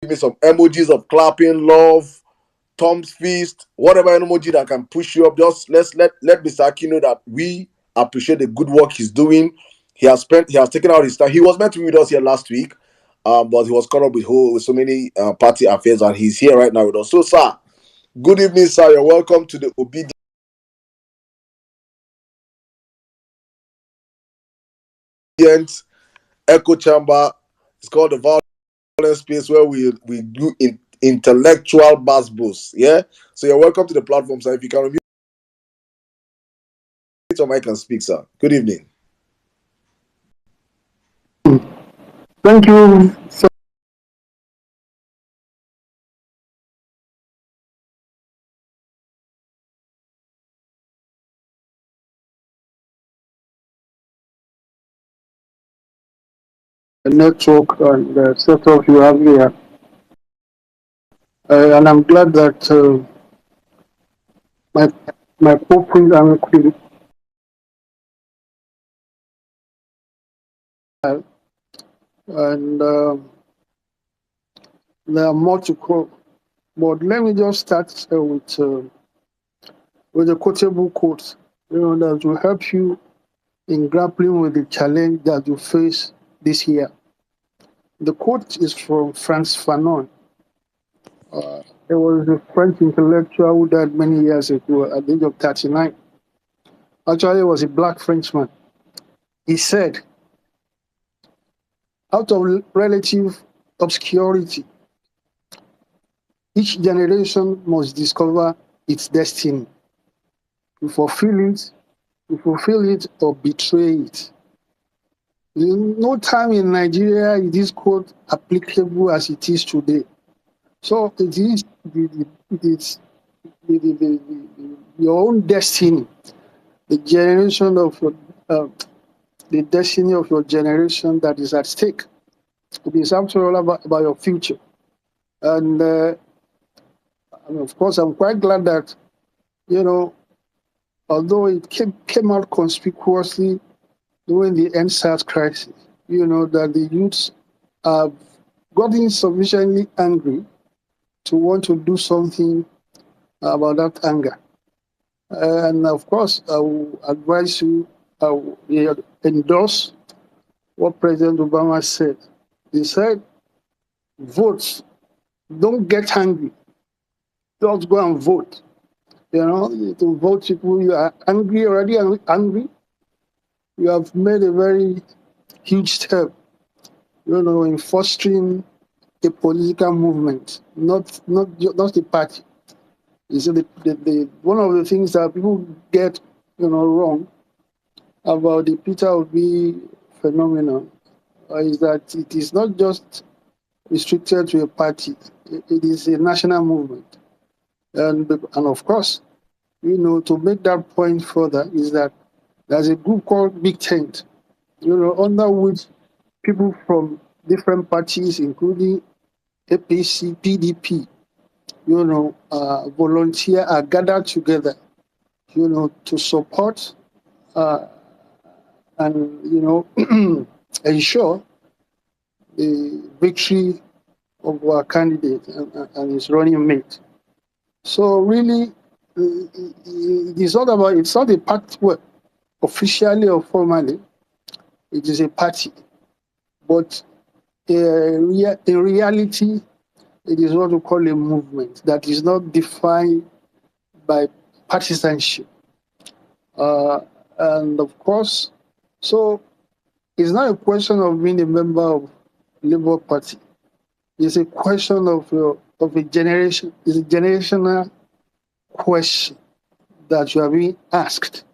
give me some emojis of clapping, love, thumbs fist, whatever emoji that can push you up. Just let Mr. Aki know that we appreciate the good work he's doing. He has taken out his time. He was meant to be with us here last week, but he was caught up with so many party affairs, and he's here right now with us. So, sir, good evening, sir. You're welcome to the Obedient Echo Chamber. It's called the Vawulence space where we do intellectual bass boosts. Yeah. So you're welcome to the platform, sir. If you can unmute your mic and speak, sir. Good evening. Thank you so the network and the setup you have here. And I'm glad that my my purpose and there are more to come. But let me just start with a quotable quote, that will help you in grappling with the challenge that you face this year. The quote is from Frantz Fanon. He was a French intellectual who died many years ago at the age of 39. Actually, he was a black Frenchman. He said, out of relative obscurity, each generation must discover its destiny. To fulfill it or betray it. No time in Nigeria is this quote applicable as it is today. So it is your own destiny, the generation of the destiny of your generation that is at stake. It is after all about your future. And of course, I'm quite glad that, although it came out conspicuously during the NSAS crisis, that the youths have gotten sufficiently angry to want to do something about that anger. And of course, I will advise you, I will endorse what President Obama said. He said, vote, don't get angry, just go and vote. To vote people, you are already angry. You have made a very huge step, in fostering a political movement, not a party. You see, one of the things that people get, wrong about the Peter Obi phenomenon is that it is not just restricted to a party. It is a national movement. And of course, to make that point further is that there's a group called Big Tent, under which people from different parties, including APC, PDP, volunteer are gathered together, to support and, ensure the victory of our candidate and his running mate. So really, it's not a party, well, officially or formally, it is a party. But in reality, it is what we call a movement that is not defined by partisanship. And of course, so it's not a question of being a member of Labour Party. It's a question of a generation. It's a generational question that you are being asked.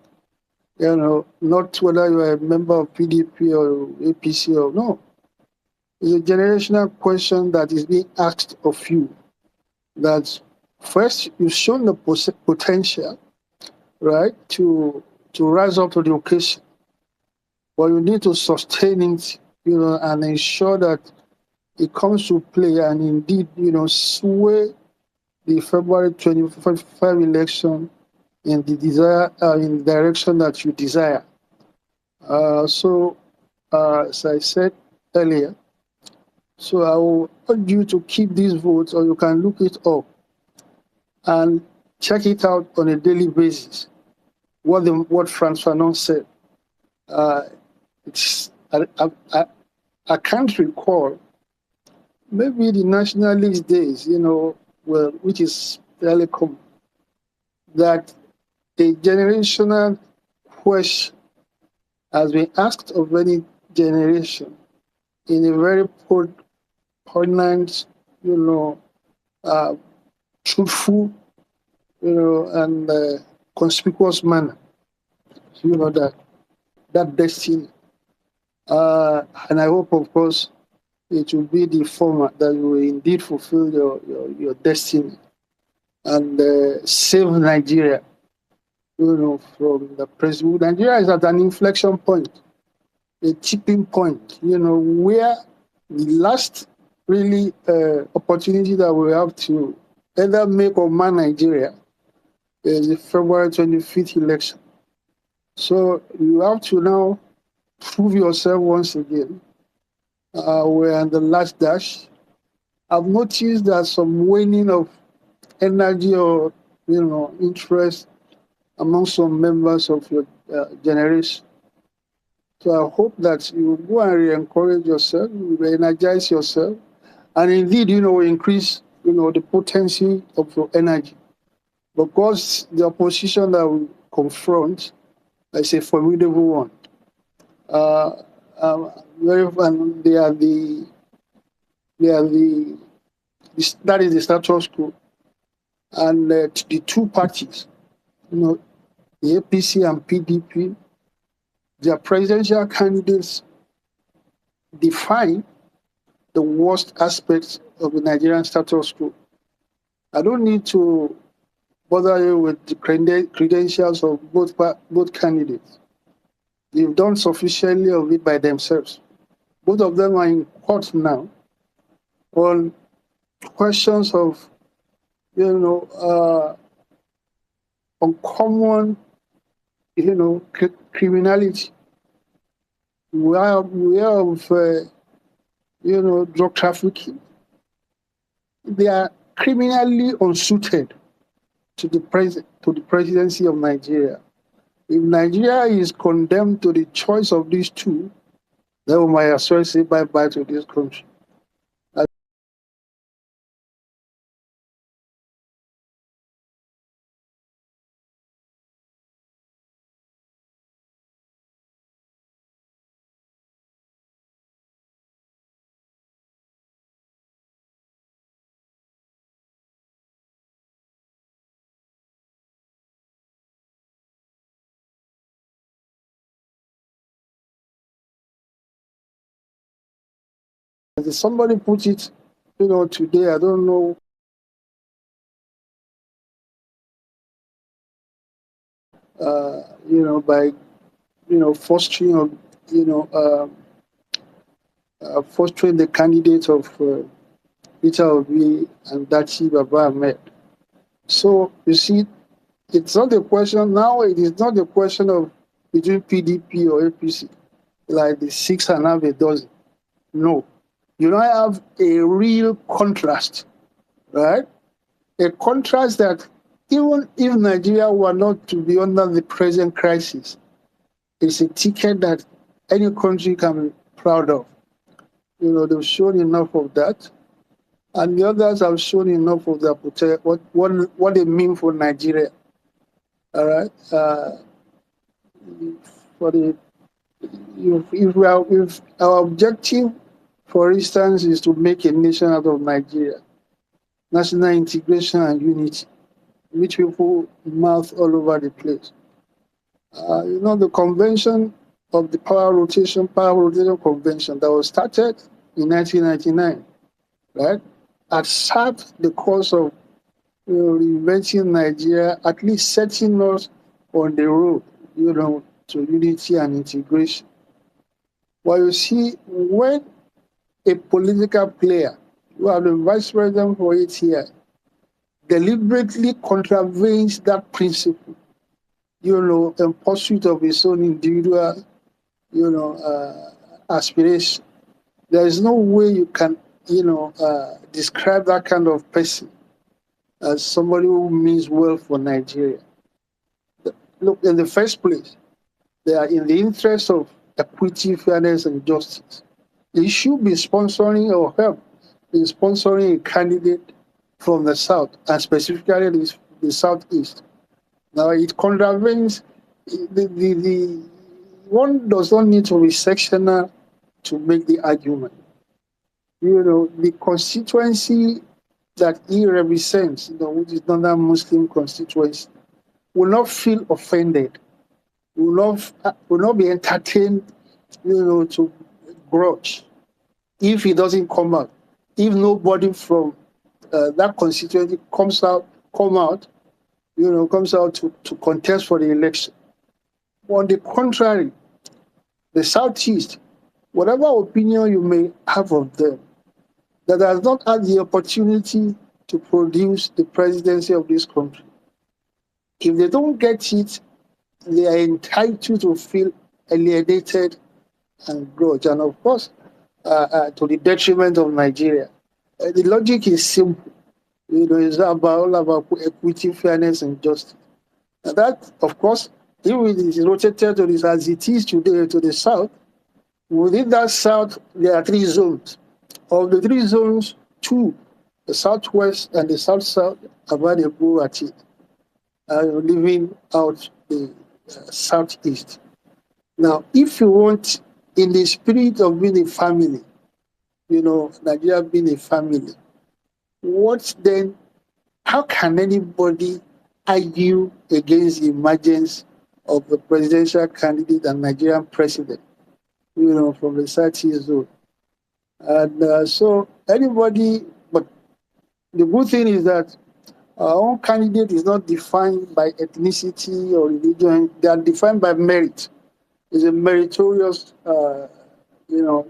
Not whether you are a member of PDP or APC or no. It's a generational question that is being asked of you. That first you've shown the potential, right, to rise up to the occasion, but you need to sustain it, and ensure that it comes to play and indeed, sway the February 2025 election in the direction that you desire. So, as I said earlier, So I will urge you to keep these votes, or you can look it up and check it out on a daily basis. What Franz Fanon said. It's I can't recall. Maybe the nationalist days, well, which is fairly common, that a generational question has been asked of any generation in a very poignant, uh, truthful, and conspicuous manner. That destiny. And I hope, of course, it will be the former that you will indeed fulfill your destiny and save Nigeria, from the present. Nigeria is at an inflection point, a tipping point, where the last really opportunity that we have to either make or mar Nigeria is the February 25th election. So you have to now prove yourself once again. We're in the last dash. I've noticed that some waning of energy or interest among some members of your generation. So I hope that you will go and re-encourage yourself, re-energize yourself, and indeed, increase, the potency of your energy. Because the opposition that we confront is a formidable one. And that is the status quo. And the two parties, the APC and PDP, their presidential candidates define the worst aspects of the Nigerian status quo. I don't need to bother you with the credentials of both candidates. They've done sufficiently of it by themselves. Both of them are in court now on questions of, uncommon, criminality. We have drug trafficking. They are criminally unsuited to the presidency of Nigeria. If Nigeria is condemned to the choice of these two, then we might as well say bye-bye to this country. As somebody put it, today, I don't know, by, fostering or, fostering the candidates of Peter Obi and Dachi Baba Ahmed. So, you see, it's not a question, now it is not a question of between PDP or APC, like the 6 and half a dozen. No. You now have a real contrast, right? A contrast that even if Nigeria were not to be under the present crisis, it's a ticket that any country can be proud of. They've shown enough of that. And the others have shown enough of their potential, what they mean for Nigeria. All right. For the if our objective, for instance, is to make a nation out of Nigeria, national integration and unity, which people mouth all over the place. The convention of the power rotation convention that was started in 1999, right, had served the cause of reinventing Nigeria, at least setting us on the road, to unity and integration. Well, you see, when a political player who has been vice president for 8 years deliberately contravenes that principle, in pursuit of his own individual, aspiration, there is no way you can describe that kind of person as somebody who means well for Nigeria. Look, in the first place, they are in the interest of equity, fairness, and justice. They should be sponsoring or help in sponsoring a candidate from the South, and specifically the Southeast. Now, it contravenes the one does not need to be sectional to make the argument. The constituency that he represents, which is not a Muslim constituency, will not feel offended, will not be entertained, to grudge if he doesn't come out. If nobody from that constituency comes out to contest for the election. On the contrary, the Southeast, whatever opinion you may have of them, that has not had the opportunity to produce the presidency of this country. If they don't get it, they are entitled to feel alienated and grudge, and of course, to the detriment of Nigeria. The logic is simple. It's all about equity, fairness, and justice. And that, of course, if it is rotated to this as it is today to the south, within that south, there are 3 zones. Of the 3 zones, 2, the southwest and the south-south, have had a go at it, leaving out the southeast. Now, if you want, in the spirit of being a family, Nigeria being a family, how can anybody argue against the emergence of the presidential candidate and Nigerian president, from the southeast zone? And so anybody, but the good thing is that our own candidate is not defined by ethnicity or religion. They are defined by merit. It's a meritorious,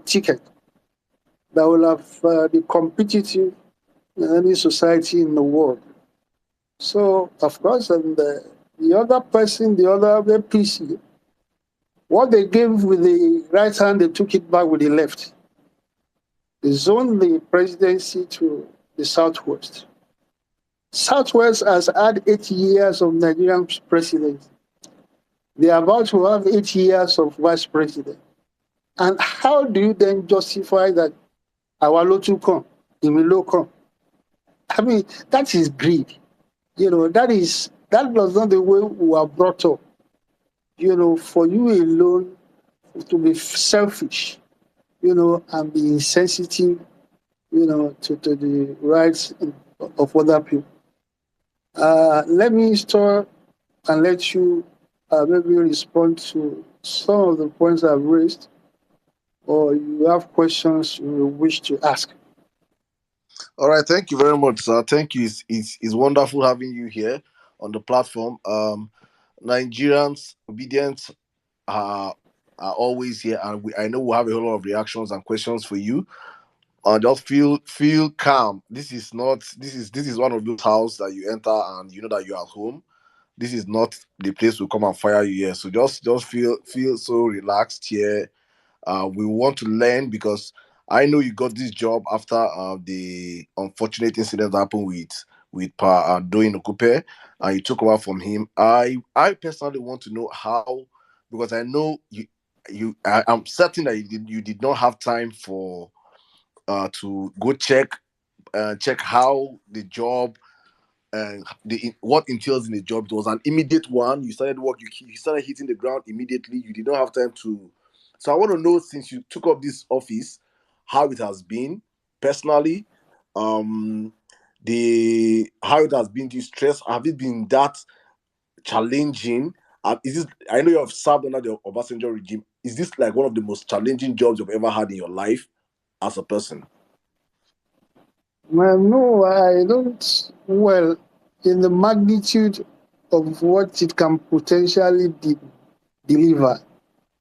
ticket that will have be competitive in any society in the world. So, of course, and the other person, the other APC, what they gave with the right hand, they took it back with the left. They zoned the presidency to the Southwest. Southwest has had 8 years of Nigerian president. They are about to have 8 years of vice president. And how do you then justify that our Lotu come, Imilo come? I mean, that is greed. That was not the way we were brought up. For you alone to be selfish, and be insensitive, to the rights of other people. Let me start and let you maybe respond to some of the points I've raised, or you have questions you wish to ask. All right, thank you very much, sir. Thank you. It's wonderful having you here on the platform. Nigerians obedient are always here, and I know we'll have a whole lot of reactions and questions for you. Just feel calm. This is one of those houses that you enter and you know that you're at home. This is not the place to come and fire you here. So just feel so relaxed here. We want to learn because I know you got this job after the unfortunate incident that happened with Doyin Okupe, and you took over from him. I personally want to know how, because I know I'm certain that you did not have time for to go check how the job and what entails in the job. It was an immediate one. You started work. You started hitting the ground immediately. You did not have time to. So I want to know, since you took up this office, how it has been personally. Um, the how it has been. The stress. Have it been that challenging? Is this? I know you have served under the Obasanjo regime. Is this like one of the most challenging jobs you've ever had in your life as a person? Well, no, I don't. Well, in the magnitude of what it can potentially deliver,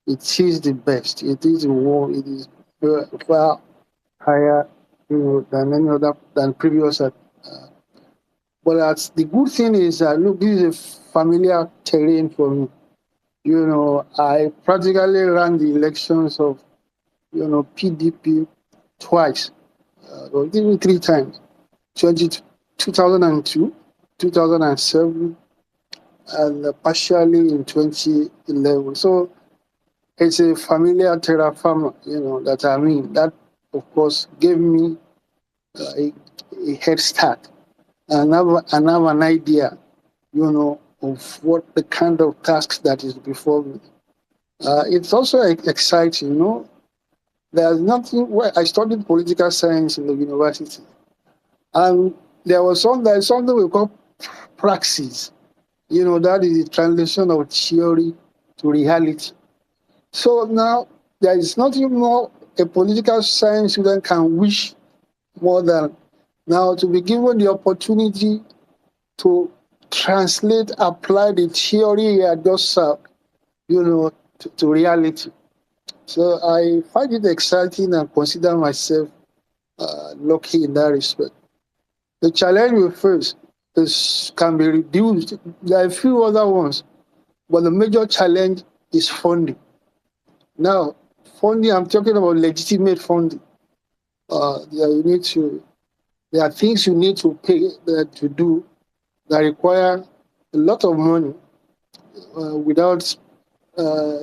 it is the best. It is the war. It is far higher, than any other than previous. But the good thing is that look, this is a familiar terrain for me. I practically ran the elections of PDP twice or even three times: 20, 2002, 2007, and partially in 2011. So it's a familiar terra firma, that I'm in. That, of course, gave me a head start. And have an idea, of what the kind of tasks that is before me. It's also exciting, There's nothing. Well, I studied political science in the university, and there's something we call praxis. That is the translation of theory to reality. So now there is nothing more a political science student can wish more than now to be given the opportunity to translate, apply the theory he had just served, to reality. So I find it exciting and consider myself lucky in that respect. The challenge we face can be reduced. There are a few other ones, but the major challenge is funding. Now, funding, I'm talking about legitimate funding. There are things you need to pay to do that require a lot of money without uh,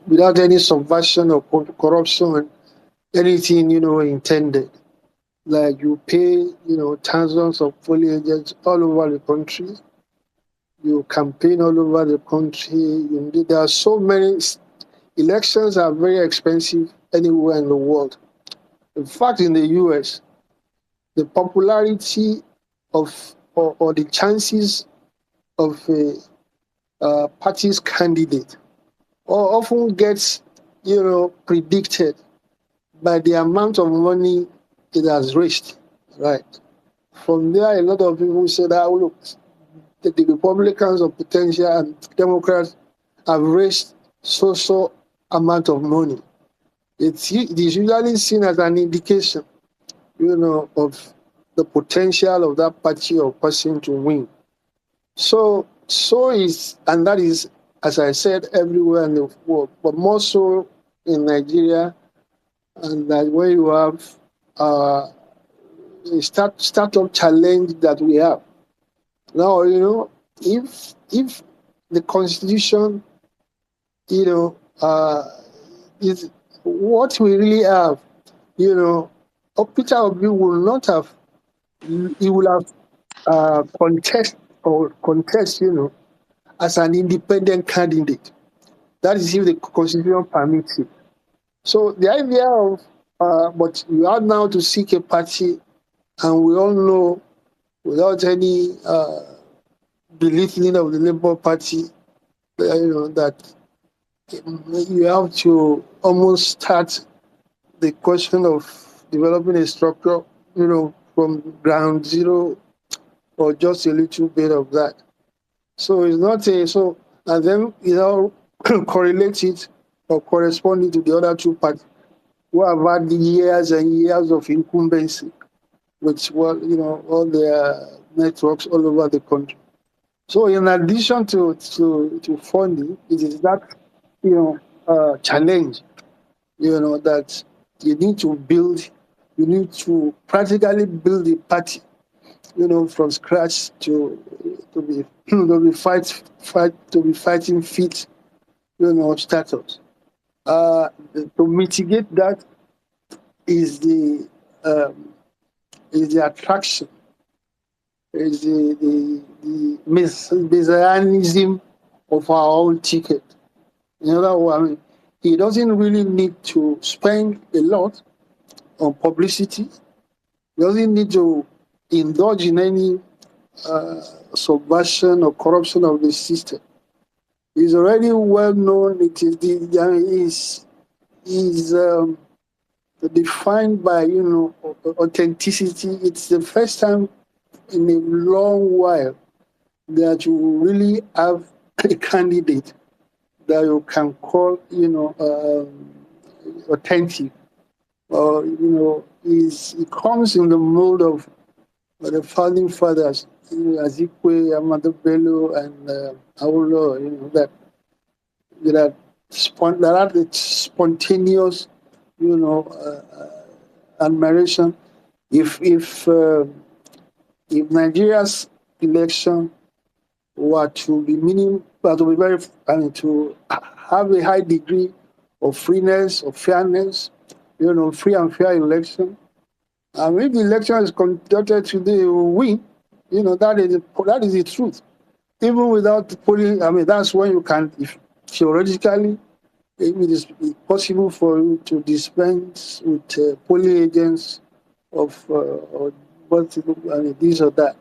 without any subversion or corruption, anything intended. Like you pay thousands of polling agents all over the country. You campaign all over the country. There are so many elections are very expensive anywhere in the world. In fact, in the U.S., the popularity of or the chances of a party's candidate often gets predicted by the amount of money it has raised. Right. From there, a lot of people say that, look, the Republicans of potential and Democrats have raised so amount of money. It is usually seen as an indication, of the potential of that party or person to win. And that is, as I said, everywhere in the world, but more so in Nigeria, and that where you have a startup challenge that we have. Now, if the Constitution, is what we really have, Peter Obi will not have, he will have contest, as an independent candidate. That is if the Constitution permits it. So the idea of, but you are now to seek a party, and we all know, without any belittling of the Labour Party, that you have to almost start the question of developing a structure, from ground zero or just a little bit of that. So it's not and then correlate it or corresponding to the other two parties who have had years and years of incumbency with all their networks all over the country. So in addition to funding, it is that challenge, that you need to practically build a party, from scratch to be to be fighting fit, status. To mitigate that is um, the attraction, is the messianism of our own ticket. In other words, he doesn't really need to spend a lot on publicity. He doesn't need to indulge in any subversion or corruption of the system. He's already well known. It is defined by authenticity. It's the first time in a long while that you really have a candidate that you can call authentic, or it comes in the mode of the founding fathers, Azikwe, Amado Bello, and Aulo, that are the spontaneous, admiration. If if Nigeria's election were to be to be very, I mean, to have a high degree of freeness, of fairness, free and fair election. And if the election is conducted today, we will win. That is the truth. Even without polling, I mean, that's when you can, if theoretically, if it is possible for you to dispense with polling agents of or what, I mean, this or that.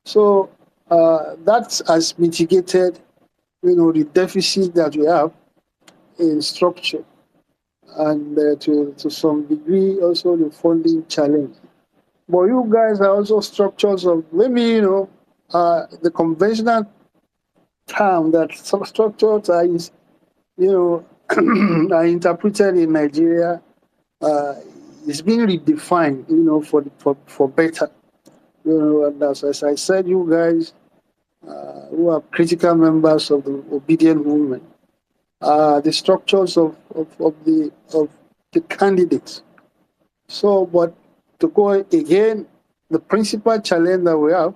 So that has mitigated, the deficit that we have in structure, and to some degree also the funding challenge. But you guys are also structures of maybe, the conventional term that some structures are, are interpreted in Nigeria, uh, is being redefined, for better. And as I said, you guys who are critical members of the obedient movement, the structures of the candidates. So, but to go again, the principal challenge that we have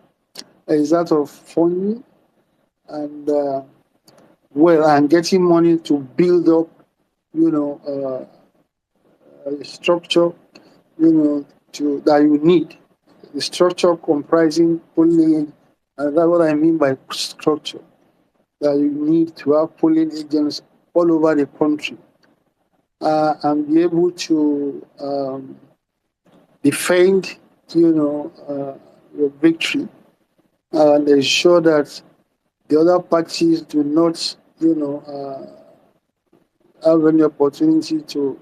is that of funding and and getting money to build up, a structure, that you need. The structure comprising polling, and that's what I mean by structure. That you need to have polling agents all over the country, and be able to defend, your victory, and ensure that the other parties do not, have any opportunity to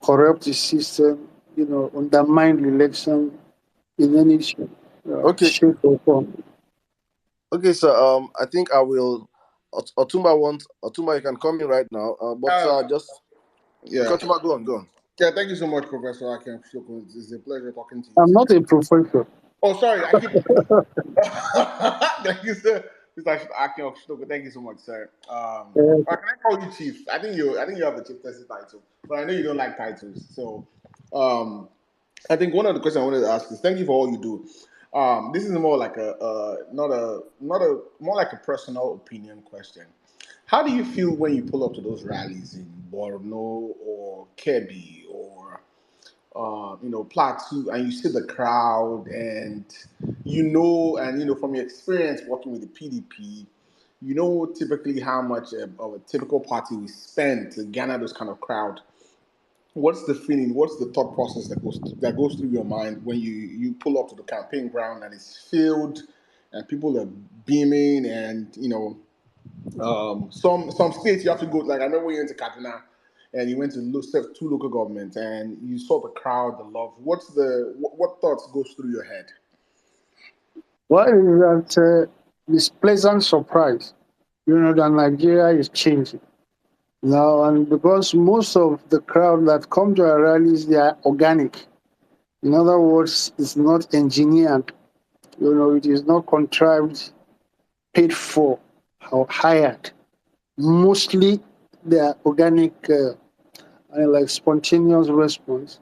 corrupt the system, undermine the election in any Okay, shape or form. okay, so I think I will. Otumba, you can come in right now. But Uh, just yeah. Otumba, go on, go on. Yeah, thank you so much, Professor Akin. It's a pleasure talking to you I'm today. not a professor. Oh, sorry, I keep. Thank you, sir. Mr. Akin Okshitoko, thank you so much, sir. Can I call you Chief? I think you have the Chief Testing title, but I know you don't like titles. So, um, I think one of the questions I wanted to ask is thank you for all you do. This is more like not a more like a personal opinion question. How do you feel when you pull up to those rallies in Borno or Kebbi or Plateau, and you see the crowd, and from your experience working with the PDP, you know typically how much of a typical party we spend to garner those kind of crowd. What's the feeling? What's the thought process that goes through your mind when you pull up to the campaign ground and it's filled, and people are beaming, and some states you have to go. Like I remember we went to Kaduna, and you went to serve two local governments, and you saw the crowd, the love. What thoughts goes through your head? What is that this pleasant surprise, that Nigeria is changing now, and because most of the crowd that come to our rallies, they are organic. In other words, it's not engineered. It is not contrived, paid for, or hired. Mostly, they are organic, and like spontaneous response.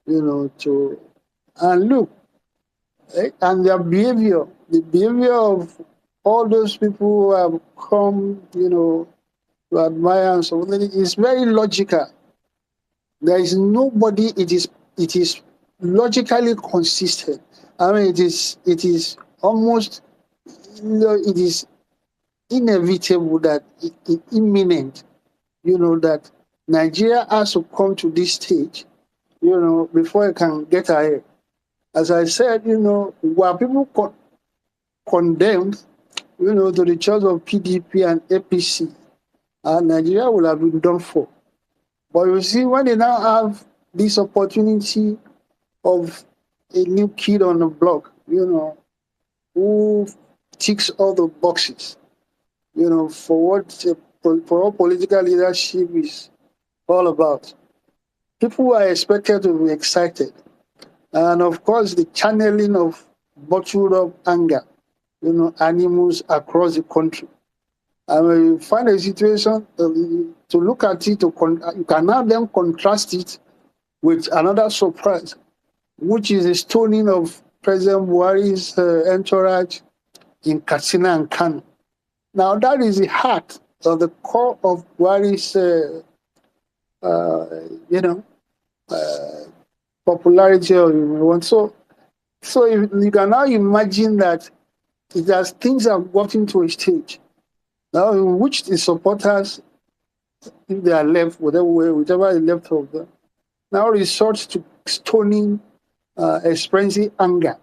To and look, and their behavior, the behavior of all those people who have come, to admire and so on, is very logical. There is nobody. It is logically consistent. I mean, it is almost, it is inevitable that imminent. That Nigeria has to come to this stage, before it can get ahead. As I said, were people condemned, to the charge of PDP and APC, Nigeria would have been done for. But you see, when they now have this opportunity of a new kid on the block, who ticks all the boxes, for what political leadership is all about, people are expected to be excited. And of course, the channeling of bottled up anger, animals across the country. And when you find a situation to look at it, you can now then contrast it with another surprise, which is the stoning of President Buhari's entourage in Katsina and Kano. Now, that is the heart of the core of Buhari's, uh, you know, uh, popularity. Or you want. So if you can now imagine that it has things have gotten to a stage now in which the supporters, if they are left, whatever way, whichever is left of them, now resort to stoning, expressing anger,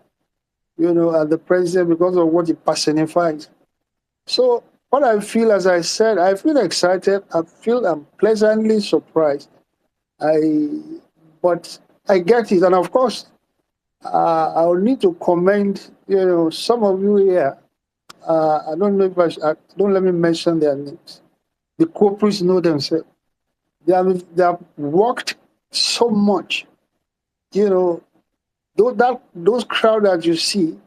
at the president because of what he personifies. So what I feel, as I said, I feel excited. I feel I'm pleasantly surprised. I, but I get it, and of course, I'll need to commend, some of you here. I don't know if don't let me mention their names. The corporates know themselves. They have worked so much. Those crowd that you see,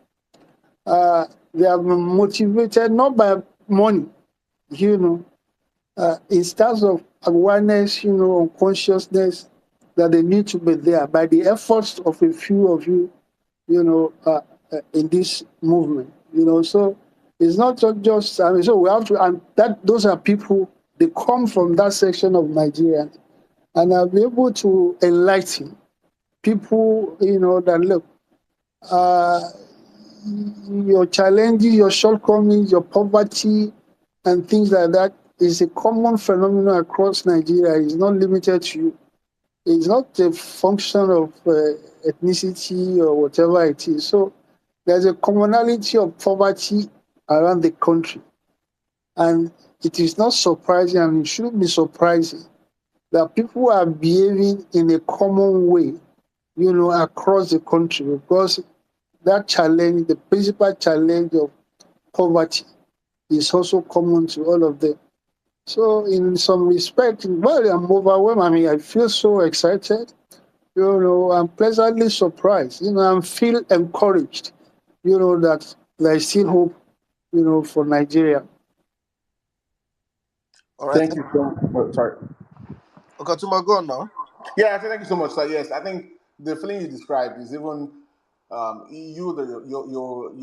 they are motivated not by money, you know, in terms of awareness, unconsciousness that they need to be there by the efforts of a few of you, in this movement, So it's not just, so we have to, and that those are people, they come from that section of Nigeria, and I'll be able to enlighten people, that look, uh, your challenges, your shortcomings, your poverty, and things like that is a common phenomenon across Nigeria. It's not limited to you. It's not a function of ethnicity or whatever it is. So there's a commonality of poverty around the country. And it is not surprising, and it shouldn't be surprising, that people are behaving in a common way, across the country, because that challenge, the principal challenge of poverty, is also common to all of them. So in some respect, well, I'm overwhelmed. I feel so excited. I'm pleasantly surprised. I feel encouraged, that there's still hope, for Nigeria. All right. Thank you so much. Sorry. Okay, to my go on now. Yeah, I say thank you so much, sir. Yes, I think the feeling you described is even you're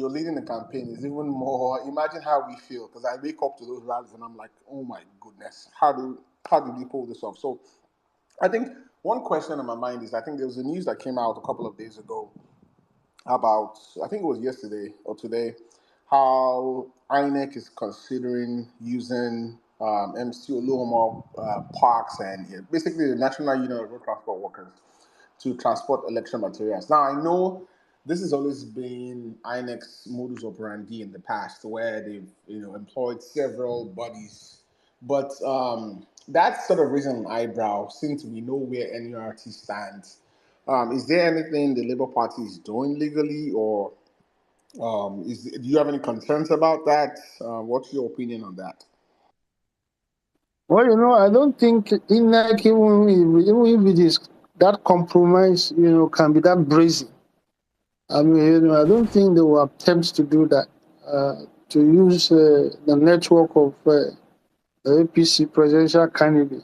leading the campaign is even more. Imagine how we feel, because I wake up to those rallies and I'm like, oh my goodness, how did we pull this off? So I think one question on my mind is, I think there was a news that came out a couple of days ago about, I think it was yesterday or today, how INEC is considering using MC Oluomo parks and basically the National Union of Road Transport Workers to transport election materials. Now, I know this has always been INEC's modus operandi in the past, where they've employed several bodies, but that's sort of raising an eyebrow since we know where NURT stands. Is there anything the Labour Party is doing legally, or do you have any concerns about that? What's your opinion on that? Well, I don't think INEC, even if it is that compromise, can be that brazen. I don't think they will attempt to do that, to use the network of the APC presidential candidate.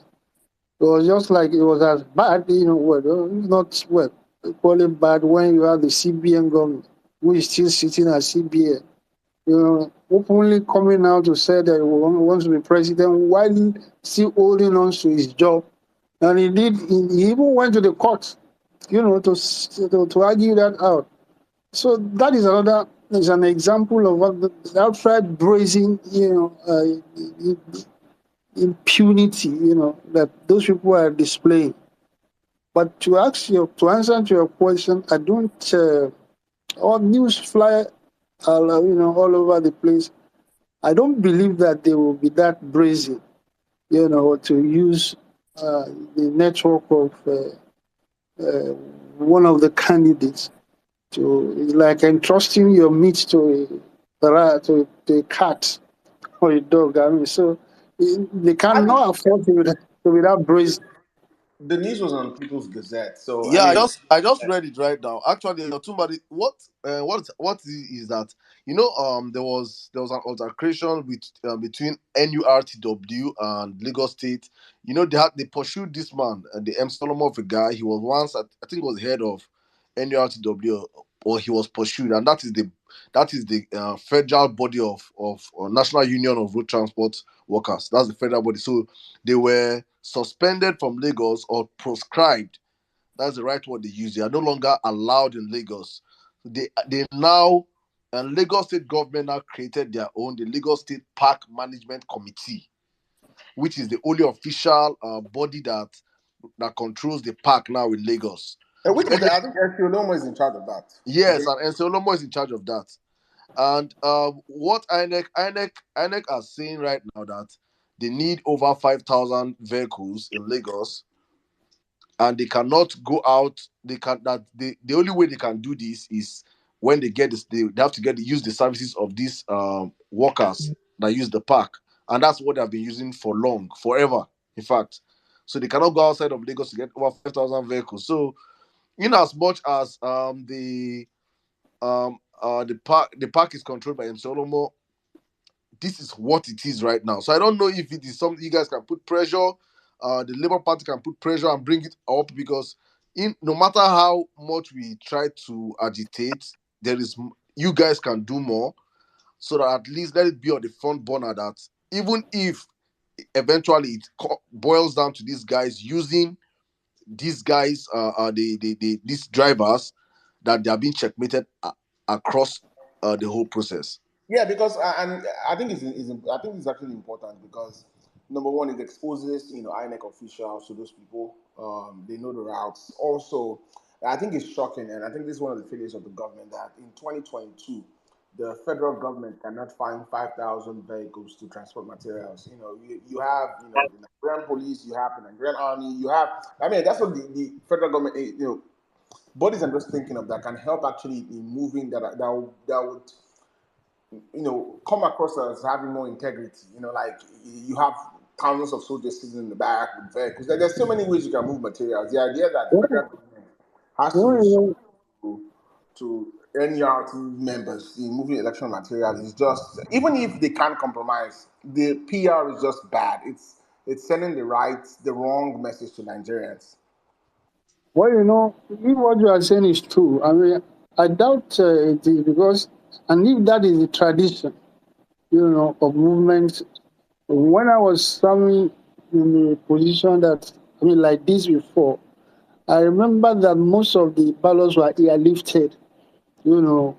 It was just like it was as bad, not well, equally bad when you have the CBN government, who is still sitting at CBN, openly coming out to say that he wants to be president while still holding on to his job. And he even went to the court, to argue that out. So that is an example of what the outright brazen, impunity, that those people are displaying. But to answer to your question, I don't. All news fly, all over the place. I don't believe that they will be that brazen, to use the network of uh, one of the candidates to, like entrusting your meat to a cat or a dog. So they I think cannot afford to be that brazen. the news was on People's Gazette. So I Yeah, mean, I just read it right now. Actually, Otumba, what is that? There was an altercation between NURTW and Lagos State. They pursued this man, the M Solomon of a guy. He was once I think was head of NURTW, or he was pursued, and that is the federal body of National Union of Road Transport Workers. That's the federal body. So they were suspended from Lagos or proscribed. That's the right word they use. They are no longer allowed in Lagos. They now, and Lagos State government now created their own, the Lagos State Park Management Committee, which is the only official body that controls the park now in Lagos. which is I think Lomo is in charge of that. Yes, Okay. and Ensolomo is in charge of that. And what INEC are saying right now that they need over 5,000 vehicles in Lagos, and they cannot go out. They can that the only way they can do this is when they get this. They have to use the services of these workers that use the park, and that's what they have been using for forever. In fact, so they cannot go outside of Lagos to get over 5,000 vehicles. So, in as much as the park is controlled by Nsolomo, this is what it is right now. So I don't know if it is something you guys can put pressure. The Labour Party can put pressure and bring it up, because no matter how much we try to agitate, you guys can do more, so that at least let it be on the front burner that even if eventually it boils down to these guys using these guys, these drivers, that they are being checkmated across the whole process. Yeah, because and I think I think it's actually important because number one, it exposes INEC officials to those people. They know the routes. Also, I think it's shocking, and I think this is one of the failures of the government that in 2022, the federal government cannot find 5,000 vehicles to transport materials. You have the Nigerian police, you have the Nigerian army, you have. I mean, that's what the federal government bodies I'm just thinking of that can help actually in moving that would come across as having more integrity. Like you have thousands of soldiers sitting in the back with vehicles. There's so many ways you can move materials. The idea that the federal government has to resort Well, to NERT members in moving election materials is just, even if they can't compromise, the PR is just bad. It's sending the wrong message to Nigerians. if what you are saying is true, I mean, I doubt it is because, and if that is the tradition, of movement, when I was serving in a position that, I mean, like this before, I remember that most of the ballots were airlifted, to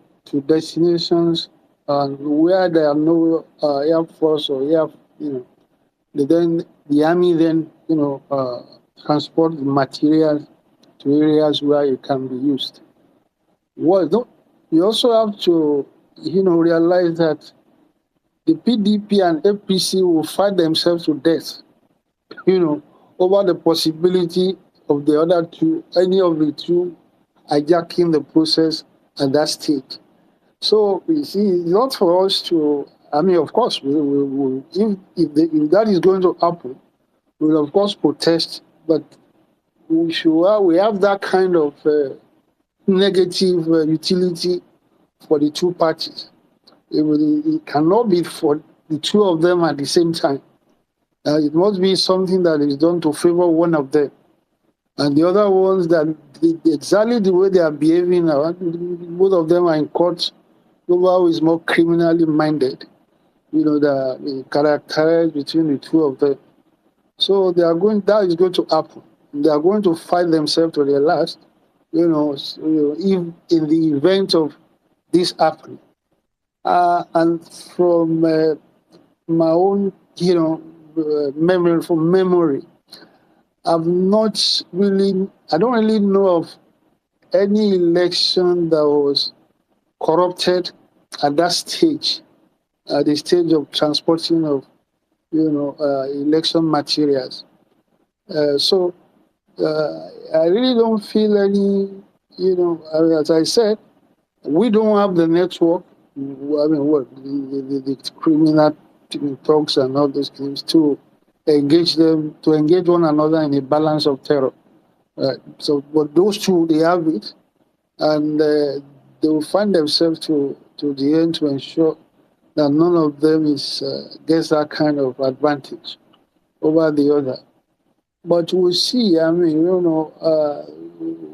destinations and where there are no air force or air, then the army then, transport the materials to areas where it can be used. You also have to, realize that the PDP and APC will fight themselves to death, over the possibility of the other two, any of the two, hijacking the process at that stage. So you see, it's not for us to. I mean, of course, if that is going to happen, we will of course protest, but we have that kind of negative utility for the two parties. It cannot be for the two of them at the same time. It must be something that is done to favor one of them. And the other ones that exactly the way they are behaving now, both of them are in court over who is more criminally minded, the characterized between the two of them. So that is going to happen. They are going to fight themselves to their last, if in the event of this happening. And from my own, memory, I don't really know of any election that was corrupted at that stage, at the stage of transporting of, election materials. So I really don't feel any, as I said, we don't have the network. I mean, what the criminal talks and all those things to engage one another in a balance of terror. So, but those two, they have it, and they will find themselves to the end to ensure that none of them gets that kind of advantage over the other. But we'll see. I mean,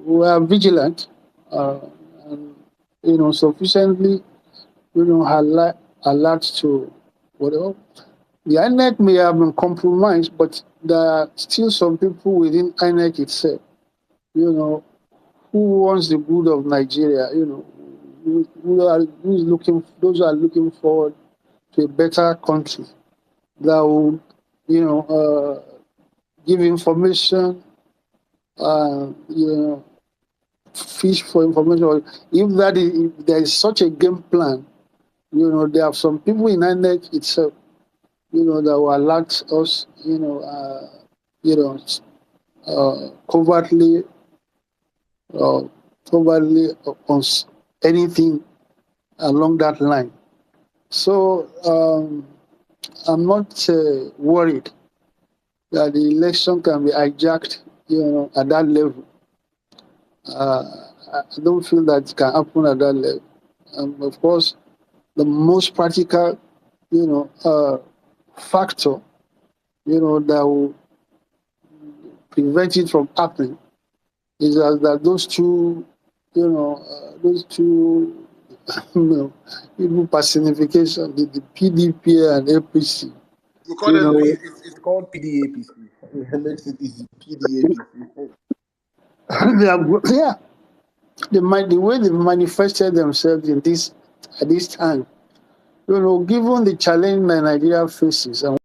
we are vigilant, uh, and sufficiently, alert to whatever. The INEC may have been compromised, but there are still some people within INEC itself, you know, who wants the good of Nigeria, those who are looking forward to a better country that will, give information, fish for information. If there is such a game plan, there are some people in INEC itself, that will alert us, you know, covertly, uh, covertly on anything along that line. So I'm not worried that the election can be hijacked, at that level. I don't feel that it can happen at that level. Of course, the most practical, factor, that will prevent it from happening is that those two, evil personification, the PDP and APC, We call you them. know, It's called PDAPC. It makes it easy. PDAPC. they are, yeah, the way they manifested themselves in this at this time, given the challenge that Nigeria faces and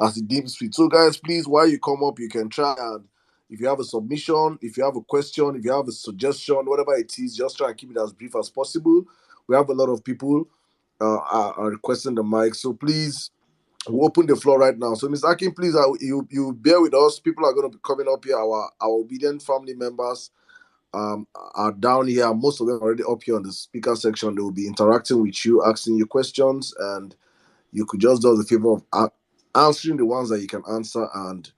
as it deems fit. So, guys, please, while you come up, you can try and if you have a submission, if you have a question, if you have a suggestion, whatever it is, just try and keep it as brief as possible. We have a lot of people are requesting the mic, so please, we'll open the floor right now. So, Ms. Akin, please, you bear with us. People are going to be coming up here. Our obedient family members are down here. Most of them are already up here on the speaker section. They will be interacting with you, asking you questions, and you could just do us the favor of answering the ones that you can answer and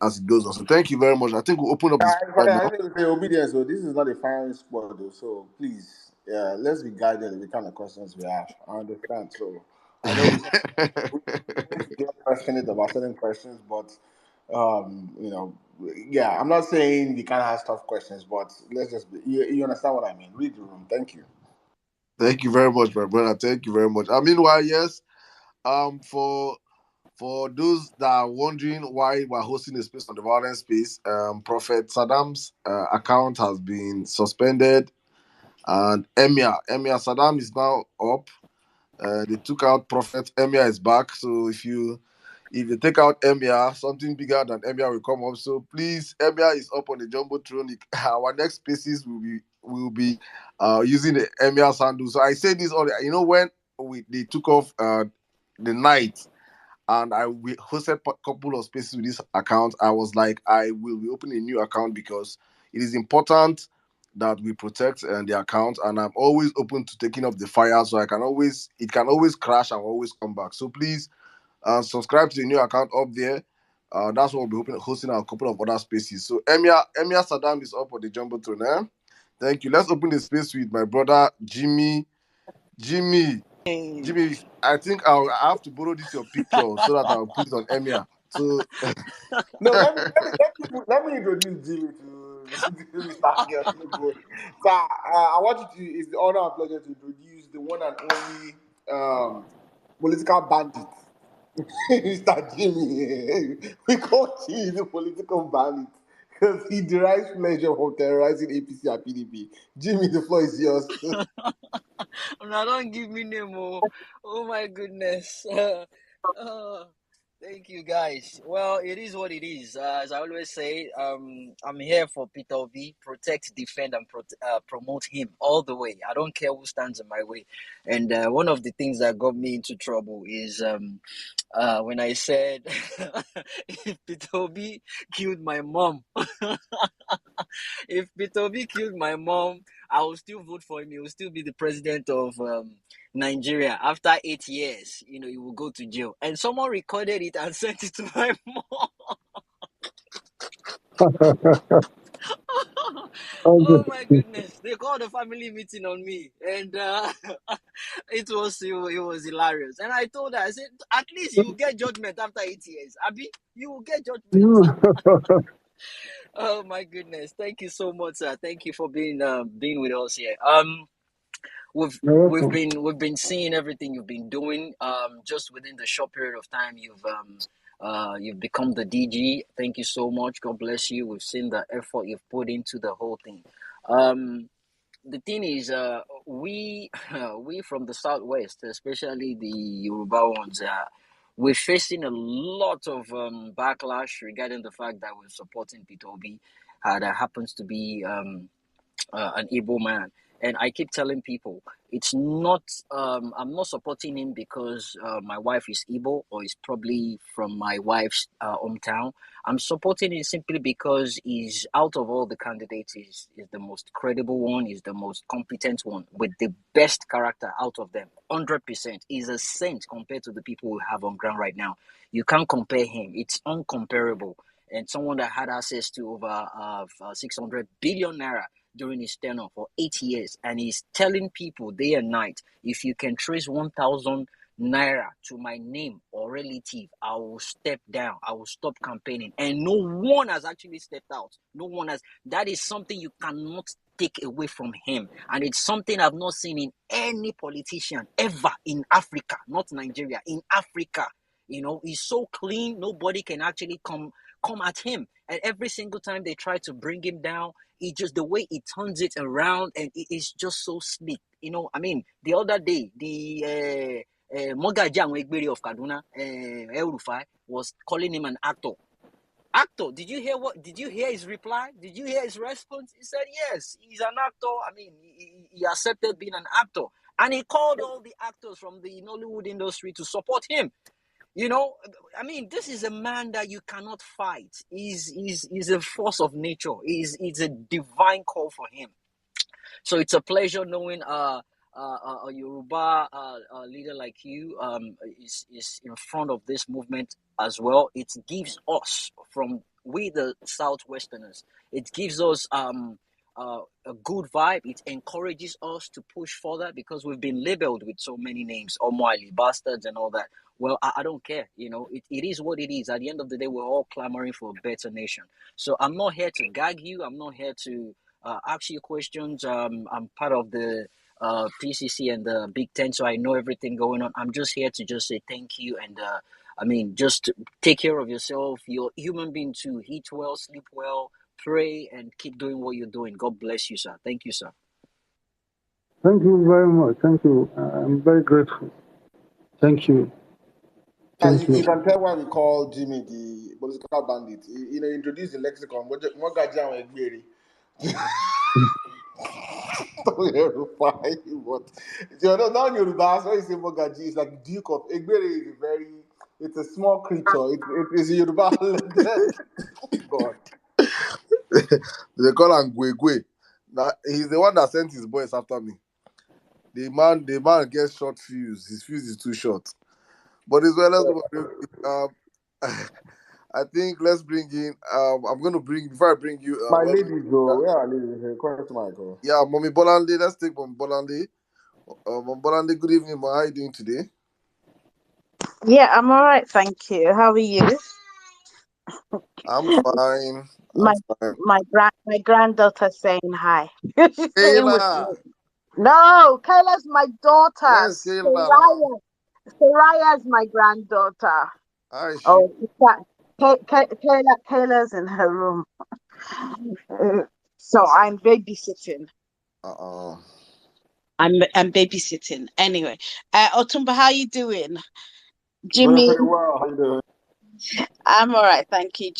as it goes on. So thank you very much. I think we'll open up this right I now. think it's obedience. So this is not a firing squad, though. So please, yeah, let's be guided in the kind of questions we have. I understand. So I know we get passionate about certain questions, but yeah, I'm not saying we can't ask tough questions, but let's just be, you understand what I mean. Read the room. Thank you. Thank you very much, my brother. Thank you very much. Meanwhile, yes, for those that are wondering why we're hosting a space on the violence space, Prophet Saddam's account has been suspended, and Emir Saddam is now up. They took out Prophet. Emir is back. So if you take out Emir, something bigger than Emir will come up. So please, Emir is up on the jumbotron. Our next spaces will be using the Emir handle. So I say this all. When they took off the night, and we hosted a couple of spaces with this account, I was like, I will be opening a new account because it is important that we protect the account, and I'm always open to taking up the fire, so it can always crash and always come back. So please subscribe to the new account up there. That's what we'll be hosting a couple of other spaces. So Emir Saddam is up on the jumbotron. Thank you. Let's open the space with my brother Jimmy. Jimmy, I think I have to borrow this your picture so that I'll put it on Emir. So No, let me introduce Jimmy to Mr. Akios. So I want you to. It's the honor and pleasure to introduce the one and only political bandit, Mr. Jimmy. We call him the political bandit because he derives pleasure from terrorizing APC and PDP. Jimmy, the floor is yours. Now don't give me name. Oh my goodness. Thank you guys. Well, it is what it is. As I always say, I'm here for Peter V. Protect, defend, and promote him all the way. I don't care who stands in my way. And one of the things that got me into trouble is when I said if Peter V killed my mom, if Peter V killed my mom, I will still vote for him. He will still be the president of Nigeria. After 8 years, he will go to jail. And someone recorded it and sent it to my mom. Oh my goodness! They called a family meeting on me, and it was hilarious. And I told her, I said, at least you will get judgment after 8 years. Abi, you will get judgment. Oh my goodness! Thank you so much, sir. Thank you for being with us here. We've been seeing everything you've been doing. Just within the short period of time you've become the DG. Thank you so much. God bless you. We've seen the effort you've put into the whole thing. The thing is, we we from the southwest, especially the Yoruba ones, we're facing a lot of backlash regarding the fact that we're supporting Peter Obi, that happens to be an Igbo man. And I keep telling people, it's not, I'm not supporting him because my wife is Igbo or is probably from my wife's hometown. I'm supporting him simply because he's, out of all the candidates, is the most credible one, is the most competent one, with the best character out of them. 100%. He's a saint compared to the people we have on ground right now. You can't compare him. It's uncomparable. And someone that had access to over 600 billion naira during his tenure for 8 years, and he's telling people day and night, if you can trace 1,000 naira to my name or relative, I will step down, I will stop campaigning. And no one has actually stepped out. No one has. That is something you cannot take away from him, and it's something I've not seen in any politician ever in Africa, not Nigeria, in Africa. He's so clean, nobody can actually come at him. And every single time they try to bring him down, it just, the way he turns it around, and it is just so slick. The other day, the Mogaji Anwegberi of Kaduna, El Rufai, was calling him an actor. Actor, did you hear his reply? Did you hear his response? He said, yes, he's an actor. I mean, he accepted being an actor. And he called all the actors from the Nollywood industry to support him. You know, I mean, this is a man that you cannot fight. He's a force of nature. It's a divine call for him. So it's a pleasure knowing a Yoruba leader like you is in front of this movement as well. It gives us, from we the Southwesterners, it gives us a good vibe. It encourages us to push further because we've been labeled with so many names, Omoali, bastards, and all that. Well, I don't care. You know, it is what it is. At the end of the day, we're all clamoring for a better nation. So I'm not here to gag you. I'm not here to ask you questions. I'm part of the PCC and the Big Ten, so I know everything going on. I'm just here to just say thank you, and I mean, just take care of yourself. You're a human being too. Eat well, sleep well, pray, and keep doing what you're doing. God bless you, sir. Thank you, sir. Thank you very much. Thank you. I'm very grateful. Thank you. Thank You you. can tell why we call Jimmy the political bandit. You know, introduce the lexicon. Mogaji Anwegberi. But now Yoruba, when you say Mogaji, it's like Duke of Egbere is it's a small creature. It's a Yoruba legend. God. They call him Gwe. Now he's the one that sent his boys after me. The man gets short fuse. His fuse is too short. But as well as I think let's bring in. I'm going to bring before I bring you. My ladies, though, where are ladies? According to Michael. Yeah, Mommy Bolande. Let's take Mommy Bolande. Mommy Bolande, good evening. Ma. How are you doing today? Yeah, I'm all right, thank you. How are you? I'm fine. My granddaughter saying hi. She's saying with me. Kayla. No, Kayla's my daughter. Where's Kayla now? Soraya's my granddaughter. How is she? Oh, Kayla's in her room. So I'm babysitting. I'm babysitting. Anyway, Otumba, how you doing? Jimmy. Very well. How you doing? I'm all right, thank you,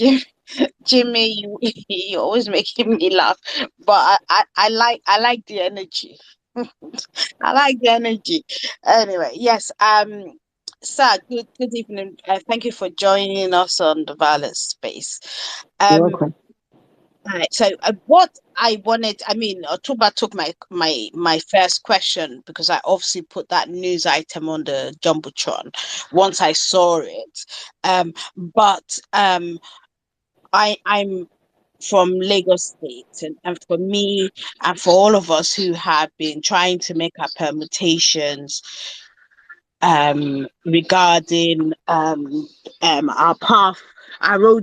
Jimmy. You always making me laugh, but I like the energy. I like the energy. Anyway, yes. Sir, good evening. Thank you for joining us on the Vawulence space. You're welcome. Right. So, what I wanted, I mean, Otuba took my first question because I obviously put that news item on the jumbotron once I saw it. But I'm from Lagos State, and for me and for all of us who have been trying to make our permutations regarding our path, our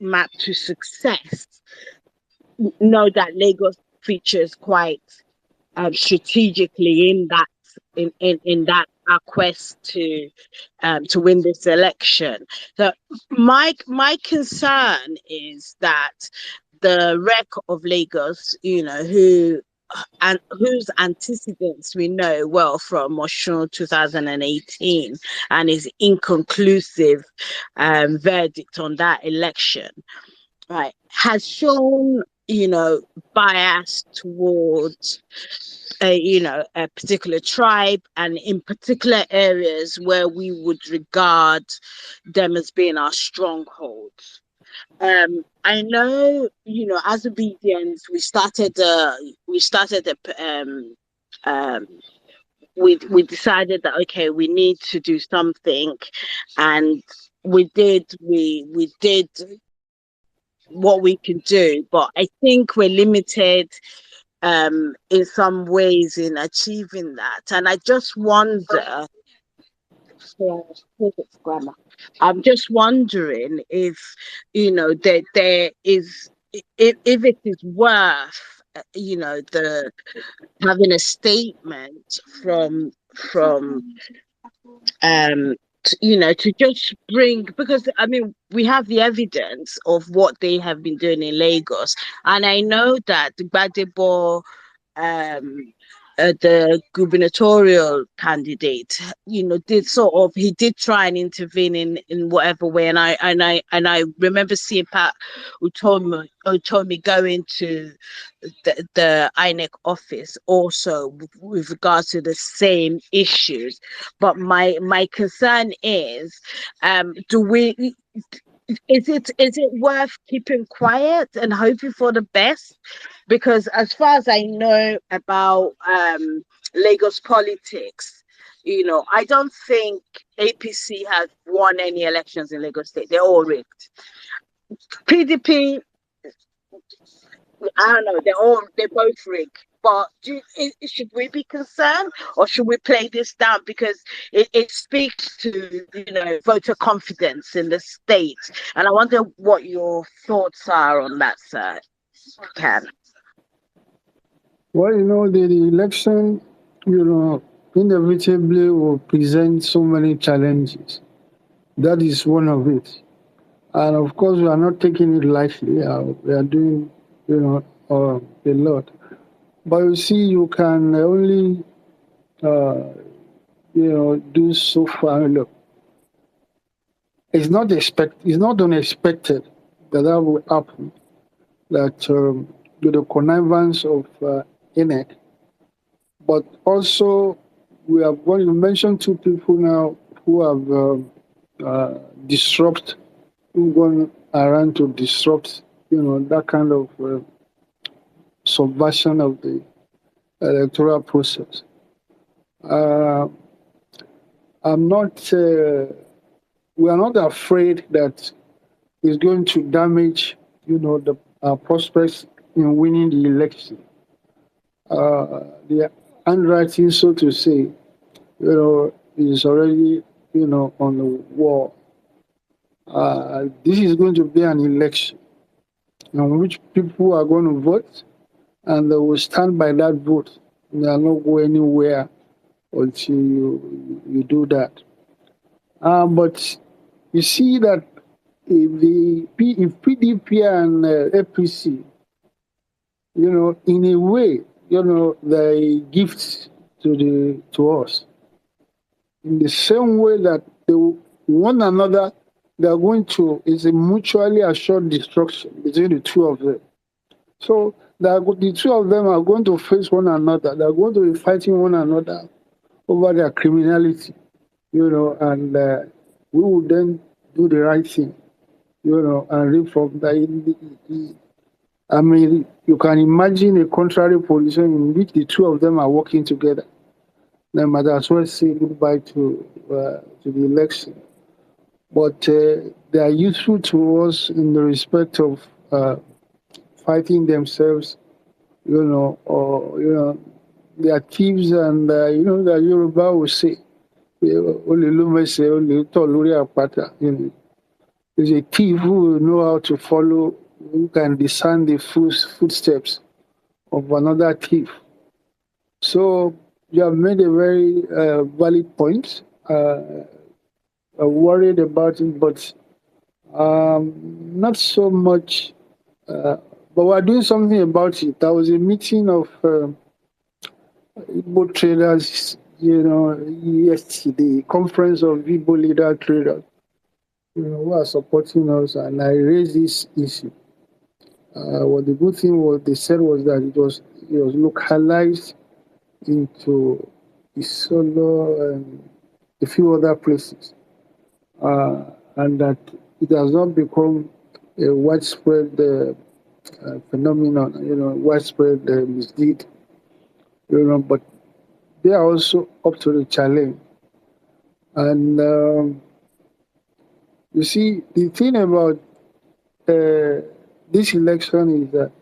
map to success, know that Lagos features quite strategically in that our quest to win this election. So my concern is that the wreck of Lagos, whose antecedents we know well from Osun 2018 and his inconclusive verdict on that election, right, has shown bias towards a particular tribe, and in particular areas where we would regard them as being our strongholds. I know, as obedience, we decided that okay, we need to do something, and we did what we can do, but I think we're limited in some ways in achieving that. And I just wonder, grammar. I'm just wondering if that there is, if it is worth the having a statement from to just bring, because I mean we have the evidence of what they have been doing in Lagos, and I know that Gbadebo the gubernatorial candidate, did he did try and intervene in whatever way, and I remember seeing Pat Utomi going to the INEC office also with regards to the same issues. But my concern is, do we? Is it worth keeping quiet and hoping for the best? Because as far as I know about Lagos politics, I don't think APC has won any elections in Lagos State. They're all rigged. PDP, I don't know. They're both rigged. But should we be concerned, or should we play this down because it speaks to voter confidence in the state? And I wonder what your thoughts are on that, sir. Can. Well, the election, inevitably will present so many challenges. That is one of it. And of course, we are not taking it lightly. We are doing, a lot. But you see, you can only, do so far. Look, it's not unexpected that will happen. That with the connivance of INEC, but also we have going to mention two people now who have gone around to disrupt, that kind of subversion of the electoral process. I'm not. We are not afraid that it's going to damage, our prospects in winning the election. The handwriting, so to say, is already, on the wall. This is going to be an election in which people are going to vote, and they will stand by that vote. They will not go anywhere until you do that. But you see that if PDP and APC, in a way, they gift to us. In the same way that one another, they are going to, it's a mutually assured destruction between the two of them. So the two of them are going to face one another. They are going to be fighting one another over their criminality, and we will then do the right thing, and reap from that. I mean, you can imagine a contrary position in which the two of them are working together. They might as well say goodbye to the election. But they are useful to us in the respect of fighting themselves, or they are thieves, and the Yoruba will say, there's a thief who will know how to follow, who can discern the footsteps of another thief. So you have made a very valid point. Worried about it, but not so much. But we're doing something about it. There was a meeting of Igbo traders, yesterday, conference of Igbo leader traders, who are supporting us, and I raised this issue. What the good thing was, they said was that it was localized into Isolo and a few other places, and that it has not become a widespread phenomenon, widespread misdeed, but they are also up to the challenge. And you see, the thing about this election is that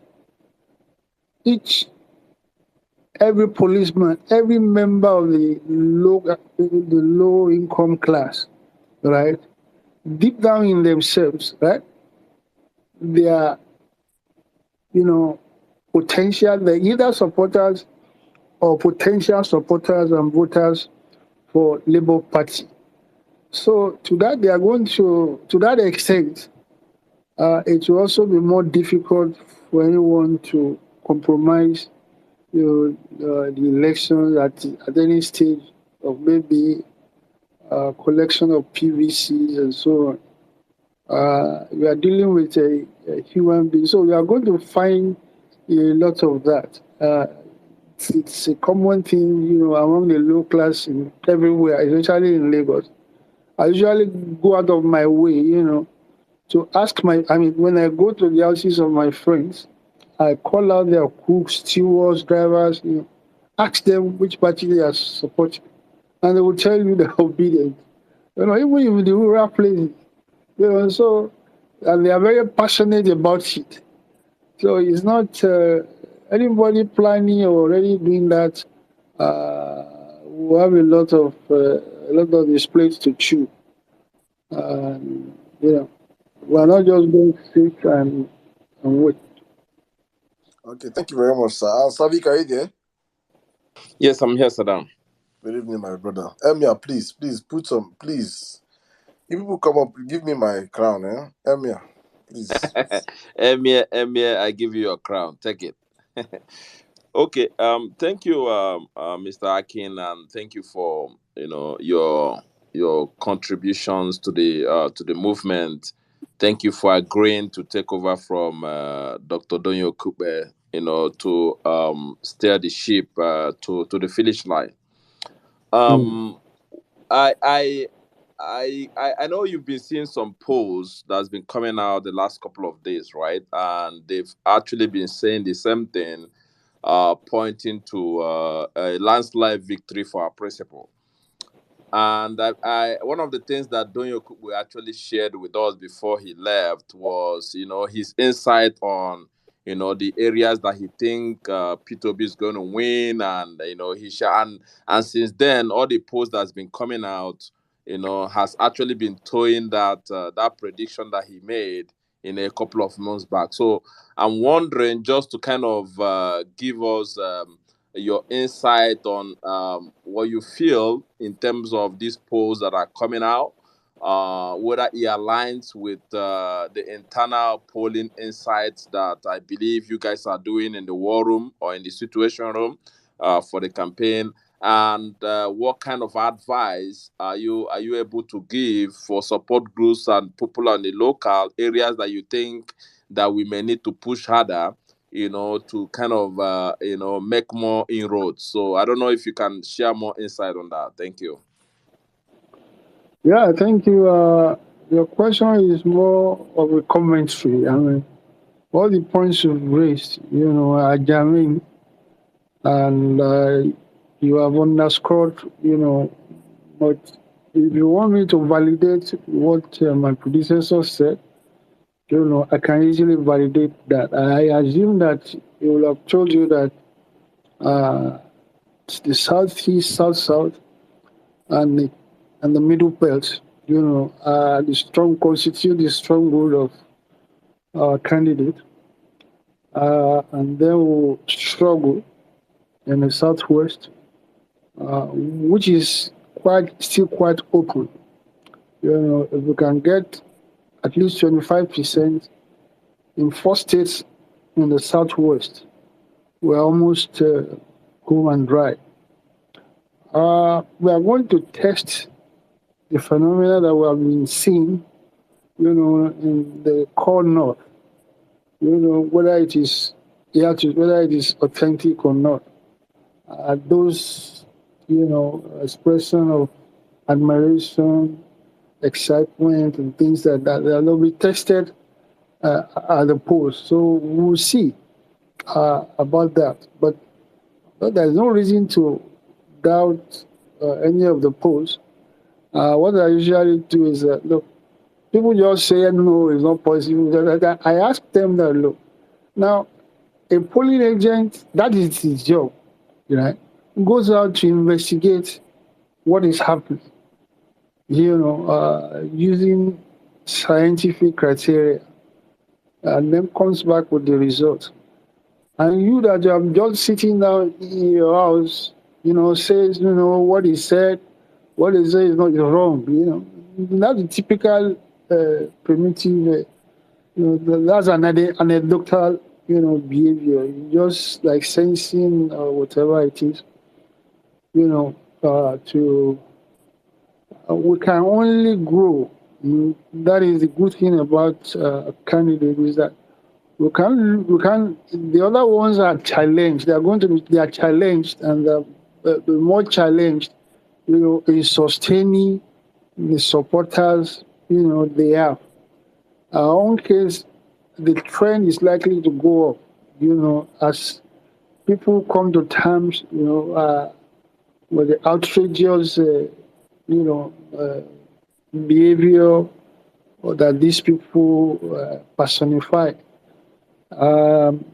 every policeman, every member of the low income class, right, deep down in themselves, right, they are, potential, they're either supporters or potential supporters and voters for Labour Party. So to that, they are going to that extent, it will also be more difficult for anyone to compromise, the elections at any stage of maybe collection of PVCs and so on. We are dealing with a human being, so we are going to find a lot of that. It's a common thing, among the low class in everywhere, especially in Lagos. I usually go out of my way, to ask when I go to the houses of my friends, I call out their cooks, stewards, drivers, ask them which party they are supporting, and they will tell you they're obedient. Even in the rural places, so, and they are very passionate about it. So it's not anybody planning or already doing that. We have a lot of displays to chew. We're not just going to sit and wait. Okay, thank you very much, sir. Savik, are you there? Yes, I'm here, Saddam. Good evening, my brother. Emia, please put some, please. If people come up, give me my crown, Emia, please. Emir, I give you your crown. Take it. Okay. Thank you, Mr. Akin, and thank you for your contributions to the movement. Thank you for agreeing to take over from Dr. Donyo Kupe, to steer the ship to the finish line. Um, I I I know you've been seeing some polls that's been coming out the last couple of days, right? And they've actually been saying the same thing, pointing to a landslide victory for our principal. And one of the things that Donyo Kukwe actually shared with us before he left was, his insight on, the areas that he think P2B is going to win, and and since then, all the posts that's been coming out, has actually been towing that prediction that he made in a couple of months back. So I'm wondering, just to kind of give us your insight on what you feel in terms of these polls that are coming out, whether it aligns with the internal polling insights that I believe you guys are doing in the war room or in the situation room for the campaign, and what kind of advice are you able to give for support groups and people in the local areas that you think that we may need to push harder, to kind of, make more inroads. So I don't know if you can share more insight on that. Thank you. Yeah, thank you. Your question is more of a commentary. All the points you've raised, are germane, and you have underscored, but if you want me to validate what my predecessor said, I can easily validate that. I assume that he will have told you that uh, the southeast, south, and the middle belt, the strong constitute the stronghold of our candidate, and then will struggle in the southwest, which is still quite open. If we can get at least 25% in 4 states in the southwest, we're almost home and dry. We are going to test the phenomena that we have been seeing, in the core north, whether it is whether it is authentic or not. Those, expression of admiration, excitement, and things like that, they'll be tested at the polls. So we'll see about that. But there's no reason to doubt any of the polls. What I usually do is look, people just say no, it's not possible. I ask them that, look, now a polling agent, that is his job, right? Goes out to investigate what is happening, using scientific criteria, and then comes back with the result. And you that are just sitting down in your house, says, what he said, what he said is not wrong, That's the typical primitive, that's an anecdotal behavior, just like sensing or whatever it is, to we can only grow. That is the good thing about a candidate is that we can. The other ones are challenged. They are challenged, and the more challenged, in sustaining the supporters, they have. Our own case, the trend is likely to go up, as people come to terms, with the outrageous, behavior that these people personify. Um,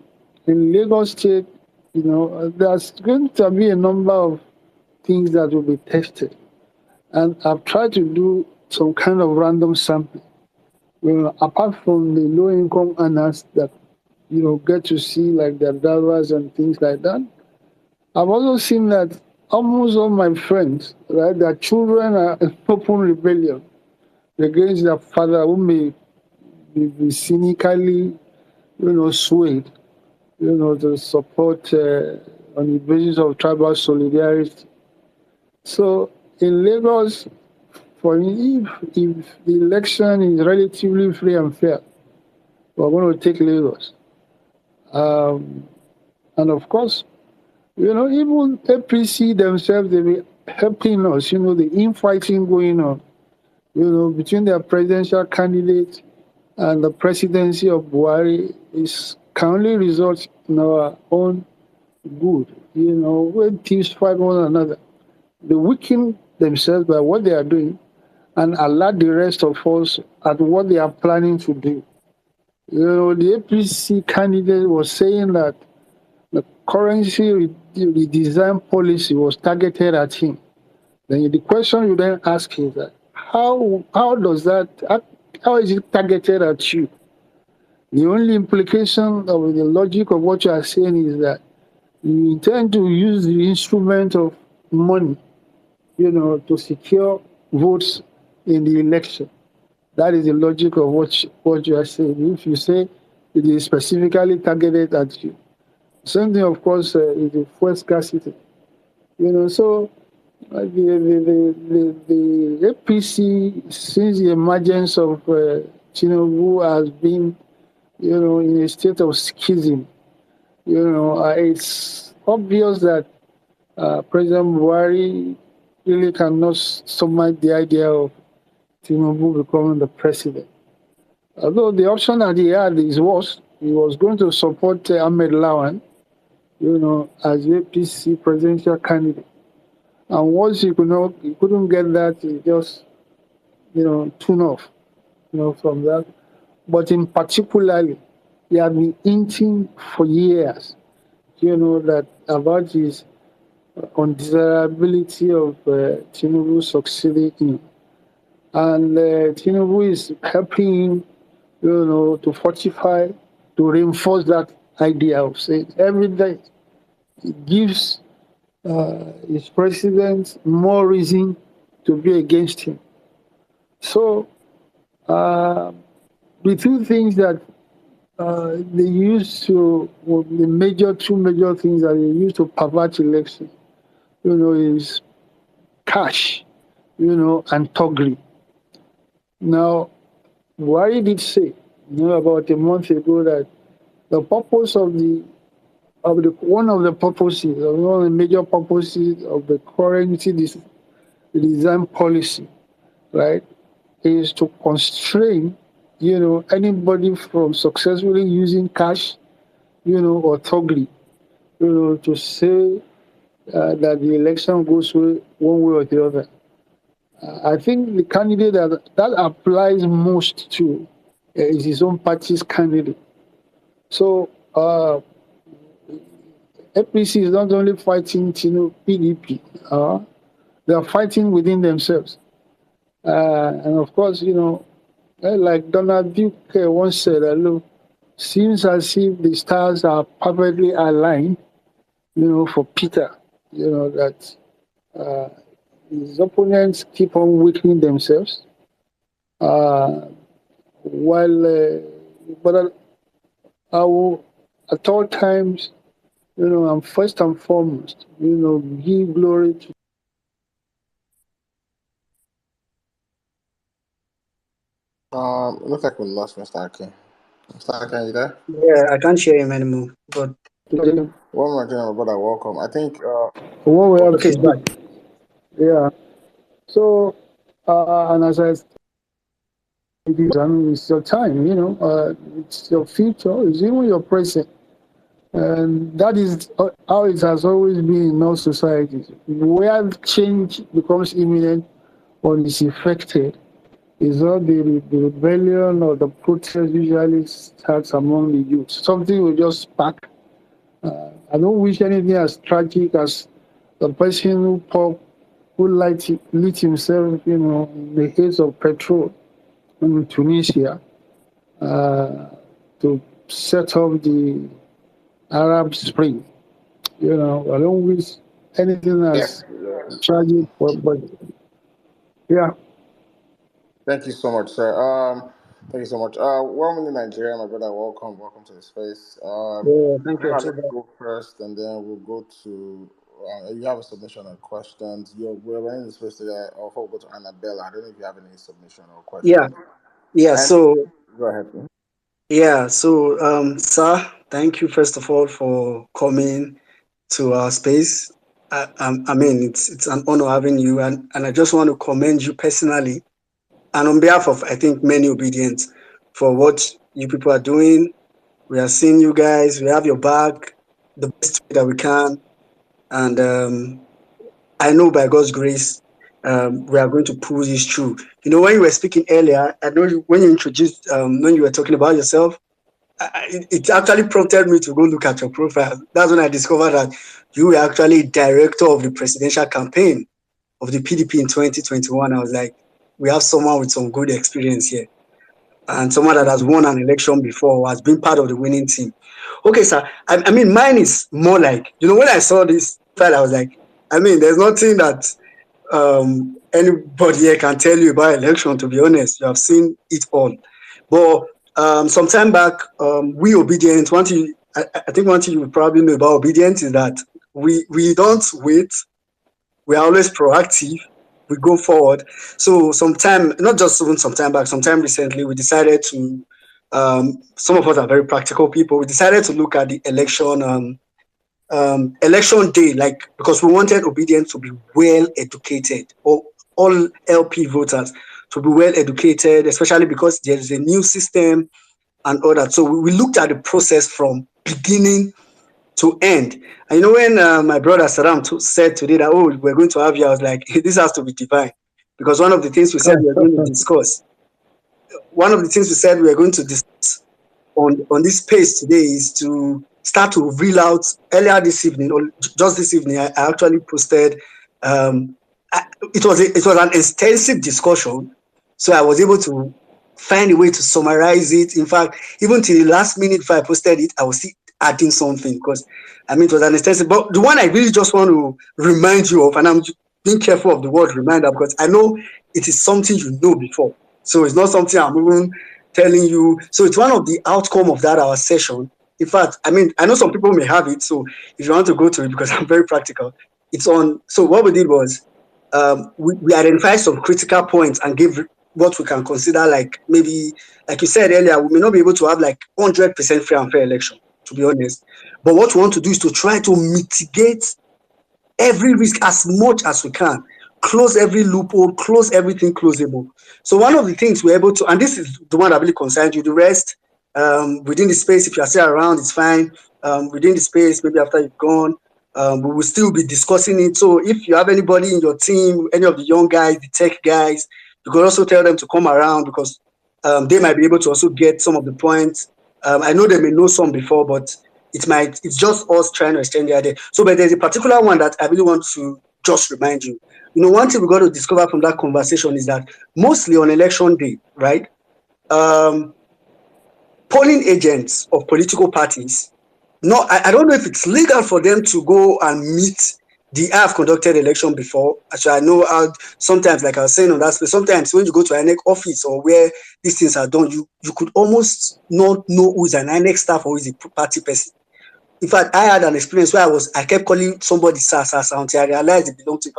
in Lagos State, there's going to be a number of things that will be tested. And I've tried to do some kind of random sampling. Apart from the low income earners that, get to see like their drivers and things like that, I've also seen that almost all my friends, right, their children are in open rebellion against their father who may be cynically, swayed, to support on the basis of tribal solidarity. So in Lagos, if the election is relatively free and fair, we're going to take Lagos. And of course, even APC themselves, they be helping us, the infighting going on, between their presidential candidate and the presidency of Buhari can only result in our own good. When teams fight one another, they weaken themselves by what they are doing and alert the rest of us at what they are planning to do. The APC candidate was saying that the currency redesign policy was targeted at him. Then the question you then ask is that how is it targeted at you? The only implication of the logic of what you are saying is that you intend to use the instrument of money, to secure votes in the election. That is the logic of what you are saying. If you say it is specifically targeted at you. Same thing, of course, is the fuel scarcity. So the APC, since the emergence of Tinubu, has been, in a state of schism. It's obvious that President Buhari really cannot stomach the idea of Tinubu becoming the president. Although the option that he had is worse, he was going to support Ahmed Lawan, as the APC presidential candidate. And once he couldn't get that, he just, tune off, from that. But in particularly, he had been hinting for years, that about his undesirability of Tinubu succeeding him. And Tinubu is helping him, to fortify, to reinforce that idea of saying every day it gives his president more reason to be against him. So the two things that they used to, the two major things that they used to pervert election, is cash, and thuggery. Now, Buhari did say, about a month ago that the purpose of one of the major purposes of the currency design policy, right, is to constrain, anybody from successfully using cash, or thuggery, to say that the election goes one way or the other. I think the candidate that applies most to is his own party's candidate. So APC is not only fighting PDP, they are fighting within themselves. And of course, like Donald Duke once said, look, seems as if the stars are perfectly aligned, for Peter, that his opponents keep on weakening themselves, while but I will at all times, and first and foremost, give glory to. Looks like we lost Mr. Akin. Mr. Akin, are you there? Yeah, I can't hear him anymore. But One more thing, my brother, welcome. I think. What we have okay, to it's back. do. Yeah. So, and as I it's your time, it's your future, it's even your present. And that is how it has always been in all societies. Where change becomes imminent or is effected is all the rebellion or the protest usually starts among the youth. Something will just spark. I don't wish anything as tragic as the person who lit himself, in the haze of petrol in Tunisia uh, to set off the Arab Spring. I don't wish anything as Yes. Yes. tragic, but yeah, Thank you so much, sir. Thank you so much. Welcome to Nigeria, my brother. Welcome, welcome to the space. Yeah, I thank think you. I'll So let you go first, and then we'll go to. You have a submission or questions. We're in the space today. Or we'll go to Annabella. I don't know if you have any submission or yeah, question. yeah. And So go ahead. sir, thank you first of all for coming to our space. I mean, it's an honor having you, and I just want to commend you personally, and on behalf of I think many obedience for what you people are doing. We are seeing you guys. We have your back the best way that we can, and I know by God's grace, we are going to pull this through. When you were speaking earlier, I know when you introduced, when you were talking about yourself, it actually prompted me to go look at your profile. That's when I discovered that you were actually director of the presidential campaign of the PDP in 2021. I was like, we have someone with some good experience here and someone that has won an election before or has been part of the winning team. Okay, sir. I mean, mine is more like, when I saw this file, I was like, I mean, there's nothing that anybody here can tell you about election, to be honest. You have seen it all. But some time back, we obedient, I think one thing you probably know about obedience is that we don't wait. We are always proactive. We go forward. So sometime, not just even some time back, sometime recently, we decided to, some of us are very practical people. We decided to look at the election day, like, because we wanted obedience to be well educated, or all LP voters to be well educated, especially because there is a new system and all that. So we looked at the process from beginning to end. And when my brother Saddam said today that, oh, we're going to have you, I was like, this has to be divine. Because one of the things we said we were going to discuss, one of the things we said we were going to discuss on this space today is to start to reel out earlier this evening, or just this evening, I actually posted, it was an extensive discussion. So I was able to find a way to summarize it. In fact, even till the last minute before I posted it, I was still adding something because I mean it was an extensive. But the one I really just want to remind you of, and I'm being careful of the word reminder because I know it is something you know before. So it's not something I'm even telling you. So it's one of the outcome of that our session. In fact, I mean, I know some people may have it. So if you want to go to it, because I'm very practical, it's on. So what we did was we identified some critical points and gave what we can consider like maybe, like you said earlier, we may not be able to have like 100% free and fair election, to be honest. But what we want to do is to try to mitigate every risk as much as we can, close every loophole, close everything closable. So one of the things we're able to, and this is the one that really concerns you, the rest within the space, if you're still around, it's fine. Within the space, maybe after you've gone, we will still be discussing it. So if you have anybody in your team, any of the young guys, the tech guys, you can also tell them to come around because they might be able to also get some of the points. I know they may know some before, but it's just us trying to extend the idea. So, but there's a particular one that I really want to just remind you. One thing we got to discover from that conversation is that mostly on election day, right? Polling agents of political parties, no, I don't know if it's legal for them to go and meet I have conducted election before, so I know how sometimes, like I was saying on that space, sometimes when you go to INEC office or where these things are done, you could almost not know who is an INEC staff or who is a party person. In fact, I had an experience where I kept calling somebody sir until I realized they belonged to a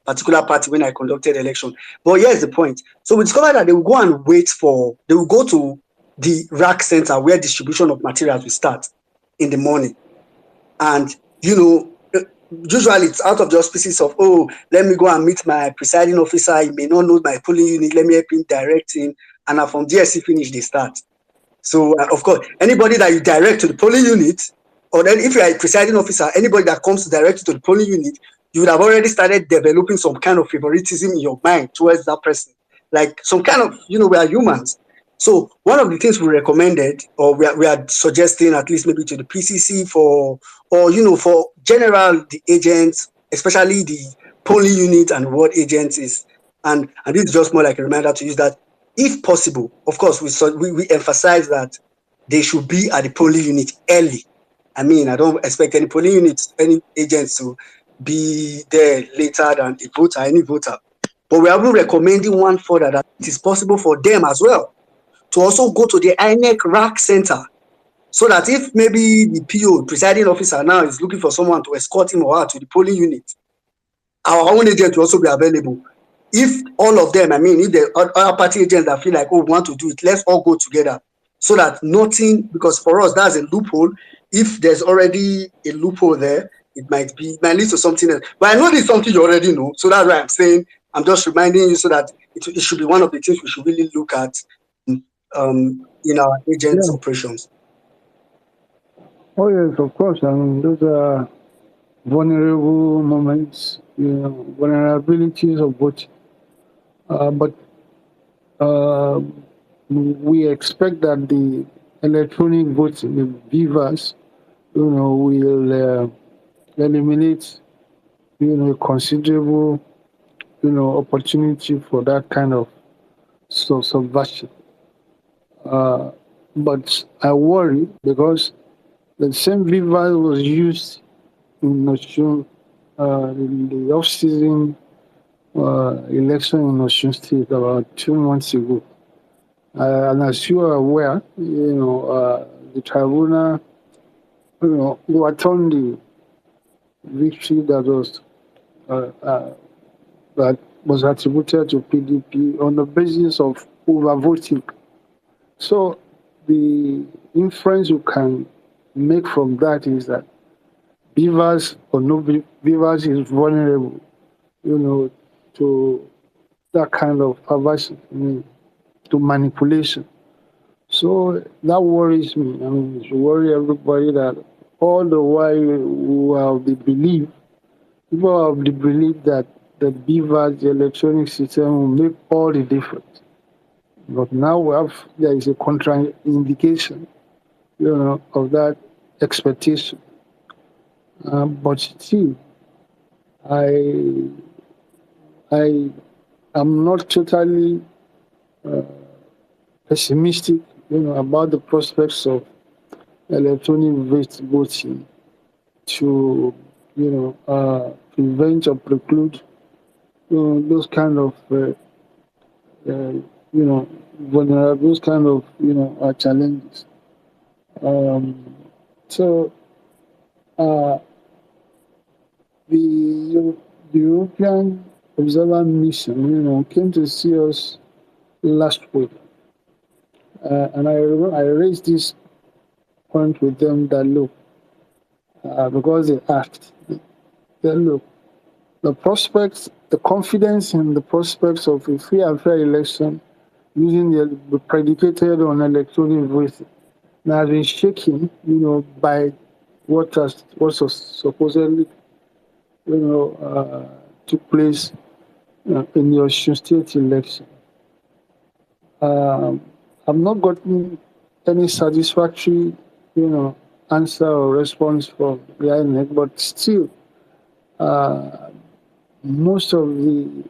particular party when I conducted election. But here's the point. So we discovered that they will go and they will go to the rack center where distribution of materials will start in the morning. And, usually it's out of the auspices of, let me go and meet my presiding officer. He may not know my polling unit. Let me help him direct him. And from DSC finish, they start. So, of course, anybody that you direct to the polling unit, or then if you are a presiding officer, anybody that comes to direct you to the polling unit, you would have already started developing some kind of favoritism in your mind towards that person. Like some kind of, we are humans. So one of the things we recommended, or we are suggesting, at least maybe to the PCC for general the agents, especially the polling unit and ward agents is, and this is just more like a reminder to use that, if possible, of course, we emphasize that they should be at the polling unit early. I mean, I don't expect any polling units, any agents to be there later than any voter. But we are recommending one further that it is possible for them as well to also go to the INEC rack center, so that if maybe the PO, presiding officer, now is looking for someone to escort him or her to the polling unit, our own agent will also be available. If all of them, if the other party agents that feel like, we want to do it, let's all go together, so that nothing, because for us, that's a loophole. If there's already a loophole there, it might lead to something else. But I know this is something you already know, so that's why I'm saying, I'm just reminding you so that it should be one of the things we should really look at in our agents' operations. Oh yes, of course. Those are vulnerable moments, vulnerabilities of voting. But we expect that the electronic voting, the beavers, will eliminate, a considerable, opportunity for that kind of subversion. But I worry because the same beaver was used in Osun, in the off-season election in Osun State about 2 months ago. And as you are aware, the tribunal, overturned the victory that was attributed to PDP on the basis of overvoting. So the inference you can make from that is that beavers or no beavers is vulnerable, to that kind of perversion, to manipulation. So that worries me. It should worry everybody that all the while people have the belief that the beavers, the electronic system will make all the difference. But now there is a contraindication, of that expectation. But still, I am not totally pessimistic, about the prospects of electronic voting to, prevent or preclude, those kind of, vulnerable, those kind of, challenges. So, the European Observer Mission, came to see us last week, and I raised this point with them that look, because they asked, look, the prospects, the confidence in the prospects of a free and fair election using the predicated on electronic voting has been shaken, by what was supposedly, took place in the Osun State election. I've not gotten any satisfactory, answer or response from the INEC, but still, most of the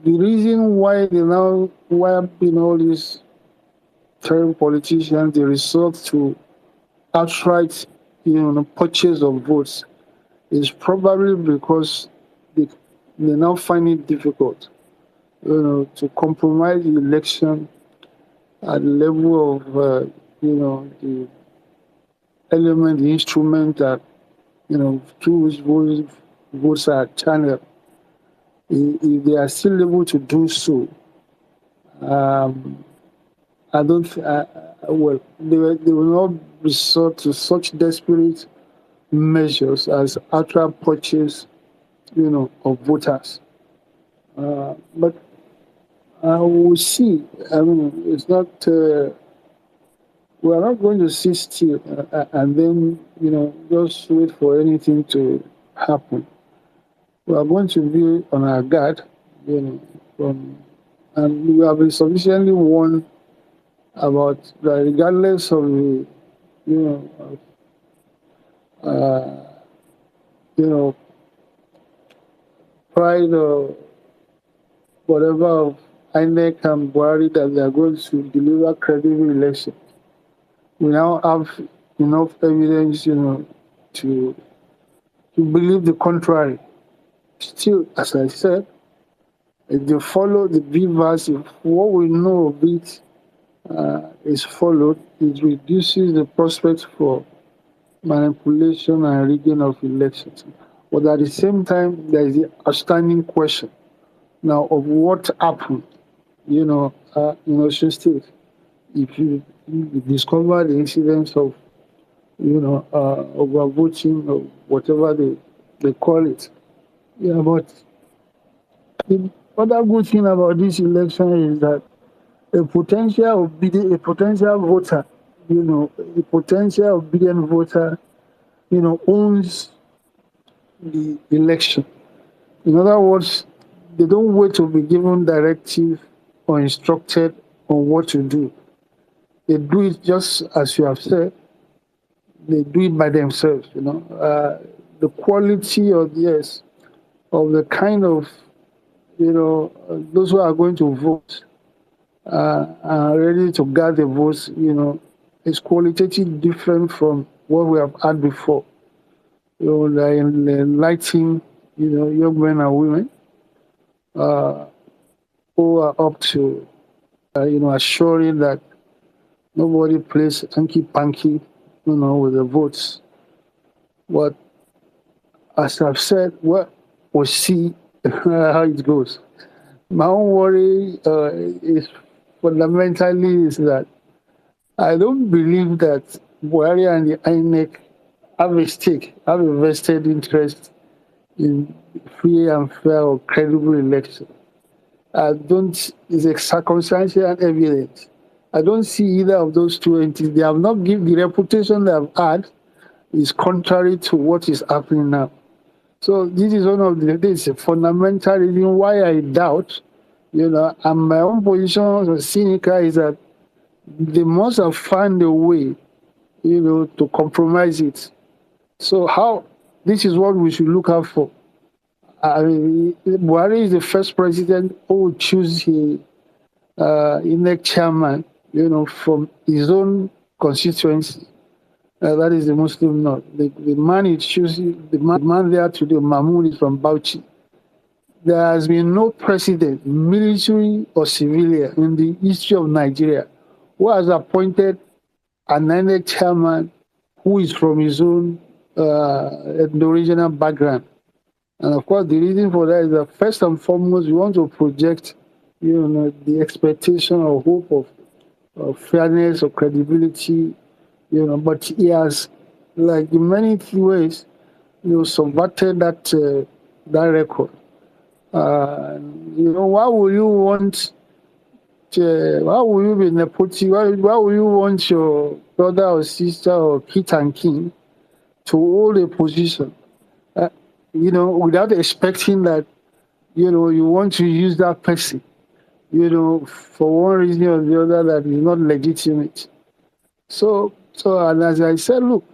reason why they now all these terrible politicians, they resort to outright, purchase of votes, is probably because they, they now find it difficult, to compromise the election at the level of, the element, the instrument that, through which votes are channeled. If they are still able to do so, um, I don't. Well, they will not resort to such desperate measures as actual purchase, of voters. But we'll see. I mean, it's not. We are not going to sit still and then, just wait for anything to happen. We are going to be on our guard, from, and we have been sufficiently warned about that, regardless of the, you know, uh, you know, pride or whatever of INEC and Buhari that they are going to deliver credible elections. We now have enough evidence, to believe the contrary. Still, as I said, if they follow the beavers, if what we know of it is followed, it reduces the prospects for manipulation and rigging of elections. But at the same time, there is the outstanding question now of what happened, in Osun State. If you discover the incidents of, overvoting or whatever they call it. Yeah, but the other good thing about this election is that a potential voter, a potential obedient voter, owns the election. In other words, they don't wait to be given directive or instructed on what to do. They do it just as you have said. They do it by themselves. The quality of the kind of those who are going to vote are ready to gather votes. Is qualitatively different from what we have had before. Like enlightening, young men and women who are up to, assuring that nobody plays hanky-panky, with the votes. But as I've said, we'll see how it goes. My own worry is fundamentally is that I don't believe that Buhari and the INEC have a vested interest in free and fair or credible election. It's a circumstantial evidence. I don't see either of those two entities. They have not given the reputation they have had is contrary to what is happening now. So this is this is a fundamental reason why I doubt, and my own position as cynical is that they must have found a way, to compromise it. So this is what we should look out for. I mean, Buhari is the first president who will choose the INEC chairman, from his own constituency. That is the Muslim North. The man is choosing, the man there today, Mahmoud, is from Bauchi. There has been no president, military or civilian, in the history of Nigeria who has appointed an INEC chairman who is from his own regional background. And of course, the reason for that is that first and foremost, we want to project, the expectation or hope of fairness or credibility, but he has, like in many ways, subverted that record. Why will you want? Why will you be nepotism? Why will you want your brother or sister or kith and kin to hold a position? Without expecting that, you want to use that person, for one reason or the other that is not legitimate. So, and as I said, look,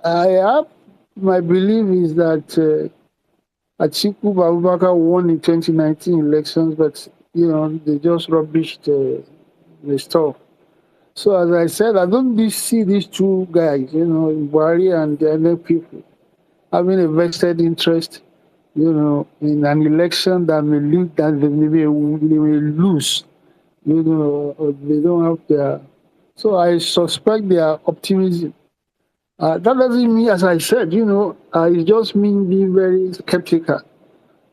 my belief is that Atiku Abubakar won the 2019 elections, but, they just rubbished the stuff. So, as I said, I don't see these two guys, Buhari and the other people, having a vested interest, in an election that may lead that they may lose, or they don't have their. So I suspect their optimism. That doesn't mean, as I said, it just means being very skeptical,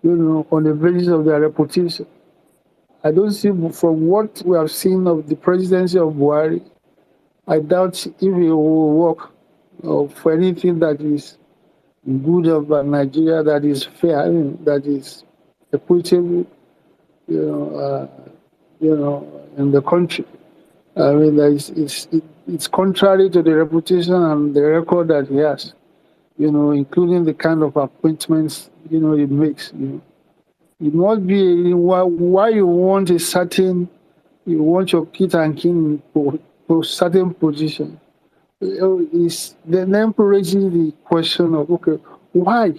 on the basis of their reputation. I don't see, from what we have seen of the presidency of Buhari, I doubt if it will work for anything that is good about Nigeria, that is fair, that is equitable, in the country. I mean, it's contrary to the reputation and the record that he has, including the kind of appointments, he makes. It must be why you want you want your kit and king for certain position. Is then raises the question of, okay, why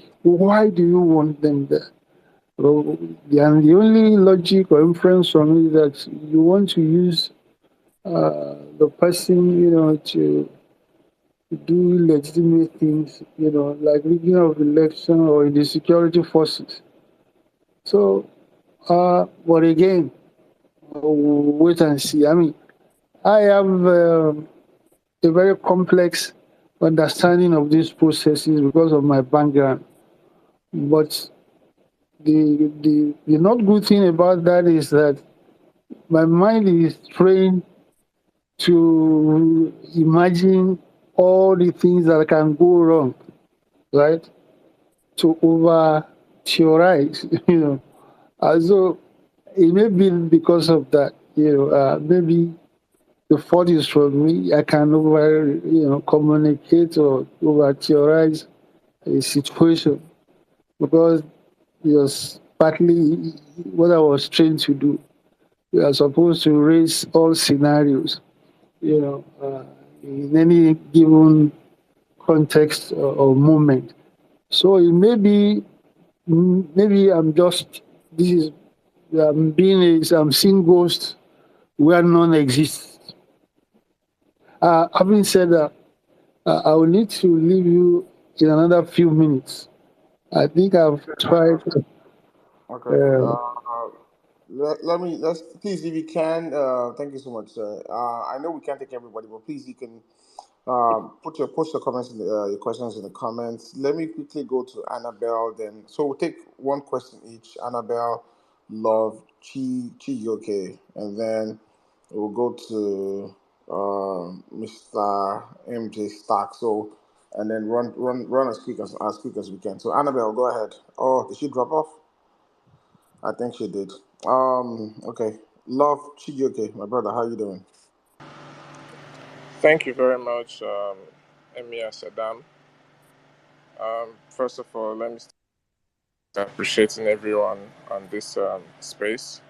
do you want them there? Well, the only logic or inference from it is that you want to use the person, to do legitimate things, like rigging of election or in the security forces. So, but again, we'll wait and see. I mean, I have a very complex understanding of these processes because of my background. But the not good thing about that is that my mind is trained to imagine all the things that can go wrong, right? To over theorize, So it may be because of that, maybe the fault is from me. I can over, communicate or over theorize a situation because it was partly what I was trained to do. We are supposed to raise all scenarios, in any given context or moment. So it may be, maybe I'm just, this is, I'm seeing ghosts where none exists. Having said that, I will need to leave you in another few minutes. I think I've tried. Okay. Let's please, if you can, thank you so much, sir. I know we can't take everybody, but please, you can post your comments, your questions in the comments. Let me quickly go to Annabelle. Then, so we'll take one question each. Annabelle, Love, Chi, and then we'll go to Mr. MJ Stark. So, and then run as quick as we can. So, Annabelle, go ahead. Oh, did she drop off? I think she did. Okay. Love, Chijioke, my brother, how you doing? Thank you very much, Emir Saddam. First of all, let me start appreciating everyone on this space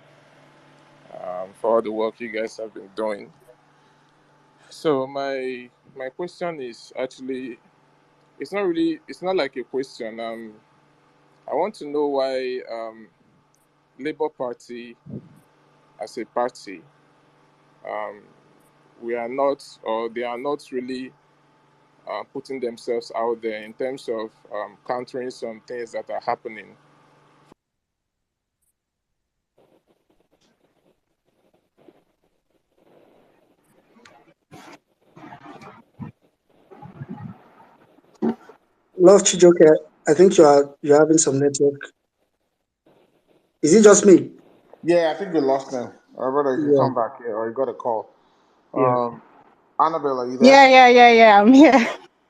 for all the work you guys have been doing. So my question is actually, it's not like a question. I want to know why Labour Party as a party, um, we are not, or they are not really putting themselves out there in terms of countering some things that are happening. Love Chijoke, I think you're having some network. Is it just me? Yeah, I think we lost him. Brother, you can Yeah, come back here, or you got a call. yeah. Annabelle, are you there? Yeah. I'm here.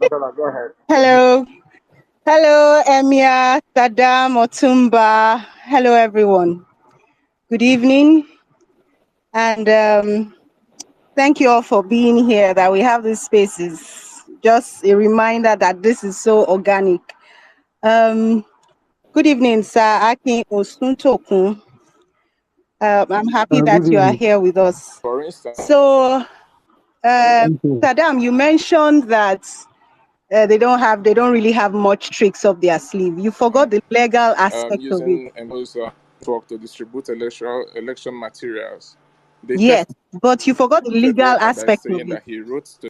Annabella, go ahead. Hello. Hello, Emia, Saddam, Otumba. Hello, everyone. Good evening. And thank you all for being here, that we have these spaces. Just a reminder that this is so organic. Good evening, Sir Akin Osuntokun. I'm happy Good that you are evening. here with us. For instance, So, Thank you. Saddam, you mentioned that they don't really have much tricks up their sleeve. You forgot the legal aspect of it. using those network to distribute election materials. They Yes, but you forgot the tested legal one that is aspect of saying it. that he wrote to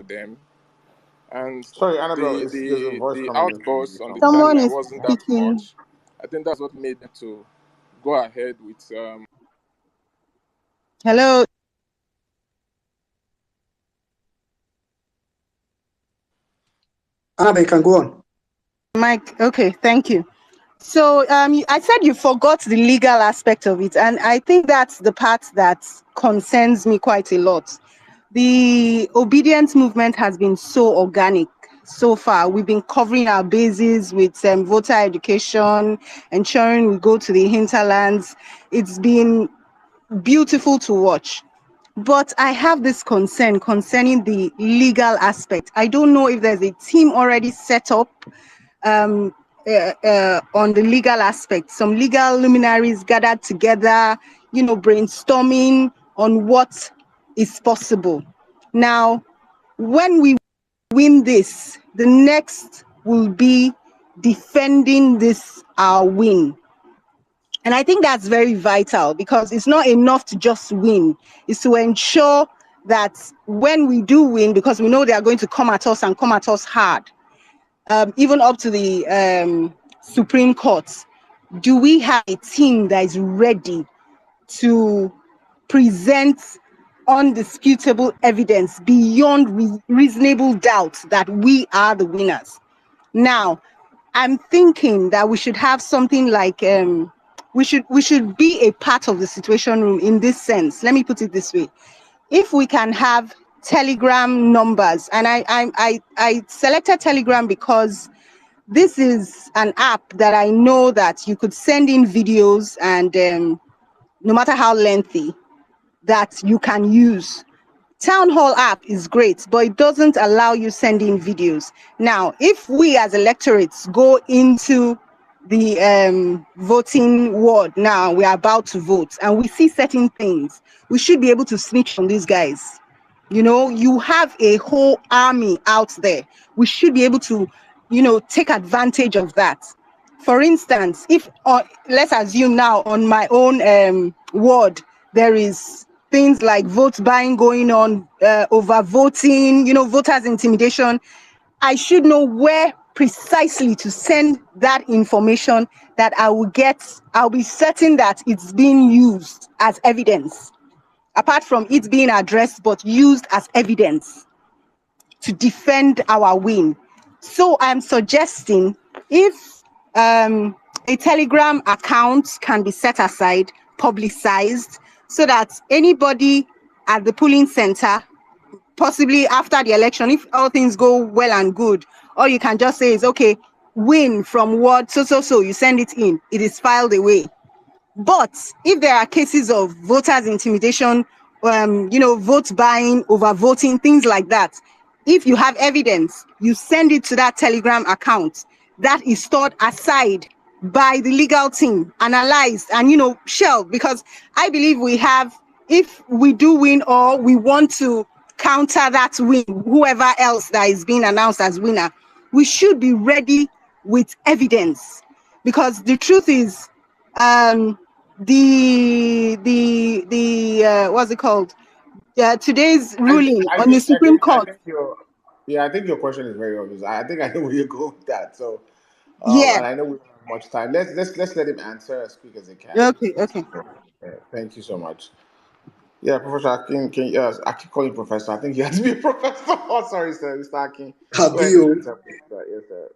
them And Sorry, Annabelle, there's a voice the coming in from you. outburst on the Someone timeline is wasn't that speaking. much. I think that's what made them to go ahead with Hello. Annabelle, you can go on. Mike, okay, thank you. So I said you forgot the legal aspect of it, and I think that's the part that concerns me quite a lot. The obedience movement has been so organic so far. We've been covering our bases with voter education, ensuring we go to the hinterlands. It's been beautiful to watch. But I have this concern concerning the legal aspect. I don't know if there's a team already set up um, on the legal aspect. Some legal luminaries gathered together, brainstorming on what is possible. Now, when we win this, the next will be defending this our win. And I think that's very vital, because it's not enough to just win. It's to ensure that when we do win, because we know they are going to come at us and come at us hard, even up to the Supreme Court, do we have a team that is ready to present undisputable evidence beyond reasonable doubt that we are the winners? Now, I'm thinking that we should have something like we should be a part of the situation room in this sense. Let me put it this way: if we can have Telegram numbers, and I selected Telegram because this is an app that I know that you could send in videos, and no matter how lengthy, that you can use. Town Hall app is great, but it doesn't allow you sending videos. Now, if we as electorates go into the voting ward now, we are about to vote, and we see certain things, we should be able to snitch on these guys. You have a whole army out there. We should be able to, take advantage of that. For instance, if let's assume now on my own ward, there is things like vote buying going on, over voting, voters intimidation, I should know where precisely to send that information, that I'll be certain that it's being used as evidence, apart from it being addressed, but used as evidence to defend our win. So I'm suggesting, if a Telegram account can be set aside, publicized, so that anybody at the polling center, possibly after the election, if all things go well and good, all you can just say is, okay, win from what so, you send it in, it is filed away. But if there are cases of voters intimidation, vote buying, over voting, things like that, if you have evidence, you send it to that Telegram account that is stored aside by the legal team, analyzed and, shelved, because I believe if we do win, or we want to counter that win, whoever else that is being announced as winner, we should be ready with evidence. Because the truth is, what's it called? Today's ruling on the Supreme Court. I think your question is very obvious. I think I know where you're going with that. So, Yeah. and I know we don't have much time. Let's let him answer as quick as he can. Okay. Thank you so much. Yeah, Professor Akin, I keep calling Professor. I think he has to be a professor. Oh, sorry, sir, Mr. Akin. Go ahead and answer, please, sir. Yes, sir.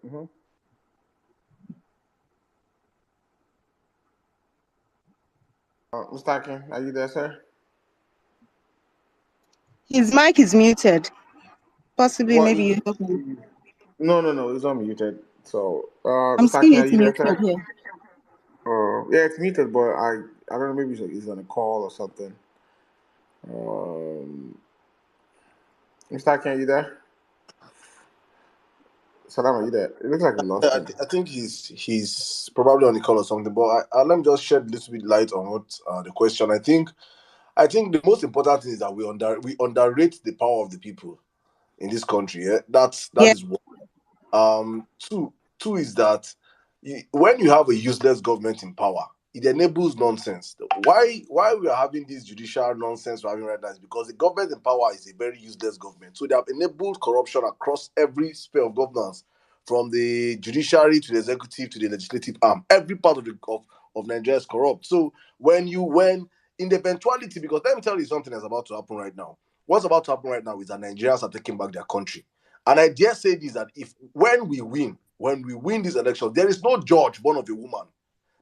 Mr. Akin, are you there, sir? His mic is muted. Possibly, Well, maybe you help him. no, he's unmuted. So, I'm Mr. seeing Akin, are it you there, muted sir? here. Yeah, it's muted, but I don't know. Maybe he's on a call or something. Mr. Akin, are you there? Salam, are you there? It looks like we lost him. I think he's probably on the call or something. But let me just shed a little bit light on what the question. I think the most important thing is that we underrate the power of the people in this country. Yeah? That Yeah. is one. Two is that when you have a useless government in power, it enables nonsense. Why we are having this judicial nonsense we're having right now is because the government in power is a very useless government. So they have enabled corruption across every sphere of governance, from the judiciary to the executive to the legislative arm. Every part of Nigeria is corrupt. So when in the eventuality, because let me tell you something that's about to happen right now. What's about to happen right now is that Nigerians are taking back their country. And I dare say this, that when we win this election, there is no judge born of a woman.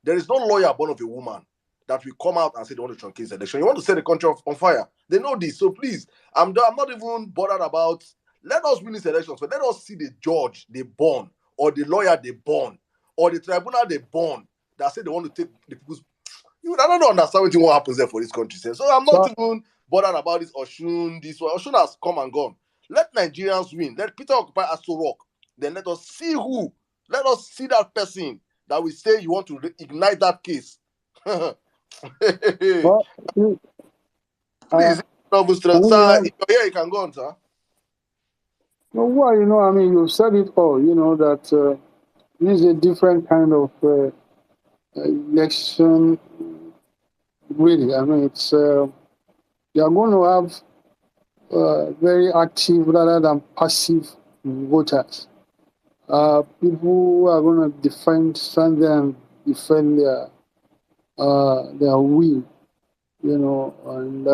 There is no lawyer born of a woman that will come out and say they want to truncate the election. You want to set the country on fire. They know this. So please, I'm not even bothered about, let us win this election. So let us see the judge they born, or the lawyer they born, or the tribunal they born that say they want to take the people's. I don't understand what happens there for this country. So I'm not But even bothered about this Oshun, this one. Oshun has come and gone. Let Nigerians win. Let Peter occupy Aso Rock. Then let us see who. Let us see that person that will say you want to ignite that case. Please, but uh, sir, if you're here, you can go on, sir. well, I mean, you said it all. That this is a different kind of election. Really, I mean, it's you are going to have very active rather than passive voters. People who are going to stand there and defend their will, and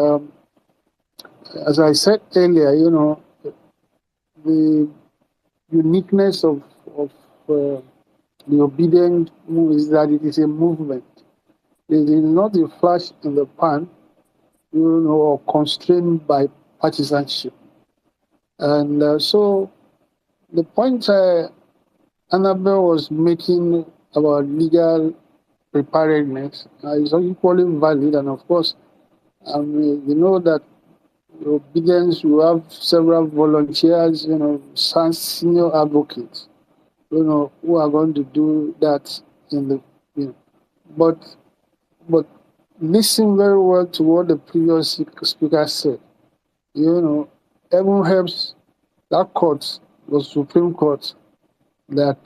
as I said earlier, the uniqueness of the obedient is that it is a movement. It is not a flash in the pan, or constrained by partisanship. And so the point Annabelle was making about legal preparedness is equally valid. And of course, that obedience, you have several volunteers, senior advocates, who are going to do that in the, but listen very well to what the previous speaker said. Heaven helps that court, the Supreme Court, that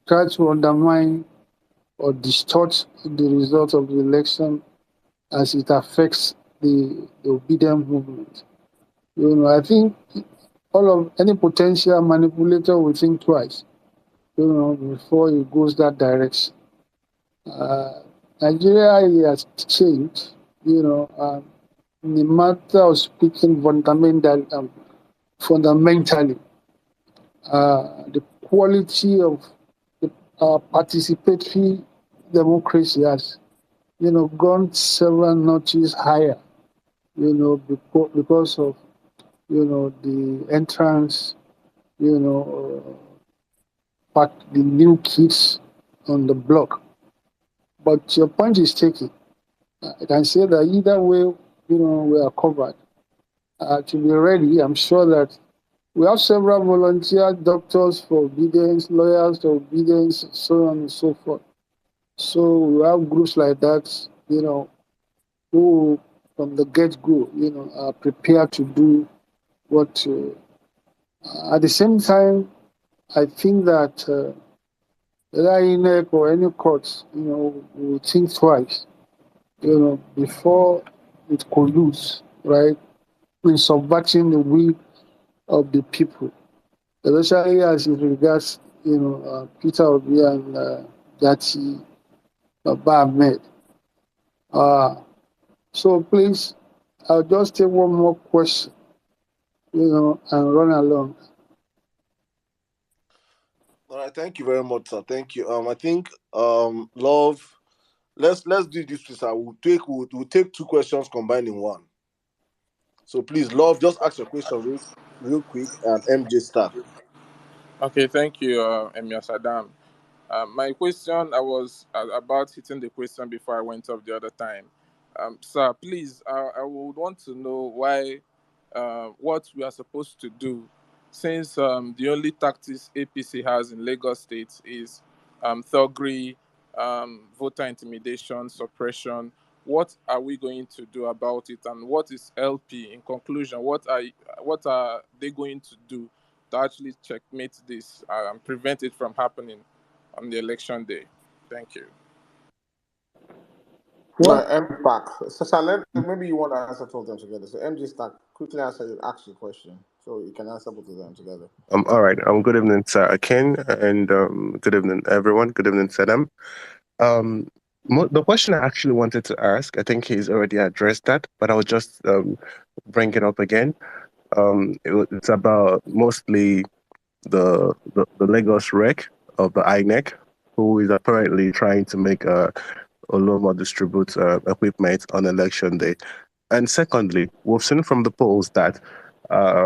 tries to undermine or distort the result of the election as it affects the obedient movement. I think any potential manipulator will think twice, before it goes that direction. Nigeria has changed, in the matter of speaking fundamentally. The quality of the participatory democracy has, gone several notches higher, because of, the entrance, the new kids on the block. But your point is taken. I can say that either way, we are covered. To be ready, I'm sure that we have several volunteer doctors for obedience, lawyers for obedience, so on and so forth. So we have groups like that, who from the get-go, are prepared to do what. At the same time, I think that whether INEC or any court, will think twice, before it colludes, right, in subverting the will of the people, especially as it regards, Peter Obi and Gati Baba Ahmed. So please, I'll just take one more question, and run along. All right, thank you very much, sir. Thank you. I think love. Let's do this, sir. We'll take two questions combined in one. So please, love, just ask your question real quick, and MJ start. Okay, thank you, Emir Saddam. My question, I was about hitting the question before I went off the other time. Sir, please, I would want to know why, what we are supposed to do, since the only tactics APC has in Lagos State is thuggery, voter intimidation, suppression. What are we going to do about it, and what is LP in conclusion? What are they going to do to actually checkmate this and prevent it from happening on the election day? Thank you. What? M Stack. So, maybe you want to answer two of them together. So MG Stack, quickly ask your question, so you can answer both of them together. All right. Good evening, Sir Akin, and good evening, everyone. Good evening, Sadam. Um, the question I actually wanted to ask, I think he's already addressed that, but I'll just bring it up again. It's about mostly the Lagos rec of the INEC, who is apparently trying to make Oloma distribute equipment on election day. And secondly, we've seen from the polls that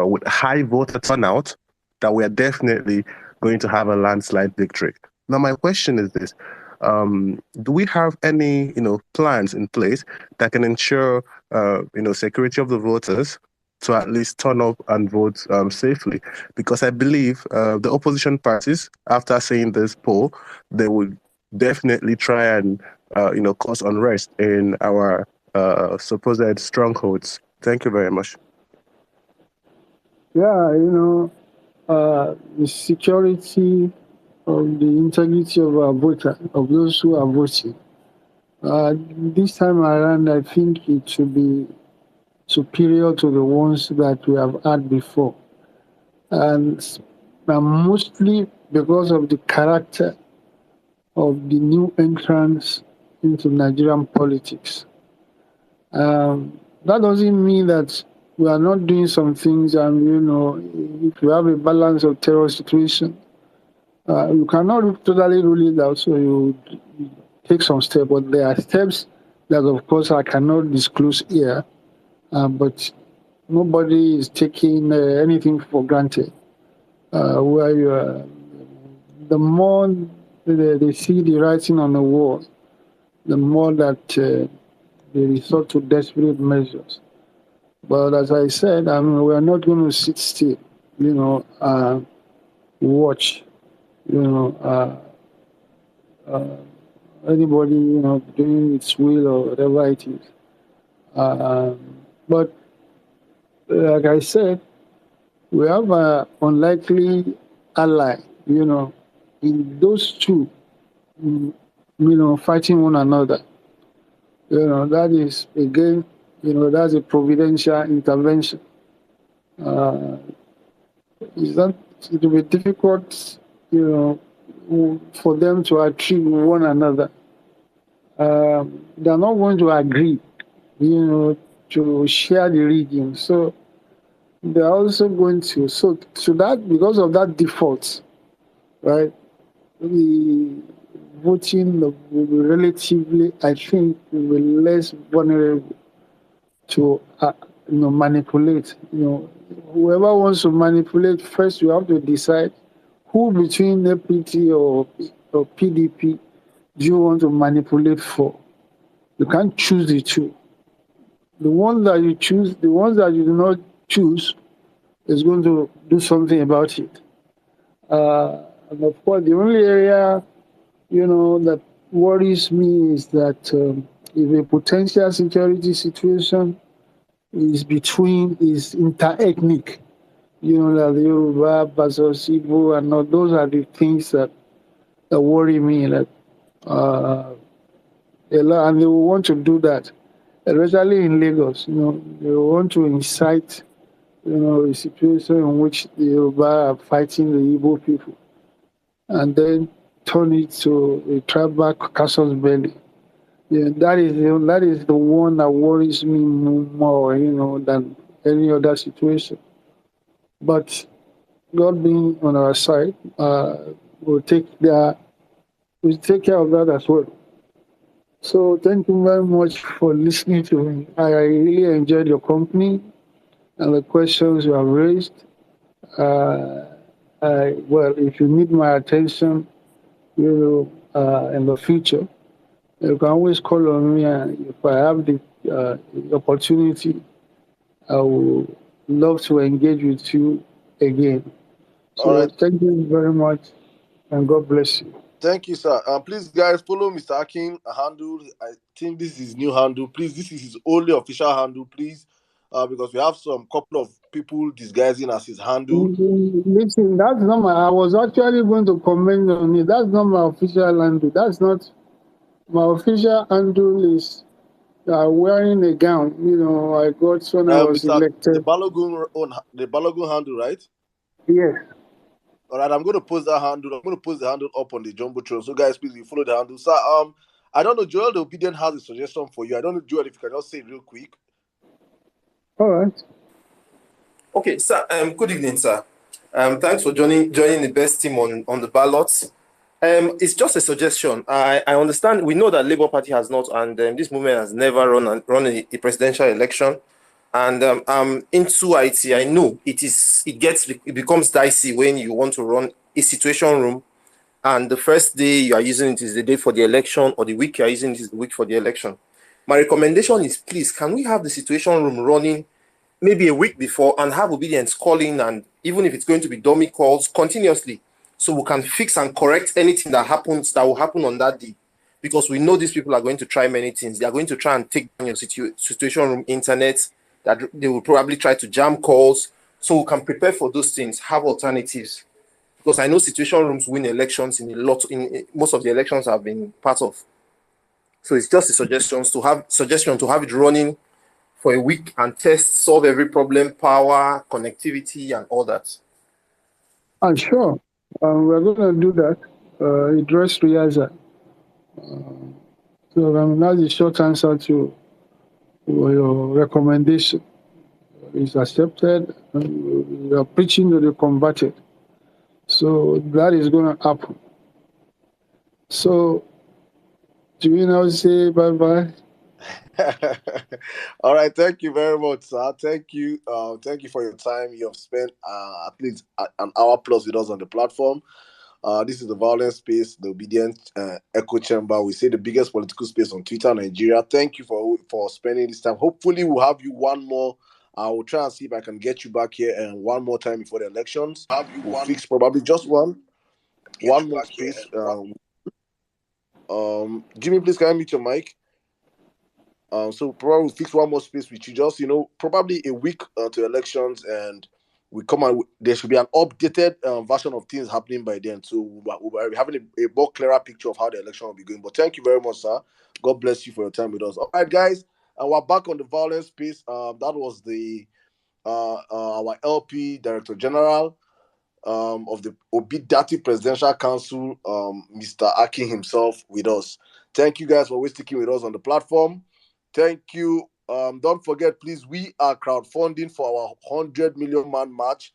with high voter turnout, that we are definitely going to have a landslide victory. Now, my question is this: do we have any, plans in place that can ensure, security of the voters to at least turn up and vote safely? Because I believe the opposition parties, after seeing this poll, they would definitely try and cause unrest in our supposed strongholds. Thank you very much. Yeah, the security of the integrity of our voter, of those who are voting. This time around, I think it should be superior to the ones that we have had before. And mostly because of the character of the new entrants into Nigerian politics. That doesn't mean that we are not doing some things, and if you have a balance of terror situation, you cannot totally rule it out, so you take some steps. But there are steps that, of course, I cannot disclose here, but nobody is taking anything for granted. Where the more they see the writing on the wall, the more that they resort to desperate measures. But as I said, we are not going to sit still, watch, anybody, doing its will or whatever it is. But like I said, we have an unlikely ally, in those two, fighting one another. That is, again, that's a providential intervention. Is that it will be difficult, for them to achieve one another. They're not going to agree, to share the region. So they're also going to, that, because of that default, right, the voting will be relatively, I think, will be less vulnerable to, manipulate. Whoever wants to manipulate, first you have to decide who between APT or PDP do you want to manipulate for. You can't choose the two. The ones that you choose, the ones that you do not choose, is going to do something about it. And of course, the only area, that worries me is that if a potential security situation is inter-ethnic, that the Yoruba versus Igbo, and all, those are the things that worry me. That and they will want to do that, especially in Lagos. They want to incite, a situation in which the Yoruba are fighting the Igbo people, and then turn it to a tribal casus belli. Yeah, that is the one that worries me more, than any other situation. But God being on our side, we'll take care of that as well. So thank you very much for listening to me. I really enjoyed your company and the questions you have raised. Well, if you need my attention, in the future, you can always call on me, and if I have the opportunity, I will love to engage with you again. So All right. thank you very much, and God bless you. Thank you, sir. Please, guys, follow Mr. Akin handle. I think this is his new handle. Please, this is his only official handle, please, because we have some couple of people disguising as his handle. Listen, that's not my. I was actually going to comment on it. That's not my official handle. That's not my official handle. Is wearing a gown. I got when I was Mr. The elected. Balogun handle, right? Yes. All right, I'm going to post that handle. I'm going to post the handle up on the Jumbotron. So, guys, please, you follow the handle. So, I don't know, Joel the Obedient has a suggestion for you. I don't know, Joel, if you can just say it real quick. All right. Okay, sir. Good evening, sir. Thanks for joining the best team on the ballots. It's just a suggestion. I understand. We know that Labour Party has not, and this movement has never run a presidential election. And into IT, I know it becomes dicey when you want to run a situation room, and the first day you are using it is the day for the election, or the week you are using it is the week for the election. My recommendation is, please, can we have the situation room running maybe a week before and have obedience calling, and even if it's going to be dummy calls continuously, so we can fix and correct anything that will happen on that day, because we know these people are going to try many things. They are going to try and take down your situation room internet, that they will probably try to jam calls, so we can prepare for those things, have alternatives, because I know situation rooms win elections in most of the elections I've been part of. So it's just a suggestion to have it running for a week and solve every problem, power, connectivity, and all that. Sure. We're going to do that. Address rehearsal. So that's the short answer to your recommendation. It's accepted, and we are preaching to the converted. So that is going to happen. So, do you now say bye-bye? All right, thank you very much, sir. Thank you for your time. You have spent at least an hour plus with us on the platform. This is the Vawulence Space, the Obedient Echo Chamber. We say the biggest political space on Twitter, Nigeria. Thank you for spending this time. Hopefully, we'll have you one more. I will try and see if I can get you back here and one more time before the elections. We'll fix probably just one more space. Jimmy, please can I mute your mic? So probably we'll fix one more space with you. Just probably a week to elections, and we come out. There should be an updated version of things happening by then. So we'll be having a more clearer picture of how the election will be going. But thank you very much, sir. God bless you for your time with us. All right, guys, and we're back on the Vawulence space. That was the our LP Director General of the Obidati Presidential Council, Mr. Akin himself, with us. Thank you guys for always sticking with us on the platform. Thank you. Don't forget, please, we are crowdfunding for our 100 million man march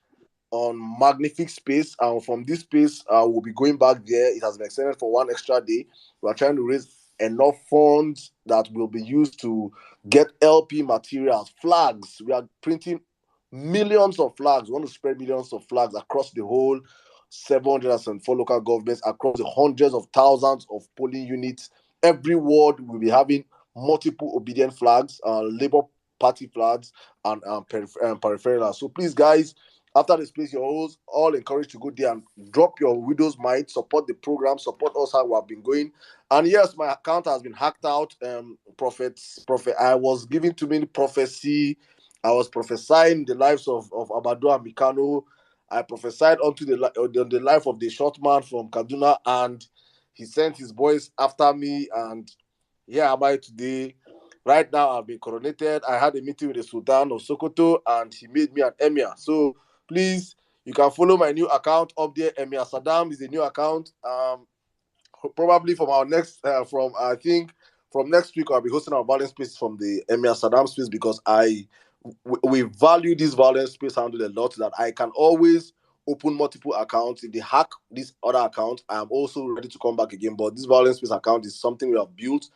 on Magnific Space. And from this space, we'll be going back there. It has been extended for one extra day. We are trying to raise enough funds that will be used to get LP materials, flags. We are printing millions of flags. We want to spread millions of flags across the whole 704 local governments, across the hundreds of thousands of polling units. Every ward will be having multiple obedient flags, Labour Party flags, and peripheral. So please, guys, after this place, you're all encouraged to go there and drop your widow's mite, support the program, support us how we have been going. And yes, my account has been hacked out. Prophet, I was giving too many prophecy. I was prophesying the lives of Abado and Mikano. I prophesied onto the life of the short man from Kaduna, and he sent his boys after me. And here am I today. Right now, I've been coronated. I had a meeting with the Sultan of Sokoto, and he made me an emir. So please, you can follow my new account up there. Emir Saddam is a new account. Probably from our next, from next week, I'll be hosting our Vawulence space from the Emir Saddam space, because we value this Vawulence space handle a lot, that I can always open multiple accounts. If they hack this other account, I'm also ready to come back again. But this Vawulence space account is something we have built.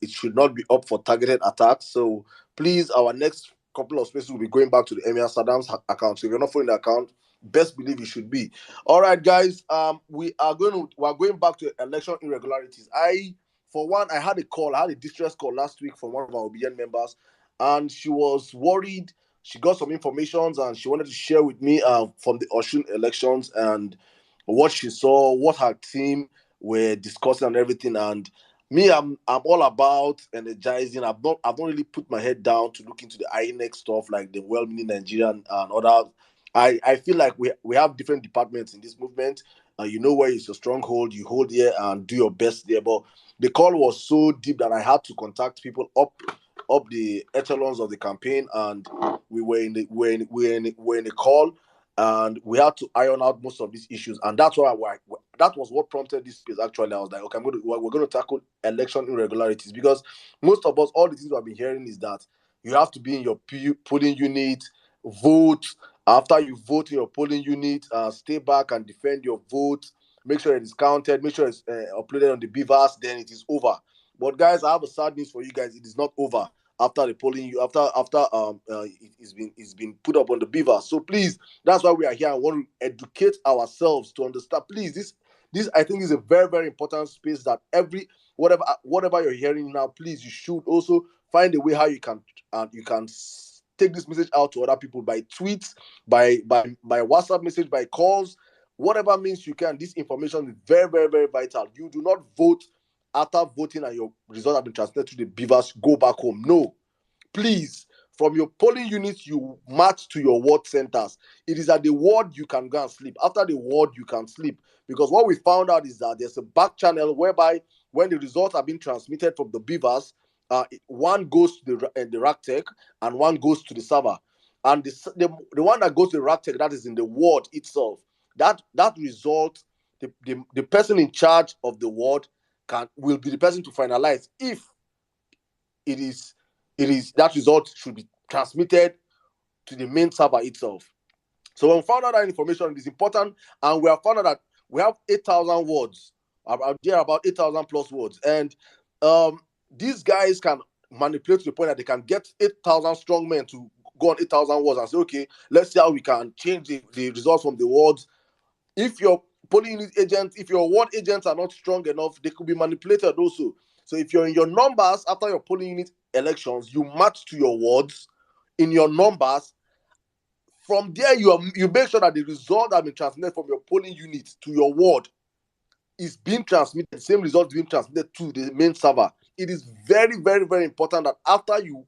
It should not be up for targeted attacks. So please, our next couple of spaces will be going back to the Emir Saddam's account. So if you're not following the account, best believe you should be. All right, guys. We are going back to election irregularities. For one, I had a distress call last week from one of our obedient members, and she was worried. She got some information and she wanted to share with me from the Osun elections and what she saw, what her team were discussing and everything. And me, I'm all about energizing. I've not really put my head down to look into the INEC stuff, like the well-meaning Nigerian and other. I feel like we have different departments in this movement. You know where is your stronghold. You hold there and do your best there. But the call was so deep that I had to contact people up the echelons of the campaign, and we were in the call, and we had to iron out most of these issues, and that's why that was what prompted this space. Actually, I was like, okay, we're going to tackle election irregularities, because most of us, all the things I've been hearing is that you have to be in your polling unit, vote. After you vote in your polling unit, stay back and defend your vote. Make sure it is counted. Make sure it's uploaded on the Beavers. Then it is over. But guys, I have a sad news for you guys. It is not over after the polling. It's been put up on the Beavers. So please, that's why we are here. I want to educate ourselves to understand. Please, this I think is a very, very important space that whatever you're hearing now, please, you should also find a way how you can take this message out to other people by tweets, by WhatsApp message, by calls, whatever means you can. This information is very, very, very vital. You do not vote after voting and your results have been transmitted to the Beavers. Go back home. No, please. From your polling units, you march to your ward centers. It is at the ward you can go and sleep. After the ward, you can sleep. Because what we found out is that there's a back channel whereby when the results are being transmitted from the Beavers, one goes to the RACTEC and one goes to the server. And the one that goes to the RACTEC, that is in the ward itself, that result, the person in charge of the ward will be the person to finalize if it is that result should be transmitted to the main server itself. So when we found out that information, it is important, and we have found out that we have 8,000 words, about 8,000 plus words, and these guys can manipulate to the point that they can get 8,000 strong men to go on 8,000 words and say, okay, let's see how we can change the results from the words. If your polling unit agents, if your ward agents are not strong enough, they could be manipulated also. So if you're in your numbers after your polling unit elections, you match to your wards in your numbers. From there, you make sure that the result that has been transmitted from your polling unit to your ward is being transmitted, the same result being transmitted to the main server. It is very, very, very important that after you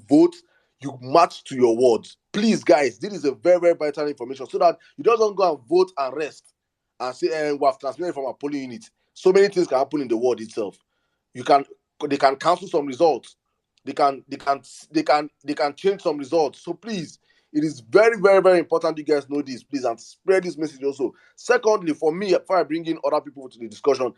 vote, you match to your wards. Please, guys, this is a very, very vital information so that you don't go and vote and rest and say, we have transmitted from our polling unit. So many things can happen in the ward itself. They can cancel some results. They can change some results. So please, it is very, very, very important you guys know this, please, and spread this message also. Secondly, for me, before I bring in other people to the discussion,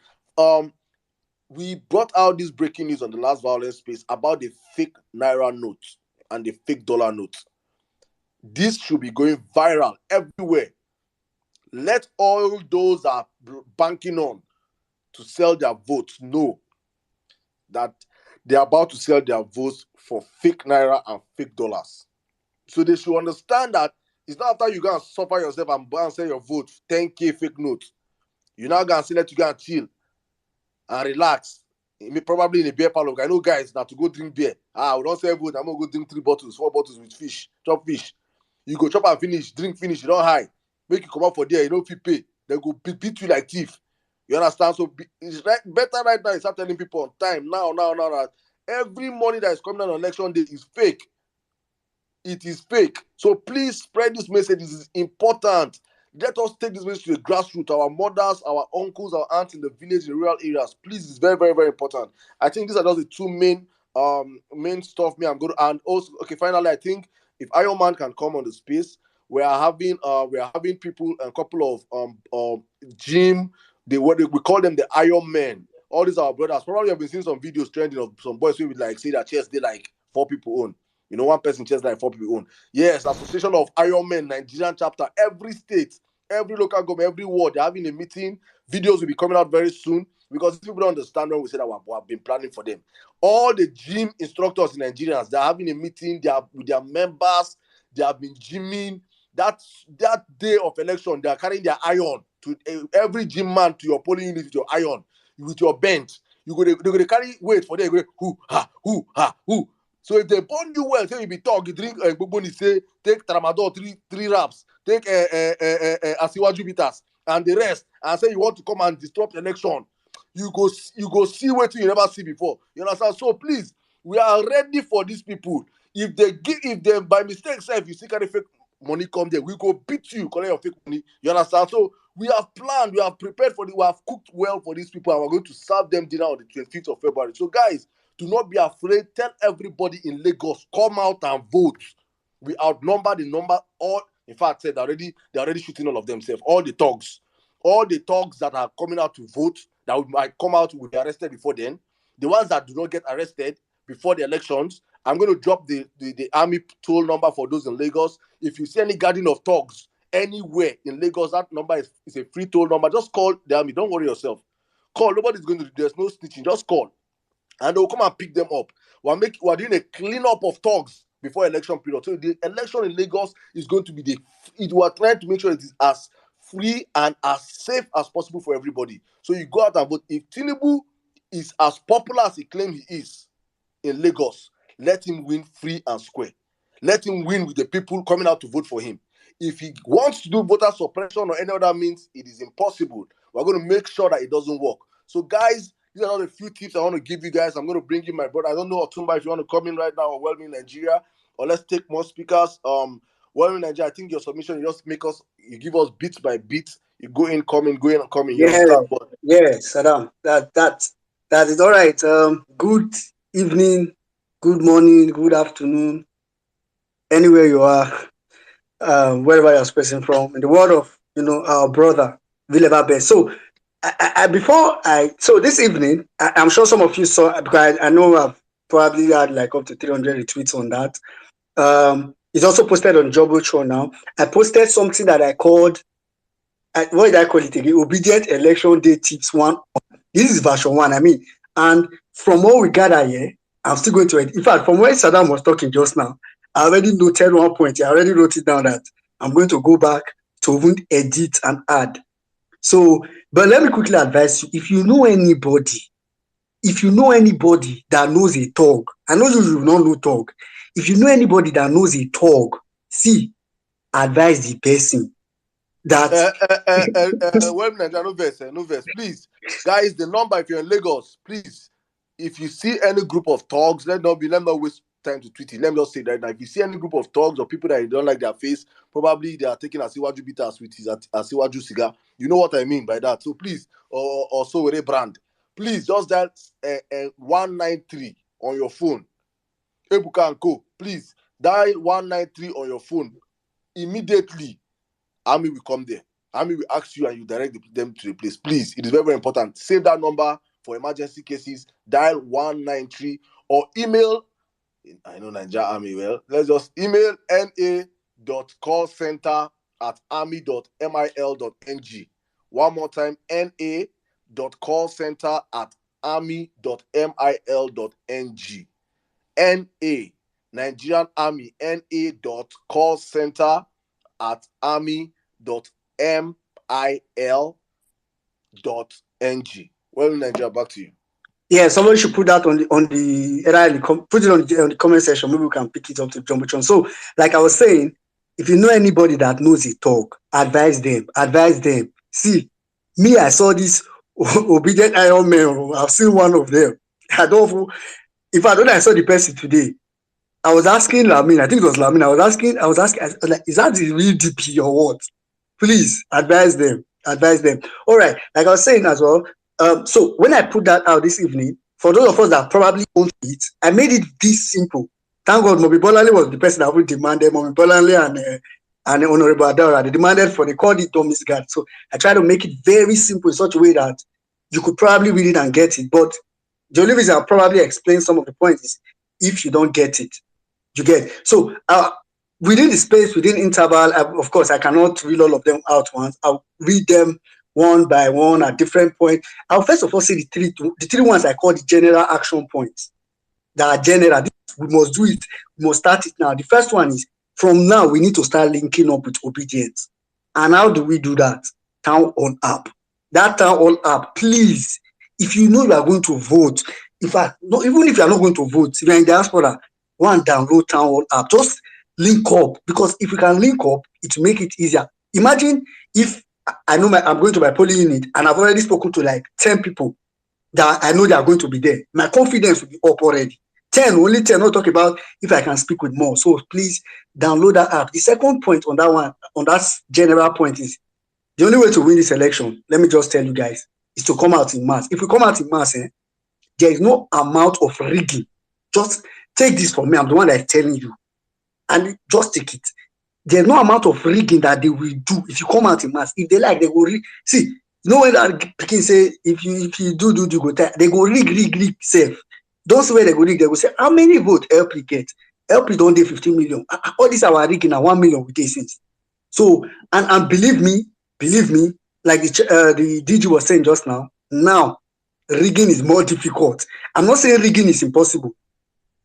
we brought out this breaking news on the last Vawulence space about the fake Naira notes and the fake dollar notes. This should be going viral everywhere. Let all those that are banking on to sell their votes know that they're about to sell their votes for fake Naira and fake dollars. So they should understand that it's not after you go and suffer yourself and go and sell your vote, 10K fake notes. You're now going to say, let you go and chill and relax. Probably in a beer parlor. I know guys now to go drink beer. We don't sell vote. I'm going to go drink 3 bottles, 4 bottles with fish, chop fish. You go chop and finish, drink finish, you don't high. Make you come out for there, you don't feel pay. They go beat you like thief. You understand? So it's better right now. Start telling people on time. Now. Every money that is coming on election day is fake. It is fake. So please spread this message. This is important. Let us take this message to the grassroots, our mothers, our uncles, our aunts in the village, in rural areas. Please, it's very, very, very important. I think these are just the two main stuff I'm going to, and also, okay, finally, I think if Iron Man can come on the space, we are having people, a couple of gym, we call them the Iron Men. All these are our brothers. Probably have been seeing some videos trending of some boys who would like say that chest they like 4 people own. One person chest like 4 people own. Yes, Association of Iron Men Nigerian chapter, every state, every local government, every ward, they're having a meeting. Videos will be coming out very soon because people don't understand when we say that we have been planning for them. All the gym instructors in Nigeria, they're having a meeting. They are with their members. They have been gymming. That day of election, they are carrying their iron to every gym man to your polling unit with your iron, with your bench. They're going to carry weight for them. Who ha who ha who. So if they burn you well, say you be talk, you drink Gbogbo say take Tramadol 3 wraps, take Asiwaju bitters and the rest, and say you want to come and disrupt election, you go see what you never see before. You understand? So please, we are ready for these people. If they by mistake say if you see carry fake money come there, we go beat you, collect your fake money. You understand? So We have planned, we have prepared for we have cooked well for these people, and we're going to serve them dinner on the 25th of February. So, guys, do not be afraid. Tell everybody in Lagos, come out and vote. We outnumber the number. All, in fact, they're already shooting all of themselves. All the thugs that are coming out to vote, that might come out will be arrested before then. The ones that do not get arrested before the elections, I'm going to drop the army toll number for those in Lagos. If you see any gathering of thugs anywhere in Lagos, that number is a free toll number. Just call the army. Don't worry yourself. Call. Nobody's going to. There's no snitching. Just call, and they'll come and pick them up. We're doing a cleanup of thugs before election period. So the election in Lagos is going to be we're trying to make sure it is as free and as safe as possible for everybody. So you go out and vote. If Tinubu is as popular as he claims he is in Lagos, let him win free and square. Let him win with the people coming out to vote for him. If he wants to do voter suppression or any other means, it is impossible. We're going to make sure that it doesn't work. So, guys, these are not a few tips I want to give you guys. I'm going to bring in my brother. I don't know, Otumba, if you want to come in right now, or Wellbeing Nigeria, or let's take more speakers. Wellbeing Nigeria, I think your submission, you give us bit by bit. You go in, come in, go in, and come in. You understand? Yes, Saddam. That is all right. Good evening, good morning, good afternoon, anywhere you are, wherever you're expressing from. In the word of our brother Vileva. So so this evening, I'm sure some of you saw, because I know I've probably had like up to 300 retweets on that. It's also posted on Jumbotron now. I posted something that I called, what did I call it again? Obedient Election Day Tips 1. This is version 1, and from what we gather here, I'm still going to edit. In fact, from when Saddam was talking just now, I already noted one point. I already wrote it down that I'm going to go back to even edit and add. So, but let me quickly advise you, if you know anybody that knows a thug, I know you will not know thug. If you know anybody that knows a thug, advise the person that no verse. Please, guys, the number, if you're in Lagos, please, if you see any group of thugs, let not waste time to tweet it. Let me just say that now. If you see any group of thugs or people that you don't like their face, probably they are taking Asiwaju bitters with his Asiwaju cigar. You know what I mean by that. So please, or so with a brand, please just dial 193 on your phone. Ebuka and Co. Please dial 193 on your phone immediately. Army will come there. Army will ask you and you direct them to the place. Please, it is very, very important. Save that number for emergency cases. Dial 193 or email. I know Nigeria Army well. Let's just email na.callcenter@army.mil.ng. One more time, na.callcenter@army.mil.ng. NA, Nigerian Army, na.callcenter@army.mil.ng. Well, Nigeria, back to you. Yeah, somebody should put that on the put it on the comment section. Maybe we can pick it up to Jumbotron. So, like I was saying, if you know anybody that knows a talk, advise them. See, me, I saw this obedient Iron Man. I've seen one of them. In fact, when I saw the person today, I was asking Lamin. I think it was Lamin. I was asking, like, is that the real DP or what? Please advise them. All right. Like I was saying as well. So when I put that out this evening, for those of us that probably won't it, I made it this simple. Thank God, Mobi Bolanle was the person that would demanded. Mobi Bolanle and Honorable Adara, they demanded they called it Dummies Guard. So I try to make it very simple in such a way that you could probably read it and get it. But the only reason I'll probably explain some of the points is if you don't get it, you get. So within the space, within interval, of course, I cannot read all of them out once. I'll read them one by one at different points. I'll first of all say the three ones I call the general action points. That are general. We must do it. We must start it now. The first one is, from now, we need to start linking up with obedience. And how do we do that? Town Hall app. That Town Hall app, please, if you know you are going to vote, in fact, even if you are not going to vote, if you are in diaspora, go and download Town Hall app. Just link up, because if we can link up, it will make it easier. Imagine if I know I'm going to my polling unit and I've already spoken to like 10 people that I know they are going to be there. My confidence will be up already. Only 10, not talk about if I can speak with more. So please download that app. The second point on that general point is, The only way to win this election, let me just tell you guys, is to come out in mass. If we come out in mass, there is no amount of rigging. Just take this from me. I'm the one that's telling you. And just take it. There's no amount of rigging that they will do if you come out in mass. If they like, they will rig. See, you know when that picking say, if you do, go tell, they go rig safe. Don't say where they go rig, they will say, how many votes LP get? LP don't do 15 million. All this our rigging at 1 million with this since. So, and believe me, like the DG was saying just now rigging is more difficult. I'm not saying rigging is impossible.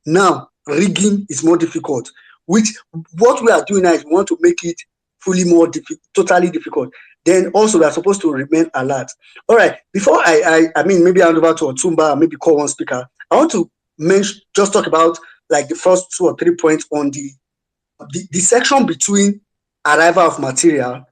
Now, rigging is more difficult. What we are doing now is we want to make it fully more totally difficult. Then also we are supposed to remain alert. All right. Before I mean maybe hand over to Otumba, maybe call one speaker. I want to just talk about like the first 2 or 3 points on the section between arrival of material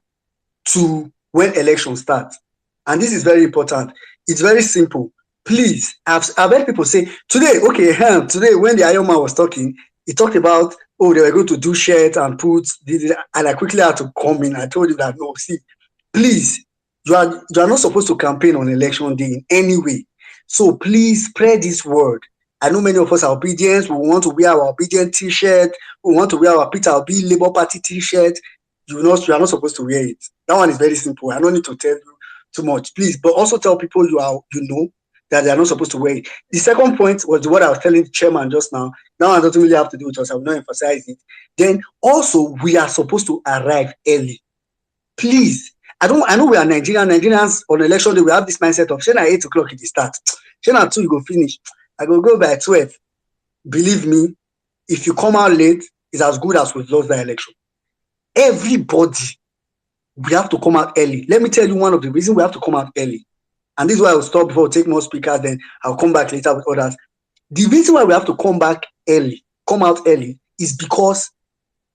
to when election starts. And this is very important. It's very simple. Please, I've heard people say today when the Iron Man was talking, he talked about, oh, they were going to do shirts and put this, and I quickly had to come in. I told you that no, see, please, you are not supposed to campaign on election day in any way. So please spread this word. I know many of us are obedient. We want to wear our obedient t-shirt. We want to wear our Peter Obi Labour Party t-shirt. You are not supposed to wear it. That one is very simple. I don't need to tell you too much, please. But also tell people that they are not supposed to wear it. The second point was what I was telling the chairman just now. Now it doesn't really have to do with us. I will not emphasize it. Then also we are supposed to arrive early. Please. I know we are Nigerians on election day. We have this mindset of at 8 o'clock it start. At 2 you go finish. I go by 12. Believe me, if you come out late, it's as good as we've lost the election. Everybody, we have to come out early. Let me tell you one of the reasons we have to come out early. And this is why I'll stop before I take more speakers, then I'll come back later with others. The reason why we have to come out early, is because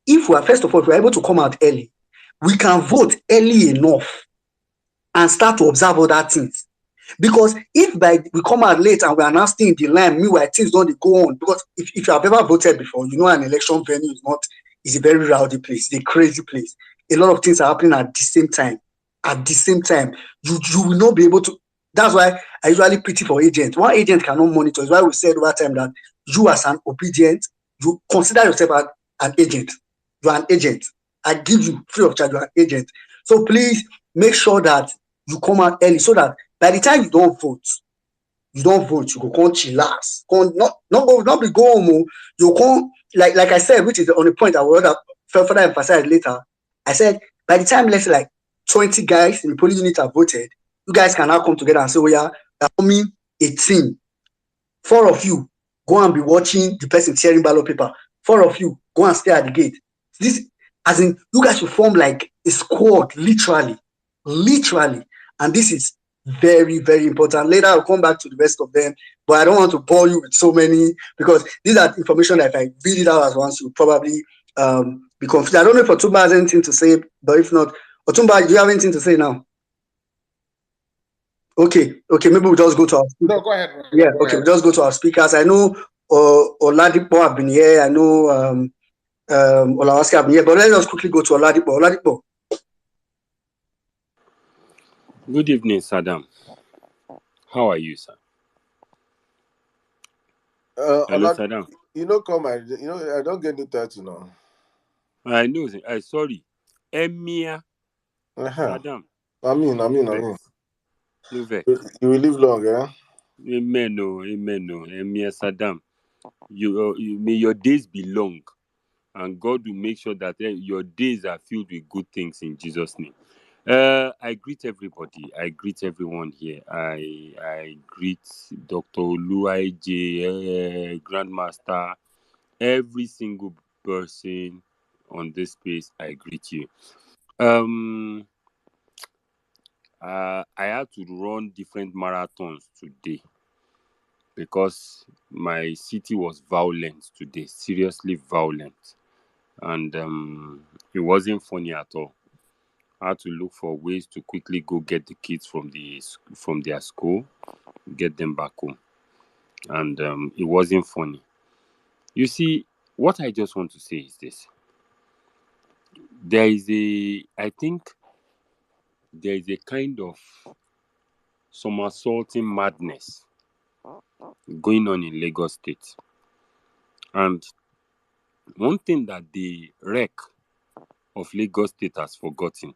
if we're able to come out early, we can vote early enough and start to observe other things. Because if we come out late and we are now staying in the line, meanwhile things don't go on. Because if you have ever voted before, an election venue is a very rowdy place, it's a crazy place. A lot of things are happening at the same time. You will not be able to. That's why I usually pity for agents. One agent cannot monitor. It's why we said over time that you as an obedient, you consider yourself as an agent. You are an agent. I give you free of charge. You are an agent. So please make sure that you come out early so that by the time you don't vote, you go come chillax. Not be go home. You come like I said, which is on the point I will further emphasize later. I said by the time let's say like 20 guys in the polling unit have voted, you guys can now come together and say, oh yeah, they're forming a team. 4 of you go and be watching the person tearing ballot paper. 4 of you go and stay at the gate. This, as in, you guys will form like a squad, literally. And this is very, very important. Later, I'll come back to the rest of them, but I don't want to bore you with so many because these are information that if I read it out at once, you'll probably be confused. I don't know if Otumba has anything to say, but if not, Otumba, do you have anything to say now? Okay, maybe we'll just go to our speakers. No, go ahead. Yeah, okay, we'll just go to our speakers. I know Oladipo have been here. I know Olawaski have been here, but let's just quickly go to Oladipo. Oladipo. Good evening, Saddam. How are you, sir? Hello, Saddam. I don't get the title now. I know. Sorry. Emir Saddam. I mean. No vex. You will live long, eh? Amen. Emir Saddam. May your days be long, and God will make sure that your days are filled with good things in Jesus' name. I greet everybody. I greet everyone here. I greet Dr. Olu IJ, Grandmaster, every single person on this space. I greet you. I had to run different marathons today because my city was violent today, seriously violent, and it wasn't funny at all. I had to look for ways to quickly go get the kids from their school, get them back home, and it wasn't funny. You see, what I just want to say is this: I think there is a kind of somersaulting madness going on in Lagos State. And one thing that the wreck of Lagos State has forgotten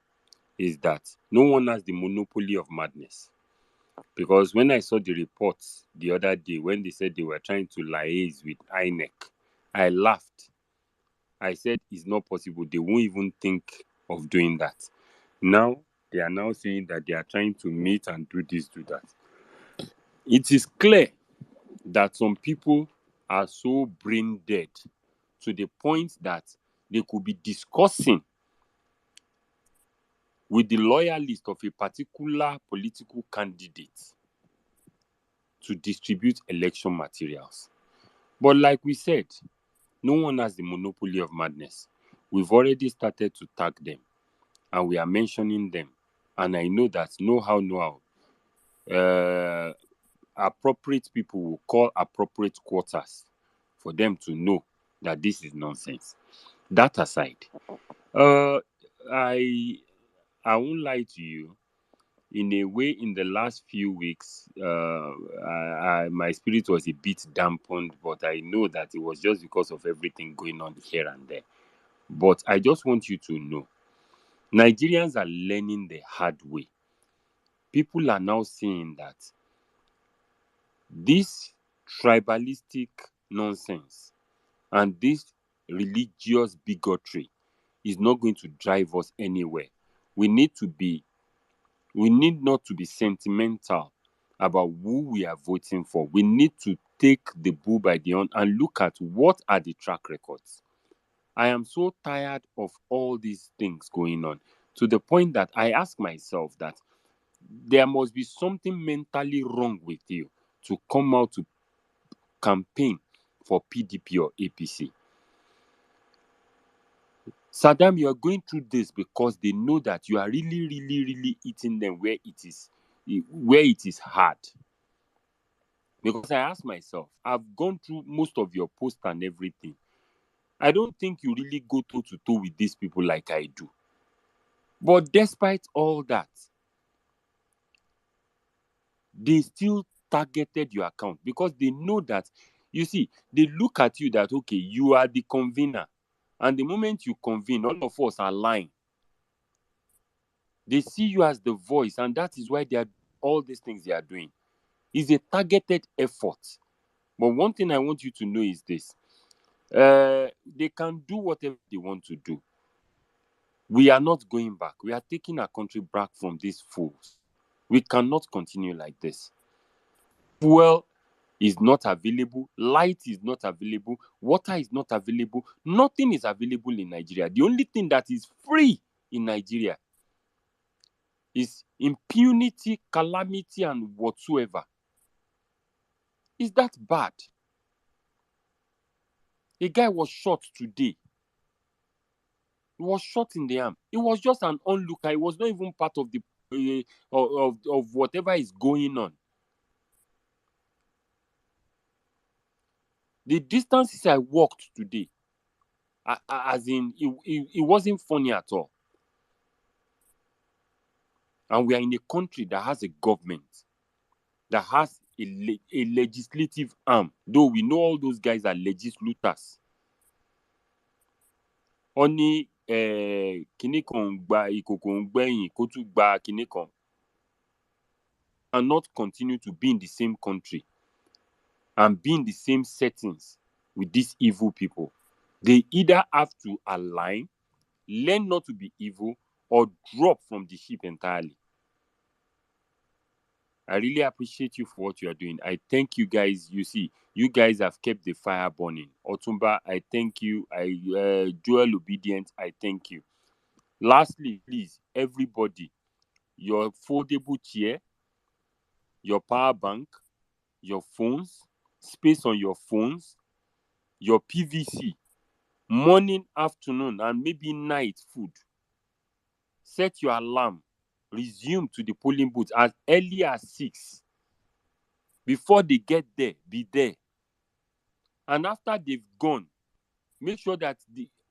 is that no one has the monopoly of madness. Because when I saw the reports the other day, when they said they were trying to liaise with INEC, I laughed. I said it's not possible. They won't even think of doing that. Now, they are now saying that they are trying to meet and do this, do that. It is clear that some people are so brain dead to the point that they could be discussing with the loyalist of a particular political candidate to distribute election materials. But like we said, no one has the monopoly of madness. We've already started to tag them, and we are mentioning them. And I know that know how, appropriate people will call appropriate quarters for them to know that this is nonsense. That aside, I won't lie to you. In a way, in the last few weeks, my spirit was a bit dampened, but I know that it was just because of everything going on here and there. But I just want you to know, Nigerians are learning the hard way. People are now saying that this tribalistic nonsense and this religious bigotry is not going to drive us anywhere. We need not to be sentimental about who we are voting for. We need to take the bull by the horn and look at what are the track records. I am so tired of all these things going on, to the point that I ask myself that there must be something mentally wrong with you to come out to campaign for PDP or APC. Saddam, you are going through this because they know that you are really, really, really eating them where it is hard. Because I ask myself, I've gone through most of your posts and everything. I don't think you really go toe to toe with these people like I do. But despite all that, they still targeted your account because they know that, you see, they look at you that, okay, you are the convener. And the moment you convene, all of us are lying. They see you as the voice, and that is why they are all these things they are doing. It's a targeted effort. But one thing I want you to know is this. They can do whatever they want to do. We are not going back. We are taking our country back from these fools. We cannot continue like this. Fuel is not available. Light is not available. Water is not available. Nothing is available in Nigeria. The only thing that is free in Nigeria is impunity, calamity, and whatsoever. Is that bad? A guy was shot today. He was shot in the arm. It was just an onlooker. It was not even part of the of whatever is going on. The distances I walked today, as in, it wasn't funny at all. And we are in a country that has a government, that has a legislative arm, though we know all those guys are legislators. Only kini kan gba ìkòkò ń gbẹ̀yìn kó tún gba kini kan. And not continue to be in the same country and be in the same settings with these evil people. They either have to align, learn not to be evil, or drop from the ship entirely. I really appreciate you for what you are doing. I thank you guys. You see, you guys have kept the fire burning. Otumba, I thank you. Joel Obedient, I thank you. Lastly, please, everybody, your foldable chair, your power bank, your phones, space on your phones, your PVC, morning, afternoon, and maybe night food. Set your alarm. Resume to the polling booth as early as 6. Before they get there, be there. And after they've gone, make sure that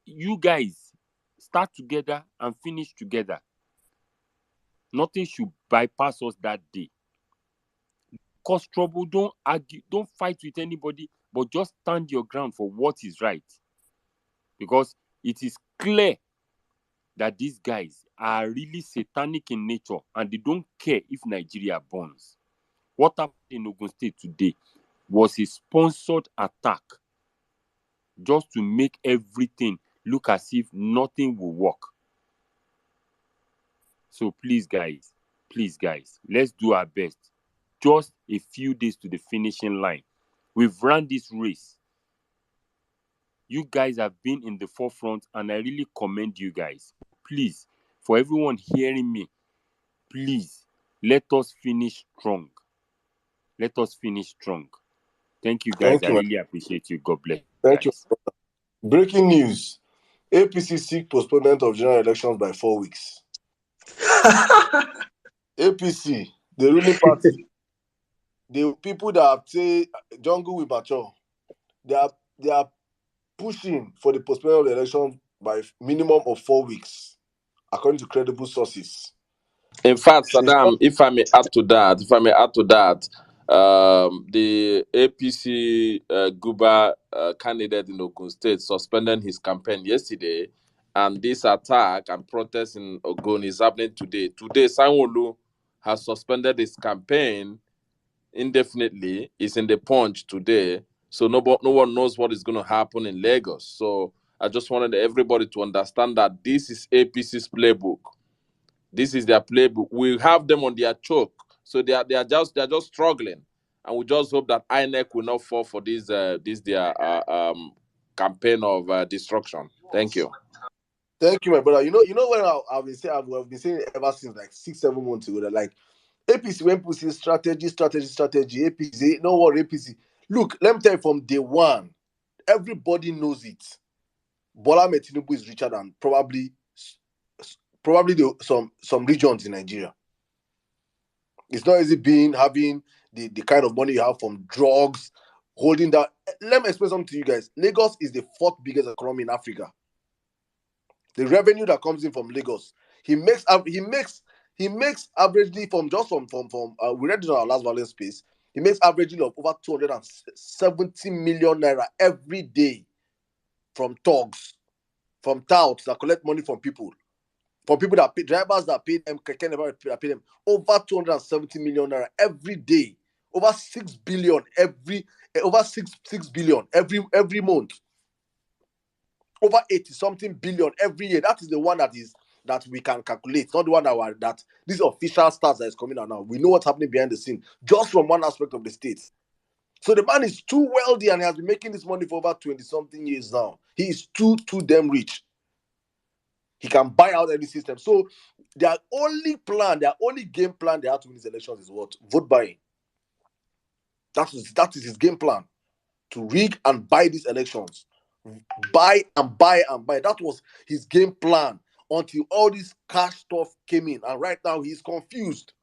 you guys start together and finish together. Nothing should bypass us that day. Cause trouble, don't argue, don't fight with anybody, but just stand your ground for what is right. Because it is clear that these guys are really satanic in nature and they don't care if Nigeria burns. What happened in Ogun State today was a sponsored attack just to make everything look as if nothing will work. So please, guys, let's do our best. Just a few days to the finishing line. We've run this race. You guys have been in the forefront, and I really commend you guys. Please, for everyone hearing me, please, let us finish strong. Let us finish strong. Thank you, guys. Thank I you, man. really appreciate you. God bless you Thank you. guys. Breaking news. APC seek postponement of general elections by 4 weeks. APC, the ruling party, the people that say jungle will mature, they are pushing for the postponement of the election by minimum of 4 weeks, according to credible sources. In fact, It's not- Saddam, if I may add to that, the APC Guba candidate in Ogun State suspended his campaign yesterday, and this attack and protest in Ogun is happening today. Today, Sanwo-Olu has suspended his campaign indefinitely. It's in the Punch today, so no one knows what is going to happen in Lagos. So I just wanted everybody to understand that this is APC's playbook. This is their playbook. We have them on their choke, so they are just struggling, and we just hope that INEC will not fall for this campaign of destruction. Thank you. Thank you, my brother. You know when I've been saying it ever since like 6-7 months ago that like APC when people say strategy, APC, no what APC. Look, let me tell you from day one, everybody knows it. Bola Tinubu is richer than probably some regions in Nigeria. It's not easy having the kind of money you have from drugs, holding that. Let me explain something to you guys. Lagos is the 4th biggest economy in Africa. The revenue that comes in from Lagos, he makes averagely from we read it on our last Vawulence space. He makes averagely of over 270 million naira every day from thugs, from touts that collect money from people. For people that pay, drivers that pay them, that pay them over 270 million naira every day, over 6 billion every month, over 80-something billion every year. That is the one that we can calculate, not the one that these official stats that is coming out now. We know what's happening behind the scene, just from one aspect of the state. So the man is too wealthy and he has been making this money for over 20-something years now. He is too damn rich. He can buy out any system. So their only game plan they have to win these elections is what? Vote buying. That is his game plan. To rig and buy these elections. Buy and buy and buy. That was his game plan until all this cash stuff came in. And right now he's confused.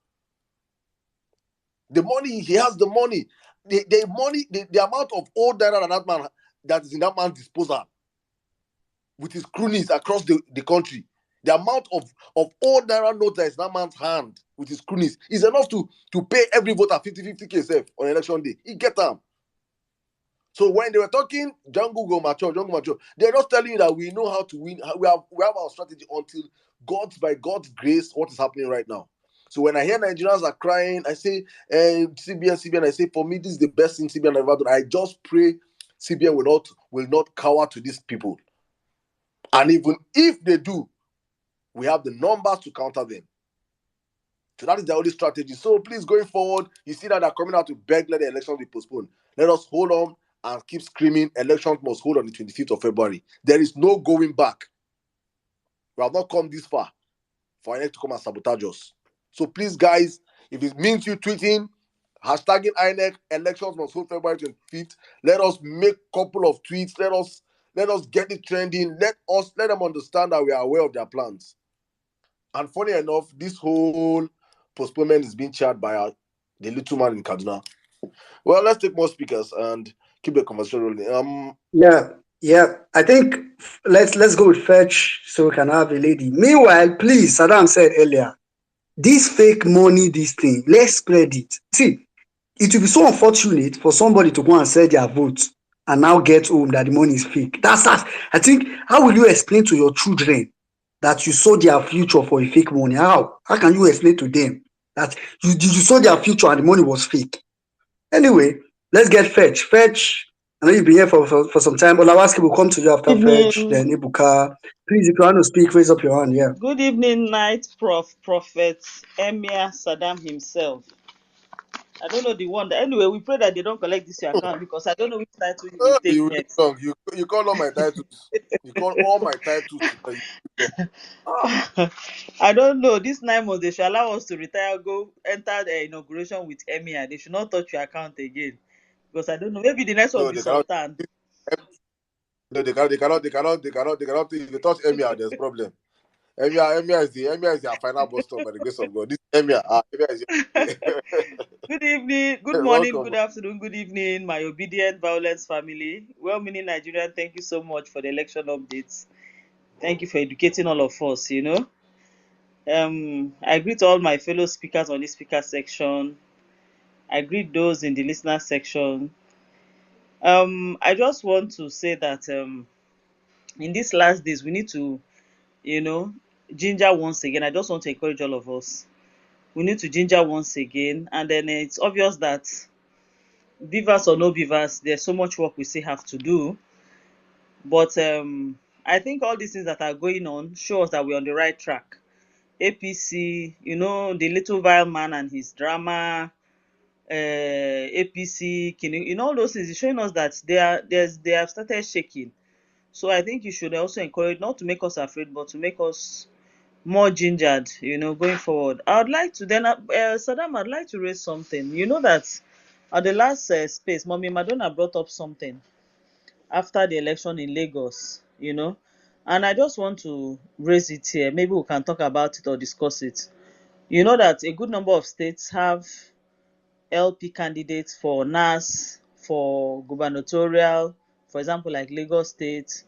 The money, he has the money. The money, the amount of old data that is in that man's disposal with his cronies across the country. The amount of old naira notes that is in that man's hand with his cronies is enough to pay every voter 50k on election day. He get them. So when they were talking jungle go mature, they're just telling you that we know how to win. We have our strategy until by God's grace, what is happening right now. So when I hear Nigerians are crying, I say, CBN, I say, for me, this is the best thing CBN ever done. I just pray CBN will not cower to these people. And even if they do, we have the numbers to counter them. So that is the only strategy. So please, going forward, you see that they're coming out to beg let the elections be postponed. Let us hold on and keep screaming, elections must hold on the 25th of February. There is no going back. We have not come this far for INEC to come and sabotage us. So please, guys, if it means you tweeting, hashtagging INEC, elections must hold February 25th, let us make a couple of tweets. Let us get it trending. Let them understand that we are aware of their plans. And funny enough, this whole postponement is being chaired by the little man in Kaduna. Well, let's take more speakers and keep the conversation rolling. Yeah. I think let's go with Fetch so we can have a lady. Meanwhile, please, Saddam said earlier, this fake money, this thing, let's spread it. See, it will be so unfortunate for somebody to go and sell their vote and now get home that the money is fake. That's I think, how will you explain to your children that you sold their future for a fake money? How? How can you explain to them that you sold their future and the money was fake? Anyway, let's get Fetch. Fetch, I know you've been here for some time. Olawaski will come to you after Fetch, Evening. then Ibuka. Please, if you want to speak, raise up your hand. Yeah. Good evening, night prophet Emir Saddam himself. I don't know the one. Anyway, we pray that they don't collect this your account because I don't know which title you will take You really next. wrong. You call all my titles. You call all my titles today. I don't know. This 9 months they should allow us to retire, go enter the inauguration with Emir. They should not touch your account again because I don't know. Maybe the next one will No, be they cannot. Sultan. No, they cannot. If they touch Emir, there's problem. Emir is their final bus stop by the grace of God. This Emir is Good evening, good morning, welcome. good afternoon, good evening, my obedient Vawulence family. Well-meaning Nigerian, thank you so much for the election updates. Thank you for educating all of us, I greet all my fellow speakers on this speaker section. I greet those in the listener section. I just want to say that in these last days, we need to, you know, ginger once again. I just want to encourage all of us. We need to ginger once again. And then it's obvious that beavers or no beavers, there's so much work we still have to do. But I think all these things that are going on show us that we're on the right track. APC, the little vile man and his drama, APC, all those things is showing us that they have started shaking. So I think you should also encourage, not to make us afraid, but to make us more gingered, going forward. I would like to then, Saddam, I'd like to raise something. You know that at the last space, Mommy Madonna brought up something after the election in Lagos, and I just want to raise it here. Maybe we can talk about it or discuss it. You know that a good number of states have LP candidates for NAS, for gubernatorial, for example, like Lagos State.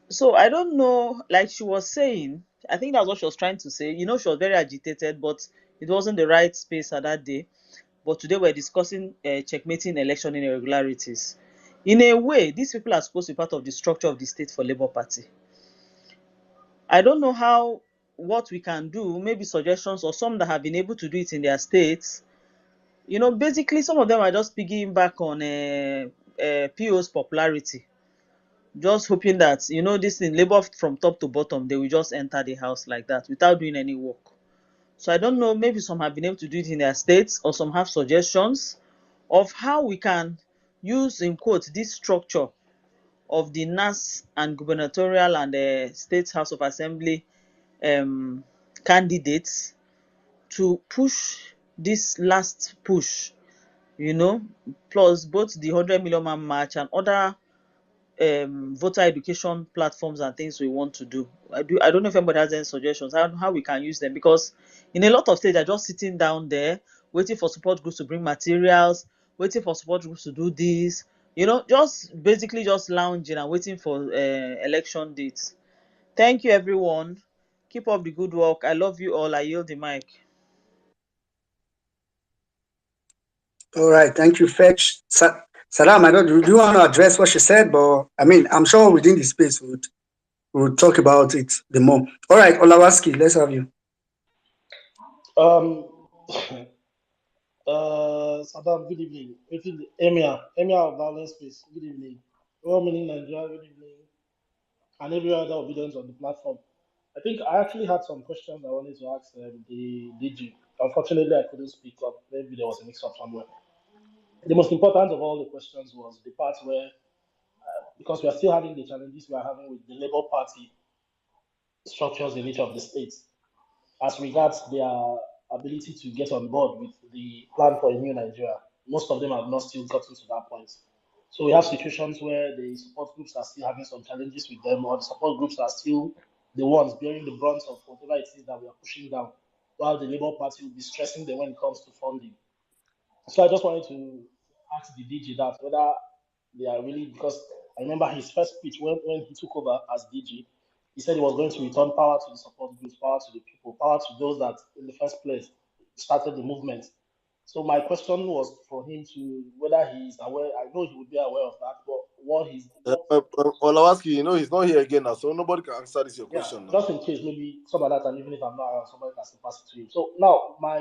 So I don't know, like she was saying, I think that's what she was trying to say. She was very agitated, but it wasn't the right space at that day. But today we're discussing checkmating election irregularities. In a way, these people are supposed to be part of the structure of the state for Labour Party. I don't know what we can do, maybe suggestions or some that have been able to do it in their states. Basically some of them are just piggying back on PO's popularity, just hoping that this thing, Labour from top to bottom, they will just enter the house like that without doing any work. So I don't know, maybe some have been able to do it in their states or some have suggestions of how we can use, in quotes, this structure of the NAS and gubernatorial and the state house of assembly candidates to push this last push, plus both the 100 million man march and other voter education platforms and things we want to do. I don't know if anybody has any suggestions how we can use them, because in a lot of states they're just sitting down there waiting for support groups to bring materials, waiting for support groups to do this, just basically just lounging and waiting for election dates. Thank you everyone. Keep up the good work. I love you all. I yield the mic. All right. Thank you, Fetch. Salam, I don't do you want to address what she said, but I mean, I'm sure within the space we'll talk about it the more. All right, Olawaski, let's have you. Um, Saddam, good evening. Emir of Violence Space, good evening. Well meaning Nigeria, good evening. And every other obedience on the platform. I think I actually had some questions I wanted to ask the DG. Unfortunately, I couldn't speak up. Maybe there was a mix up somewhere. The most important of all the questions was the part where, because we are still having the challenges we are having with the Labour Party structures in each of the states, as regards their ability to get on board with the plan for a new Nigeria. Most of them have not still gotten to that point. So we have situations where the support groups are still having some challenges with them, or the support groups are still the ones bearing the brunt of whatever it is that we are pushing down, while the Labour Party will be stressing them when it comes to funding. So I just wanted to ask the DG that whether they are really, because I remember his first speech when he took over as DG, He said he was going to return power to the support groups, power to the people, power to those that in the first place started the movement. So my question was for him to whether he is aware. I know he would be aware of that, but what Olawski, he's not here again now, so nobody can answer this your yeah, question now. just in case maybe some of that, and even if I'm not around, somebody can still pass it to him. So now my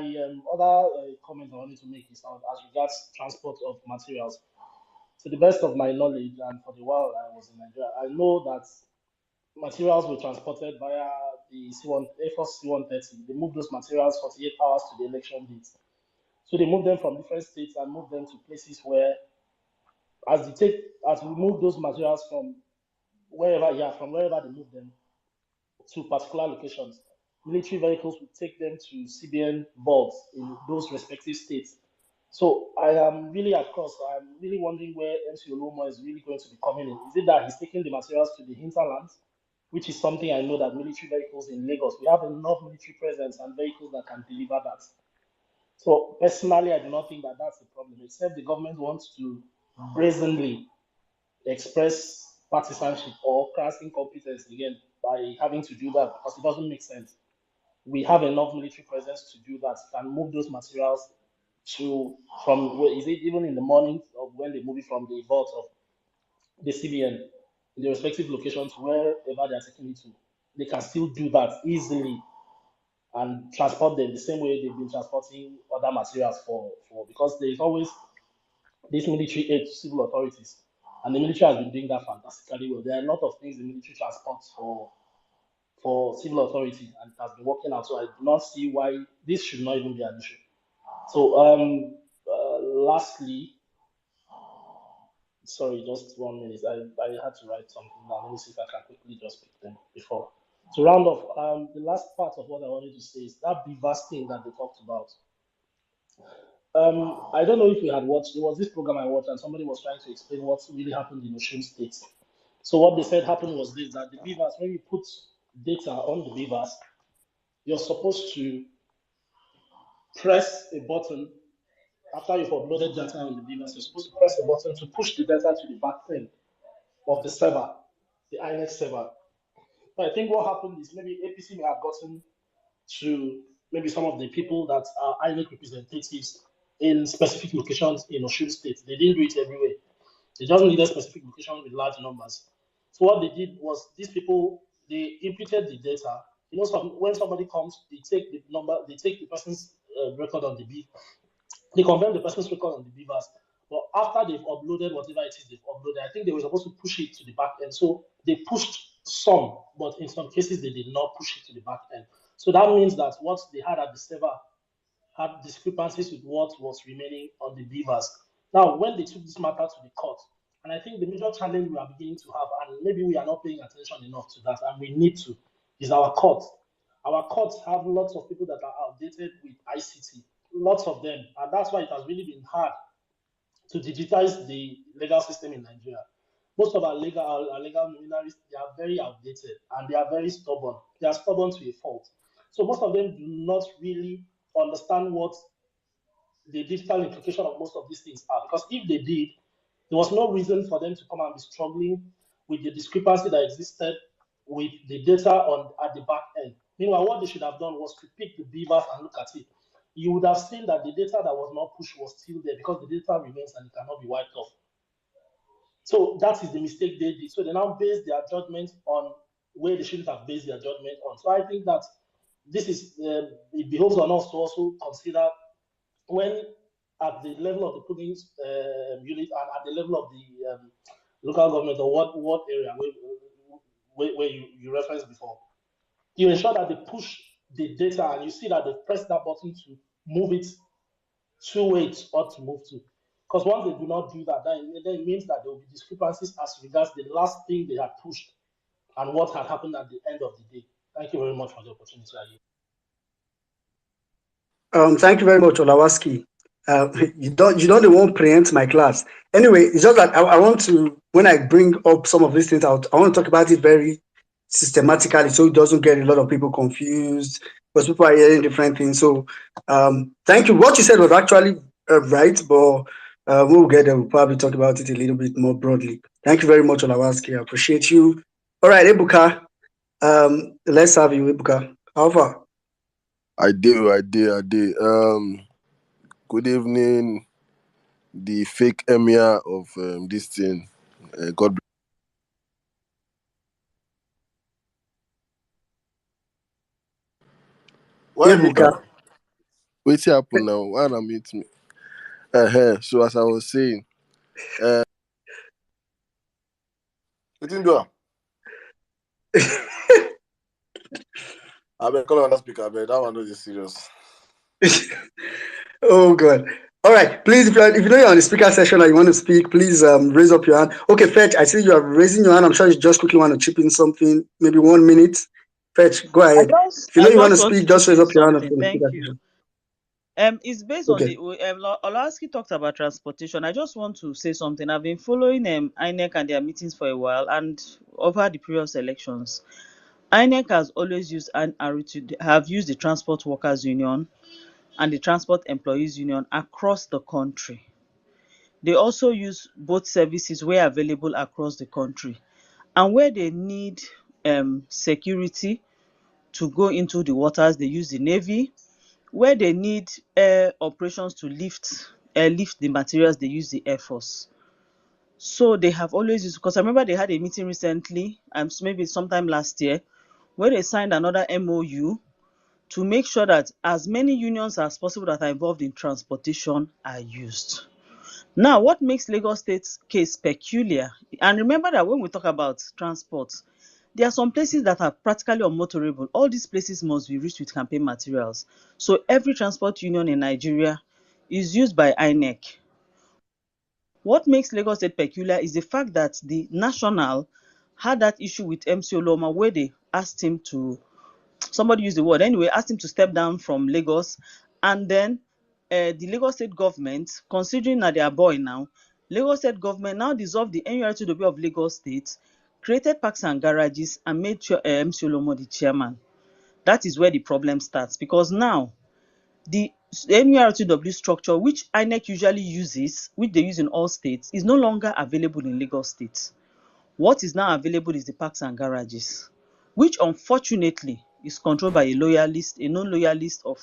other comment I wanted to make is as regards transport of materials. To the best of my knowledge, and for the while I was in Nigeria, I know that materials were transported via the C1 Air Force C-130. They moved those materials 48 hours to the election date. So they moved them from different states and moved them to places where, as we move those materials from wherever they move them to particular locations, military vehicles would take them to CBN vaults in those respective states. So I am really at cross. I'm really wondering where MC Olumo is really going to be coming in. Is it that he's taking the materials to the hinterlands, which is something I know that military vehicles in Lagos, we have enough military presence and vehicles that can deliver that. So personally, I do not think that that's a problem, except the government wants to brazenly express partisanship or crass incompetence again by having to do that because it doesn't make sense. We have enough military presence to do that and move those materials to from is it even in the morning of when they move it from the vault of the CBN in the respective locations wherever they are taking it to, they can still do that easily and transport them the same way they've been transporting other materials for because there is always this military aid to civil authorities. And the military has been doing that fantastically well. There are a lot of things the military transports for civil authority and it has been working out. So I do not see why this should not even be an issue. So lastly, sorry, just 1 minute. I had to write something down. Let me see if I can quickly just pick them before. To round off, the last part of what I wanted to say is that Beavers thing that they talked about. I don't know if you had watched. There was this program I watched, and somebody was trying to explain what really happened in Osun State. So what they said happened was this: that the beavers, when you put data on the beavers, you're supposed to press a button after you've uploaded data on the beavers. You're supposed to press a button to push the data to the back end of the server, the INET server. But I think what happened is maybe APC may have gotten to maybe some of the people that are INEC representatives in specific locations in Osun State. They didn't do it everywhere. They just needed specific locations with large numbers. So what they did was these people they imputed the data. When somebody comes, they take the number, they take the person's record on the beat, they confirm the person's record on the beavers. But after they've uploaded whatever it is they've uploaded, I think they were supposed to push it to the back end. So they pushed some, but in some cases they did not push it to the back end. So that means that what they had at the server had discrepancies with what was remaining on the beavers. Now, when they took this matter to the court, and I think the major challenge we are beginning to have, and maybe we are not paying attention enough to that, and we need to, is our court. Our courts have lots of people that are outdated with ICT, lots of them, and that's why it has really been hard to digitize the legal system in Nigeria. Most of our legal luminaries, they are very outdated and they are very stubborn. They are stubborn to a fault. So most of them do not really understand what the digital implication of most of these things are. Because if they did, there was no reason for them to come and be struggling with the discrepancy that existed with the data on at the back end. Meanwhile, what they should have done was to pick the beavers and look at it. You would have seen that the data that was not pushed was still there because the data remains and it cannot be wiped off. So that is the mistake they did. So they now base their judgment on where they shouldn't have based their judgment on. So I think that this is it behoves on us to also consider when at the level of the polling unit and at the level of the local government or what area where you referenced before, you ensure that they push the data and you see that they press that button to move it to where it ought to move to. Because once they do not do that, then it means that there will be discrepancies as regards the last thing they had pushed and what had happened at the end of the day. Thank you very much for the opportunity. Thank you very much, Olawaski. You don't want to preempt my class. Anyway, it's just that I want to, when I bring up some of these things out, I want to talk about it very systematically so it doesn't get a lot of people confused because people are hearing different things. So thank you. What you said was actually right, but we'll get there. We'll probably talk about it a little bit more broadly. Thank you very much, Olawaski. I appreciate you. All right, Ebuka, Let's have you, Ibuka. How far? I do. Good evening, the fake emir of this thing. God bless. Why me Ibuka. now? What's happen now? Why not meet me? So as I was saying, what you do? I better call on that speaker. I bet that one is serious. Oh God. All right. Please, if you know you're on the speaker session and you want to speak, please raise up your hand. Okay, Fetch, I see you are raising your hand. I'm sure you just quickly want to chip in something, maybe 1 minute. Fetch, go ahead. If you know I you want to just want to speak, just chip raise in up your hand on something. the Thank speaker you. session. It's based on Okay. the Olaski talked about transportation. I just want to say something. I've been following INEC and their meetings for a while, and over the previous elections, INEC has always used have used the Transport Workers Union and the Transport Employees Union across the country. They also use both services where available across the country, and where they need security to go into the waters, they use the Navy. Where they need air operations to lift the materials, they use the Air Force. So they have always used, because I remember they had a meeting recently, maybe sometime last year, where they signed another MOU to make sure that as many unions as possible that are involved in transportation are used. Now, what makes Lagos State's case peculiar, and remember that when we talk about transport, there are some places that are practically unmotorable. All these places must be reached with campaign materials. So every transport union in Nigeria is used by INEC. What makes Lagos State peculiar is the fact that the National had that issue with MC Oloma, where they asked him to, somebody used the word anyway, asked him to step down from Lagos. And then the Lagos State government, considering that they are boy now, Lagos State government now dissolved the NURTW of Lagos State, created parks and garages, and made sure MC Olomo the chairman. That is where the problem starts, because now the NURTW structure, which INEC usually uses, which they use in all states, is no longer available in Lagos State. What is now available is the parks and garages, which unfortunately is controlled by a non-loyalist of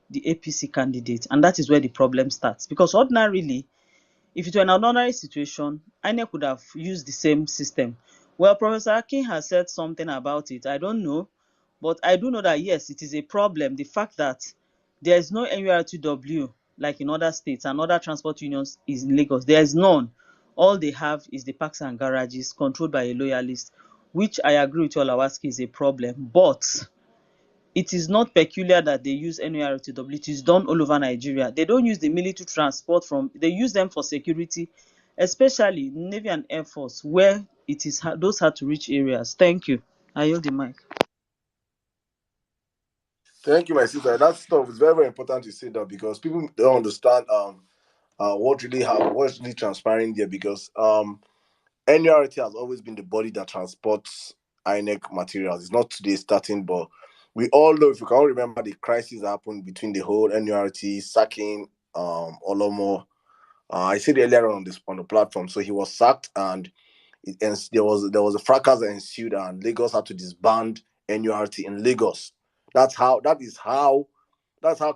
the APC candidate. And that is where the problem starts. Because ordinarily, if it were an ordinary situation, INEC would have used the same system. Well, Professor Akin has said something about it. I don't know. But I do know that, yes, it is a problem. The fact that there is no NURTW like in other states and other transport unions is in Lagos. There is none. All they have is the parks and garages controlled by a loyalist, which I agree with Olawaski is a problem. But it is not peculiar that they use NURTW. It is done all over Nigeria. They don't use the military transport they use them for security, especially Navy and Air Force, where it is those hard to reach areas. Thank you. I yield the mic. Thank you, my sister. That stuff is very, very important to say that because people don't understand what's really transpiring there because NURT has always been the body that transports INEC materials. It's not today starting, but we all know, if you can all remember, the crisis that happened between the whole NURT sacking Olomo. I said earlier on the platform. So he was sacked, and there was a fracas that ensued, and Lagos had to disband NURT in Lagos. That's how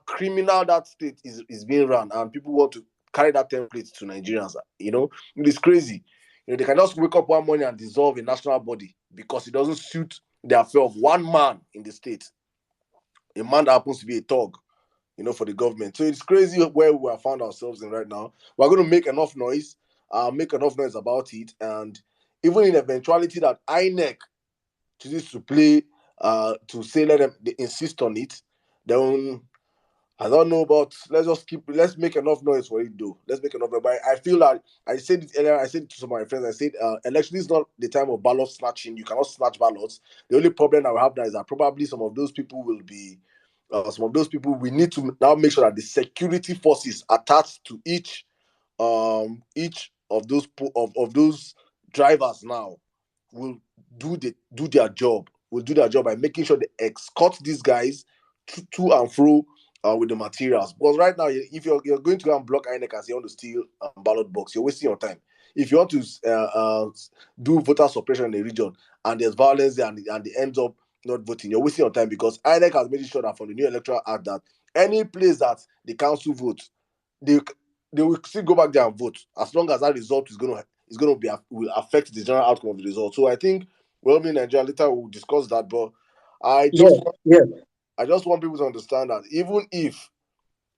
criminal that state is being run, and people want to carry that template to Nigerians. It's crazy. They can just wake up one morning and dissolve a national body because it doesn't suit the affair of one man in the state, a man that happens to be a thug, for the government. So it's crazy where we have found ourselves in right now. We're going to make enough noise about it, and even in eventuality that INEC chooses to play, to say they insist on it, then I don't know, but let's make enough noise for it, though. Let's make enough noise. But I feel like I said it earlier. I said it to some of my friends. I said, election is not the time of ballot snatching. You cannot snatch ballots. The only problem that we have now is that probably some of those people we need to now make sure that the security forces attached to each of those drivers now will do their job. Will do their job by making sure they escort these guys to and fro with the materials. Because right now, if you're going to go and block INEC as you want to steal ballot box, you're wasting your time. If you want to do voter suppression in the region and there's violence there and it ends up not voting, you're wasting your time, because INEC has made it sure that from the new electoral act that any place that the council votes, they will still go back there and vote, as long as that result is going to be will affect the general outcome of the result. So I think we'll be in Nigeria later. We'll discuss that, but I just want people to understand that even if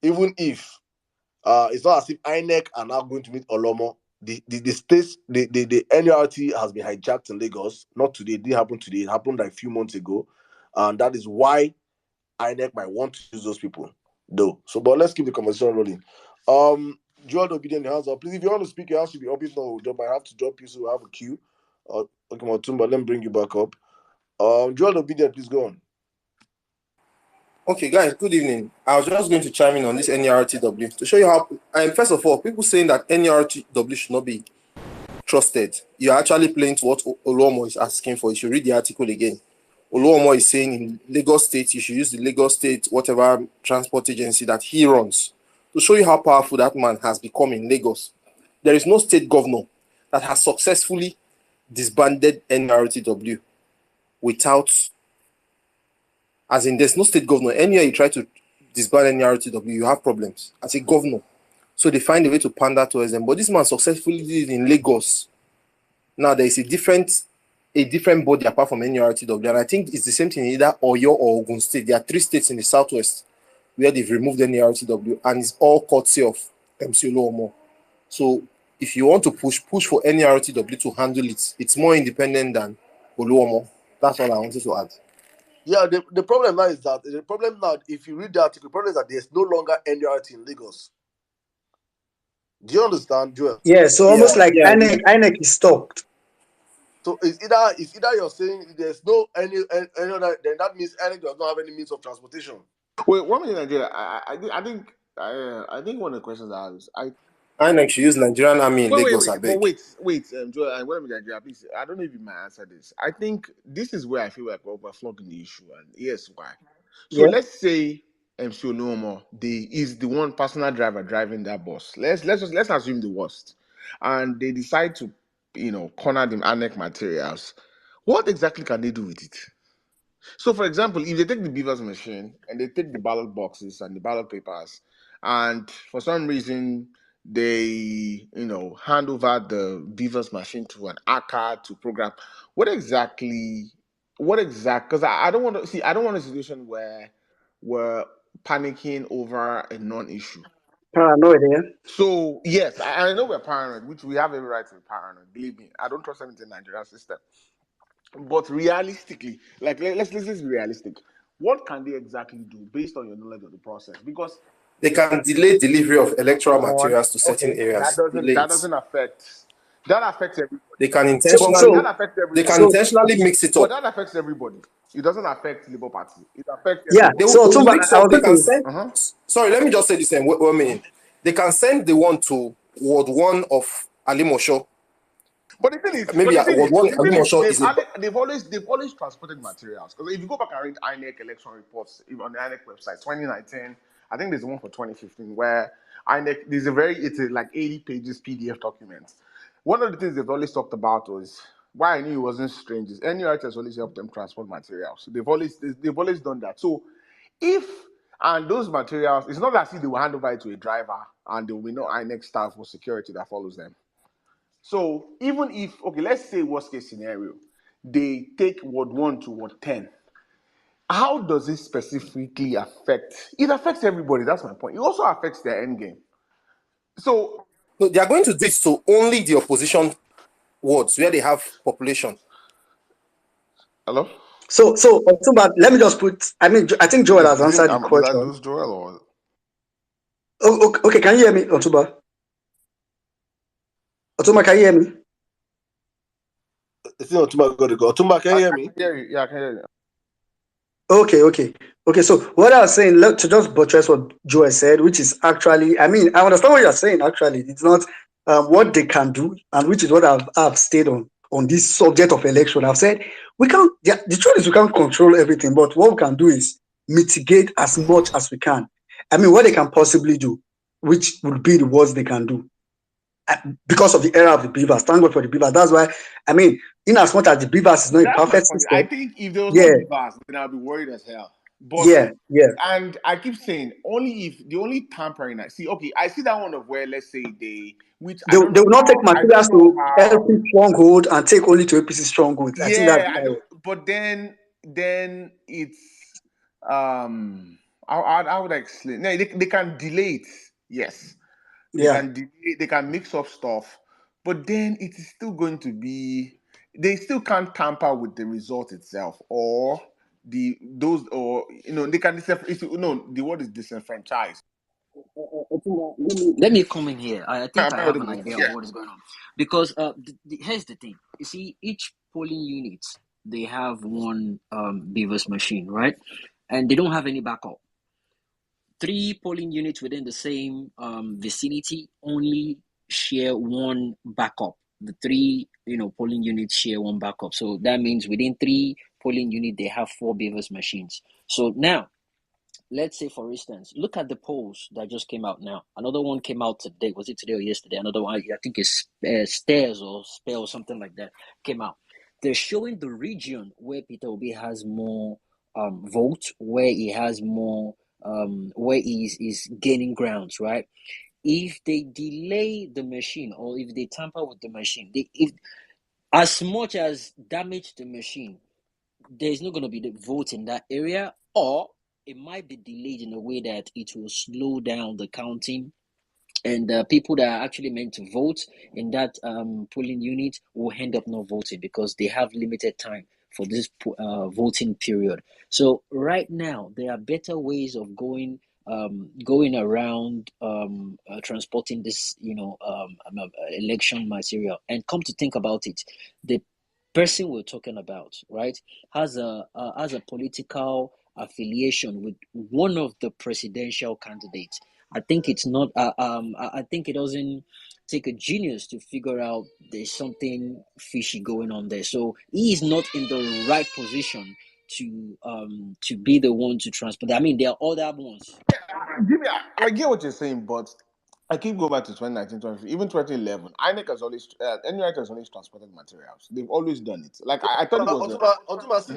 it's not as if INEC are now going to meet Olomo. The states, the NURT has been hijacked in Lagos. Not today, it didn't happen today. It happened like a few months ago. And that is why INEC might want to use those people, though. So, but let's keep the conversation rolling. Joel Obedient, hands up. Please, if you want to speak, your hands should be up. If not, I have to drop you so we have a queue. Okay, Matumba, let me bring you back up. Joel Obedient, please go on. Okay, guys, good evening. I was just going to chime in on this NERTW to show you how, first of all, people saying that NERTW should not be trusted. You're actually playing to what Oluomo is asking for. You should read the article again. Oluomo is saying in Lagos State, you should use the Lagos State, whatever transport agency that he runs, to show you how powerful that man has become in Lagos. There is no state governor that has successfully disbanded NRTW without, as in there's no state governor. Anywhere you try to disband NRTW, you have problems as a governor. So they find a way to pander towards them. But this man successfully did it in Lagos. Now there is a different body apart from NRTW, and I think it's the same thing in either Oyo or Ogun State. There are 3 states in the southwest where they've removed NRTW, and it's all courtesy of MC Oluomo. So if you want to push for NRTW to handle it, it's more independent than Oluomo. That's all I wanted to add. Yeah, the problem now is that if you read the article, the problem is that there's no longer NRT in Lagos. Do you understand, Joel? Yeah, so almost like INEC is stopped. So it's either you're saying there's no any other, then that means INEC does not have any means of transportation. Wait, 1 minute, Nigeria. I think one of the questions INEC should use Nigerian Army in Lagos. Wait, Joel, and one minute, Nigeria, please. I don't know if you might answer this. I think this is where I feel like we're overflogging the issue, and here's why. So let's say MC Oluomo is the one personal driver driving that bus. Let's assume the worst, and they decide to corner the INEC materials. What exactly can they do with it? So, for example, if they take the beavers machine and they take the ballot boxes and the ballot papers, and for some reason they hand over the beavers machine to an ACA to program, what exactly? Because I don't want a situation where we're panicking over a non-issue. Paranoid, yeah. So yes, I know we're paranoid, which we have every right to be paranoid. Believe me, I don't trust anything in the Nigerian system. But realistically, like let's be realistic. What can they exactly do based on your knowledge of the process? Because they can delay delivery of electoral materials to certain areas. That doesn't affect. That affects everybody. They can intentionally mix it up. But that affects everybody. It doesn't affect Labour Party. It affects everybody. They can send. Sorry, let me just say this in 1 minute. They can send the one to Ward 1 of Alimosho. But the thing is, they've always transported materials. Because if you go back and read INEC election reports on the INEC website, 2019, I think there's one for 2015 where INEC, it's like 80 pages PDF document. One of the things they've always talked about was why I knew it wasn't strange is NURT has always helped them transport materials. So they've always done that. So and those materials, it's not as if they will hand over it to a driver and there will be no INEC staff or security that follows them. So even if, let's say worst case scenario, they take Ward 1 to Ward 10, how does it specifically affect? It affects everybody, that's my point. It also affects their end game. So they are going to do this to only the opposition wards where they have population. Hello? So let me just I think Joel has answered the question. Did I lose Joel or? Okay, can you hear me, Otuba? Otumba, can you hear me? I think Otumba got to go. Otumba, can you hear me? Yeah, I can hear you. Okay. So what I was saying, to just buttress what Joel said, which is actually, I understand what you're saying. Actually, it's not what they can do, and which is what I've stayed on this subject of election. I've said we can't. Yeah, the truth is we can't control everything, but what we can do is mitigate as much as we can. What they can possibly do, which would be the worst they can do. because of the era of the Beavers. Thank God for the Beavers. That's why, I mean, in as much as the Beavers is not a That's my perfect point. I system, think if there was no yeah, Bivas, then I'd be worried as hell. But yeah, yeah. and I keep saying only if the only tampering I see. Okay, I see that one of where let's say they, which They will not take I don't materials know to how. LP stronghold and take only to APC stronghold. I think that's Yeah, I don't. But then it's how would I explain? No, they can delay it. Yes, they yeah. can delay. They can mix up stuff, but then it is still going to be. They still can't tamper with the result itself, or they can the word is disenfranchised. Let me come in here. I think Am I I have an audible? idea of Yeah. what is going on. Because here's the thing. You see, each polling unit, they have one Beavers machine, right? And they don't have any backup. 3 polling units within the same vicinity only share one backup. The 3, polling units share one backup. So that means within 3 polling units, they have 4 Beavers machines. So now, let's say, for instance, look at the polls that just came out now. Another one came out today. Was it today or yesterday? Another one, I think it's Stairs or Spell or something like that, came out. They're showing the region where Peter Obi has more votes, where he has more, where he's gaining grounds, right? If they delay the machine or if they tamper with the machine, if as much as damage the machine, there's not going to be the vote in that area, or it might be delayed in a way that it will slow down the counting, and people that are actually meant to vote in that polling unit will end up not voting because they have limited time for this voting period. So right now there are better ways of going around transporting this election material. And come to think about it, the person we're talking about, right, has a political affiliation with one of the presidential candidates. I think it's not. I think it doesn't take a genius to figure out there's something fishy going on there. So he is not in the right position to be the one to transport. I mean, there are other ones. Jimmy, I get what you're saying, but I keep going back to 2019, even 2011. INEC has always, NUI has always transported materials. They've always done it. Like I thought it was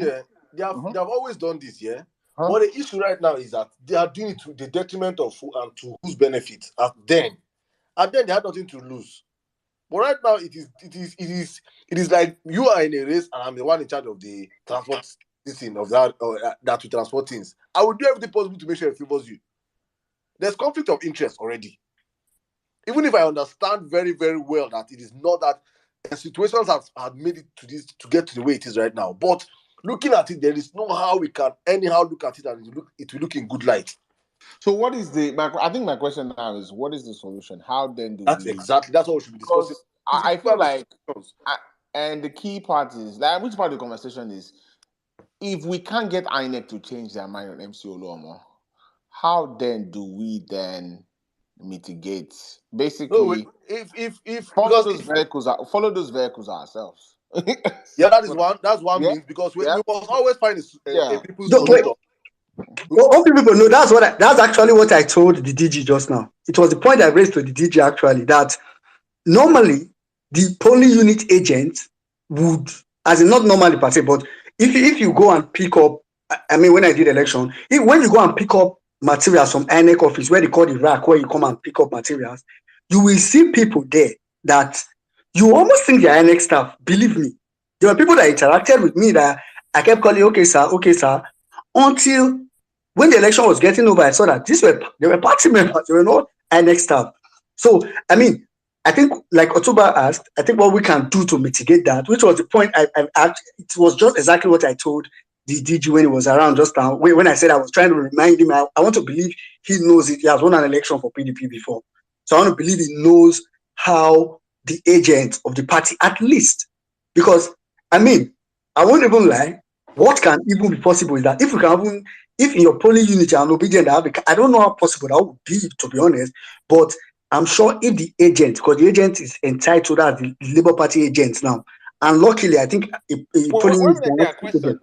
They have always done this, yeah. huh? But the issue right now is that they are doing it to the detriment of who and to whose benefit. At then they had nothing to lose. But right now it is like you are in a race and I'm the one in charge of the transport this thing of that or that to transport things. I will do everything possible to make sure it favors you. There's conflict of interest already. Even if I understand very, very well that it is not that situations have made it to this to get to the way it is right now. But looking at it, there is no how we can anyhow look at it and it will look in good light. So what is I think my question now is what is the solution? How then do That's we? exactly that's what we should be discussing. Because I feel like, and the key part is like which part of the conversation is if we can't get INEC to change their mind on MC Oluomo, how then do we then mitigate? No, Basically, if follow because those vehicles ourselves. yeah, that is one. That's one Yeah, means because we yeah, must always find a yeah. people's No, wait. solution. All people know that's actually what I told the DG just now. It was the point I raised to the DG actually that normally the polling unit agent would, as in not normally per se, but if you go and pick up, I mean, when I did election, when you go and pick up materials from INEC office, where they call the rack, where you come and pick up materials, you will see people there that you almost think they're INEC staff. Believe me, there were people that interacted with me that I kept calling, okay, sir, until when the election was getting over, I saw that they were party members, they were not INEC staff. So, I mean, I think, like Otuba asked, I think what we can do to mitigate that, which was the point it was just exactly what I told the DG when he was around just now. When I said I was trying to remind him, I want to believe he knows it. He has won an election for PDP before. So I want to believe he knows how the agent of the party, at least, because, I mean, I won't even lie, what can even be possible is that if in your polling unit you are obedient, I don't know how possible that would be, to be honest, but I'm sure if the agent, because the agent is entitled as the Labour Party agent now, and luckily I think a polling Wait a unit minute, a question.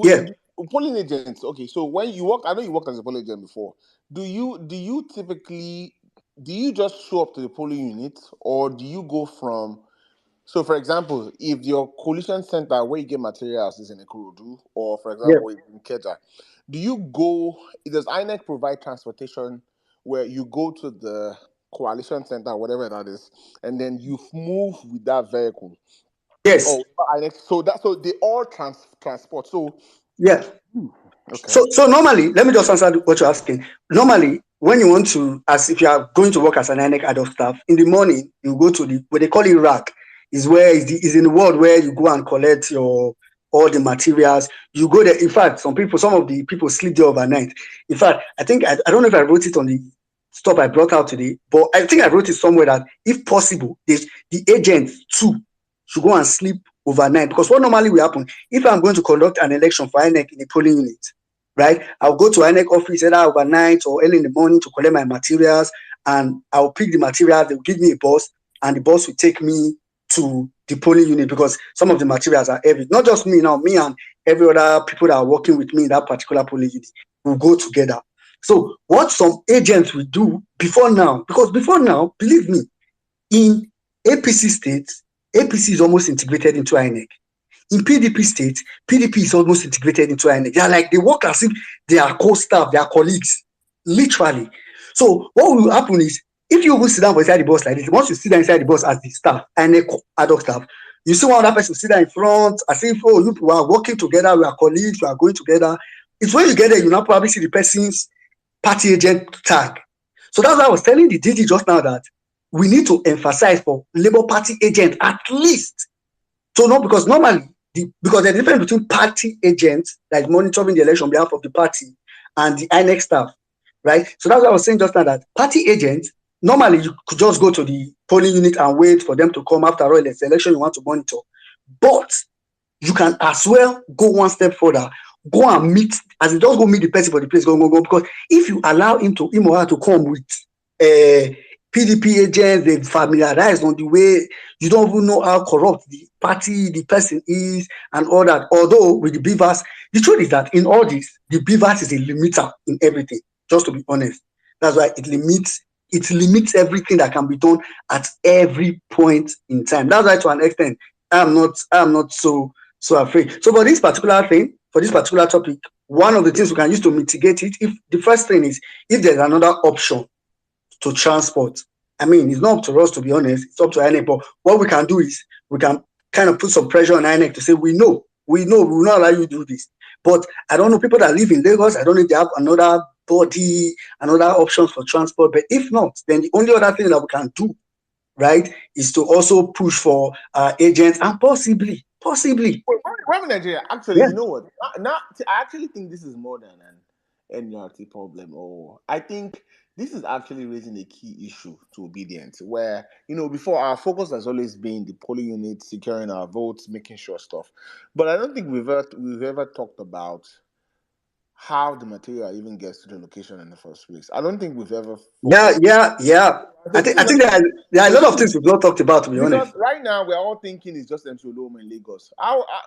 yeah. Do polling agents? Okay, so when you work, I know you worked as a polling agent before. Do you typically do you just show up to the polling unit, or do you go from? So, for example, if your coalition center where you get materials is in Ikorodu, or for Yeah. example, in Keja, do you go? Does INEC provide transportation where you go to the coalition center, whatever that is, and then you move with that vehicle? Yes. Oh, INEC. So they all transport. So Yeah. okay. So normally, let me just answer what you're asking. Normally, when you want to, as if you are going to work as an INEC ad hoc staff, in the morning you go to the what they call it rack, is where is in the world where you go and collect your all the materials. You go there. In fact, some of the people sleep there overnight. In fact, I think I don't know if I wrote it on the stuff I brought out today, but I think I wrote it somewhere that if possible, the agents too should go and sleep overnight, because what normally will happen if I'm going to conduct an election for INEC in a polling unit, right? I'll go to INEC office either overnight or early in the morning to collect my materials, and I'll pick the materials. They'll give me a bus, and the bus will take me to the polling unit, because some of the materials are heavy. Not just me now, me and every other people that are working with me in that particular polling unit will go together. So what some agents will do before now, because before now, believe me, in APC states, APC is almost integrated into INEC. In PDP states, PDP is almost integrated into INEC. They work as if they are co-staff, they are colleagues, literally. So what will happen is, if you will sit down beside the bus like this, once you sit down inside the bus as the staff, INEC ad hoc staff, you see one other person sit down in front as if, oh, you are working together, we are colleagues, we are going together. It's when you get there, you now probably see the person's party agent tag. So that's why I was telling the DG just now that we need to emphasize for Labour Party agent at least. So no, because normally, because the difference between party agents, like monitoring the election on behalf of the party, and the INEC staff, right? So that's what I was saying just now, that party agents, normally you could just go to the polling unit and wait for them to come. After all, it's the election you want to monitor. But you can as well go one step further, go and meet, as in just go meet the person for the place, go, because if you allow him or her to come with PDP agents, they familiarize on the way, you don't even know how corrupt the party, the person is, and all that. Although with the beavers, the truth is that in all this, the beavers is a limiter in everything, just to be honest. That's why it limits everything that can be done at every point in time. That's why to an extent, I'm not so afraid. So for this particular thing, for this particular topic, one of the things we can use to mitigate it, if the first thing is, if there's another option to transport. I mean, it's not up to us, to be honest. It's up to INEC. But what we can do is we can kind of put some pressure on INEC to say, we know, we will not allow you to do this. But I don't know, people that live in Lagos, I don't know if they have another body, another options for transport. But if not, then the only other thing that we can do, right, is to also push for agents and possibly. Well, Nigeria, actually, Yeah. you know what? Now, I actually think this is more than an NURT problem, or I think this is actually raising a key issue to obedience, where, before our focus has always been the polling unit, securing our votes, making sure stuff. But I don't think we've ever talked about how the material even gets to the location in the first place. I don't think we've ever focused. Yeah. So I this think is there are a lot of things we've not talked about, to be because honest. right now we're all thinking it's just MC Oloma in Lagos.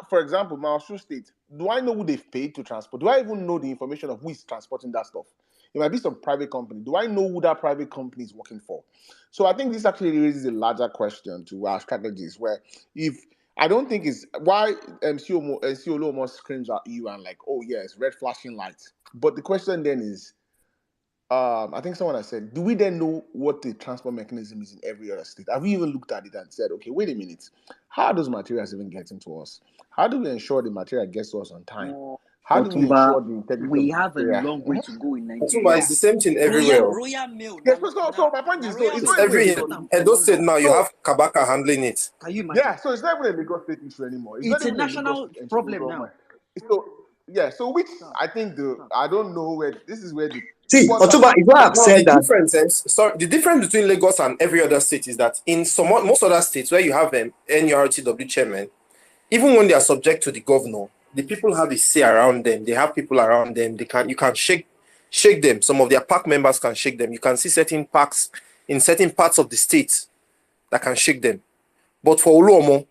For example, my Osun State, do I know who they've paid to transport? Do I even know the information of who is transporting that stuff? It might be some private company. Do I know who that private company is working for? So I think this actually raises a larger question to our strategies, where if I don't think it's why MC Oloma screams at you and like, oh yes, red flashing lights. But the question then is, I think someone has said, do we then know what the transport mechanism is in every other state? Have we even looked at it and said, okay, wait a minute, how are those materials even getting to us? How do we ensure the material gets to us on time? How do we ensure Otumba, the integrity of we the have a material? long way to go in Otumba, Nigeria. it's the same thing Royal everywhere. Royal Mail. Yes, so my point is, so it's It's not even a every Lagos Edo issue. State now, you So have Kabaka handling it. Can you imagine? yeah, so it's not even a Lagos State issue anymore. It's not It's a even a Lagos national State problem issue. now. So yeah, so which I think I don't know where this is where the See, but Otuba, is what I've Now, the said that. difference between Lagos and every other state is that in most other states where you have NURTW chairman, even when they are subject to the governor, the people have a say around them. They have people around them. You can shake them. Some of their park members can shake them. You can see certain parks in certain parts of the state that can shake them. But for Oluomo,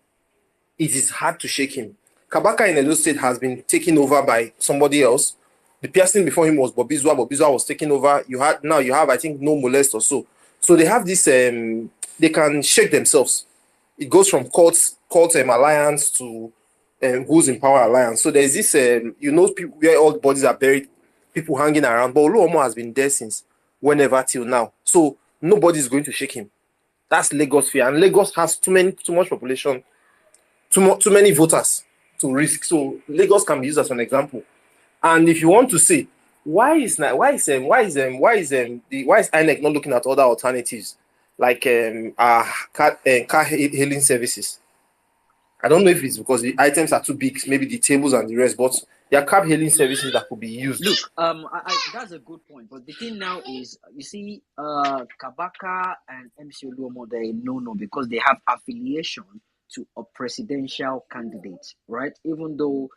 it is hard to shake him. Kabaka in Edo State has been taken over by somebody else. The person before him was Bobizwa. Bobizwa was taken over. You have, I think, no molest or so. So they have this, they can shake themselves. It goes from court alliance to who's in power alliance. So there's this, people where all the bodies are buried, people hanging around. But Oluomo has been there since whenever till now. So nobody's going to shake him. That's Lagos fear. And Lagos has too much population, too many voters to risk. So Lagos can be used as an example. And if you want to say, why is INEC not looking at other alternatives like car hailing services? I don't know if it's because the items are too big, maybe the tables and the rest, but there are cab hailing services that could be used. Look, that's a good point. But the thing now is, you see, Kabaka and MC Oluomo, they no, because they have affiliation to a presidential candidate, right? Even though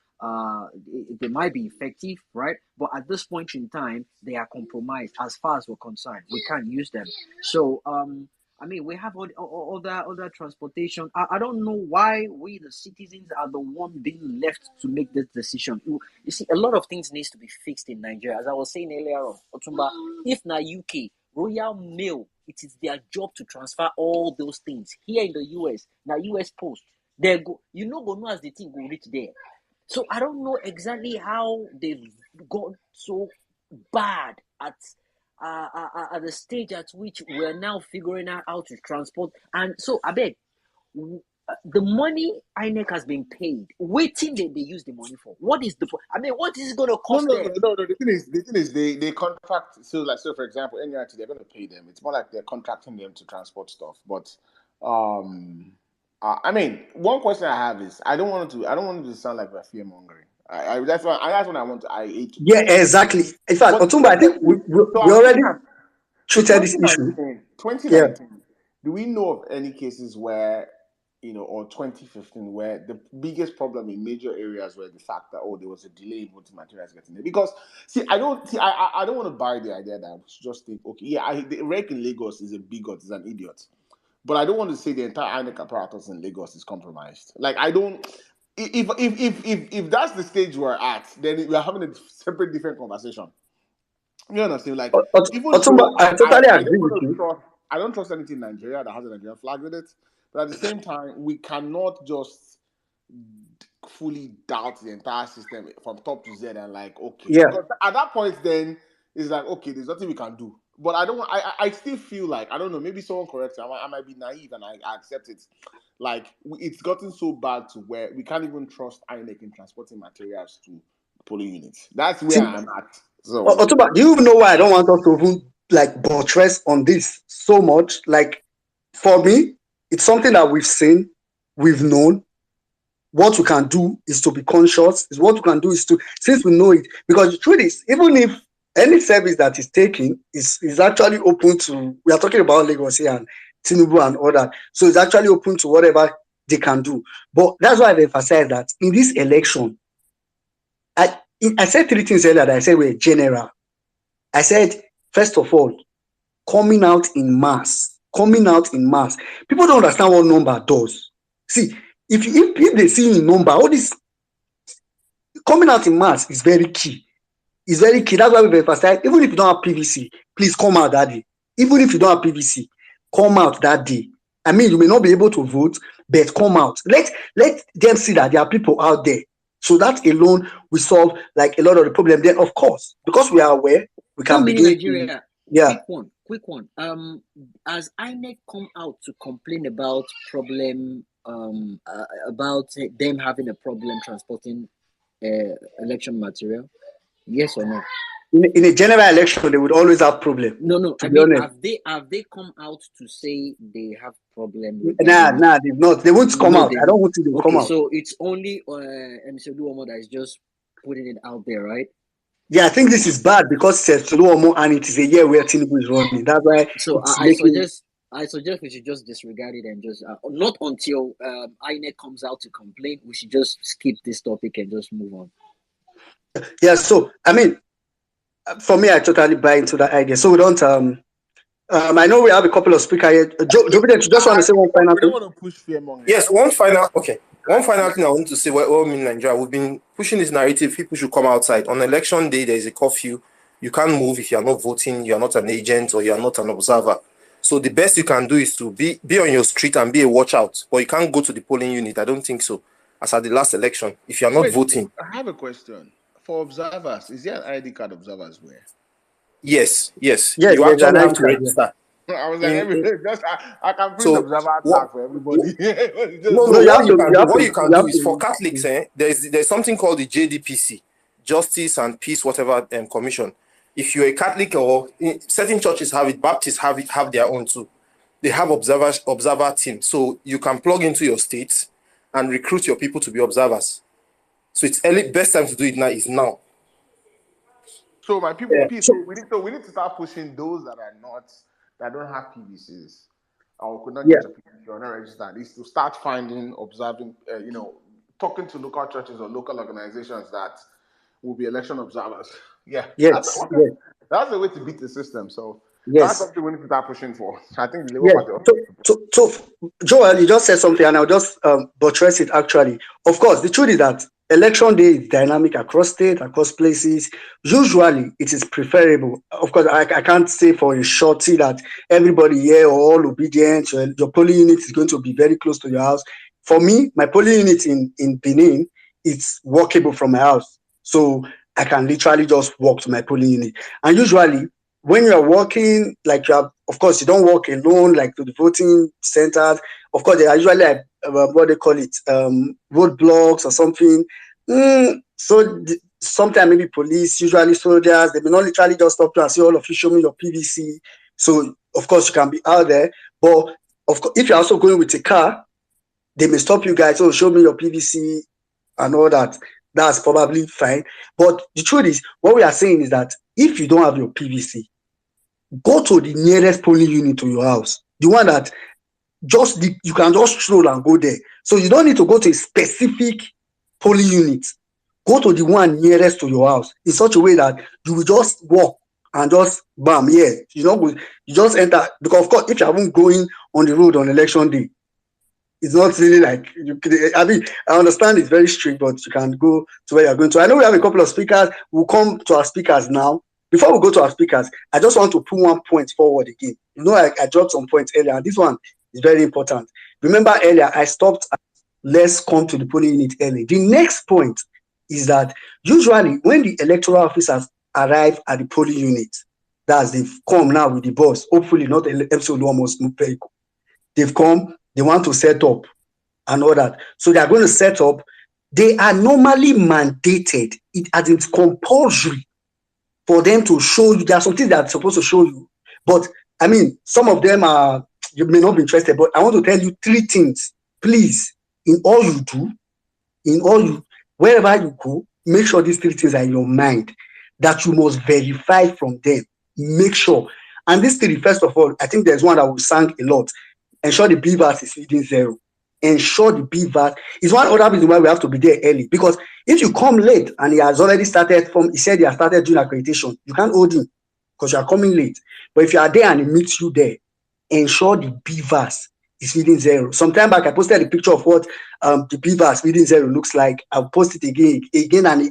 they might be effective, right? But at this point in time, they are compromised as far as we're concerned. We can't use them. So, I mean, we have other transportation. I don't know why we, the citizens, are the one being left to make this decision. You see, a lot of things needs to be fixed in Nigeria. As I was saying earlier on, Otumba, if na UK, Royal Mail, it is their job to transfer all those things. Here in the US, now US Post, they go, go know as the thing go reach there. So I don't know exactly how they've got so bad at the stage at which we're now figuring out how to transport. And so, I beg, the money INEC has been paid. Waiting that they use the money for. What is what is it going to cost them? No. The thing is, they contract. So for example, NURT, they're going to pay them. It's more like they're contracting them to transport stuff. But I mean, one question I have is, I don't want it to sound like we're fear mongering. That's what I want to. Yeah, exactly. In fact, Otumba, I think we already treated this issue. 2019. Yeah. Do we know of any cases where, or 2015, where the biggest problem in major areas were the fact that there was a delay in voting materials getting there? Because I don't want to buy the idea that we should just think, the rec in Lagos is a bigot, is an idiot. But I don't want to say the entire INEC apparatus in Lagos is compromised. Like, I don't. If that's the stage we're at, then we're having a separate, different conversation. You understand? Like, even Otumba, I totally agree with you. I don't trust anything in Nigeria that has a Nigerian flag with it. But at the same time, we cannot just fully doubt the entire system from top to Z and because at that point, then it's like, there's nothing we can do. But I still feel like, I don't know, maybe someone corrects me. I might be naive and I accept it. Like, it's gotten so bad to where we can't even trust INEC in transporting materials to polling units. That's where I'm at. So, Otumba, do you even know why I don't want us to even buttress on this so much? Like, for me, it's something that we've seen, we've known. What we can do is to be conscious. What we can do is since we know it, because the truth is, even if any service that is taken is actually open to, we are talking about Lagos here and Tinubu and all that. So it's actually open to whatever they can do. But that's why I've emphasized that in this election, I said three things earlier that I said were general. I said, first of all, coming out in mass. People don't understand what number does. See, if they see in number, all this coming out in mass is very key. It's very key. That's why we've emphasized, even if you don't have PVC, please come out that day. Even if you don't have PVC, come out that day. I mean, you may not be able to vote, but come out. Let them see that there are people out there. So that alone will solve a lot of the problem. Then, of course, because we are aware, we can begin. Nigeria. Yeah. Quick one. As INEC come out to complain about problem, about them having a problem transporting election material, yes or no? In a general election, they would always have problem. No. I mean, have they come out to say they have problem? Nah, they've not. They won't come out. I don't want to come out. So it's only MC Oluomo that is just putting it out there, right? Yeah, I think this is bad because it's Oluomo and it is a year where Tinubu is running. That's why. So I suggest we should just disregard it and just not until INEC comes out to complain. We should just skip this topic and just move on. Yeah. So I mean, for me, I totally buy into that idea. So we don't. I know we have a couple of speakers here. Joe, just want to say one final thing. I don't want to push fear mongering. Yes, one final thing I want to say. Well, in Nigeria, we've been pushing this narrative. People should come outside on election day. There is a curfew. You can't move if you are not voting. You are not an agent or you are not an observer. So the best you can do is to be on your street and be a watch out. But you can't go to the polling unit. I don't think so. As at the last election, if you're not Wait, voting. I have a question. For observers, is there an ID card observers wear? Yes. Yes, You there's an actually have ID to card. Yeah. register. I was like, I can print So observer tag what? for everybody. Just No. No, you go. have to. You have What to. you can You do have is for to. Catholics, there's something called the JDPC, Justice and Peace, whatever commission. If you're a Catholic or certain churches have it, Baptists have their own too. They have observer team, so you can plug into your state and recruit your people to be observers. So it's early. Best time to do it now is now. So my people, Yeah. peace. So, We need to start pushing those that don't have PVCs or could not yeah. get a PVC or not registered. Is to start finding, observing, talking to local churches or local organizations that will be election observers. Yeah, Yes. Yes. that's the way to beat the system. So that's Yes. something we need to start pushing for. I think the Labour Yes. Party. So, Joel, you just said something, and I'll just buttress it. Actually, of course, the truth is that election day is dynamic across state, across places. Usually, it is preferable. Of course, I can't say for a surety that everybody here or all obedient. Your polling unit is going to be very close to your house. For me, my polling unit in Benin, it's walkable from my house, so I can literally just walk to my polling unit. And usually, when you are walking, like you have, of course, you don't walk alone, like to the voting centers. Of course, they are usually like, what they call it, roadblocks or something. So sometimes maybe police, usually soldiers, they may not literally just stop you and say, all of you show me your PVC. So of course you can be out there, but of course, if you're also going with a car, they may stop you guys. Oh, show me your PVC and all that. That's probably fine. But the truth is, what we are saying is that if you don't have your PVC, go to the nearest polling unit to your house. The one that you can just stroll and go there. So you don't need to go to a specific polling unit. Go to the one nearest to your house in such a way that you will just walk and just bam, yeah. You just enter, because of course, if you haven't going on the road on election day, it's not really like I mean, I understand it's very strict, but you can go to where you're going to. I know we have a couple of speakers. We'll come to our speakers now. Before we go to our speakers, I just want to put one point forward again. I dropped some points earlier, and this one is very important. Remember earlier, I stopped at let's come to the polling unit early. The next point is that usually when the electoral officers arrive at the polling unit, that's they've come now with the bus, hopefully not MC Oluomo's vehicle. They've come, they want to set up and all that. So they are going to set up. They are normally mandated. It's compulsory for them to show you. There are some things that are supposed to show you. But I mean, some of them you may not be interested, but I want to tell you 3 things. Please, in all you do, wherever you go, make sure these 3 things are in your mind that you must verify from them. Make sure. And these 3, first of all, I think there's one that we sang a lot. Ensure the BVAS is feeding 0. Ensure the BVAS is one other reason why we have to be there early. Because if you come late and he has already started he said he has started doing accreditation, you can't hold him because you are coming late. But if you are there and he meets you there, ensure the BVAS is feeding 0. Sometime back, I posted a picture of what the BVAS feeding 0 looks like. I'll post it again and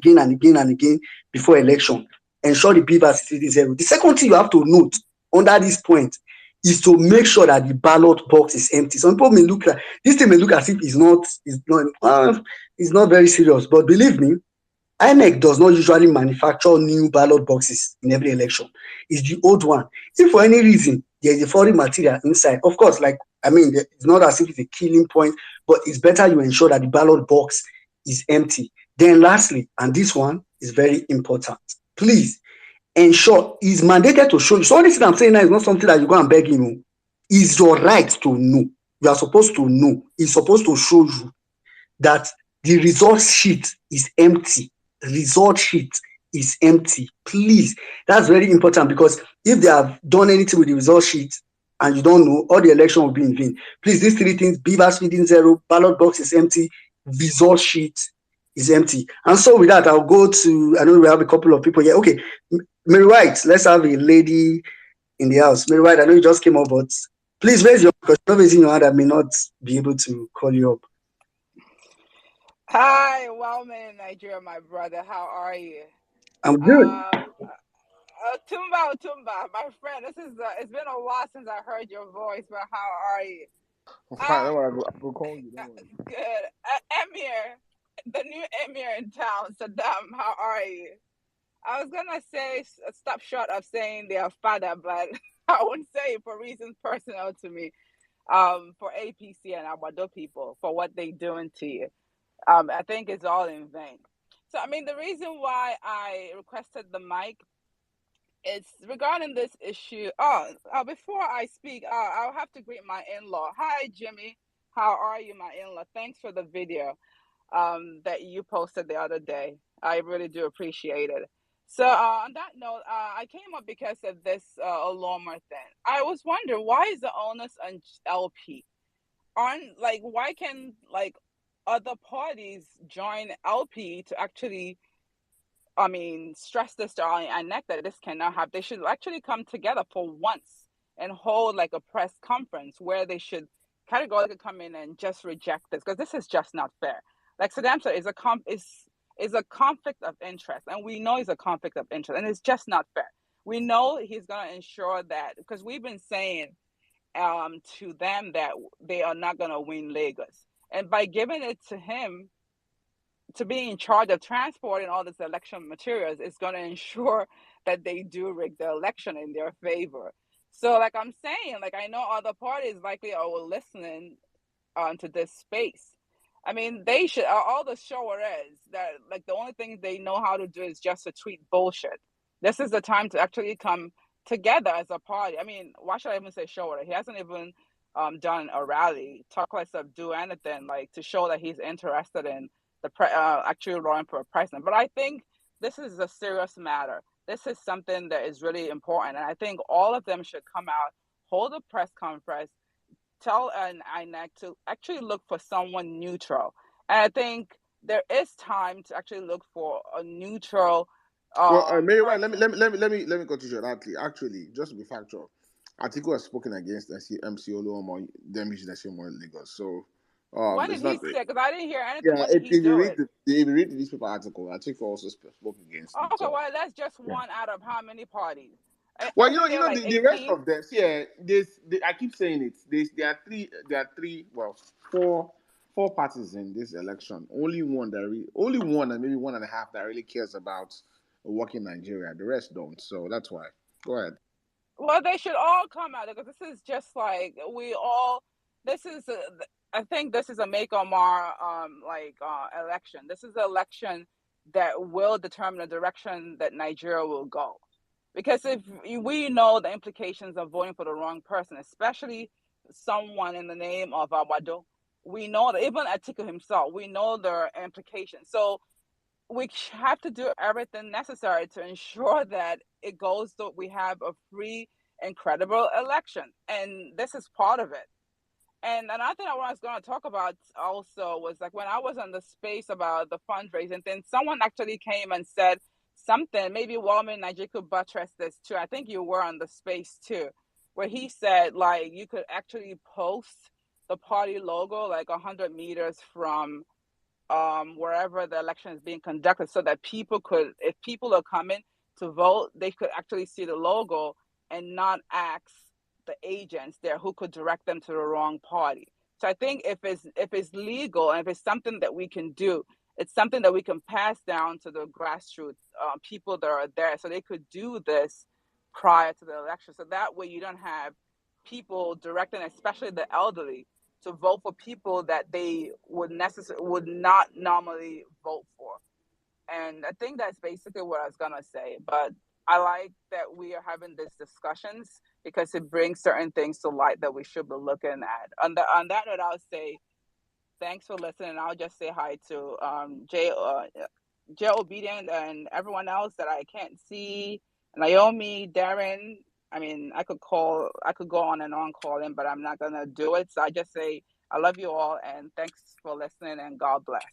again before election. Ensure the BVAS is feeding 0. The second thing you have to note under this point is to make sure that the ballot box is empty. Some people may look like this thing may look as if it's not very serious, but believe me, INEC does not usually manufacture new ballot boxes in every election. It's the old one. If for any reason there is a foreign material inside, of course, it's not as if it's a killing point, but it's better you ensure that the ballot box is empty. Then lastly, and this one is very important, please ensure is mandated to show you. So this thing I'm saying now is not something that you go and beg him. It's your right to know. You are supposed to know. It's supposed to show you that the result sheet is empty. Result sheet is empty. Please, that's very important, because if they have done anything with the result sheet and you don't know, all the election will be in vain. Please, these 3 things: BVAS feeding 0, ballot box is empty, result sheet is empty. And so with that, I'll go to, I know we have a couple of people here. Okay, Mary White, let's have a lady in the house. Mary White, I know you just came up, but please raise your, because you're not raising your hand, I may not be able to call you up. Hi, Wellman in Nigeria, my brother. How are you? I'm good. Tumba, my friend. It's been a while since I heard your voice, but how are you? I'm fine. Don't worry. I'll call you. Don't worry. Good. Emir, the new Emir in town, Saddam, how are you? I was gonna say stop short of saying their father, but I wouldn't say it for reasons personal to me. For APC and Abado people for what they doing to you. I think it's all in vain. So I mean, the reason why I requested the mic it's regarding this issue. Before I speak, I'll have to greet my in-law. Hi, Jimmy. How are you, my in-law? Thanks for the video that you posted the other day. I really do appreciate it. So on that note, I came up because of this Oloma thing. I was wondering why is the onus on LP? Why can other parties join LP to actually stress this to INEC that this cannot happen. They should actually come together for once and hold like a press conference where they should categorically come in and just reject this because this is just not fair. Like Saddam said, is a conflict of interest, and we know it's a conflict of interest, and it's just not fair. We know he's going to ensure that because we've been saying to them that they are not going to win Lagos, and by giving it to him to be in charge of transporting all this election materials is going to ensure that they do rig the election in their favor. So, like I'm saying, like I know other parties likely are listening to this space. I mean, they should all the showers that like the only thing they know how to do is just to tweet bullshit. This is the time to actually come together as a party. I mean, why should I even say shower? He hasn't even done a rally, talk less of do anything like to show that he's interested in actually running for president. But I think this is a serious matter. This is something that is really important, and I think all of them should come out, hold a press conference, tell an INEC to actually look for someone neutral. And I think there is time to actually look for a neutral. Mary White, let me cut you short. Actually, just to be factual, Atiku has spoken against MC Oluomo, them using the same one in Lagos. So, when did it's he not. say? Because I didn't hear anything. Yeah, When did he if you do read it? if you read the newspaper article, Atiku also spoke against it. Okay, So, well, that's just yeah. one out of how many parties? Well, Isn't there like the rest 18? of them. Yeah, I keep saying it. There are three. Well, four parties in this election. Only one, and maybe one and a half that really cares about working Nigeria. The rest don't. So that's why. Go ahead. Well, they should all come out because this is just like we all. This is, I think, this is a make or mar election. This is an election that will determine the direction that Nigeria will go. Because if we know the implications of voting for the wrong person, especially someone in the name of Abado, we know that even Atiku himself, we know the implications. So we have to do everything necessary to ensure that it goes so we have a free and credible election. And this is part of it. And another thing I was going to talk about also was like when I was on the space about the fundraising thing, someone actually came and said something, maybe Wallman Nigeria could buttress this too. I think you were on the space too, where he said like you could actually post the party logo like 100 meters from wherever the election is being conducted so that people could, if people are coming to vote, they could actually see the logo and not ask the agents there who could direct them to the wrong party. So I think if it's legal and if it's something that we can do, it's something that we can pass down to the grassroots people that are there so they could do this prior to the election. So that way you don't have people directing, especially the elderly, to vote for people that they would not normally vote for. And I think that's basically what I was gonna say. But I like that we are having these discussions because it brings certain things to light that we should be looking at. On that note, I'll say thanks for listening. I'll just say hi to Jay Obedient and everyone else that I can't see. Naomi, Darren. I mean, I could go on and on calling, but I'm not gonna do it. So I just say I love you all and thanks for listening and God bless.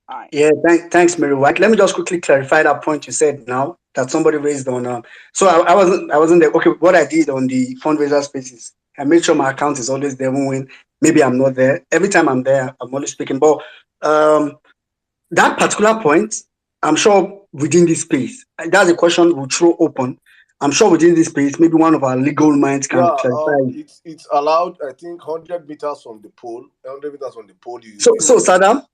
All right. Yeah, thanks, Mary White. Let me just quickly clarify that point you said now that somebody raised on. So I wasn't there. Okay, what I did on the fundraiser spaces, I made sure my account is always there when maybe I'm not there. Every time I'm there, I'm always speaking. But that particular point, I'm sure within this space, that's a question we'll throw open. I'm sure within this space, maybe one of our legal minds can Yeah, clarify. it's allowed. I think 100 meters from the pole. 100 meters from the pole. So Saddam,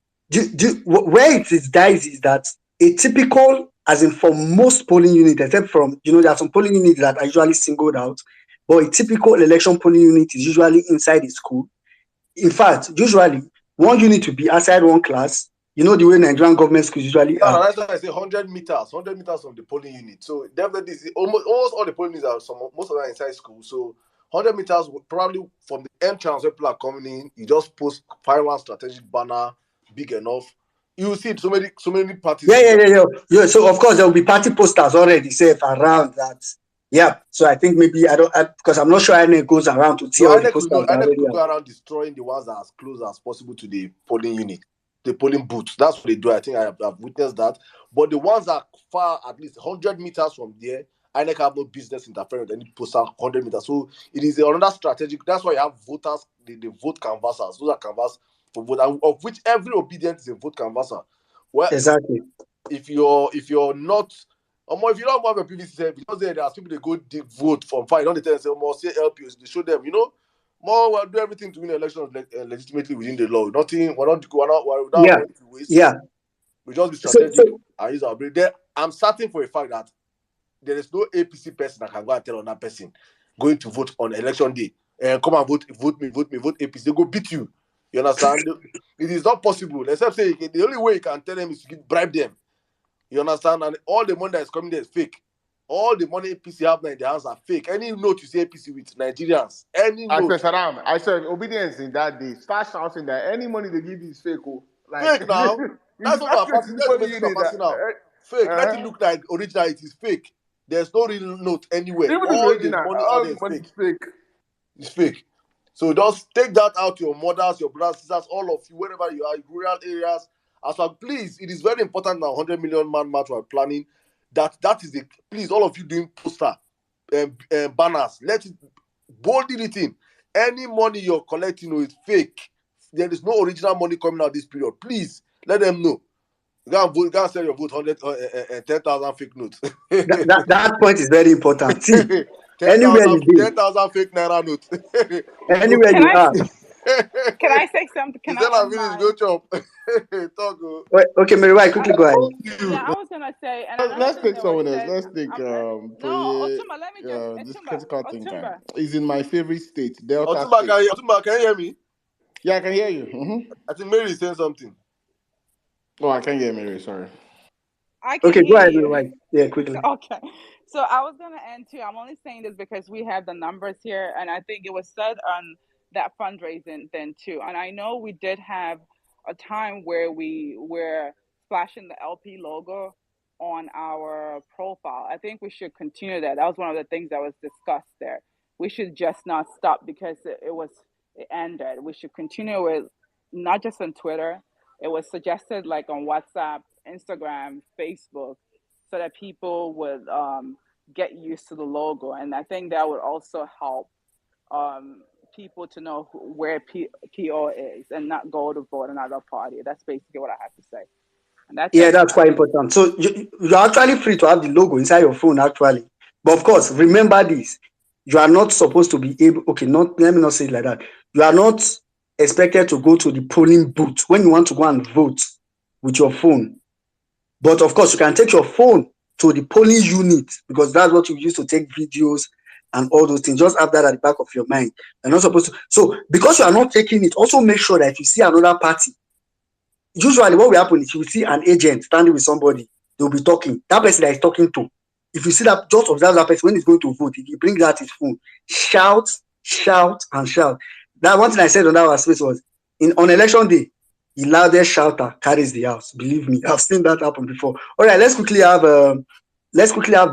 where it is dicey is that a typical, as in for most polling units, except from, there are some polling units that are usually singled out, but a typical election polling unit is usually inside the school. In fact, usually one unit will be outside one class. You know the way Nigerian government schools usually Yeah, are. that's why I say 100 meters. 100 meters from the polling unit. So definitely, almost all the polling units are most of them are inside school. So 100 meters probably from the entrance where people are coming in. You just post find one strategic banner big enough. You will see it, so many parties. Yeah. So of course there will be party posters already safe around that. Yeah. So I think maybe because I'm not sure INEC goes around to see No, all the INEC will posters know. that INEC already will are. go around destroying the ones that are as close as possible to the polling unit, the polling booth. That's what they do. I think I've witnessed that. But the ones that are far, at least 100 meters from there, INEC have no business interfering with any poster 100 meters. So it is another strategic. That's why you have voters, the vote canvassers. Those are canvass for vote, and of which every obedient is a vote canvasser. Well, Exactly. if you're not, if you don't have a PVC, because there are people they go dig vote from far. You don't tell them say, more say LPs. They show them, more will do everything to win elections legitimately within the law. Nothing. We're not without Yeah. money to waste. Yeah. We just be So strategic and use our brain. There, I'm certain for a fact that there is no APC person that can go and tell another person going to vote on election day and come and vote me, vote APC. They go beat you. You understand? It is not possible. Except say the only way you can tell them is to bribe them. You understand? And all the money that is coming there is fake. All the money APC have now in their hands are fake. Any note you see APC with Nigerians, any I note. said, Saddam, I said, obedience in that day. Start shouting that any money they give you is fake. Oh. Like, Fake now. you That's what we're start passing. to That's the people message we're unit passing now. that. Fake. Let it look like original. It is fake. There's no real note anywhere. Even if All the original, money out all there the is money fake. is fake. It's fake. So just take that out to your mothers, your brothers, sisters, all of you, wherever you are, rural areas. As well, please, it is very important now. 100 million man march we're planning. That is the please, all of you doing poster, banners. Let it boldly written. Any money you're collecting is fake. There is no original money coming out this period. Please let them know. You can't vote. You can't sell your vote 10,000 fake notes. that point is very important. See, 10,000 fake naira notes. anywhere Can you I are. can I say something? Can I Instead of end finish, my? go chop. Talk. Okay, Mary White, quickly go ahead. Yeah, I was gonna say, and another Let's thing take that was someone else. said. Let's take No, Toye, Otumba. Let me just this Otumba. critical thinker. Otumba. He's in my favorite state, Delta Otumba, State. can you hear me? Yeah, I can hear you. Mm-hmm. I think Mary is saying something. Oh, I can't hear Mary. Sorry. I can Okay, go hear ahead, Mary you. White. Yeah, quickly. Okay. So I was going to end too. I'm only saying this because we have the numbers here. And I think it was said on that fundraising then too. And I know we did have a time where we were flashing the LP logo on our profile. I think we should continue that. That was one of the things that was discussed there. We should just not stop because it ended. We should continue with not just on Twitter. It was suggested like on WhatsApp, Instagram, Facebook, so that people would get used to the logo. And I think that would also help people to know where PO is and not go to vote another party. That's basically what I have to say. And that's Yeah, it. that's quite important. So you're actually free to have the logo inside your phone, actually. But of course, remember this. You are not supposed to be able, okay, let me not say it like that. You are not expected to go to the polling booth when you want to go and vote with your phone. But of course, you can take your phone to the polling unit because that's what you use to take videos and all those things. Just have that at the back of your mind. You're not supposed to. So because you are not taking it, also make sure that if you see another party, usually what will happen is you will see an agent standing with somebody, they'll be talking. That person that is talking to, if you see that, just observe that person when he's going to vote. If he brings out his phone, shout, shout, and shout. That one thing I said on that space was on election day, the loudest shouter carries the house. Believe me, I've seen that happen before. All right, let's quickly have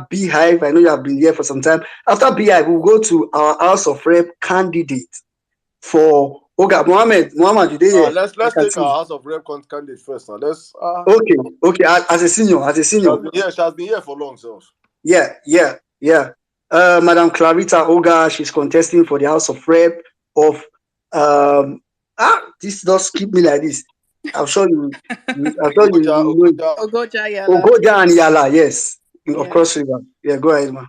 Beehive. I know you have been here for some time. After Beehive, we'll go to our House of Rep candidate for Oga Mohammed, you there here? Let's take our House of Rep candidate first now. Let's Okay. As a senior. She has been here for long, so. Yeah. Madam Clarita Oga, she's contesting for the House of Rep of this does keep me like this. I'm sure you know Ogoja Yala. Ogoja and Yala, yes. Of Cross River. Yeah, go ahead, man.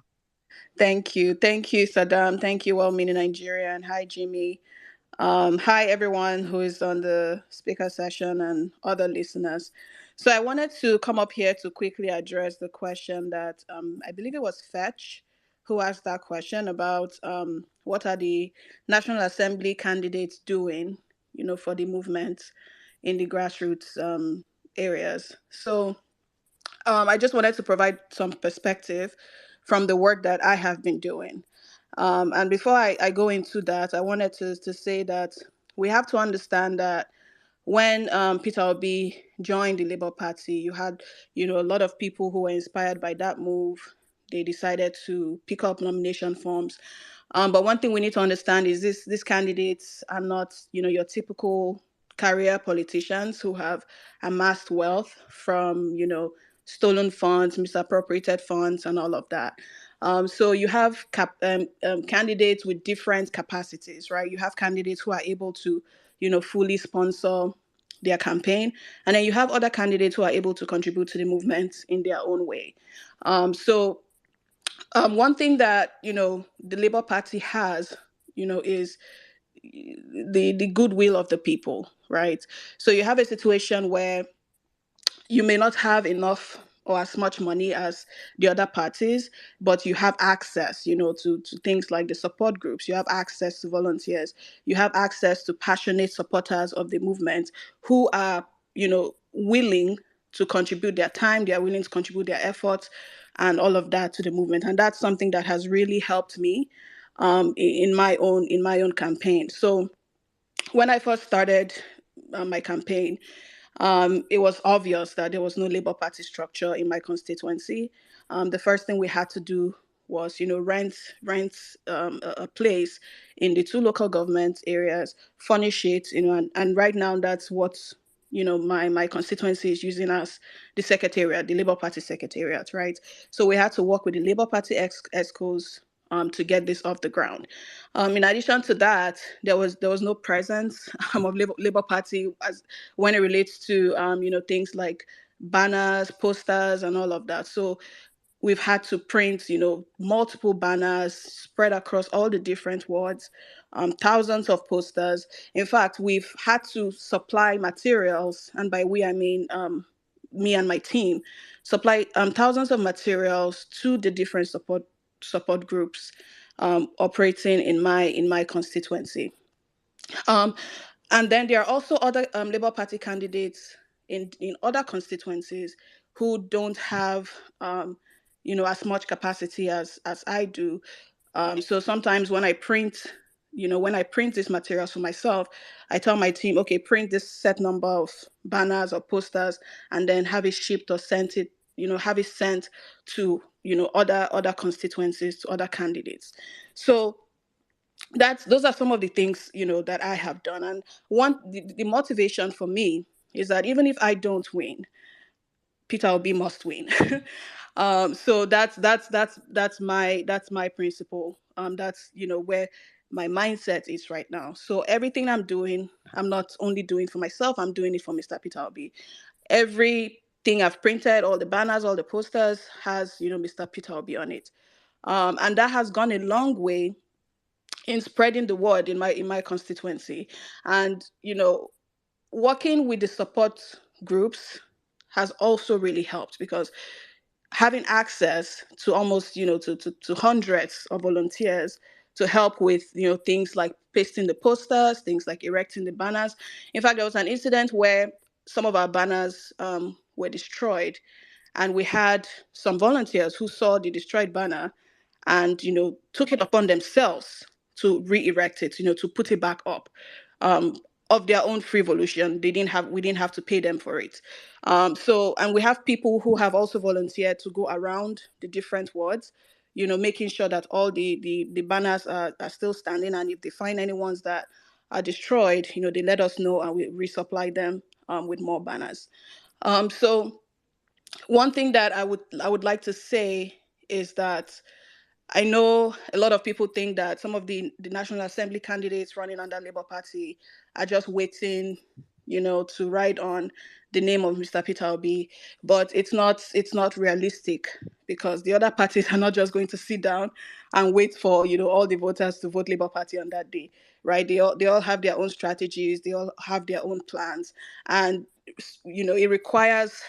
Thank you. Thank you, Saddam. Thank you, well-meaning Nigerian. Hi, Jimmy. Hi, everyone who is on the speaker session and other listeners. So I wanted to come up here to quickly address the question that I believe it was Fetch who asked that question about what are the National Assembly candidates doing, for the movement in the grassroots areas. So I just wanted to provide some perspective from the work that I have been doing. And before I go into that, I wanted to say that we have to understand that when Peter Obi joined the Labour Party, you had, a lot of people who were inspired by that move. They decided to pick up nomination forms. But one thing we need to understand is these candidates are not, your typical career politicians who have amassed wealth from, stolen funds, misappropriated funds, and all of that. So you have candidates with different capacities, right? You have candidates who are able to, fully sponsor their campaign, and then you have other candidates who are able to contribute to the movement in their own way. One thing that the Labour Party has, is the goodwill of the people, right? So you have a situation where you may not have enough or as much money as the other parties, but you have access, to things like the support groups. You have access to volunteers. You have access to passionate supporters of the movement who are, willing to contribute their time. They are willing to contribute their efforts and all of that to the movement. And that's something that has really helped me in my own campaign. So when I first started my campaign, it was obvious that there was no Labour Party structure in my constituency. The first thing we had to do was, rent a place in the two local government areas, furnish it, and right now that's what my constituency is using as the secretariat, the Labour Party secretariat, right? So we had to work with the Labour Party excos to get this off the ground. In addition to that, there was no presence of Labour Party as when it relates to things like banners, posters, and all of that. So we've had to print multiple banners spread across all the different wards, thousands of posters. In fact, we've had to supply materials, and by we I mean me and my team supply thousands of materials to the different support groups operating in my constituency. Um, and then there are also other Labour Party candidates in other constituencies who don't have, as much capacity as I do. So sometimes when I print these materials for myself, I tell my team, okay, print this set number of banners or posters, and then have it shipped or have it sent to other constituencies, to other candidates. So those are some of the things that I have done. And the motivation for me is that even if I don't win, Peter Obi must win. So that's my principle. That's where my mindset is right now. So everything I'm doing, I'm not only doing for myself, I'm doing it for Mr. Peter Obi. Everything I've printed, all the banners, all the posters has Mr. Peter Obi on it. And that has gone a long way in spreading the word in my constituency. And working with the support groups has also really helped, because having access to almost to hundreds of volunteers to help with things like pasting the posters, things like erecting the banners. In fact, there was an incident where some of our banners were destroyed, and we had some volunteers who saw the destroyed banner and took it upon themselves to re-erect it, to put it back up, um, of their own free volition. We didn't have to pay them for it. And we have people who have also volunteered to go around the different wards, making sure that all the banners are still standing, and if they find any ones that are destroyed, they let us know and we resupply them with more banners. So one thing that I would like to say is that I know a lot of people think that some of the National Assembly candidates running under Labour Party are just waiting to write on the name of Mr. Peter Obi, but it's not realistic, because the other parties are not just going to sit down and wait for all the voters to vote Labour Party on that day, right? They all have their own strategies, they all have their own plans, and it requires,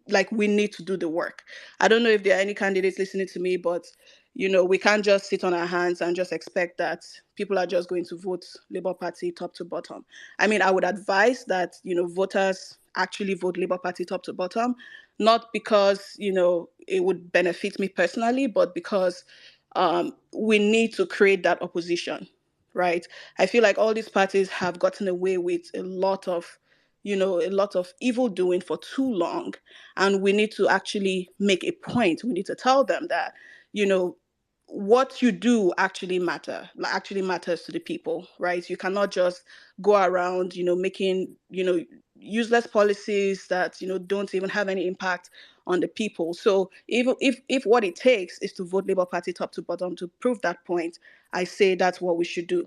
like, we need to do the work. I don't know if there are any candidates listening to me, but we can't just sit on our hands and just expect that people are just going to vote Labour Party top to bottom. I mean, I would advise that, voters actually vote Labour Party top to bottom, not because, it would benefit me personally, but because we need to create that opposition, right? I feel like all these parties have gotten away with a lot of evil doing for too long. And we need to actually make a point. We need to tell them that, what you do actually matters to the people, right? You cannot just go around, making, useless policies that, don't even have any impact on the people. So even if what it takes is to vote Labour Party top to bottom to prove that point, I say that's what we should do.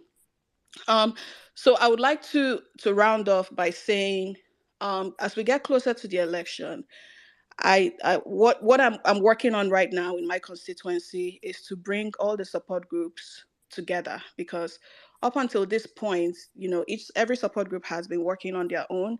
So I would like to round off by saying, as we get closer to the election, what I'm working on right now in my constituency is to bring all the support groups together, because up until this point, every support group has been working on their own.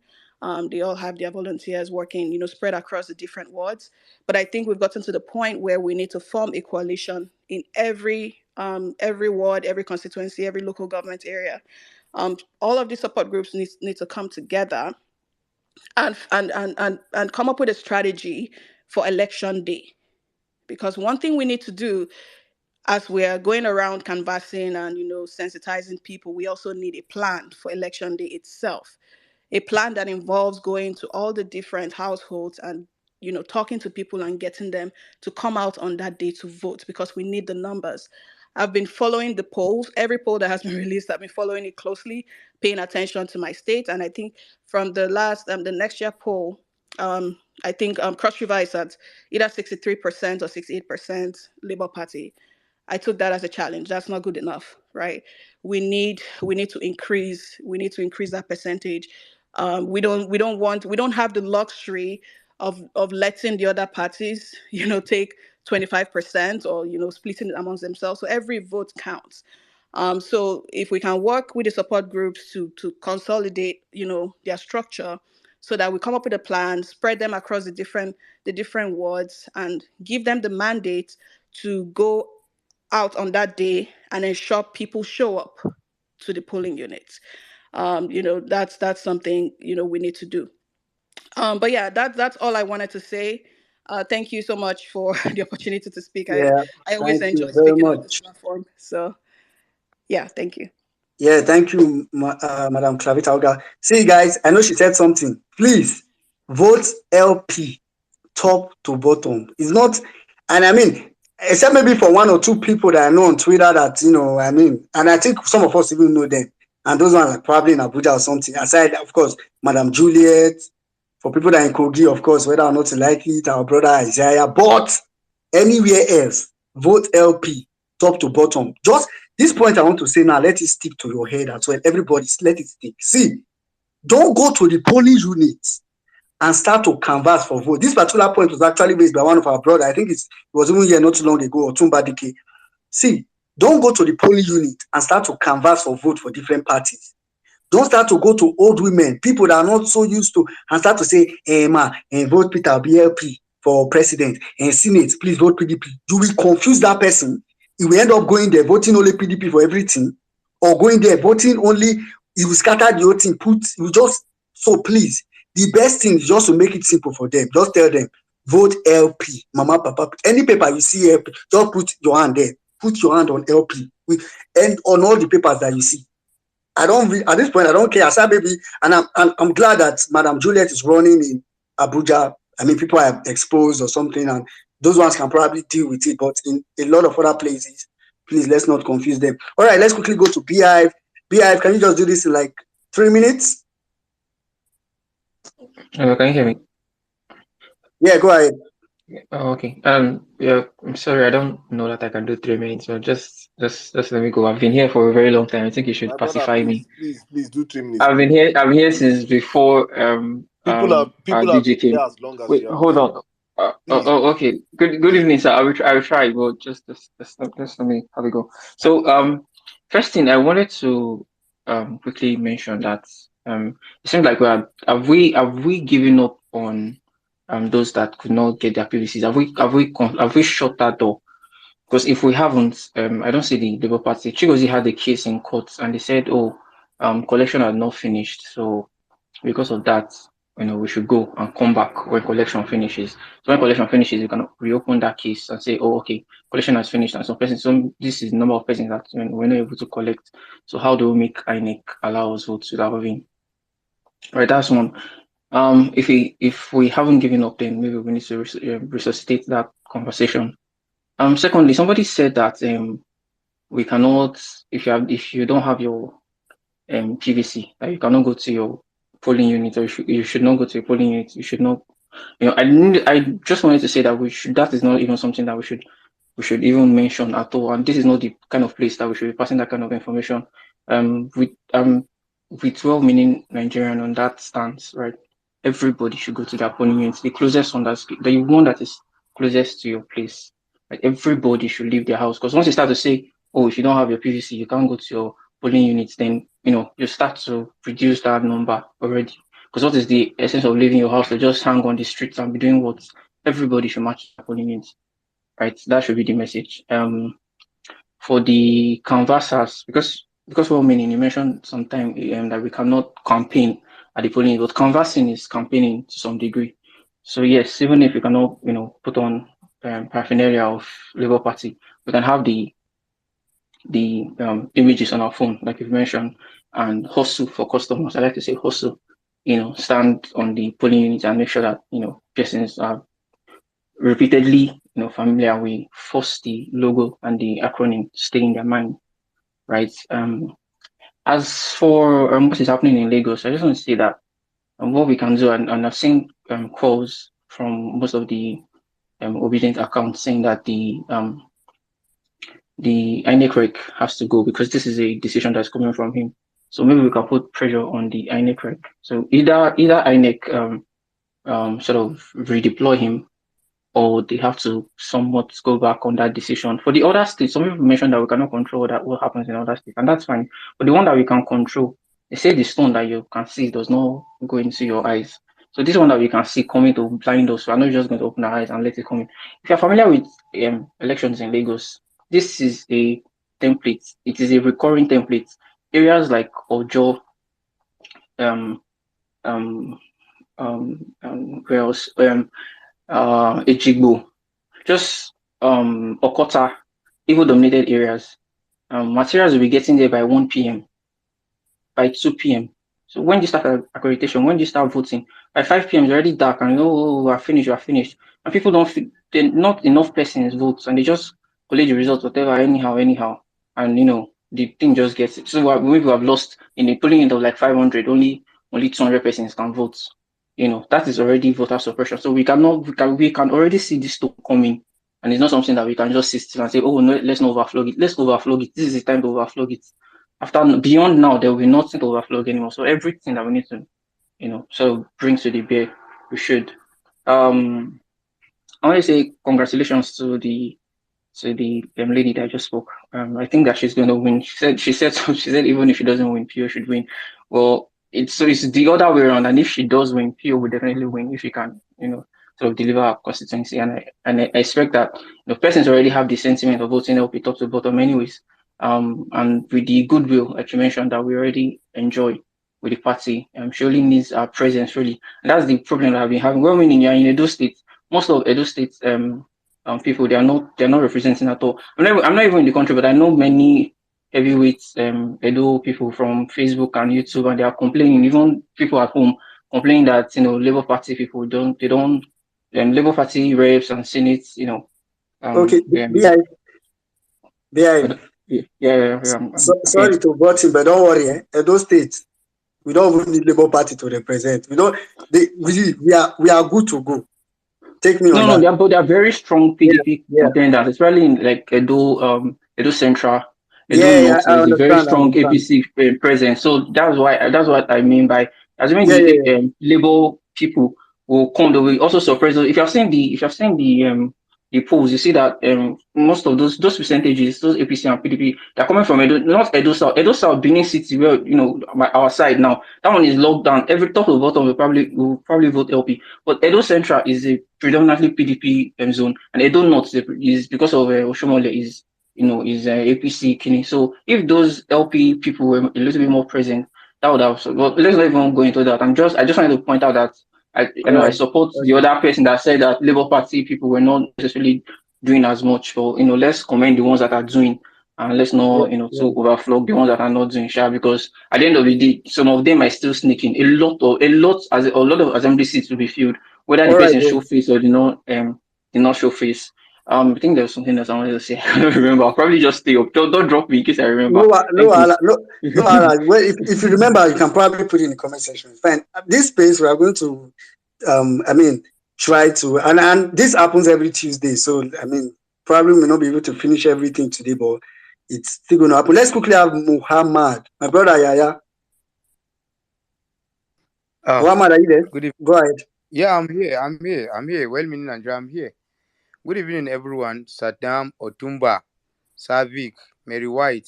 They all have their volunteers working, spread across the different wards. But I think we've gotten to the point where we need to form a coalition in every ward, every constituency, every local government area. All of these support groups need to come together and come up with a strategy for election day. Because one thing we need to do, as we are going around canvassing and sensitizing people, we also need a plan for election day itself. A plan that involves going to all the different households and talking to people and getting them to come out on that day to vote, because we need the numbers. I've been following the polls, every poll that has been released. I've been following it closely, paying attention to my state, and I think from the next year poll, I think Cross River is at either 63% or 68% Labour Party. I took that as a challenge. That's not good enough, right? We need to increase that percentage. We don't have the luxury of letting the other parties, take 25% or splitting it amongst themselves. So every vote counts. So if we can work with the support groups to consolidate, their structure, so that we come up with a plan, spread them across the different wards, and give them the mandate to go out on that day and ensure people show up to the polling units. That's something we need to do. But yeah, that's all I wanted to say. Thank you so much for the opportunity to speak. I Yeah, always thank enjoy you very speaking on this much. platform. So yeah, thank you. Yeah, thank you, Madam Klavitauga. See, guys, I know she said something. Please vote LP top to bottom. It's not, and I mean, except maybe for one or two people that I know on Twitter that, and I think some of us even know them. And those ones are probably in Abuja or something. Aside, of course, Madam Juliet, for people that are in Kogi, of course, whether or not you like it, our brother Isaiah, but anywhere else, vote LP top to bottom. Just this point I want to say now, let it stick to your head as well. Everybody, let it stick. See, don't go to the polling units and start to canvass for vote. This particular point was actually raised by one of our brothers. I think it was even here not too long ago, or Tumba Dike. See, don't go to the polling unit and start to canvass for vote for different parties. Don't start to go to old women, people that are not so used to, and start to say, vote Peter BLP for president, and Senate, please vote PDP. You will confuse that person. He will end up going there voting only PDP for everything, or going there voting only, he will scatter the whole thing, so please, the best thing is just to make it simple for them. Just tell them, vote LP, Mama, Papa, any paper you see LP, just put your hand there. Put your hand on LP, and on all the papers that you see. At this point, I don't care. I said, baby, and I'm glad that Madam Juliet is running in Abuja. I mean, people are exposed or something, and those ones can probably deal with it. But in a lot of other places, please, let's not confuse them. All right, let's quickly go to Beehive. Beehive, can you just do this in like 3 minutes? Can you hear me? Yeah, go ahead. Oh, okay. Yeah, I'm sorry, I don't know that I can do 3 minutes. So just Just let me go. I've been here for a very long time. I think you should My brother, pacify me. please do 3 minutes, I've been please. here. I'm here since before People have DJ been came. here as long as Wait, you have hold been. on. Please, Okay. Good evening, sir. I will try, but just let me have a go. So first thing I wanted to quickly mention that it seems like have we given up on those that could not get their PVCs? Have we shut that door? Because if we haven't, I don't see the Labour Party. Chigozie had a case in court, and they said, "Oh, collection had not finished, so because of that, we should go and come back when collection finishes. So when collection finishes, you can reopen that case and say, oh, okay, collection has finished, and so this is the number of persons that we're not able to collect. So how do we make INEC allow us votes without having? Right, that's one. If we haven't given up, then maybe we need to resuscitate that conversation. Secondly, somebody said that we cannot, if you don't have your PVC, that you cannot go to your polling unit, or you should not go to your polling unit. You should not. I just wanted to say that that is not even something that we should even mention at all. And this is not the kind of place that we should be passing that kind of information. With well-meaning Nigerian on that stance, right? Everybody should go to their polling units. The closest one the one that is closest to your place. Like everybody should leave their house, because once you start to say, oh, if you don't have your PVC, you can't go to your polling units, then you start to reduce that number already. Because what is the essence of leaving your house to just hang on the streets and be doing what? Everybody should match their polling units, right? That should be the message. For the canvassers, because well meaning, you mentioned sometime that we cannot campaign at the polling, but canvassing is campaigning to some degree. So yes, even if we cannot, put on paraphernalia of Labour Party, we can have the images on our phone, like you mentioned, and hustle for customers. I like to say hustle, stand on the polling unit and make sure that, persons are repeatedly, familiar with first the logo and the acronym stay in their mind, right? As for what is happening in Lagos, I just want to say that what we can do, and I've seen calls from most of the obedient accounts saying that the INEC has to go because this is a decision that's coming from him. So maybe we can put pressure on the INEC. So either INEC sort of redeploy him, or they have to somewhat go back on that decision. For the other states, some people mentioned that we cannot control what happens in other states, and that's fine. But the one that we can control, they say the stone that you can see does not go into your eyes. So this one that we can see coming to blind us, we're not just going to open our eyes and let it come in. If you're familiar with elections in Lagos, this is a template. It is a recurring template. Areas like Ojo, um, um, where else? Ejigbo, just Okota, evil dominated areas. Materials will be getting there by 1 p.m., by 2 p.m. So when you start accreditation, when you start voting, by 5 p.m. it's already dark, and we're finished. And people don't feel not enough persons vote, and they just collect the results, whatever, anyhow. And the thing just gets it. So maybe we have lost in the polling of like 500, only 200 persons can vote. That is already voter suppression. So we can already see this stuff coming, and it's not something that we can just sit still and say, oh no, let's not overflow it. Let's overflow it. This is the time to overflow it. Beyond now, there will be nothing to overflow anymore. So everything that we need to, sort of bring to the bear, we should. I want to say congratulations to the lady that just spoke. I think that she's going to win. She said even if she doesn't win, Pio should win. Well, it's the other way around. And if she does win, Pio will definitely win if she can, sort of deliver her constituency. And I expect that the persons already have the sentiment of voting LP top to bottom, anyways. And with the goodwill, like you mentioned, that we already enjoy with the party, she only needs our presence really. And that's the problem that I've been having. Well, meaning you're in Edo State, most of Edo State's people, they're not representing at all. I'm not even in the country, but I know many heavyweights Edo people from Facebook and YouTube, and they are complaining. Even people at home complaining that Labour Party people Labour Party reps and senates, Okay, BI. yeah. Sorry to butt in, but don't worry. Those states, we don't even need Labour Party to represent. We don't. We are good to go. Take me on that. No, they are very strong PDP contenders, especially in like Edo, Edo Central, Edo Yeah, yeah, North, I there's a very understand. I strong understand. APC presence. So that's what I mean by assuming Yeah, yeah, the yeah. Labour people will come. They will also suppress those. If you've seen the polls, you see that most of those percentages, those APC and PDP, they're coming from Edo, not Edo South. Edo South, Benin City, where by our side now, that one is locked down. Every top of bottom will probably vote LP. But Edo Central is a predominantly PDP zone, and Edo North is because of Oshomole is APC Kini. So if those LP people were a little bit more present, that would have. But let's not even go into that. I just wanted to point out that All I right. support the Okay. other person that said that Labour Party people were not necessarily doing as much. So let's commend the ones that are doing, and let's Yeah, not yeah. to overflow the ones that are not doing. Sure, because at the end of the day, some of them are still sneaking. A lot of assembly seats will be filled, whether the All right, person bro. show face or did not show face. I think there was something else I wanted to say. I don't remember. I'll probably just stay up. Don't drop me in case I remember. No, Thank you. no, well, if you remember, you can probably put it in the comment section. Fine. At this space, we are going to, I mean, try to, and this happens every Tuesday. So, I mean, probably may not be able to finish everything today, but it's still going to happen. Let's quickly have Muhammad, my brother Yaya. Ah, Muhammad, are you there? good evening. Go ahead. Yeah, I'm here. I'm here. I'm here. Well, meaning Nigeria, I'm here. Good evening, everyone. Saddam, Otumba, Savik, Mary White,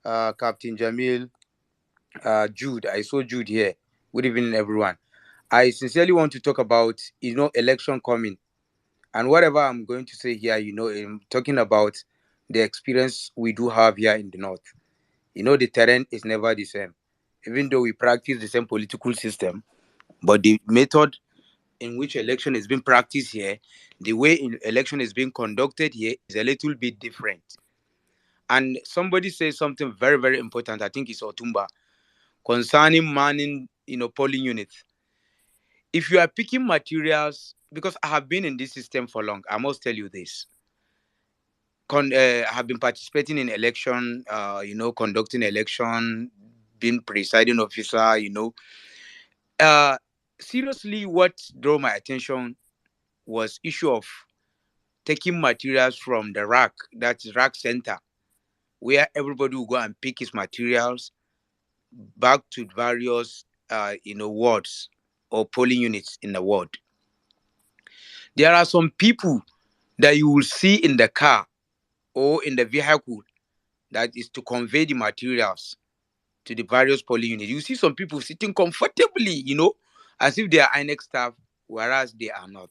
Captain Jamil, Jude. I saw Jude here. Good evening, everyone. I sincerely want to talk about, election coming. And whatever I'm going to say here, I'm talking about the experience we do have here in the North. The terrain is never the same. Even though we practice the same political system, but the method in which election is being practiced here, the way election is being conducted here is a little bit different. And somebody says something very, very important. I think it's Otumba concerning manning, polling units. If you are picking materials, because I have been in this system for long, I must tell you this. I have been participating in election, conducting election, being presiding officer, Seriously, what drew my attention was issue of taking materials from the rack, that's rack center, where everybody will go and pick his materials back to various wards or polling units in the ward. There are some people that you will see in the car or in the vehicle that is to convey the materials to the various polling units. You see some people sitting comfortably, as if they are INEC staff, whereas they are not.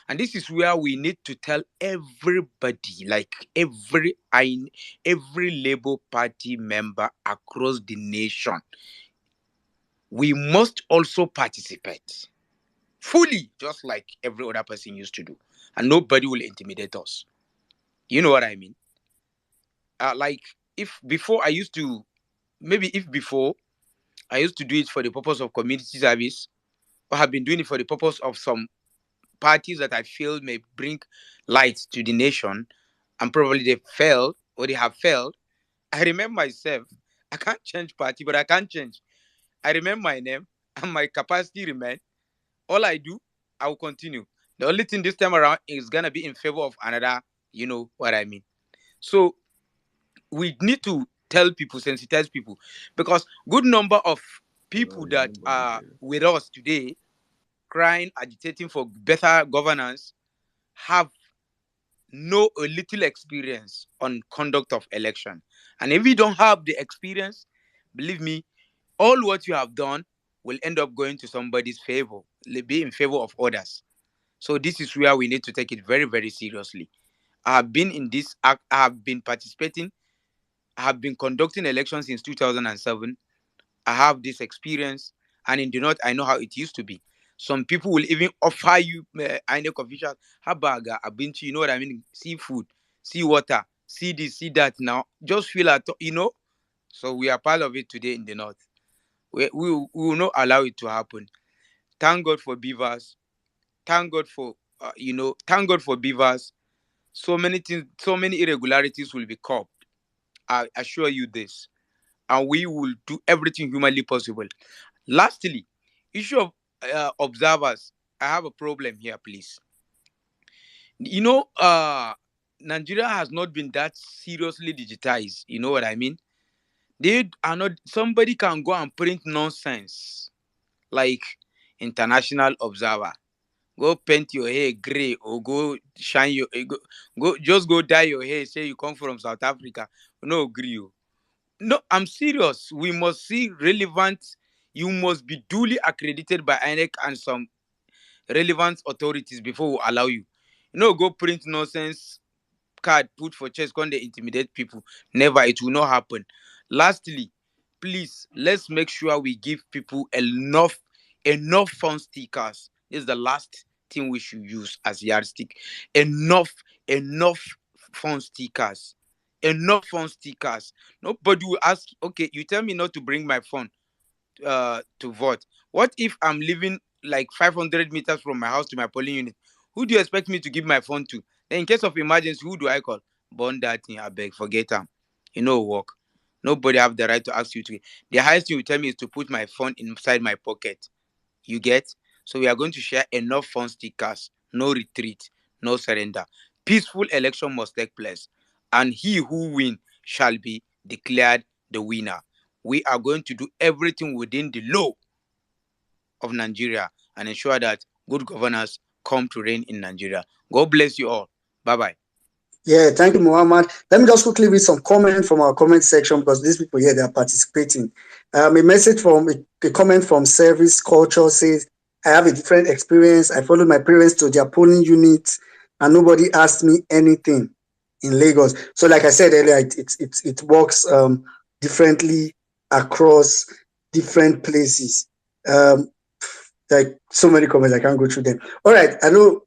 And this is where we need to tell everybody, like every Labour Party member across the nation, we must also participate fully, just like every other person used to do. And nobody will intimidate us. You know what I mean? Like if before I used to, maybe if before I used to do it for the purpose of community service, or have been doing it for the purpose of some parties that I feel may bring light to the nation, and probably they failed or they have failed. I remember myself. I can't change party, but I can change. I remember my name and my capacity remain. All I do, I will continue. The only thing this time around is gonna be in favor of another. You know what I mean? So we need to tell people, sensitize people, because good number of people that are with us today, crying, agitating for better governance, have know a little experience on conduct of election. And if you don't have the experience, believe me, all what you have done will end up going to somebody's favor, be in favor of others. So this is where we need to take it very, very seriously. I have been in this act, I have been participating, I have been conducting elections since 2007. I have this experience, and in the north, I know how it used to be. Some people will even offer you INEC officials, habaga, abinchi, you know what I mean? Seafood, sea water, see this, see that. Now, just feel at. So we are part of it today in the north. We will not allow it to happen. Thank God for beavers. Thank God for Thank God for beavers. So many things, so many irregularities will be caught. I assure you this, and we will do everything humanly possible. Lastly, issue of observers. I have a problem here, please. You know, Nigeria has not been that seriously digitized. You know what I mean? They are not. Somebody can go and print nonsense like International Observer. Go paint your hair gray or go shine your just go dye your hair. Say you come from South Africa. No agree. No, I'm serious. We must see relevant. You must be duly accredited by INEC and some relevant authorities before we allow you. Go print nonsense card put for chest, can they intimidate people? Never, it will not happen. Lastly, please let's make sure we give people enough fun stickers. This is the last thing we should use as yardstick. Enough fun stickers. Enough fun stickers. Nobody will ask, okay, you tell me not to bring my phone to vote. What if I'm living like 500 meters from my house to my polling unit? Who do you expect me to give my phone to? Then in case of emergency, who do I call? Burn that thing, I beg, forget them. Work. Nobody have the right to ask you to. The highest thing you tell me is to put my phone inside my pocket. You get? So we are going to share enough fun stickers. No retreat, no surrender. Peaceful election must take place. And he who win shall be declared the winner. We are going to do everything within the law of Nigeria and ensure that good governance come to reign in Nigeria. God bless you all. Bye-bye. Yeah, thank you, Muhammad. Let me just quickly read some comment from our comment section because these people here, they are participating. A message from a comment from Service Culture says, I have a different experience. I followed my parents to their polling units and nobody asked me anything in Lagos. So like I said earlier, it works differently across different places. Like so many comments, I can't go through them. All right, I know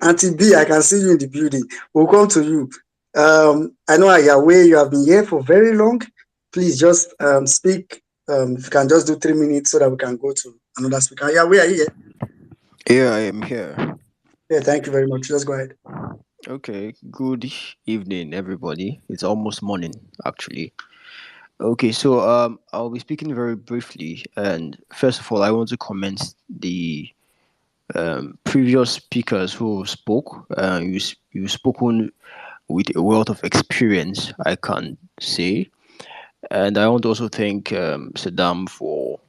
Auntie B, I can see you in the building. We'll come to you. I know Ayawe, you have been here for very long. Please just speak. If you can just do 3 minutes so that we can go to another speaker. Ayawe, are you here? Yeah, I am here. Yeah, thank you very much. Just go ahead. Okay, good evening, everybody. It's almost morning, actually. Okay, so I'll be speaking very briefly, and first of all, I want to commend the previous speakers who spoke. You've spoken with a wealth of experience, I can say, and I want to also thank Saddam for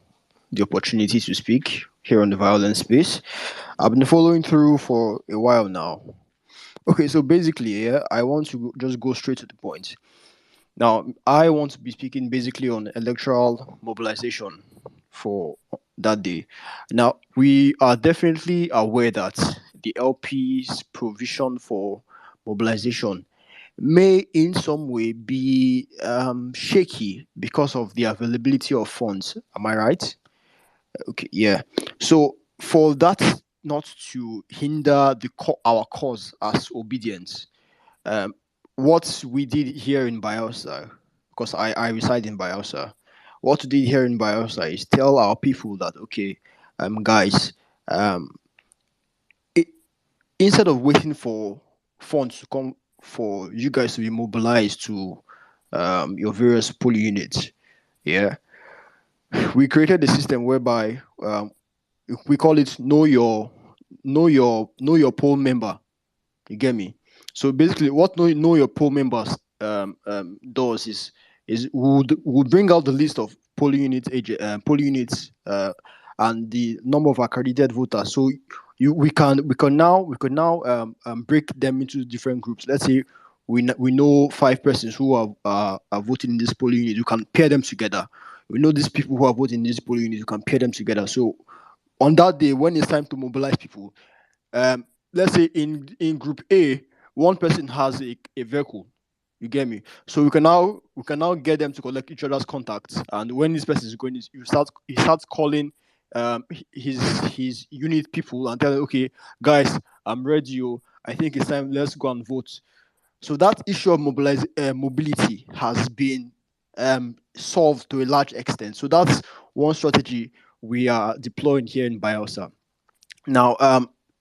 the opportunity to speak here on the violence space. I've been following through for a while now. Okay, so basically, yeah, I want to just go straight to the point. Now, I want to be speaking basically on electoral mobilization for that day. Now, we are definitely aware that the LP's provision for mobilization may in some way be shaky because of the availability of funds. Am I right? Okay, yeah. So for that not to hinder our cause as obedience, um, what we did here in Bielsa, because I reside in Bielsa, what we did here in Bielsa is tell our people that, okay, guys, um, it, instead of waiting for funds to come for you guys to be mobilized to your various polling units, yeah, we created a system whereby we call it know your poll member. You get me? So basically, what know your poll members does is would bring out the list of polling units and the number of accredited voters. So we can now break them into different groups. Let's say we know 5 persons who are voting in this polling unit. You can pair them together. We know these people who are voting in this polling unit. You can pair them together. So on that day, when it's time to mobilize people, let's say in group A, one person has a vehicle. You get me? So we can now get them to collect each other's contacts, and when this person is going, he starts calling his unit people and tell them, okay, guys, I'm ready. I think it's time. Let's go and vote. So that issue of mobility has been solved to a large extent. So that's one strategy we are deploying here in Bielsa. Now,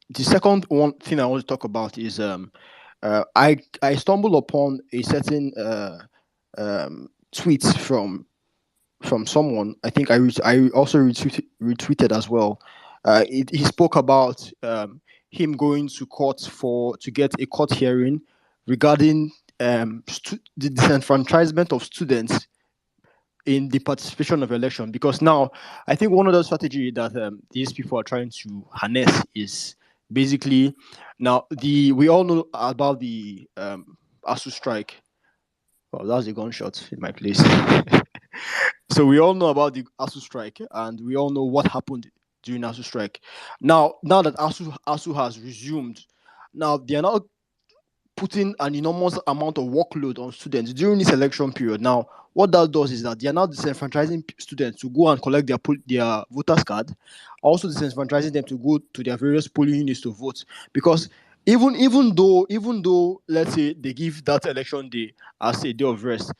the second one thing I want to talk about is I stumbled upon a certain tweet from someone. I think I also retweeted as well. He spoke about him going to court to get a court hearing regarding the disenfranchisement of students in the participation of election. Because now, I think one of the strategy that these people are trying to harness is basically now we all know about the ASU strike. Well, that was a gunshot in my place. So we all know about the ASU strike, and we all know what happened during ASU strike. Now that ASU has resumed, now they are now putting an enormous amount of workload on students during this election period. Now, what that does is that they are now disenfranchising students to go and collect their voters card, also disenfranchising them to go to their various polling units to vote. Because even though let's say they give that election day as a day of rest,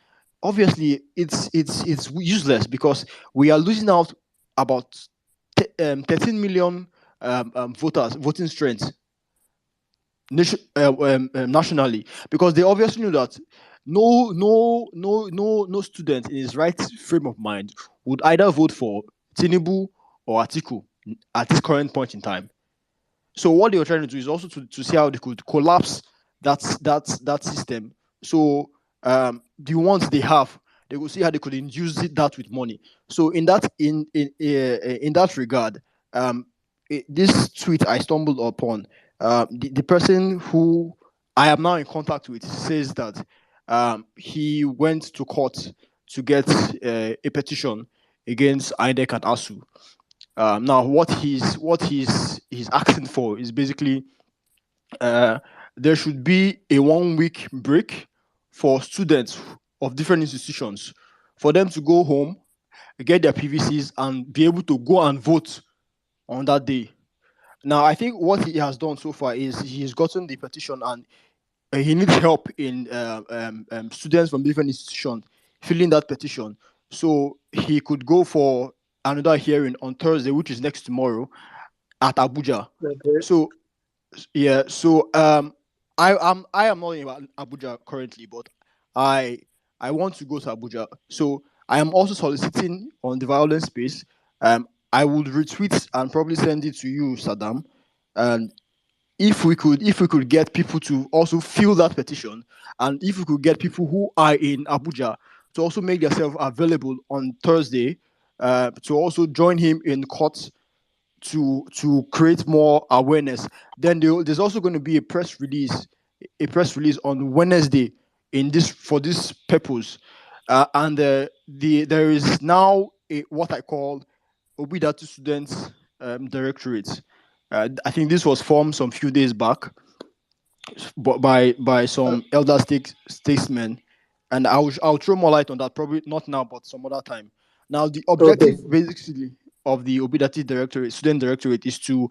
obviously it's useless because we are losing out about 13 million voters voting strength nationally, because they obviously knew that no student in his right frame of mind would either vote for Tinubu or Atiku at this current point in time. So what they were trying to do is also to see how they could collapse that system. So the ones they have, they will see how they could induce that with money. So in that regard, this tweet I stumbled upon, the person who I am now in contact with says that he went to court to get a petition against INEC and ASU. Now, what he's asking for is basically there should be a 1 week break for students of different institutions for them to go home, get their PVCs, and be able to go and vote on that day. Now, I think what he has done so far is he's gotten the petition, and he needs help in students from different institutions filling that petition. So he could go for another hearing on Thursday, which is next tomorrow, at Abuja. Okay. So yeah, so I am not in Abuja currently, but I want to go to Abuja. So I am also soliciting on the violence space. I would retweet and probably send it to you, Saddam. And if we could get people to also fill that petition, and if we could get people who are in Abuja to also make themselves available on Thursday, to also join him in court to create more awareness. Then there's also going to be a press release on Wednesday for this purpose, and there is now what I call Obidatu Students Directorate. I think this was formed some few days back, but by some elder statesmen, and I'll throw more light on that, probably not now, but some other time. Now, the Okay. objective basically of the Obidati Directorate, Student Directorate, is to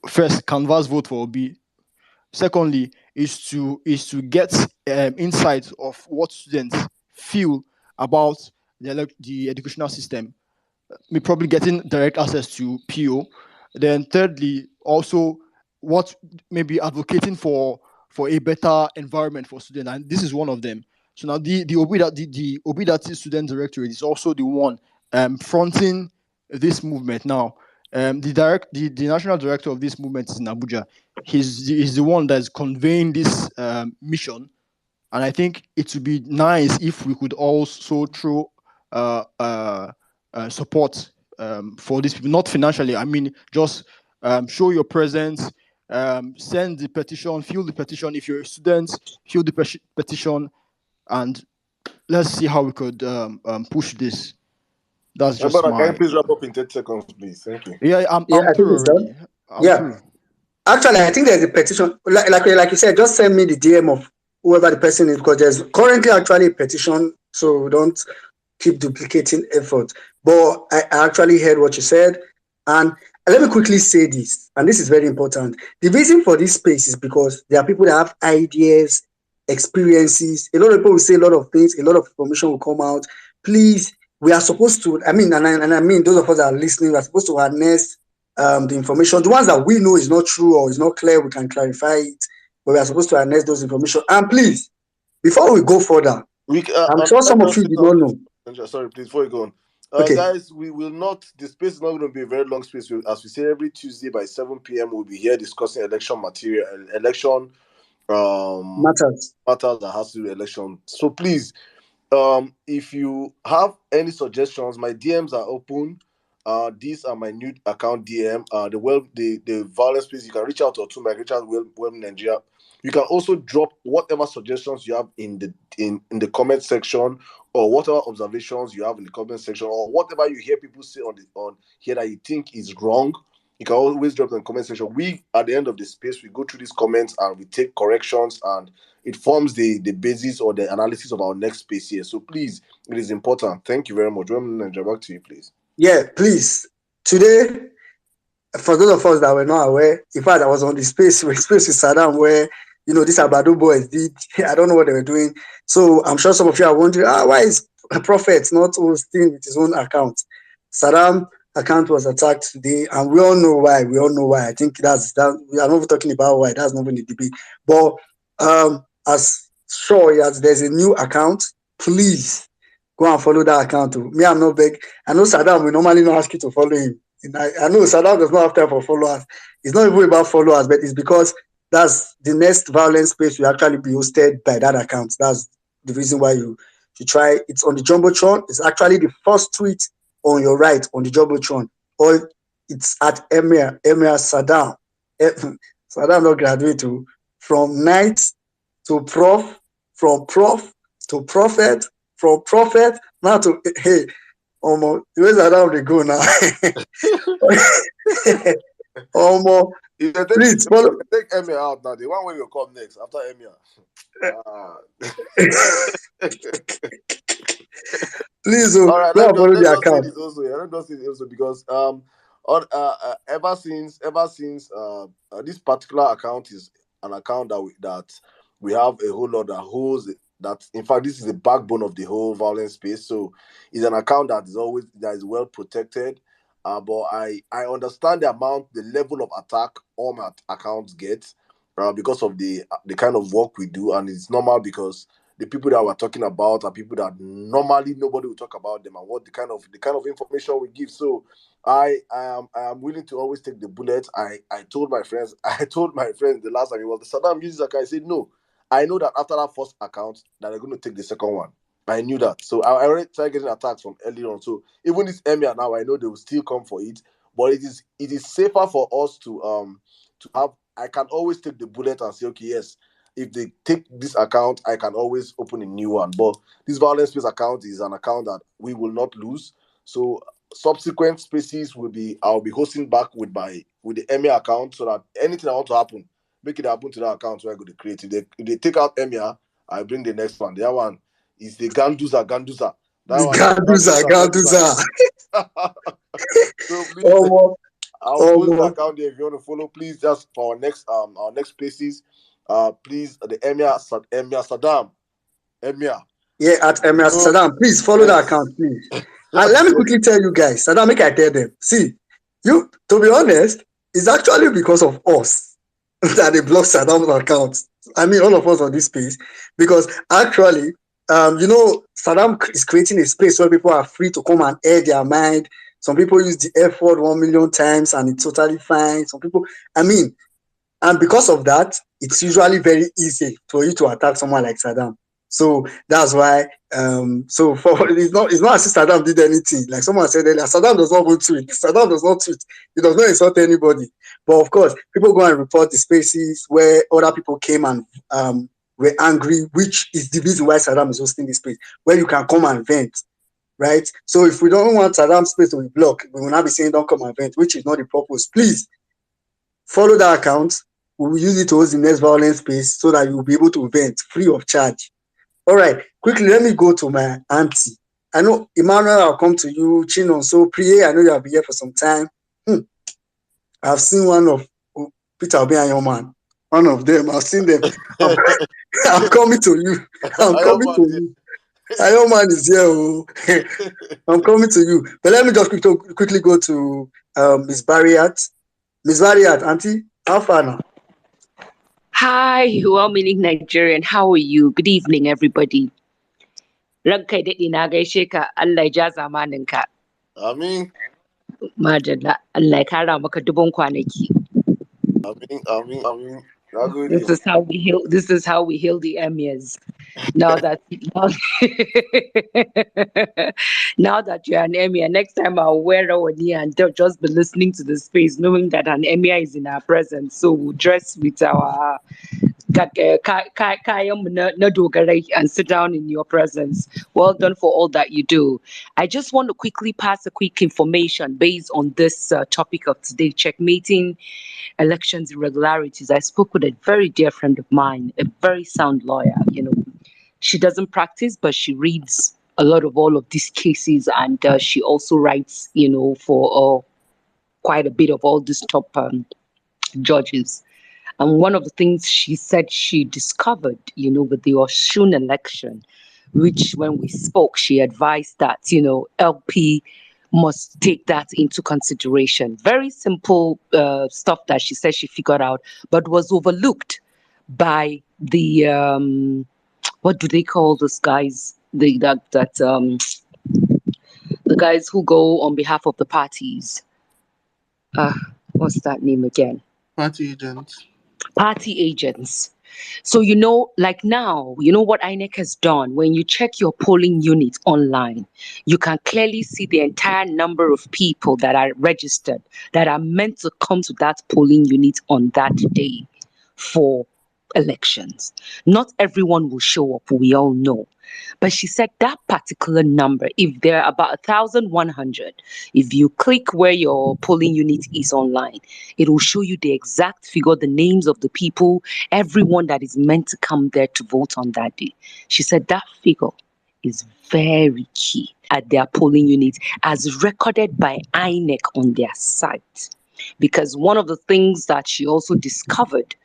first canvass vote for Obi. Secondly, is to get insights of what students feel about the educational system. Me probably getting direct access to PO. Then thirdly, also what maybe advocating for a better environment for students, and this is one of them. So now the Obidati Student Directorate is also the one fronting this movement. Now, the national director of this movement is in Abuja. He's the one that's conveying this mission, and I think it would be nice if we could also throw support for these people, not financially. I mean, just show your presence, send the petition, fill the petition. If you're a student, fill the petition, and let's see how we could push this. That's just Brother, can you my. please wrap up in 30 seconds, please? Thank you. Yeah, I'm I think through it's already. done. I'm Yeah. through. Actually, I think there's a petition. Like you said, just send me the DM of whoever the person is, because there's currently actually a petition, so we don't keep duplicating effort. But I actually heard what you said, and let me quickly say this, and this is very important. The reason for this space is because there are people that have ideas, experiences. A lot of people will say a lot of things, a lot of information will come out. Please, we are supposed to, I mean, and I mean, those of us that are listening, we are supposed to harness the information. The ones that we know is not true or is not clear, we can clarify it, but we are supposed to harness those information. And please, before we go further, I'm sure some of you did not know. Sorry, please, before you go on. Okay. Guys, we will not, the space is not going to be a very long space. As we say, every Tuesday by 7 p.m., we'll be here discussing election material and election matters that has to do with election. So please, if you have any suggestions, my DMs are open. These are my new account DM. The violence space. You can reach out to my reach out well Nigeria. You can also drop whatever suggestions you have in the comment section, or whatever observations you have in the comment section, or whatever you hear people say on here that you think is wrong. You can always drop them in the comment section. We, at the end of the space, we go through these comments and we take corrections, and it forms the basis or the analysis of our next space here. So please, it is important. Thank you very much. Back to you, please. Yeah, please. Today, for those of us that were not aware, in fact, I was on the space with Saddam where, these Abadu boys did, I don't know what they were doing. So I'm sure some of you are wondering, why is a prophet not hosting with his own account? Saddam account was attacked today, and we all know why. I think that we are not talking about why. That's not even the debate. But as sure as there's a new account, please go and follow that account too. Me, I'm not beg. I know Saddam will normally not ask you to follow him. I know Saddam does not have time for followers. It's not even about followers, but it's because that's the next violence space will actually be hosted by that account. That's the reason why you should try. It's on the Jumbotron. It's actually the first tweet on your right on the Jumbotron. Or it's at Emir Saddam. Saddam not graduate to from knight to prof, from prof to prophet, from prophet now to hey. The way Saddam they go now. Please follow. Take Emir out now. The one way will come next after Emir. Please, all right. go and follow the account. Say this also. Let me say this also because ever since this particular account is an account that we have a whole lot that holds that. In fact, this is the backbone of the whole violence space. So it's an account that is well protected. But I understand the level of attack all my accounts get because of the kind of work we do, and it's normal because the people that we're talking about are people that normally nobody will talk about them and what the kind of information we give. So I am willing to always take the bullet. I told my friends the last time it was the Saddam uses account. I said no. I know that after that first account that they're going to take the second one. I knew that. So I already started getting attacks from early on. So even this Emir now, I know they will still come for it. But it is safer for us to have. I can always take the bullet and say, okay, yes, if they take this account, I can always open a new one. But this violence space account is an account that we will not lose. So subsequent spaces I'll be hosting back with the Emir account so that anything I want to happen, make it happen to that account where I go to create. If they take out Emir, I bring the next one. The other one is the Ganduza. That one Ganduza. So please, I'll post the account there if you want to follow. Please, just for our next spaces, please the Emir Saddam. Emir. Yeah, at Emir Saddam. Please follow the account, please. And let me quickly tell you guys, Saddam, make I tell them. See, to be honest, it's actually because of us that they block Saddam's account. I mean, all of us on this space, because actually, Saddam is creating a space where people are free to come and air their mind. Some people use the F word 1 million times and it's totally fine. Some people, and because of that, it's usually very easy for you to attack someone like Saddam. So that's why. It's not as if Saddam did anything. Like someone said earlier, Saddam does not even tweet. Saddam does not tweet. He does not insult anybody. But of course, people go and report the spaces where other people came and were angry, which is the reason why Saddam is hosting this space, where you can come and vent, right? So if we don't want Saddam's space to be blocked, we will not be saying don't come and vent, which is not the purpose. Please follow that account. We will use it to host the next violence space so that you will be able to vent free of charge. All right, quickly, let me go to my auntie. I know, Emmanuel, I'll come to you. Chinon, so Priye, I know you have been here for some time. I've seen one of Peter Obi and your man. One of them, I've seen them. I'm coming to you. Your man is here. I'm coming to you. But let me just quickly go to Miss Barriat. Miss Barriat, auntie, how far now? Hi, well-meaning Nigerian. How are you? Good evening, everybody. Ranka daɗi na gaishe ka, Allah ya ja zamaninka. Amin. Madalla, Allah ya kara maka dubun kwanaki. Amin. good This evening. is how we heal. This is how we heal the emirs. Now that now, now that you're an emir, next time I'll wear our ear and just be listening to the space, knowing that an emir is in our presence. So we'll dress with our and sit down in your presence. Well done for all that you do. I just want to quickly pass a quick information based on this topic of today, checkmating elections irregularities. I spoke with a very dear friend of mine, a very sound lawyer. She doesn't practice, but she reads a lot of all of these cases, and she also writes, for quite a bit of all these top judges. And one of the things she said she discovered, with the Oshun election, which when we spoke, she advised that, LP must take that into consideration. Very simple stuff that she said she figured out, but was overlooked by the, what do they call those guys? The guys who go on behalf of the parties. What's that name again? Party agents. Party agents. So, like now, what INEC has done, when you check your polling unit online, you can clearly see the entire number of people that are registered, that are meant to come to that polling unit on that day for elections. Not everyone will show up, we all know. But she said that particular number, if there are about 1,100, if you click where your polling unit is online, it will show you the exact figure, the names of the people, everyone that is meant to come there to vote on that day. She said that figure is very key at their polling unit as recorded by INEC on their site. Because one of the things that she also discovered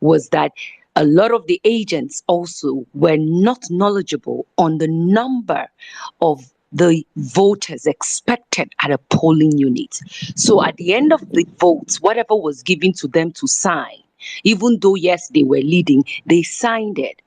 was that a lot of the agents also were not knowledgeable on the number of the voters expected at a polling unit. So at the end of the votes, whatever was given to them to sign, even though, yes, they were leading, they signed it.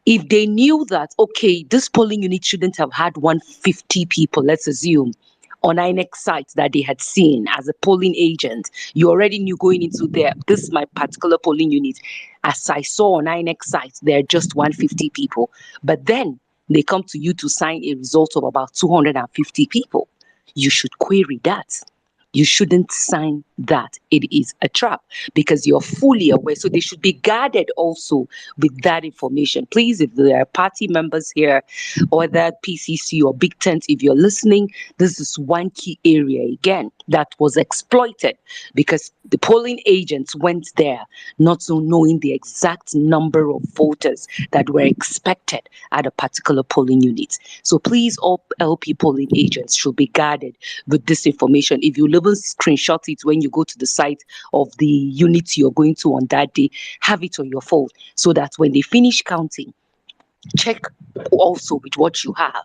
If they knew that, okay, this polling unit shouldn't have had 150 people, let's assume, on INEC sites that they had seen as a polling agent, you already knew going into there, this is my particular polling unit. As I saw on INEC sites, there are just 150 people. But then they come to you to sign a result of about 250 people. You should query that. You shouldn't sign that. It is a trap because you're fully aware. So they should be guarded also with that information. Please, if there are party members here or that PCC or Big Tent, if you're listening, this is one key area again that was exploited because the polling agents went there not so knowing the exact number of voters that were expected at a particular polling unit. So please, all LP polling agents should be guarded with this information. If you live and screenshot it when you go to the site of the unit you're going to on that day, have it on your phone so that when they finish counting, check also with what you have.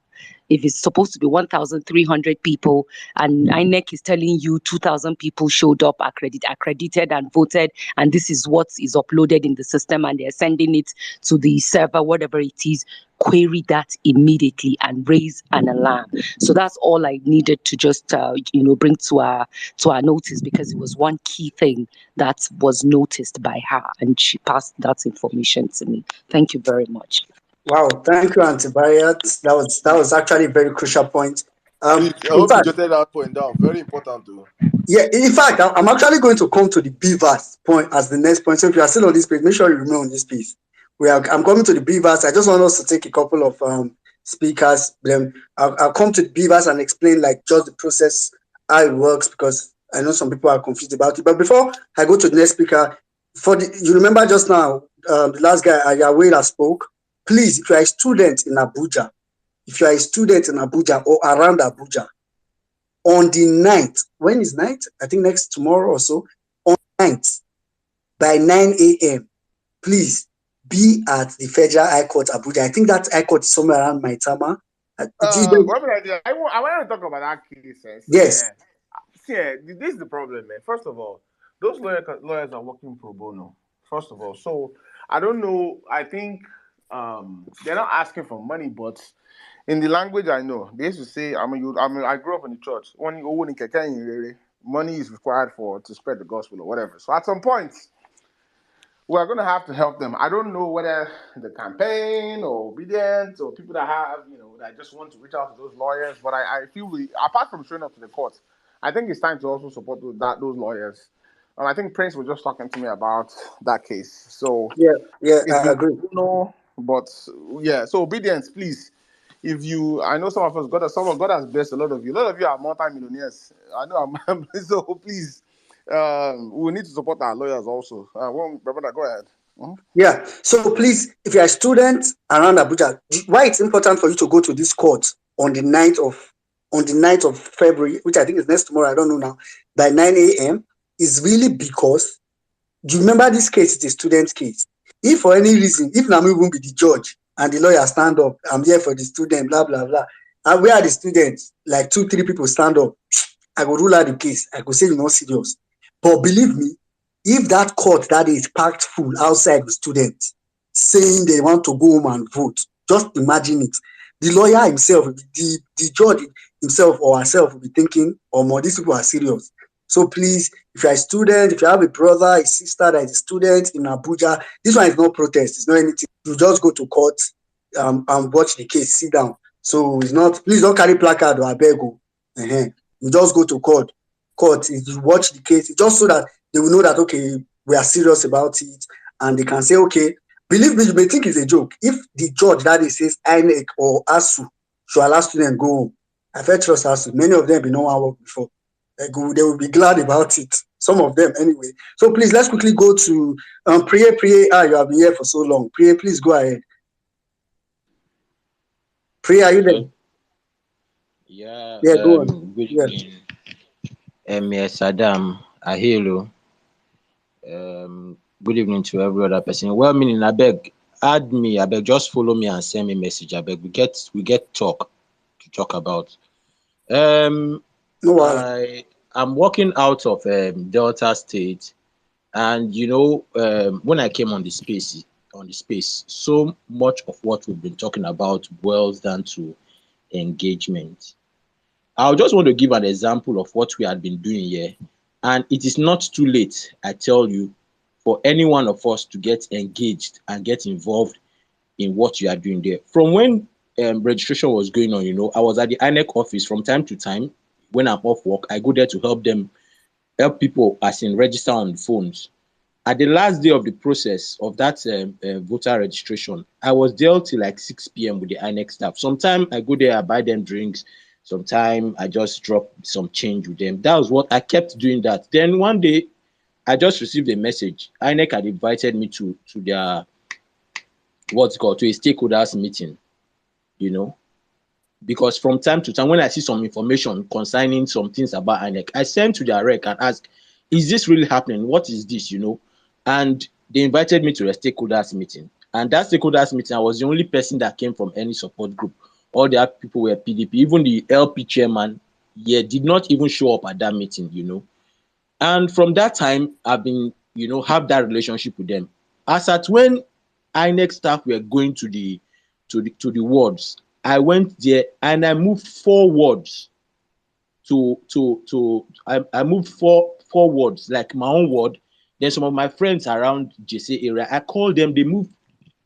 If it's supposed to be 1,300 people and INEC is telling you 2,000 people showed up, accredited and voted, and this is what is uploaded in the system and they're sending it to the server, whatever it is, query that immediately and raise an alarm. So that's all I needed to just bring to our notice because it was one key thing that was noticed by her and she passed that information to me. Thank you very much. Wow, thank you, Auntie Bayat. That was actually a very crucial point. I In hope you fact, jotted that point down. Very important too. yeah, in fact, I'm actually going to come to the BVAS point as the next point. So if you are still on this page, make sure you remain on this piece. I'm coming to the BVAS. I just want us to take a couple of speakers. Then I'll come to the BVAS and explain like just the process, how it works, because I know some people are confused about it. But before I go to the next speaker, you remember just now, the last guy, Ayawe, that spoke. Please, if you are a student in Abuja, or around Abuja, on the 9th, when is 9th? I think next tomorrow or so, on 9th, by 9 a.m., please be at the Federal High Court, Abuja. I think that High Court is somewhere around Maitama. I want to talk about that case. Yes. This is the problem, man. First of all, those lawyers are working pro bono. First of all, so I don't know. I think they're not asking for money, but in the language I know, they used to say, I grew up in the church. Money is required to spread the gospel or whatever. So at some point, we're going to have to help them. I don't know whether the campaign or obedience or people that have, that just want to reach out to those lawyers. But I feel apart from showing up to the courts, I think it's time to also support those lawyers. And I think Prince was just talking to me about that case. So Yeah, it's I been, agree. but yeah. So obedience, please. If you, I know some of us, God has blessed a lot of you. A lot of you are multi-millionaires. I know. So please, we need to support our lawyers also. Brother, go ahead. Mhm. Yeah. So please, if you're a student around Abuja, why it's important for you to go to this court on the 9th of February, which I think is next tomorrow, I don't know now, by 9 a.m. is really because, do you remember this case is a student case? If for any reason, if Namu won't be the judge and the lawyer stand up, I'm here for the student, blah, blah, blah. And where are the students? Like 2-3 people stand up. I go rule out the case. I go say you're not serious. But believe me, if that court that is packed full outside with students saying they want to go home and vote, just imagine it. The lawyer himself, the judge himself or herself will be thinking, oh, more, these people are serious. So please, if you're a student, if you have a brother, a sister that is a student in Abuja, this one is not protest, it's not anything. You just go to court and watch the case, sit down. So it's not, please don't carry placard or abego. You just go to court. You watch the case, it's just so that they will know that, okay, we are serious about it, and they can say, okay, believe me, you may think it's a joke. If the judge that day says INEC or ASU should allow students go home, I felt trust ASU. Many of them be no one work before. They will be glad about it. Some of them anyway. So please, let's quickly go to Priye. You have been here for so long. Priye, please go ahead. Priye, are you there? Okay. Yeah, Yeah, go on. good Yeah. evening. Yes, Adam, Ahilo. Good evening to every other person. Well, meaning, I beg, add me, I beg, just follow me and send me message. I beg, we get talk to talk about. No worries. I'm working out of Delta State, and when I came on the space, so much of what we've been talking about boils down to engagement. I just want to give an example of what we had been doing here. And it is not too late, I tell you, for any one of us to get engaged and get involved in what you are doing there. From when registration was going on, I was at the INEC office from time to time. When I'm off work, I go there to help people as in register on the phones. At the last day of the process of that voter registration, I was there till like 6 p.m. with the INEC staff. Sometimes I go there, I buy them drinks. Sometimes I just drop some change with them. That was what I kept doing that. Then one day, I just received a message. INEC had invited me to their, what's it called, to a stakeholders meeting, because from time to time, when I see some information concerning some things about INEC, I send to their rec and ask, is this really happening? What is this, And they invited me to a stakeholders meeting. And that stakeholders meeting, I was the only person that came from any support group. All the other people were PDP. Even the LP chairman, did not even show up at that meeting, And from that time, I've been, have that relationship with them. As at when INEC staff were going to the wards, I went there and I moved 4 wards I moved four wards, like my own ward. Then some of my friends around JC area, I called them, they moved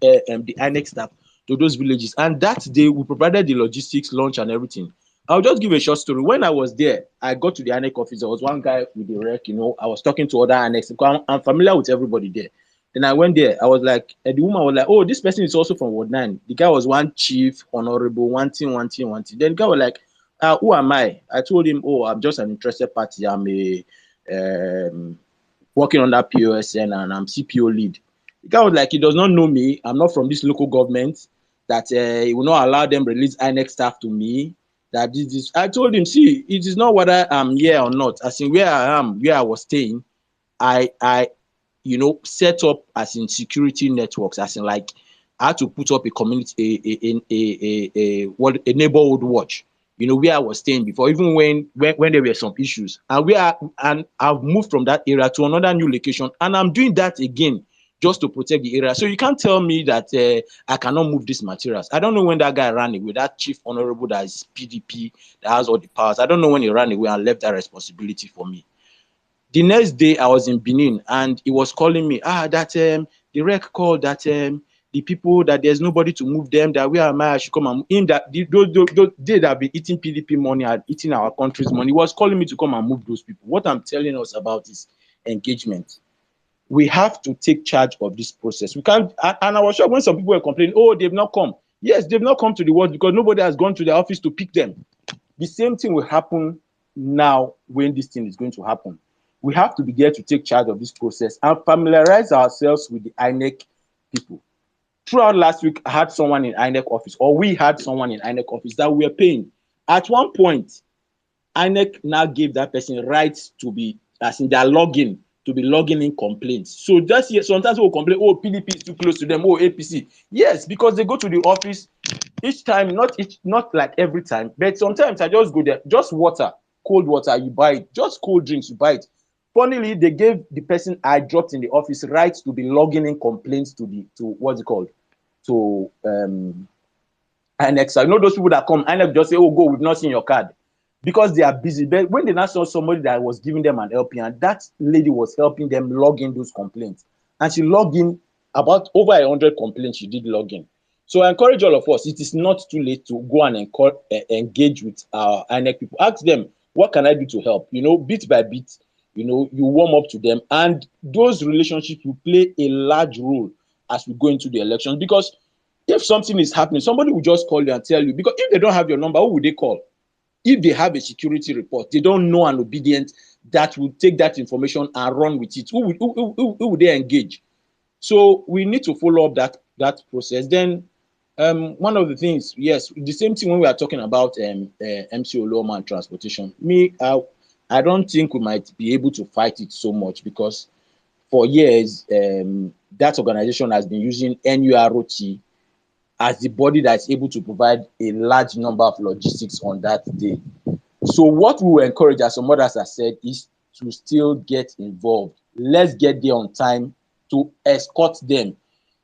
the INEC staff to those villages. And that day we provided the logistics, lunch and everything. I'll just give a short story. When I was there, I got to the INEC office. There was one guy with the rec, I was talking to other INECs because I'm familiar with everybody there. Then I went there. I was like, and the woman was like, oh, this person is also from Ward 9. The guy was one chief, honorable, one thing. Then the guy was like, who am I? I told him, oh, I'm just an interested party. I'm working on that POSN and I'm CPO lead. The guy was like, he does not know me. I'm not from this local government. That he will not allow them release INEC staff to me. That this. I told him, see, it is not whether I'm here or not. As in where I am, where I was staying, I set up as in security networks, as in like I had to put up a community, a neighborhood watch, where I was staying before, even when there were some issues. And I've moved from that area to another new location, and I'm doing that again just to protect the area. So you can't tell me that I cannot move these materials. I don't know when that guy ran away, that chief honorable that is PDP, that has all the powers. I don't know when he ran away and left that responsibility for me. The next day I was in Benin and he was calling me, that the rec called that the people that there's nobody to move them, that where am I should come and in that those they that have been eating PDP money and eating our country's money, he was calling me to come and move those people. What I'm telling us about is engagement. We have to take charge of this process. We can't, and I was sure when some people were complaining, oh, they've not come. Yes, they've not come to the world because nobody has gone to the office to pick them. The same thing will happen now when this thing is going to happen. We have to be there to take charge of this process and familiarize ourselves with the INEC people. Throughout last week, I had someone in INEC office, or we had someone in INEC office that we were paying. At one point, INEC now gave that person rights to be, as in their login, to be logging in complaints. So that's here. Sometimes we'll complain, oh, PDP is too close to them, oh, APC. Yes, because they go to the office each time, not like every time, but sometimes I just go there, just water, cold water, you buy it, just cold drinks, you buy it. Funnily, they gave the person I dropped in the office rights to be logging in complaints to what's it called? To INEC. So you know those people that come, INEC just say, oh, go, we've not seen your card. Because they are busy. But when they now saw somebody that was giving them an LP, and that lady was helping them log in those complaints. And she logged in about over 100 complaints she did log in. So I encourage all of us, it is not too late to go and engage with our INEC people. Ask them, what can I do to help? You know, bit by bit, you know, you warm up to them. And those relationships will play a large role as we go into the elections. Because if something is happening, somebody will just call you and tell you. Because if they don't have your number, who would they call? If they have a security report, they don't know an obedient that will take that information and run with it. Who would they engage? So we need to follow up that process. Then one of the things, yes, the same thing when we are talking about MC Oloma and transportation. I don't think we might be able to fight it so much because for years that organization has been using NUROT as the body that is able to provide a large number of logistics on that day. So what we will encourage, as some others have said, is to still get involved. Let's get there on time to escort them.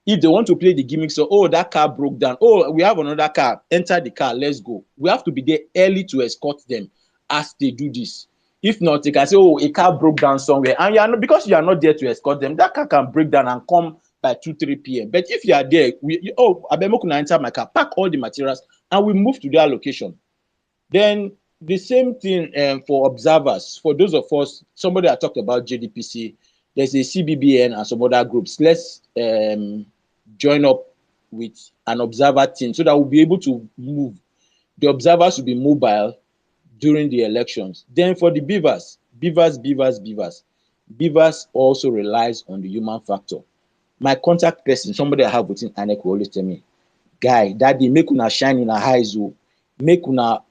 If they want to play the gimmick, so, oh, that car broke down. Oh, we have another car. Enter the car. Let's go. We have to be there early to escort them as they do this. If not, they can say, oh, a car broke down somewhere. And you are not, because you are not there to escort them, that car can break down and come by 2-3 p.m. But if you are there, Abemokuna enter my car, pack all the materials, and we move to their location. Then the same thing for observers. For those of us, somebody I talked about JDPC, there's a CBBN and some other groups. Let's join up with an observer team so that we'll be able to move. The observers will be mobile during the elections. Then for the beavers also relies on the human factor. My contact person, somebody I have within INEC will always tell me, guy, that day make una shine una eyes, make una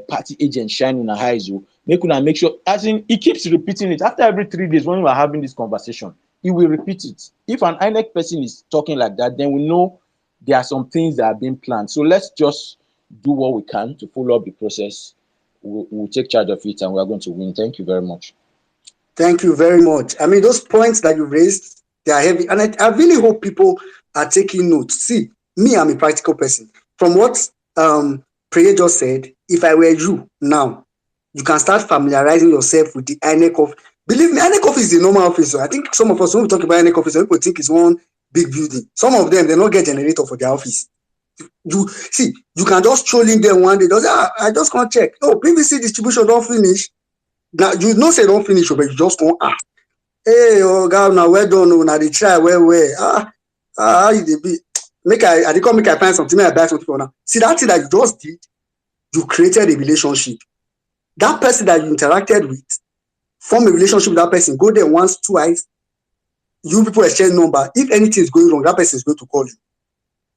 party agent shine una eyes, make sure, as in, he keeps repeating it. After every 3 days when we are having this conversation, he will repeat it. If an INEC person is talking like that, then we know there are some things that are being planned. So let's just do what we can to follow up the process. We'll take charge of it and we are going to win. Thank you very much. Thank you very much. I mean, those points that you raised, they are heavy. And I really hope people are taking notes. See, me, I'm a practical person. From what Prayer just said, if I were you now, you can start familiarizing yourself with the INEC office. Believe me, INEC office is the normal office. So I think some of us, when we talk about INEC office, people think it's one big building. Some of them, they don't get generator for their office. You can just troll in there one day. I just can't check. Oh, PVC distribution don't finish. Now you know say don't finish, but you just can't ask. Hey, oh God, now well done. Now they try well. How you dey be? Make I find something. Make I buy something for now. See that thing that you just did, you created a relationship. That person that you interacted with, form a relationship with that person. Go there once, twice. You people exchange number. If anything is going wrong, that person is going to call you.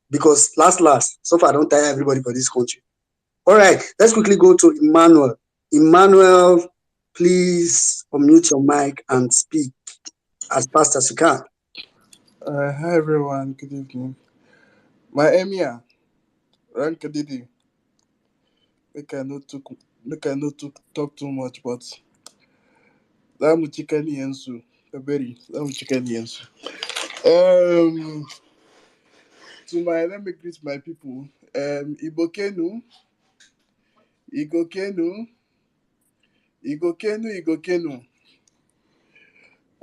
Because last, so far I don't tire everybody for this country. All right, let's quickly go to Emmanuel. Emmanuel, please unmute your mic and speak as fast as you can. Hi everyone, good evening. My Emia, Ran Kadidi. Make I not talk too much, but that muchikani yensu. Very that muchikani yensu. Let me greet my people. Igokenu.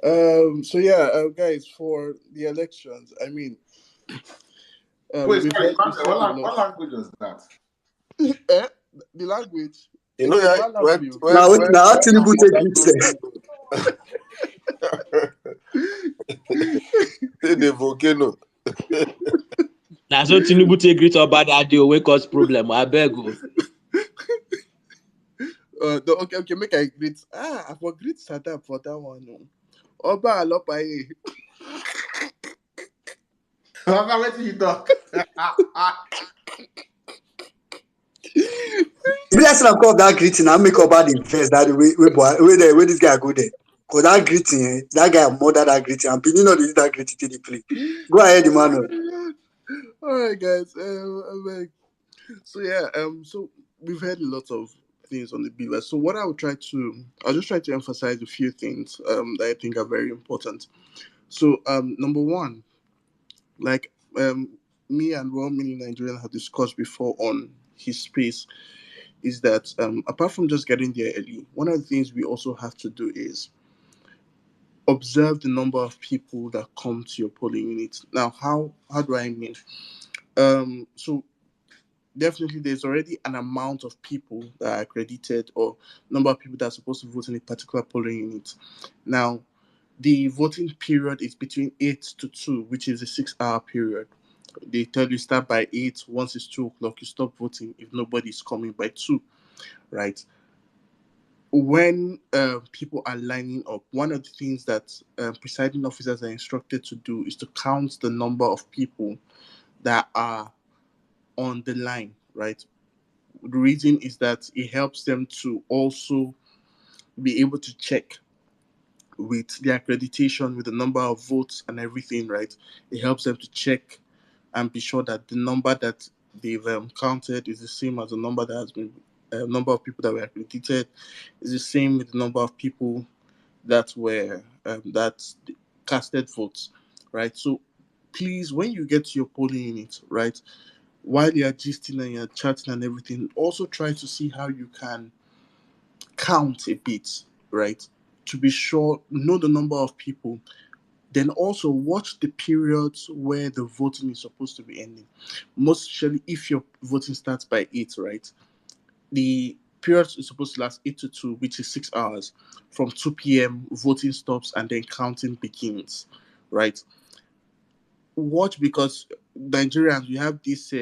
So yeah, guys, for the elections, I mean, Wait, sorry, we've Pamela, said a lot. what language was that? Eh? The language. You know, Again, yeah, Malawi. Now when Tinubu take Amanda it goes there. to the volcano. Now so Tinubu take greet Oba that day wey cause problem. I beg you. Okay, make I greet. I for greet Saddam for that one. No. Oba Alopaye. Papa, wait till you talk. If you say I call that greeting, I make up bad invest that way this guy go there. Cause that greeting, that guy murder that greeting. I'm beginning not use that greeting to the play. Go ahead, Emmanuel. All right, guys. So yeah. So we've heard a lot of things on the bill. So what I'll just try to emphasize a few things that I think are very important. So number one, like me and well many Nigerians have discussed before on his space, is that apart from just getting there early, one of the things we also have to do is observe the number of people that come to your polling unit. Now, how do I mean? So definitely there's already an amount of people that are accredited or number of people that are supposed to vote in a particular polling unit. Now, the voting period is between 8 to 2, which is a 6-hour period. They tell you start by 8. Once it's 2 o'clock, you stop voting if nobody's coming by 2, right? When people are lining up, one of the things that presiding officers are instructed to do is to count the number of people that are on the line, right? The reason is that it helps them to also be able to check with the accreditation, with the number of votes and everything, right? It helps them to check and be sure that the number that they've counted is the same as the number that has been, number of people that were accredited is the same with the number of people that were that casted votes, right? So please, when you get to your polling unit, right, while you're gisting and you're chatting and everything, also try to see how you can count a bit, right? To be sure, know the number of people. Then also watch the periods where the voting is supposed to be ending. Most especially if your voting starts by 8, right? The period is supposed to last 8 to 2, which is 6 hours. From 2 p.m., voting stops and then counting begins, right? Watch, because Nigerians, we have this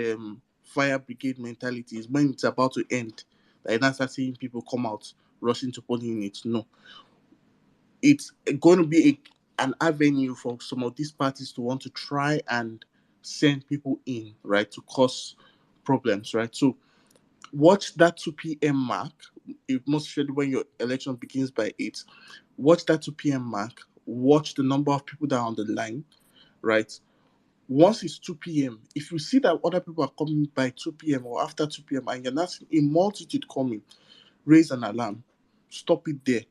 fire brigade mentality. Is when it's about to end, like now start seeing people come out rushing to polling units. No, it's going to be an avenue for some of these parties to want to try and send people in, right, to cause problems, right? So watch that 2 p.m. mark. If most especially when your election begins by 8, watch that 2 p.m. mark. Watch the number of people that are on the line, right? Once it's 2 p.m., if you see that other people are coming by 2 p.m. or after 2 p.m. and you're not seeing a multitude coming, raise an alarm. Stop it there,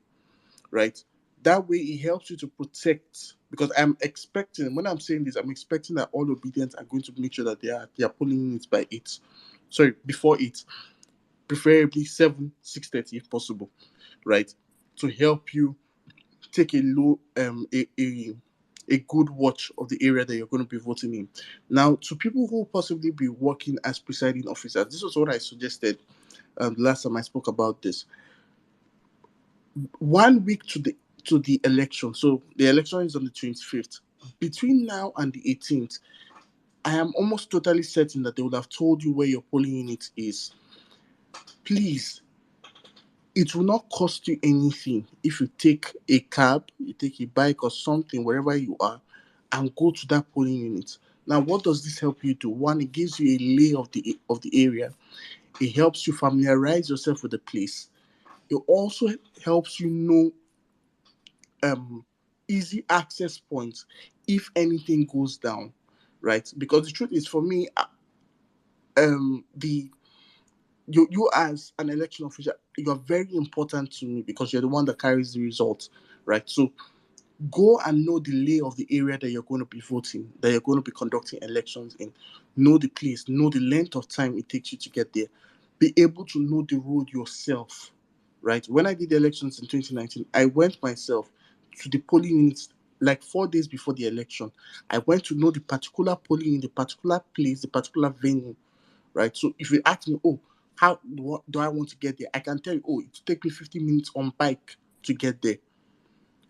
right? That way it helps you to protect, because I'm expecting, when I'm saying this, I'm expecting that all obedience are going to make sure that they are polling units by 8. Sorry, before 8. Preferably 7, 6:30 if possible, right? To help you take a good watch of the area that you're going to be voting in. Now, to people who possibly be working as presiding officers, this was what I suggested last time I spoke about this. 1 week to the election. So the election is on the 25th. Between now and the 18th, I am almost totally certain that they would have told you where your polling unit is. Please, it will not cost you anything if you take a cab, you take a bike or something, wherever you are, and go to that polling unit. Now, what does this help you do? One, it gives you a lay of the area. It helps you familiarize yourself with the place. It also helps you know easy access points if anything goes down, right? Because the truth is, for me, the you as an election official, you are very important to me because you're the one that carries the results, right? So go and know the lay of the area that you're going to be voting, that you're going to be conducting elections in. Know the place, know the length of time it takes you to get there. Be able to know the road yourself, right? When I did the elections in 2019, I went myself to the polling units like 4 days before the election. I went to know the particular polling in the particular place, the particular venue, right? So if you ask me, oh, how what do I want to get there? I can tell you, oh, it take me 15 minutes on bike to get there,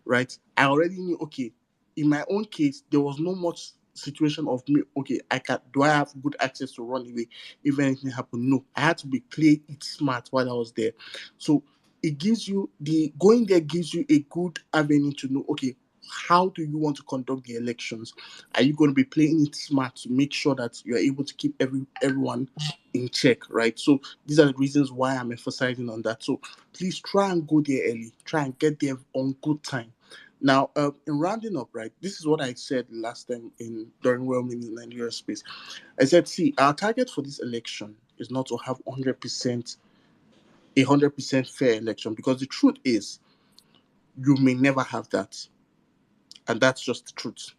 right? I already knew, okay, in my own case, there was no much situation of me, okay, do I have good access to run away if anything happened? No, I had to play it smart while I was there. So it gives you, going there gives you a good avenue to know, okay, how do you want to conduct the elections? Are you going to be playing it smart to make sure that you're able to keep everyone in check, right? So these are the reasons why I'm emphasizing on that. So please try and go there early. Try and get there on good time. Now, in rounding up, right, this is what I said last time during Wellman in Nigeria space. I said, see, our target for this election is not to have 100% fair election, because the truth is you may never have that. And that's just the truth.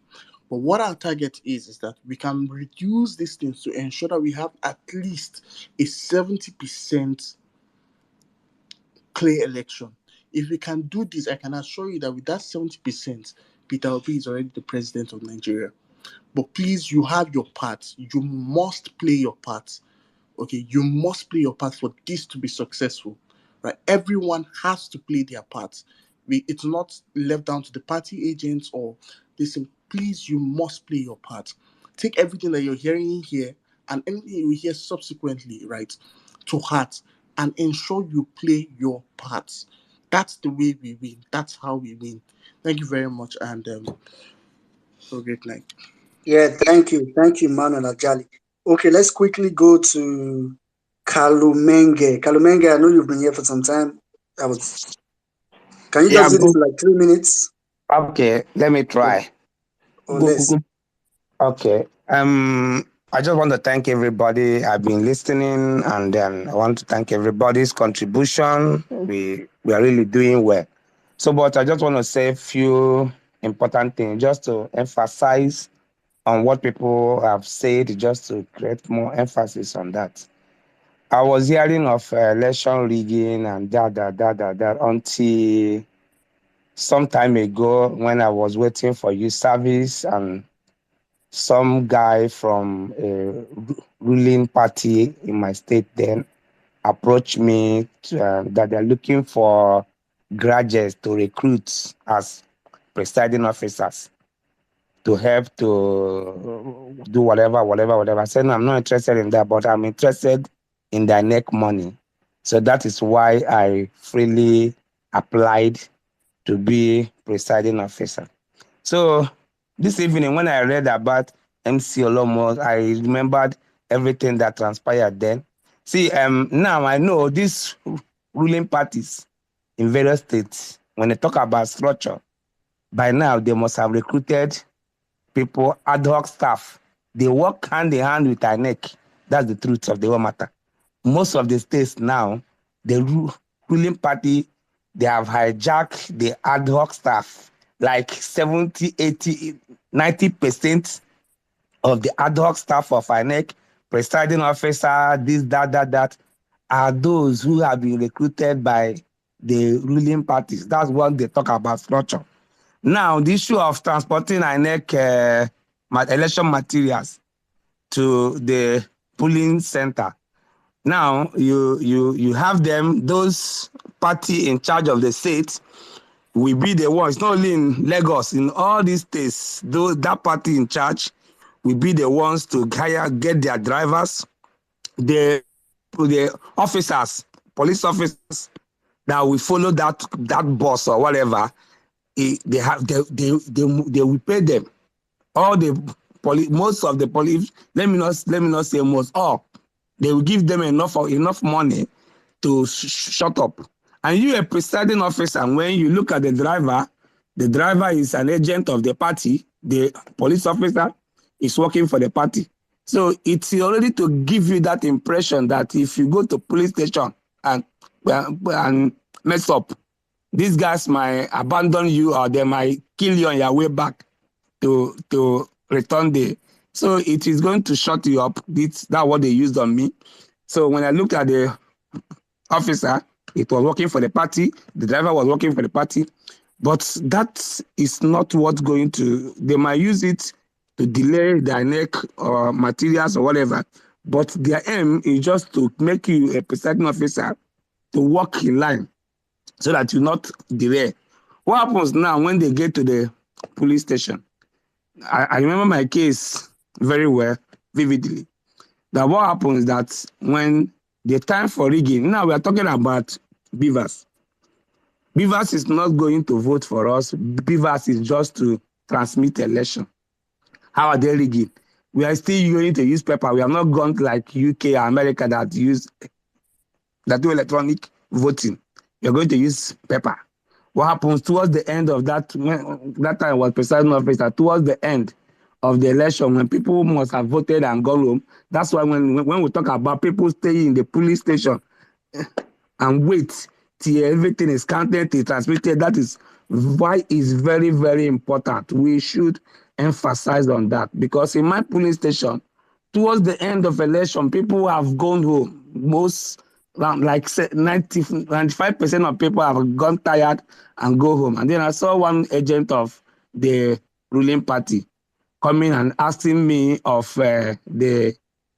But what our target is that we can reduce these things to ensure that we have at least a 70% clear election. If we can do this, I can assure you that with that 70%, Peter Obi is already the president of Nigeria. But please, you have your part. You must play your part. Okay, you must play your part for this to be successful, right? Everyone has to play their part. It's not left down to the party agents or this. Please, you must play your part. Take everything that you're hearing here and anything you hear subsequently, right, to heart, and ensure you play your part. That's the way we win. That's how we win. Thank you very much, and have a great night. Yeah, thank you, Manuel Ajali. Okay, let's quickly go to Kalumenge. Kalumenge, I know you've been here for some time. Can you Yeah, just do this in like 3 minutes okay, let me try. or less? Okay. I just want to thank everybody. I've been listening, and then I want to thank everybody's contribution. We are really doing well. So, but I just want to say a few important things just to emphasize on what people have said, just to create more emphasis on that. I was hearing of election rigging and that until some time ago when I was waiting for youth service, and some guy from a ruling party in my state then approached me that they're looking for graduates to recruit as presiding officers to help to do whatever. I said, no, I'm not interested in that, but I'm interested in their neck money. So that is why I freely applied to be presiding officer. So this evening, when I read about MC Olomo, I remembered everything that transpired then. See, now I know these ruling parties in various states, when they talk about structure, by now they must have recruited people, ad hoc staff. They work hand in hand with INEC. That's the truth of the whole matter. Most of the states now, the ruling party, they have hijacked the ad hoc staff. Like 70, 80, 90% of the ad hoc staff of INEC, presiding officer, this, that, are those who have been recruited by the ruling parties. That's what they talk about structure. Now, the issue of transporting INEC election materials to the polling center. Now, you have them, those party in charge of the state will be the ones, not only in Lagos, in all these states, that party in charge will be the ones to get their drivers, the officers, police officers that will follow that bus or whatever. They will pay them. All the most of the police, let me not say most, all, they will give them enough money to shut up. And you, a presiding officer, and when you look at the driver is an agent of the party. The police officer is working for the party. So it's already to give you that impression that if you go to police station and mess up, these guys might abandon you or they might kill you on your way back to return the. So it is going to shut you up. That's what they used on me. So when I looked at the officer, it was working for the party. The driver was working for the party. But that is not what's going to, they might use it to delay their neck or materials or whatever. But their aim is just to make you a presiding officer to walk in line so that you not derail. What happens now when they get to the police station? I remember my case very well, vividly. That what happens is that when the time for rigging, now we are talking about beavers. Beavers is not going to vote for us. Beavers is just to transmit election. How are they rigging? We are still going to use paper. We have not gone like UK or America that do electronic voting. We are going to use paper. What happens towards the end of that time was presiding officer, towards the end of the election, when people must have voted and gone home, that's why when we talk about people staying in the police station and wait till everything is counted, till transmitted, that is why it's very, very important. We should emphasize on that, because in my polling station, towards the end of election, people have gone home. Most, like 95% of people have gone tired and go home. And then I saw one agent of the ruling party coming and asking me of the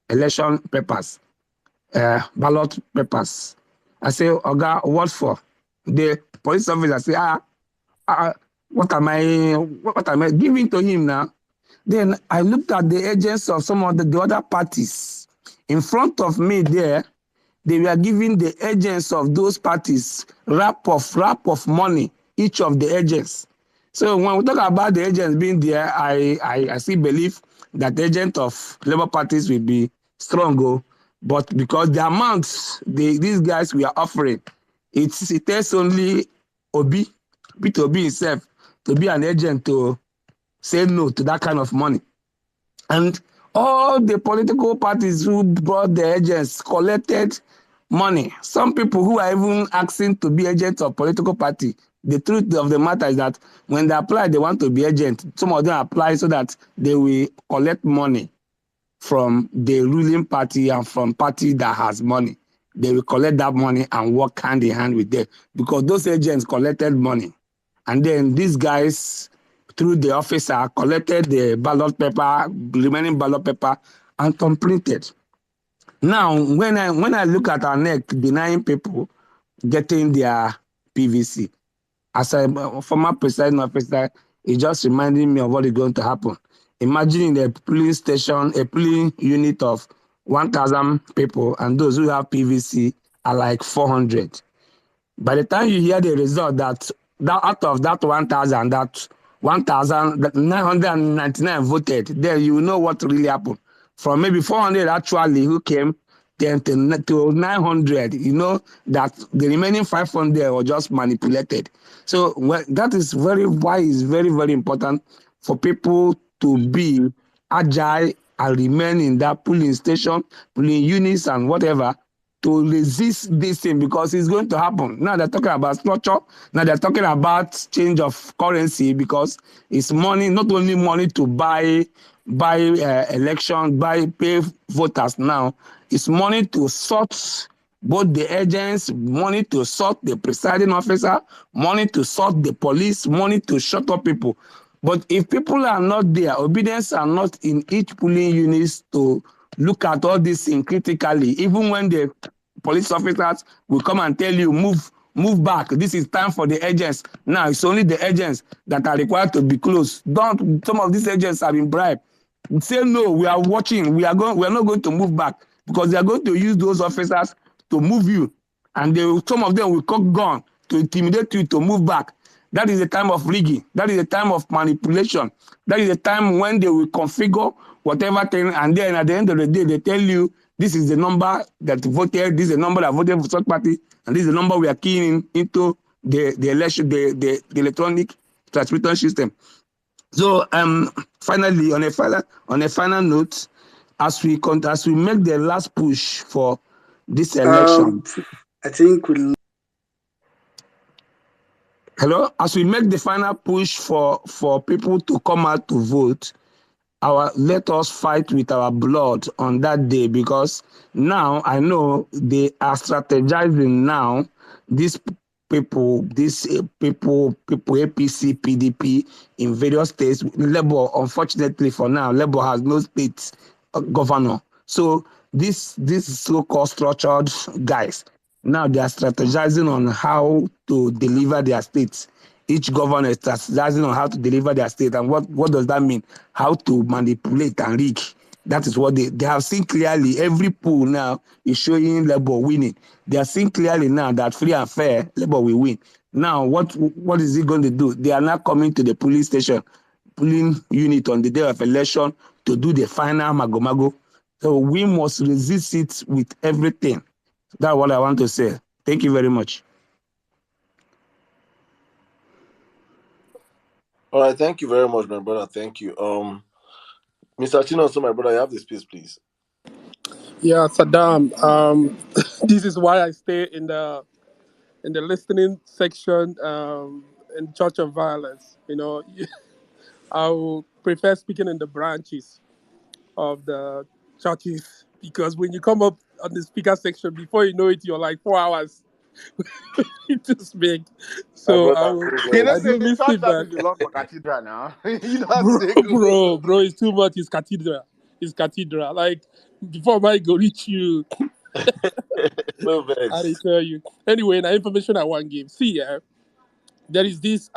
election papers, ballot papers. I say, Oga, what for? The police officer say, what am I giving to him now? Then I looked at the agents of some of the other parties. In front of me there, they were giving the agents of those parties wrap of money, each of the agents. So when we talk about the agents being there, I still believe that the agent of Labour parties will be strong, but because the amounts these guys were offering, it takes only Obi, Peter Obi himself, to be an agent to say no to that kind of money. And all the political parties who brought the agents collected money. Some people who are even asking to be agents of political party, the truth of the matter is that when they apply, they want to be agents. Some of them apply so that they will collect money from the ruling party and from party that has money. They will collect that money and work hand in hand with them, because those agents collected money. And then these guys, through the officer, collected the ballot paper, remaining ballot paper, and completed. Now, when I look at our neck denying people getting their PVC, as a former presiding officer, it just reminded me of what is going to happen. Imagine a polling station, a polling unit of 1,000 people, and those who have PVC are like 400. By the time you hear the result that out of that 1,000, that 1,999 voted, then you know what really happened. From maybe 400 actually who came, then to 900, you know that the remaining 500 were just manipulated. So that is why it's very, very important for people to be agile and remain in that polling station, polling units and whatever, to resist this thing, because it's going to happen. Now they're talking about structure. Now they're talking about change of currency, because it's money, not only money to buy election, pay voters now. It's money to sort both the agents, money to sort the presiding officer, money to sort the police, money to shut up people. But if people are not there, obedience are not in each polling units to look at all this thing critically, even when the police officers will come and tell you, move back. This is time for the agents. Now it's only the agents that are required to be close. Some of these agents have been bribed. Say no, we are watching. We are not going to move back, because they are going to use those officers to move you, and some of them will cock gun to intimidate you to move back. That is the time of rigging. That is the time of manipulation. That is the time when they will configure whatever thing, and then at the end of the day, they tell you, this is the number that voted, this is the number that voted for such party, and this is the number we are keying into the election, the electronic transmission system. So finally, on a final note, as we make the last push for this election, I think we'll. Hello, as we make the final push for people to come out to vote, let us fight with our blood on that day, because now I know they are strategizing now. These people, APC, PDP in various states. Labour, unfortunately for now, Labour has no state governor. So these so-called structured guys, now they are strategizing on how to deliver their states. Each governor is strategizing on how to deliver their state. And what does that mean? How to manipulate and rig. That is what they have seen clearly. Every poll now is showing Labour winning. They are seeing clearly now that free and fair, Labour will win. Now, what is he going to do? They are now coming to the polling station, polling unit on the day of election to do the final mago-mago. So we must resist it with everything. That's what I want to say. Thank you very much. All right, thank you very much, my brother. Thank you. Mr. Chinonso, my brother, you have the space, please. Yeah, Saddam. This is why I stay in the listening section in Church of Violence. You know, I would prefer speaking in the branches of the churches because when you come up on the speaker section, before you know it, you're like 4 hours to speak. My So I brother, will You know, say ideally church sit service back. belongs for cathedral now. You know, as bro, they go. bro, it's too much. It's cathedral. It's cathedral. Like before I go reach you, no I vex. tell you. Anyway, the information I want to give. See, there is this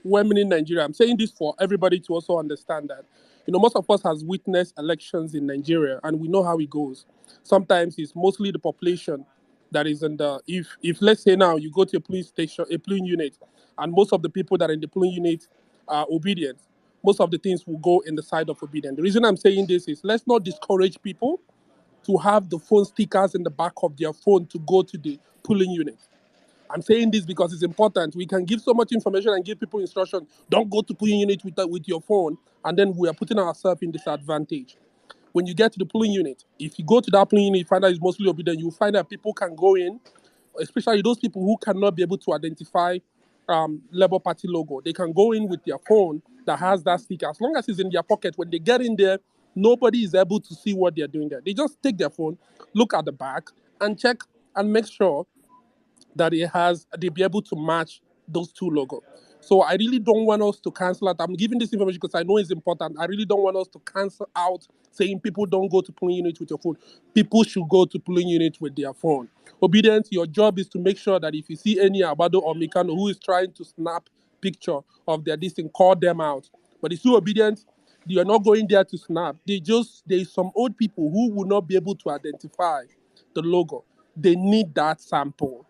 women in Nigeria. I'm saying this for everybody to also understand that, you know, most of us has witnessed elections in Nigeria, and we know how it goes. Sometimes it's mostly the population that is in the. If let's say now you go to a police station, a polling unit, and most of the people that are in the polling unit are obedient, most of the things will go in the side of obedient. The reason I'm saying this is let's not discourage people to have the phone stickers in the back of their phone to go to the polling unit. I'm saying this because it's important. We can give so much information and give people instruction. Don't go to polling unit with your phone, and then we are putting ourselves in disadvantage. When you get to the polling unit, if you go to that polling unit, you find out it's mostly obedient, you find that people can go in, especially those people who cannot be able to identify Labour Party logo. They can go in with their phone that has that sticker. As long as it's in their pocket, when they get in there, nobody is able to see what they're doing there. They just take their phone, look at the back, and check and make sure that they'll be able to match those two logos. So I really don't want us to cancel out. I'm giving this information because I know it's important. I really don't want us to cancel out saying people don't go to polling unit with your phone. People should go to polling unit with their phone. Obedience, your job is to make sure that if you see any Abado or Mikano who is trying to snap picture of their this thing, call them out. But if you're obedient, you're not going there to snap. There's some old people who will not be able to identify the logo. They need that sample.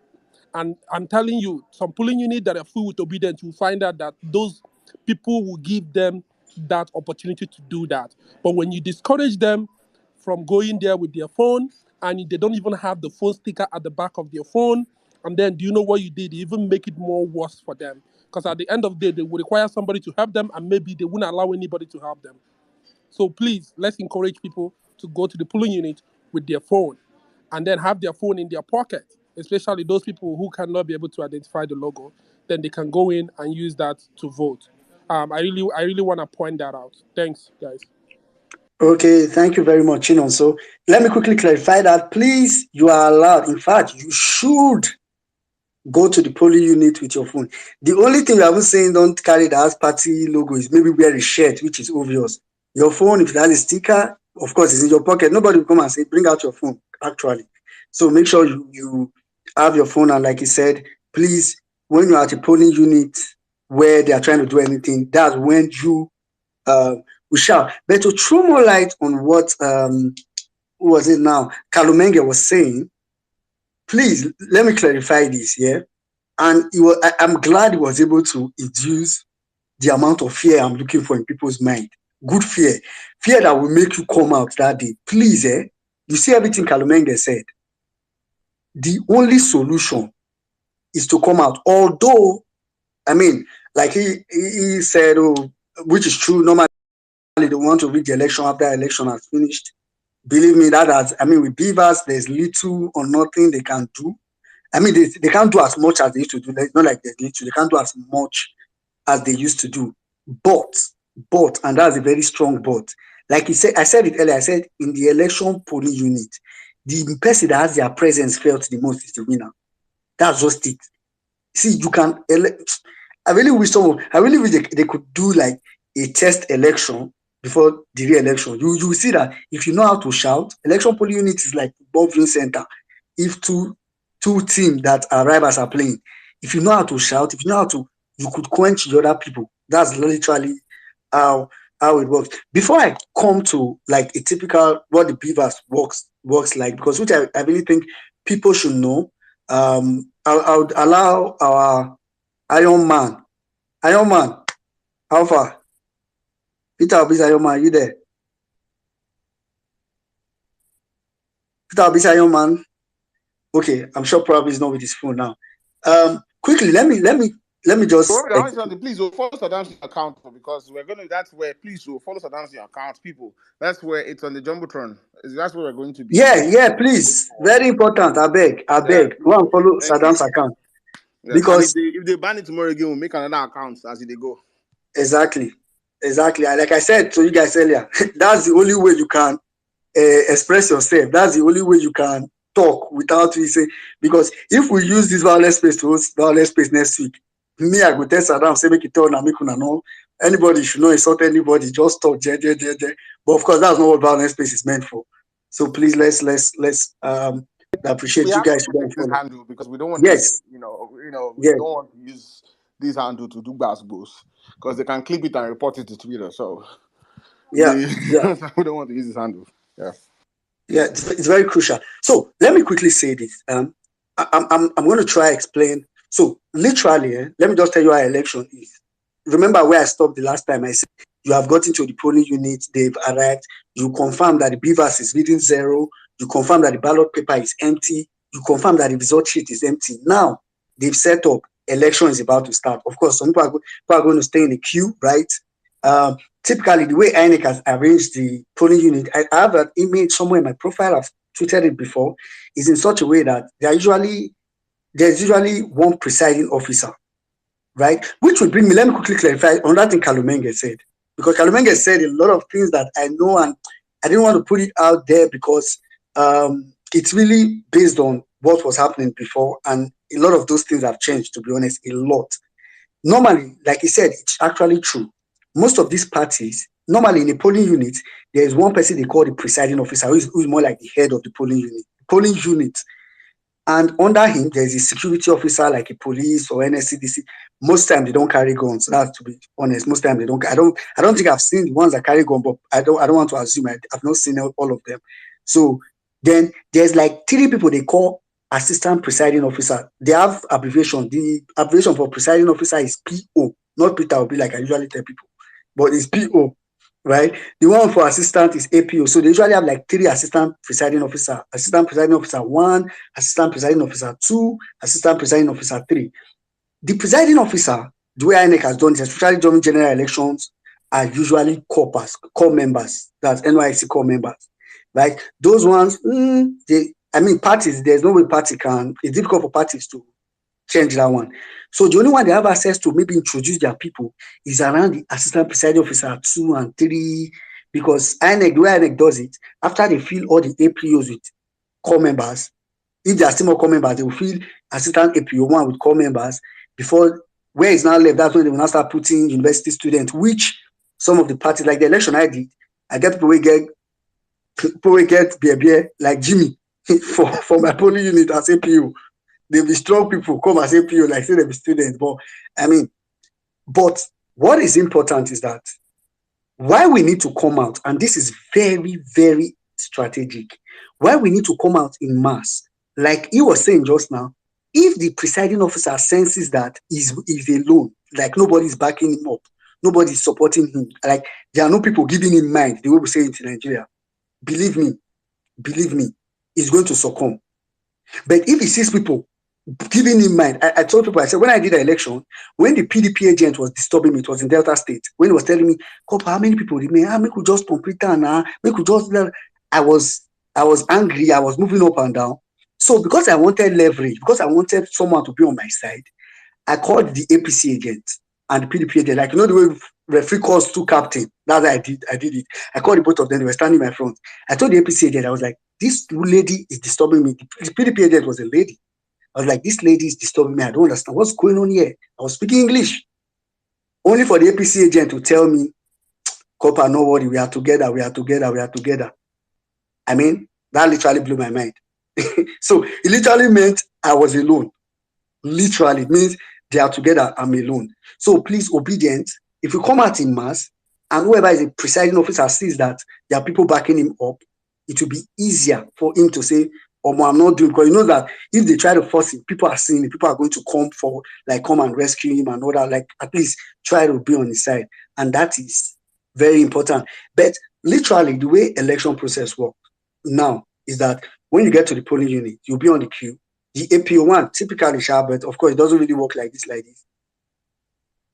And I'm telling you, some polling units that are full with obedience, you find out that those people will give them that opportunity to do that. But when you discourage them from going there with their phone and they don't even have the phone sticker at the back of their phone, and then do you know what you did? You even make it more worse for them. Because at the end of the day, they will require somebody to help them, and maybe they won't allow anybody to help them. So please, let's encourage people to go to the polling unit with their phone and then have their phone in their pocket, especially those people who cannot be able to identify the logo. Then they can go in and use that to vote. I really want to point that out. Thanks, guys. Okay, thank you very much, Chinon. So let me quickly clarify that. Please, you are allowed. In fact, you should go to the polling unit with your phone. The only thing we haven't saying don't carry the house party logo is maybe wear a shirt, which is obvious. Your phone, if it has a sticker, of course, it's in your pocket. Nobody will come and say, bring out your phone, actually. So make sure you have your phone. And like he said, please, when you're at a polling unit where they are trying to do anything, that's when you we shall. But to throw more light on what who was it now? Kalumenge was saying, please let me clarify this, yeah. And I'm glad he was able to induce the amount of fear I'm looking for in people's mind. Good fear. Fear that will make you come out that day. Please, you see everything Kalumenge said. The only solution is to come out. Although, I mean, like he said, which is true, normally they want to rig the election after election has finished. Believe me, with beavers, there's little or nothing they can do. I mean, they can't do as much as they used to do. Not like they used to. They can't do as much as they used to do. But, and that's a very strong but. Like I said it earlier, I said in the election polling unit, the person that has their presence felt the most is the winner. That's just it. See, you can I really wish they could do like a test election before the re-election. You will see that if you know how to shout, election polling unit is like football viewing center. If two teams that are rivals are playing, if you know how to shout, if you know how to, you could quench the other people. That's literally how it works. Before I come to like a typical what the beavers works like, because which I really think people should know. I would allow our Iron Man, Alpha, Peter Obi's Iron Man, you there? Peter Obi's Iron Man. Okay, I'm sure probably he's not with his phone now. Quickly, let me just. Please follow Saddam's account because we're gonna. That's where please follow Saddam's account, people. That's where it's on the jumbotron. That's where we're going to be. Yeah, please. Very important. I beg. Go and follow Saddam's account. Yes. Because if they ban it tomorrow again, we'll make another account as they go. Exactly. Like I said to you guys earlier, that's the only way you can express yourself. That's the only way you can talk without you saying, because if we use this Vawulence space to host Vawulence space next week, me, I go tell Saddam, say make it turn and make una know. Anybody should not insult anybody, just talk, But of course, that's not what Vawulence space is meant for. So please, let's appreciate you guys. This handle because we don't want to, we don't want to use this handle to do basketballs because they can clip it and report it to Twitter. So we don't want to use this handle. Yeah, it's very crucial. So let me quickly say this. I'm going to try explain. So literally, let me just tell you how election is. Remember where I stopped the last time? I said you have gotten to the polling unit, they've arrived, you confirm that the beavers is reading 0, you confirm that the ballot paper is empty, you confirm that the result sheet is empty. Now they've set up, election is about to start. Of course, some people are going to stay in the queue, right? Typically, the way INEC has arranged the polling unit, I have an image somewhere in my profile, I've tweeted it before, is in such a way that there's usually one presiding officer, right? Which would bring me, let me quickly clarify on that thing Kalumenge said. Because Kalumenge said a lot of things that I know, and I didn't want to put it out there because it's really based on what was happening before, and a lot of those things have changed, to be honest, a lot. Normally, like he said, it's actually true. Most of these parties, normally in a polling unit, there is one person they call the presiding officer, who is more like the head of the polling unit. And under him, there's a security officer like a police or NSCDC. Most times they don't carry guns. That's to be honest. Most times they don't. I don't think I've seen the ones that carry guns, but I don't want to assume. I've not seen all of them. So then there's like 3 people they call assistant presiding officer. They have abbreviation. The abbreviation for presiding officer is PO, not Peter Obi like I usually tell people, but it's PO, right? The one for assistant is APO. So they usually have like 3 assistant presiding officer: assistant presiding officer 1, assistant presiding officer 2, assistant presiding officer 3. The presiding officer, the way INEC has done it, especially during general elections, are usually core members. That's NYC core members, right? Those ones, parties, there's no way party can, it's difficult for parties to change that one. So the only one they have access to maybe introduce their people is around the assistant presiding officer 2 and 3, because INEC, the way INEC does it, after they fill all the APOs with core members, if there are still more core members, they will fill assistant APO 1 with core members before where it's now left. That's when they will now start putting university students, which some of the parties, like the election I did, I get people will get beer like Jimmy for my polling unit as APO. They'll be strong people come as APO, like say they'll be students. But what is important is that why we need to come out, and this is very, very strategic, why we need to come out in mass, like he was saying just now, if the presiding officer senses that he's alone, like nobody's backing him up, nobody's supporting him, like there are no people giving him mind, the way we say it in Nigeria, believe me, he's going to succumb. But if he sees people giving him mind, I told people, I said, when I did the election, when the PDP agent was disturbing me, it was in Delta State, when he was telling me, how many people remain? We could just complete that. We could just, I was angry. I was moving up and down. So because I wanted leverage, because I wanted someone to be on my side, I called the APC agent and the PDP agent, like, the way referee calls 2 captain. That's how I did it. I called the both of them. They were standing in my front. I told the APC agent, I was like, this lady is disturbing me. The PDP agent was a lady. I was like, this lady is disturbing me. I don't understand what's going on here. I was speaking English. Only for the APC agent to tell me, Copper, no worry, we are together, we are together, we are together. I mean, that literally blew my mind. So it literally meant I was alone. Literally, it means they are together, I'm alone. So please, obedient, if you come out in mass and whoever is a presiding officer sees that there are people backing him up, it will be easier for him to say, oh, I'm not doing, because you know that if they try to force him, people are seeing it, people are going to come for, like, come and rescue him and all that, like, at least try to be on his side. And that is very important. But literally, the way election process works now is that when you get to the polling unit, you'll be on the queue. The APO1 typically sharp, but of course it doesn't really work like this.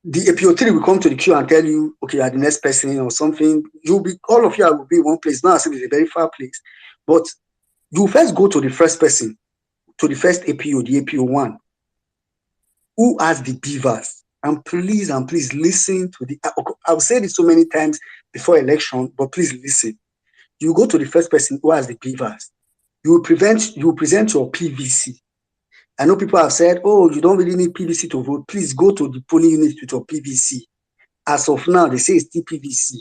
The APO3 will come to the queue and tell you, okay, you are the next person or something. All of you will be in one place. Not as if it's a very far place, but you first go to the first person, to the first APO, the APO1, who has the beavers. And please listen to I've said it so many times before election, but please listen. You go to the first person who has the beavers. You present your PVC. I know people have said, oh, you don't really need PVC to vote. Please go to the polling unit with your PVC. As of now, they say it's still PVC.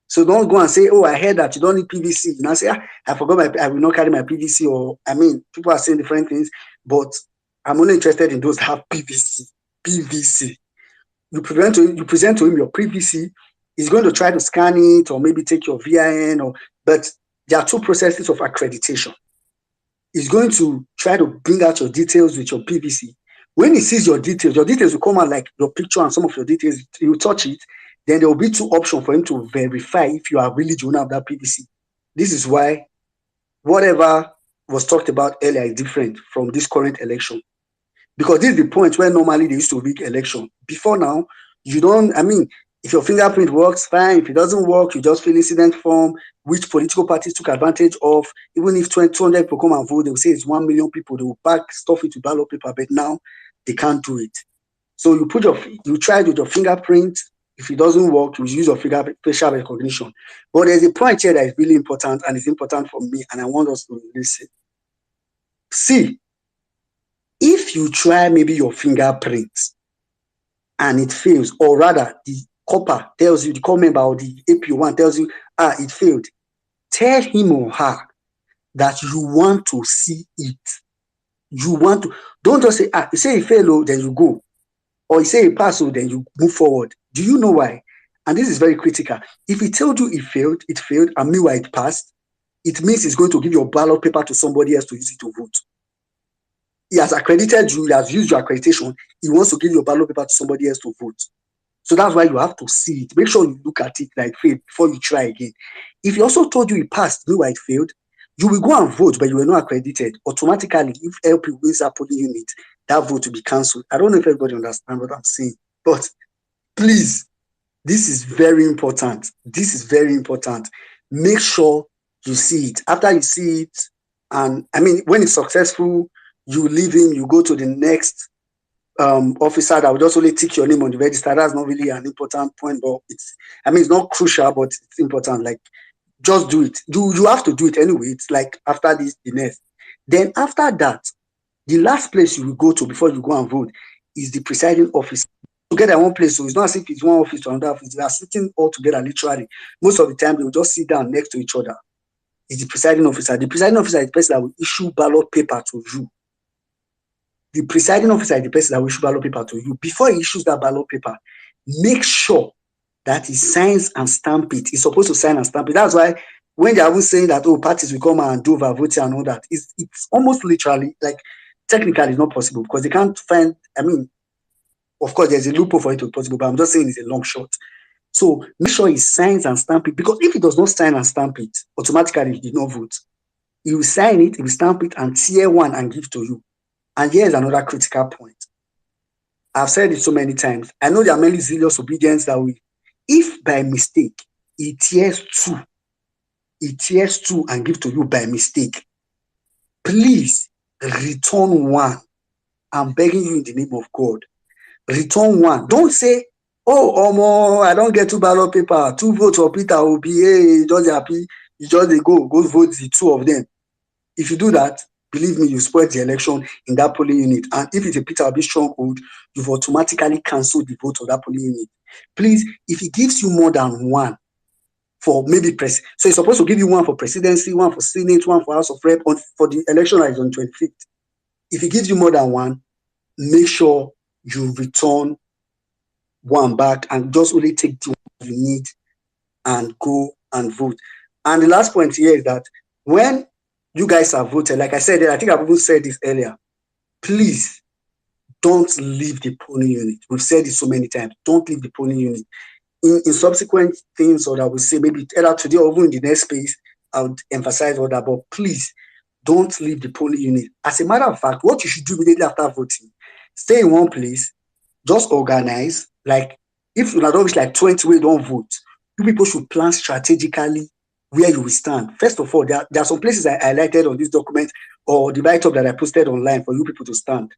So don't go and say, oh, I heard that you don't need PVC. You now say, I forgot I will not carry my PVC. Or, I mean, people are saying different things, but I'm only interested in those that have PVC. PVC. You present to him your PVC. He's going to try to scan it or maybe take your VIN. But there are two processes of accreditation. He's going to try to bring out your details with your PVC. When he sees your details will come out like your picture and some of your details. You touch it, then there will be two options for him to verify if you are really the owner of that PVC. This is why whatever was talked about earlier is different from this current election. Because this is the point where normally they used to rig election. Before now, if your fingerprint works, fine. If it doesn't work, you just fill incident form, which political parties took advantage of. Even if 200 people come and vote, they will say it's 1 million people. They will pack stuff into ballot paper, but now they can't do it. So you try with your fingerprint. If it doesn't work, you use your facial recognition. But there's a point here that is really important, and it's important for me, and I want us to listen. See, if you try maybe your fingerprint and it fails, or rather the copper tells you, the core member or the APO1 tells you, it failed, tell him or her that you want to see it. Don't just say, you say it failed, then you go. Or you say it passed, then you move forward. Do you know why? And this is very critical. If he told you it failed, and meanwhile it passed, it means he's going to give your ballot paper to somebody else to use it to vote. He has accredited you, he has used your accreditation, he wants to give your ballot paper to somebody else to vote. So that's why you have to see it. Make sure you look at it like failed before you try again. If he also told you it passed, meanwhile it failed, you will go and vote, but you were not accredited. Automatically, if LP wins that polling unit, that vote will be cancelled. I don't know if everybody understands what I'm saying, but please, this is very important. This is very important. Make sure you see it. After you see it, and when it's successful, you leave him, you go to the next officer that will just only tick your name on the register. That's not really an important point, but it's not crucial, but it's important. Like, just do it. You have to do it anyway. It's like after this, the next. Then after that, the last place you will go to before you go and vote is the presiding officer. Together in one place, so it's not as if it's one office to another office. They are sitting all together literally. Most of the time, they will just sit down next to each other. It's the presiding officer. The presiding officer is the person that will issue ballot paper to you. The presiding officer is the person that will issue ballot paper to you. Before he issues that ballot paper, make sure that he signs and stamp it. He's supposed to sign and stamp it. That's why when they're even saying that, parties will come and do voting and all that, it's almost literally, like, technically it's not possible because they can't find, of course, there's a loophole for it to be possible, but I'm just saying it's a long shot. So make sure he signs and stamp it, because if he does not sign and stamp it, automatically he did not vote. He will sign it, he will stamp it and tier one and give to you. And here's another critical point. I've said it so many times. I know there are many zealous obedience that if by mistake he tears two and give to you by mistake, please return one. I'm begging you in the name of God. Return one. Don't say, I don't get 2 ballot paper, 2 votes for Peter Obi, just happy, you just go vote the 2 of them. If you do that, believe me, you spoiled the election in that polling unit. And if it's a Peter Obi stronghold, you've automatically cancelled the vote of that polling unit. Please, if he gives you more than one for maybe so he's supposed to give you one for presidency, one for Senate, one for House of Rep for the election that is on 25th. If he gives you more than one, make sure you return one back and just only take the one you need and go and vote. And the last point here is that when you guys have voted, like I said, I think I've even said this earlier, please don't leave the polling unit. We've said it so many times. Don't leave the polling unit. In subsequent things, or I would say maybe either today or even in the next space, I would emphasize all that. But please don't leave the polling unit. As a matter of fact, what you should do immediately after voting, stay in one place, just organize. Like if you don't reach like 20 we don't vote, you people should plan strategically where you will stand. First of all, there are some places I highlighted on this document or the write-up that I posted online for you people to stand.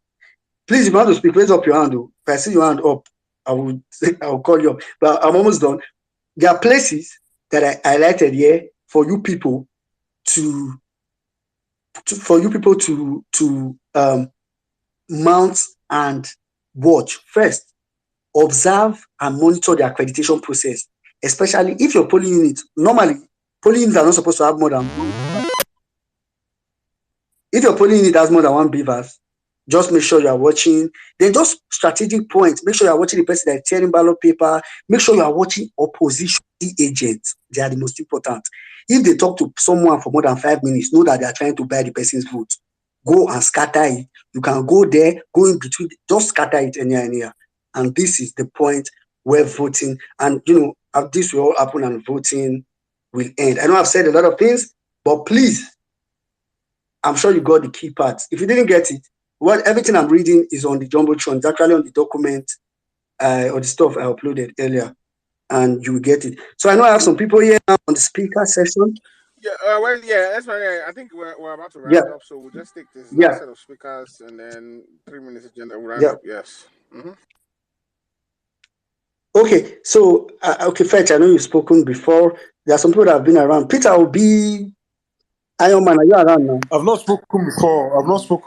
Please, if you want to speak, raise up your hand. If I see your hand up, I will call you up. But I'm almost done. There are places that I highlighted here for you people to mount and watch. First, observe and monitor the accreditation process, especially if your polling unit, normally polling units are not supposed to have more than one. If your polling unit has more than one beavers, just make sure you are watching. Then just strategic points. Make sure you are watching the person that is tearing ballot paper. Make sure you are watching opposition agents. They are the most important. If they talk to someone for more than 5 minutes, know that they are trying to buy the person's vote. Go and scatter it. You can go there, go in between, just scatter it anyhow. And this is the point where voting, and this will all happen and voting will end. I know I've said a lot of things, but please, I'm sure you got the key parts. If you didn't get it, everything I'm reading is on the Jumbotron. It's actually on the document or the stuff I uploaded earlier, and you will get it. So I know I have some people here now on the speaker session. Yeah, that's right. I think we're about to round up, so we'll just take this last set of speakers and then 3 minutes agenda. We'll round up. Yes. Mm-hmm. Okay, so Fetch, I know you've spoken before. There are some people that have been around. Peter Obi, Iron Man, are you around now? I've not spoken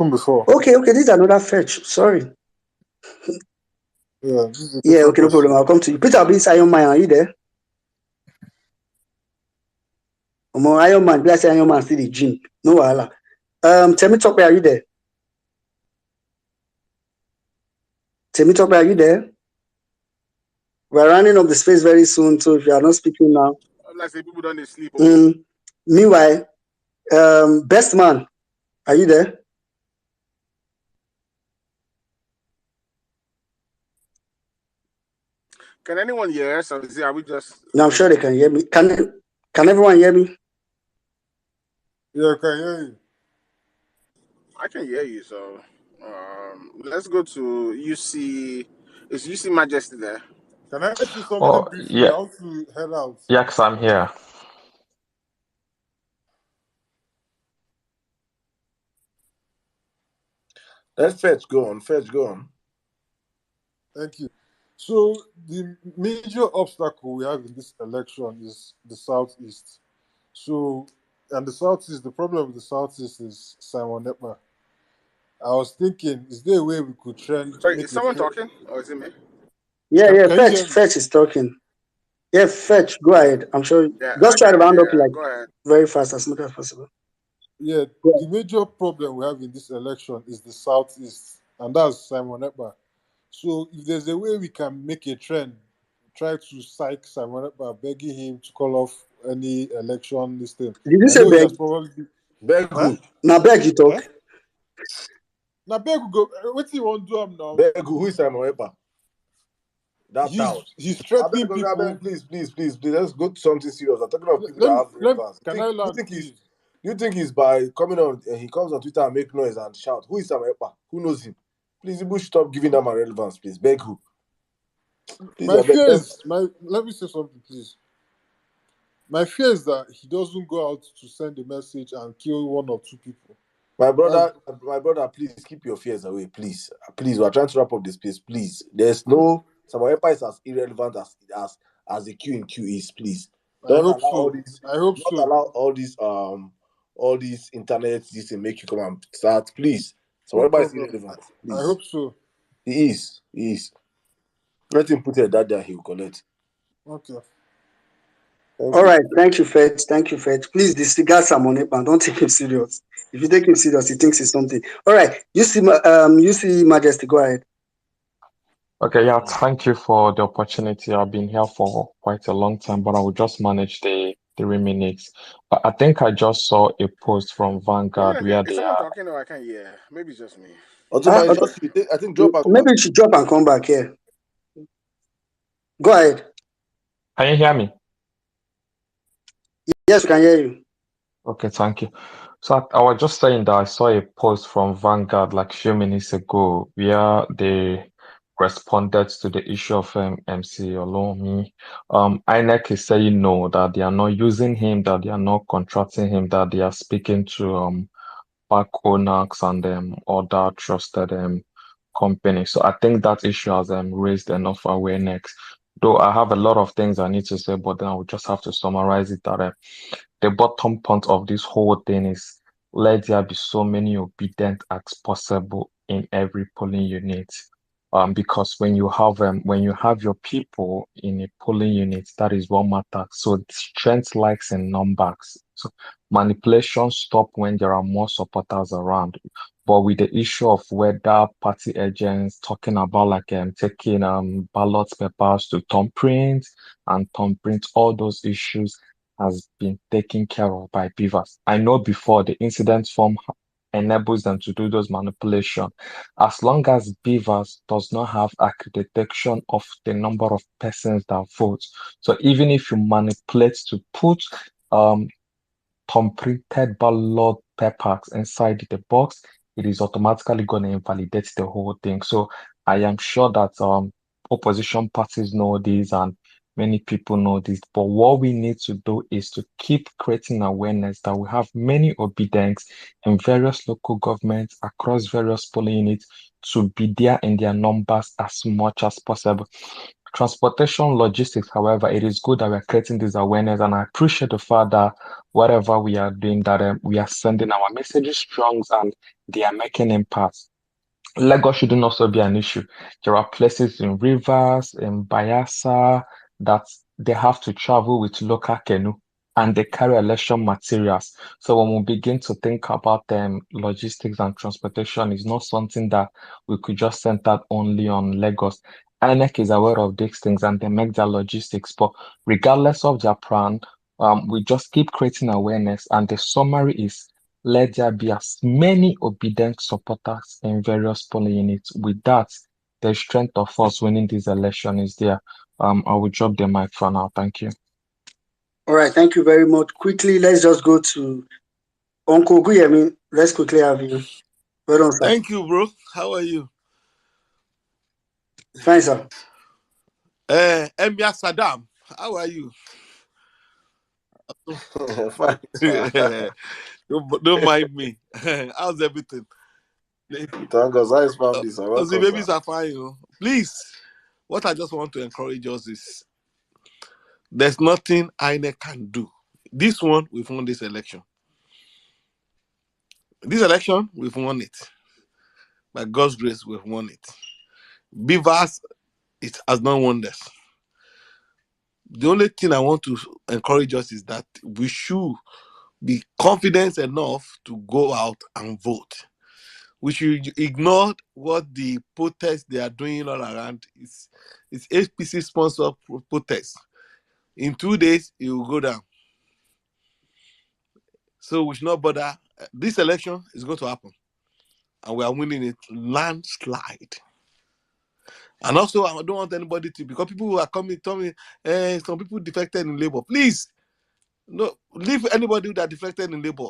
before. Okay, this is another Fetch. Sorry. Yeah, Okay, no problem. I'll come to you. Peter Obi, Iron Man, are you there? Iron Man, bless Iron Man, still the gym. No wahala. Temitope, are you there? Temitope, are you there? We're running up the space very soon, so if you are not speaking now. Like say people don't sleep. Meanwhile, Best Man, are you there? Can anyone hear us? Or are we just? No, I'm sure they can hear me. Can everyone hear me? Yeah, I can hear you. I can hear you. So, let's go to UC. Is UC Majesty there? Can I say something briefly? I want to head out. Yeah, because I'm here. Let's Fetch go on. Thank you. So the major obstacle we have in this election is the Southeast. So, and the problem with the Southeast is Simon Ekpa. I was thinking, is there a way we could trend? Sorry, is someone talking, or is it me? Yeah, Fetch is talking. Yeah, Fetch, go ahead. I'm sure. Just try to round up like very fast, as much as possible. Yeah, the major problem we have in this election is the Southeast, and that's Simon Ekpa. So if there's a way we can make a trend, try to psych Simon Ekpa, begging him to call off any election this thing. Did you say beg? Beg who? Now beg you talk. Now beg who go. What do you want to do now? Beg who is Simon Ekpa? He's threatening people. Please. Let's go to something serious. I'm talking about people that have relevance. You think he's by coming on and he comes on Twitter and make noise and shout? Who is Simon Ekpa? Who knows him? Please, you stop giving them a relevance, please. Beg who? Please, let me say something, please. My fear is that he doesn't go out to send a message and kill one or two people. My brother, please keep your fears away, please. We're trying to wrap up this piece, please. There's no Simon Ekpa is as irrelevant as the Q in Q is, please. I hope so. Allow all these all these internet, this will make you come and start. Please. So No whatever is problem. irrelevant, I please. hope so. He is. He is. Let him put it that day, he will collect. Okay. Thank All you. right, thank you, Fed. Thank you, Fed. Please disregard Simon Ekpan. Don't take him serious. If you take him serious, he thinks it's something. All right, you see, Majesty, go ahead. Okay, yeah, thank you for the opportunity. I've been here for quite a long time, but I will just manage the 3 minutes. But I think I just saw a post from Vanguard where Is they someone are. talking or I can't hear? Maybe it's just me. Otumba, it's Okay. just you. I think drop and come back. Maybe you should drop and come back here. Go ahead. Can you hear me? Yes, we can hear you. Okay, thank you. So I was just saying that I saw a post from Vanguard like a few minutes ago where they responded to the issue of MC Olomi. INEC is saying no, that they are not using him, that they are not contracting him, that they are speaking to back owners and other trusted companies. So I think that issue has raised enough awareness. Though I have a lot of things I need to say, but then I would just have to summarize it that the bottom point of this whole thing is let there be so many obedient as possible in every polling unit. Because when you have your people in a polling unit, that is what matters. So strength lies in numbers. So manipulation stop when there are more supporters around. But with the issue of whether party agents talking about like taking ballot papers to thumbprint and thumbprint, all those issues has been taken care of by beavers. I know before the incident form enables them to do those manipulation. As long as beavers does not have accreditation of the number of persons that vote. So even if you manipulate to put completed ballot papers inside the box, it is automatically going to invalidate the whole thing. So I am sure that opposition parties know this and many people know this. But what we need to do is to keep creating awareness that we have many obedience in various local governments across various polling units to be there in their numbers as much as possible. Transportation logistics, however, it is good that we're creating this awareness, and I appreciate the fact that whatever we are doing, that we are sending our messages strong and they are making impact. Lagos shouldn't also be an issue. There are places in Rivers, in Bayelsa, that they have to travel with local canoe and they carry election materials. So when we begin to think about logistics and transportation, it's not something that we could just center only on Lagos. INEC is aware of these things and they make their logistics, but regardless of their plan, we just keep creating awareness. And the summary is let there be as many obedient supporters in various polling units. With that, the strength of us winning this election is there. I will drop the mic for now. Thank you. All right, thank you very much. Quickly, let's just go to Uncle Guyemi. Let's quickly have you. Well done, sir. Thank you, bro. How are you? Fine, sir. Emir Saddam, how are you? Fine, sir. Don't mind me. How's everything? Thank God, size family, sir. The Welcome, babies sir. are fine. Please, what I just want to encourage us is there's nothing INEC can do. This one, we've won this election. This election, we've won it. By God's grace, we've won it. Beavers, it has not won this. The only thing I want to encourage us is that we should be confident enough to go out and vote. We should ignore what the protests they are doing all around. It's APC sponsored protests. In 2 days, it will go down. So we should not bother. This election is going to happen. And we are winning it landslide. And also, I don't want anybody to, because people who are coming, telling me, some people defected in labor. Please, no, leave anybody that defected in labor.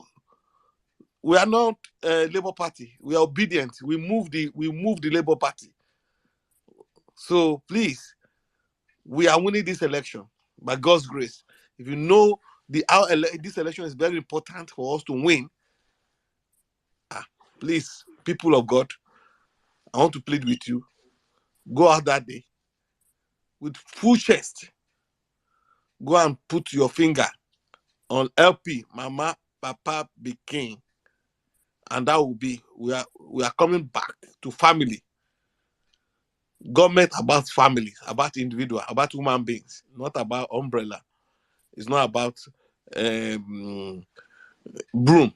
We are not a Labour Party. We are obedient. We move the Labour Party. So please, we are winning this election by God's grace. If you know this election is very important for us to win, please, people of God, I want to plead with you. Go out that day with full chest. Go and put your finger on LP, Mama Papa be king. And that will be, we are coming back to family. Government about family, about individual, about human beings, not about umbrella. It's not about broom.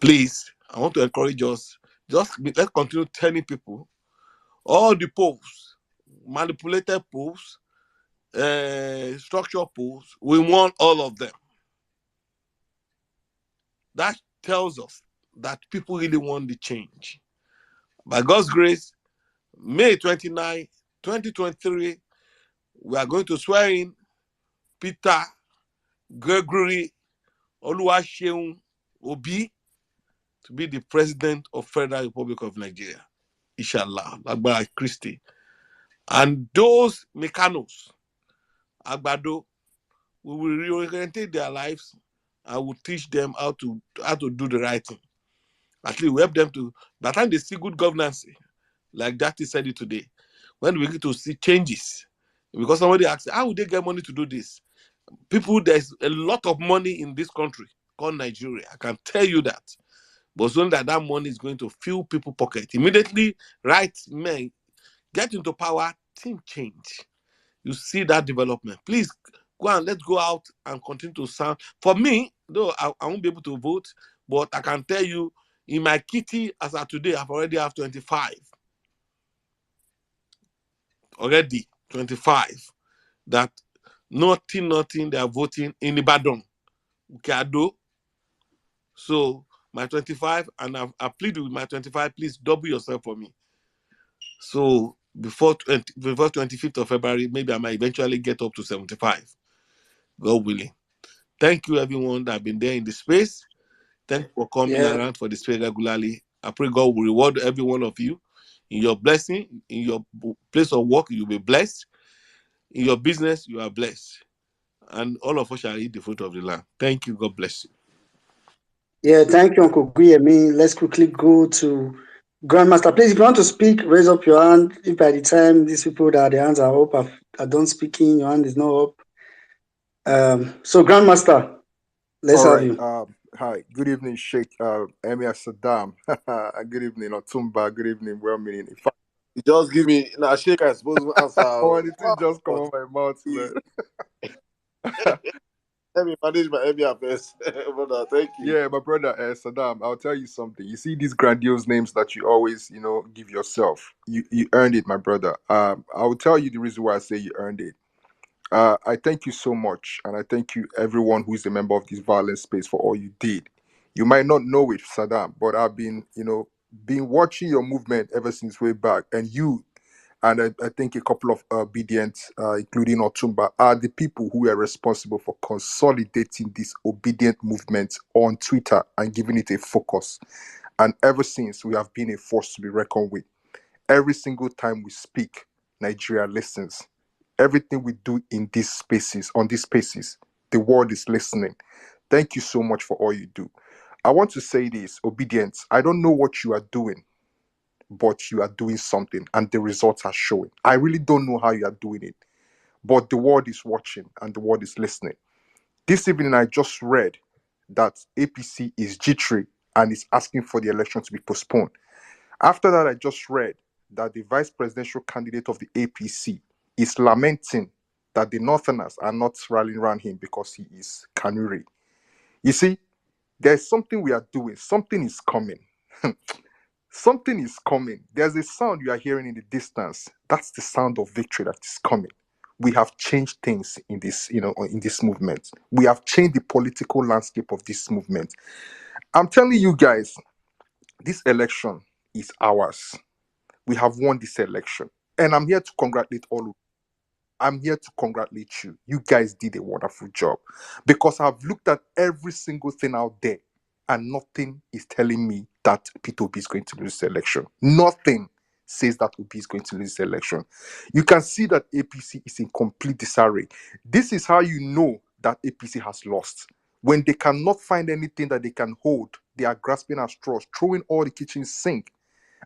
Please, I want to encourage us. Let's continue telling people all the polls, manipulated polls, structural polls. We want all of them. That tells us that people really want the change. By God's grace, May 29, 2023, we are going to swear in Peter Gregory Oluwaseun Obi to be the president of Federal Republic of Nigeria. Inshallah, Agbara Christi. And those mechanos, Agbado, we will reorientate their lives and will teach them how to do the right thing. At least we help them to, by the time they see good governance, like that is said it today, when we get to see changes, because somebody asks, how would they get money to do this? People, there's a lot of money in this country called Nigeria. I can tell you that. But it's only that money is going to fill people's pocket. Immediately, right men get into power, things change. You see that development. Please go and let's go out and continue to sound. For me, though I won't be able to vote, but I can tell you, in my kitty as of today, I've already have 25. Already 25. That nothing, they are voting in Ibadan. Ukado. So my 25, and I plead with my 25, please double yourself for me. So before 25th of February, maybe I might eventually get up to 75. God willing. Thank you, everyone that have been there in the space. Thank you for coming around for the space regularly. I pray God will reward every one of you in your blessing, in your place of work, you'll be blessed. In your business, you are blessed. And all of us shall eat the fruit of the land. Thank you. God bless you. Yeah, thank you, Uncle Guyemi. Let's quickly go to Grandmaster. Please, if you want to speak, raise up your hand. If by the time these people that their hands are up are done speaking, your hand is not up. So Grandmaster, let's All have right. you. Hi. Good evening, Sheikh Emir Saddam. Good evening, Otumba. Good evening, well-meaning. In fact, You just give me now shake. I suppose to answer. oh, the thing just come But on my mouth, man. let me manage my every affairs, brother. Thank you. Yeah, my brother Saddam. I'll tell you something. You see these grandiose names that you always, give yourself. You earned it, my brother. I will tell you the reason why I say you earned it. I thank you so much, and I thank you everyone who is a member of this violent space for all you did. You might not know it, Saddam, but I've been watching your movement ever since way back, and you and I think a couple of obedience, including Otumba, are the people who are responsible for consolidating this obedient movement on Twitter and giving it a focus. And ever since, we have been a force to be reckoned with. Every single time we speak, Nigeria listens. Everything we do in these spaces, on these spaces, the world is listening. Thank you so much for all you do. I want to say this, obedience. I don't know what you are doing, but you are doing something and the results are showing. I really don't know how you are doing it, but the world is watching and the world is listening. This evening, I just read that APC is jittery and is asking for the election to be postponed. After that, I just read that the vice presidential candidate of the APC is lamenting that the Northerners are not rallying around him because he is Kanuri. You see, there's something we are doing. Something is coming. Something is coming. There's a sound you are hearing in the distance. That's the sound of victory that is coming. We have changed things in this, in this movement. We have changed the political landscape of this movement. I'm telling you guys, this election is ours. We have won this election. And I'm here to congratulate all of you. I'm here to congratulate you. You guys did a wonderful job because I've looked at every single thing out there and nothing is telling me that Peter Obi is going to lose the election. Nothing says that Obi is going to lose the election. You can see that APC is in complete disarray. This is how you know that APC has lost. When they cannot find anything that they can hold, they are grasping at straws, throwing all the kitchen sink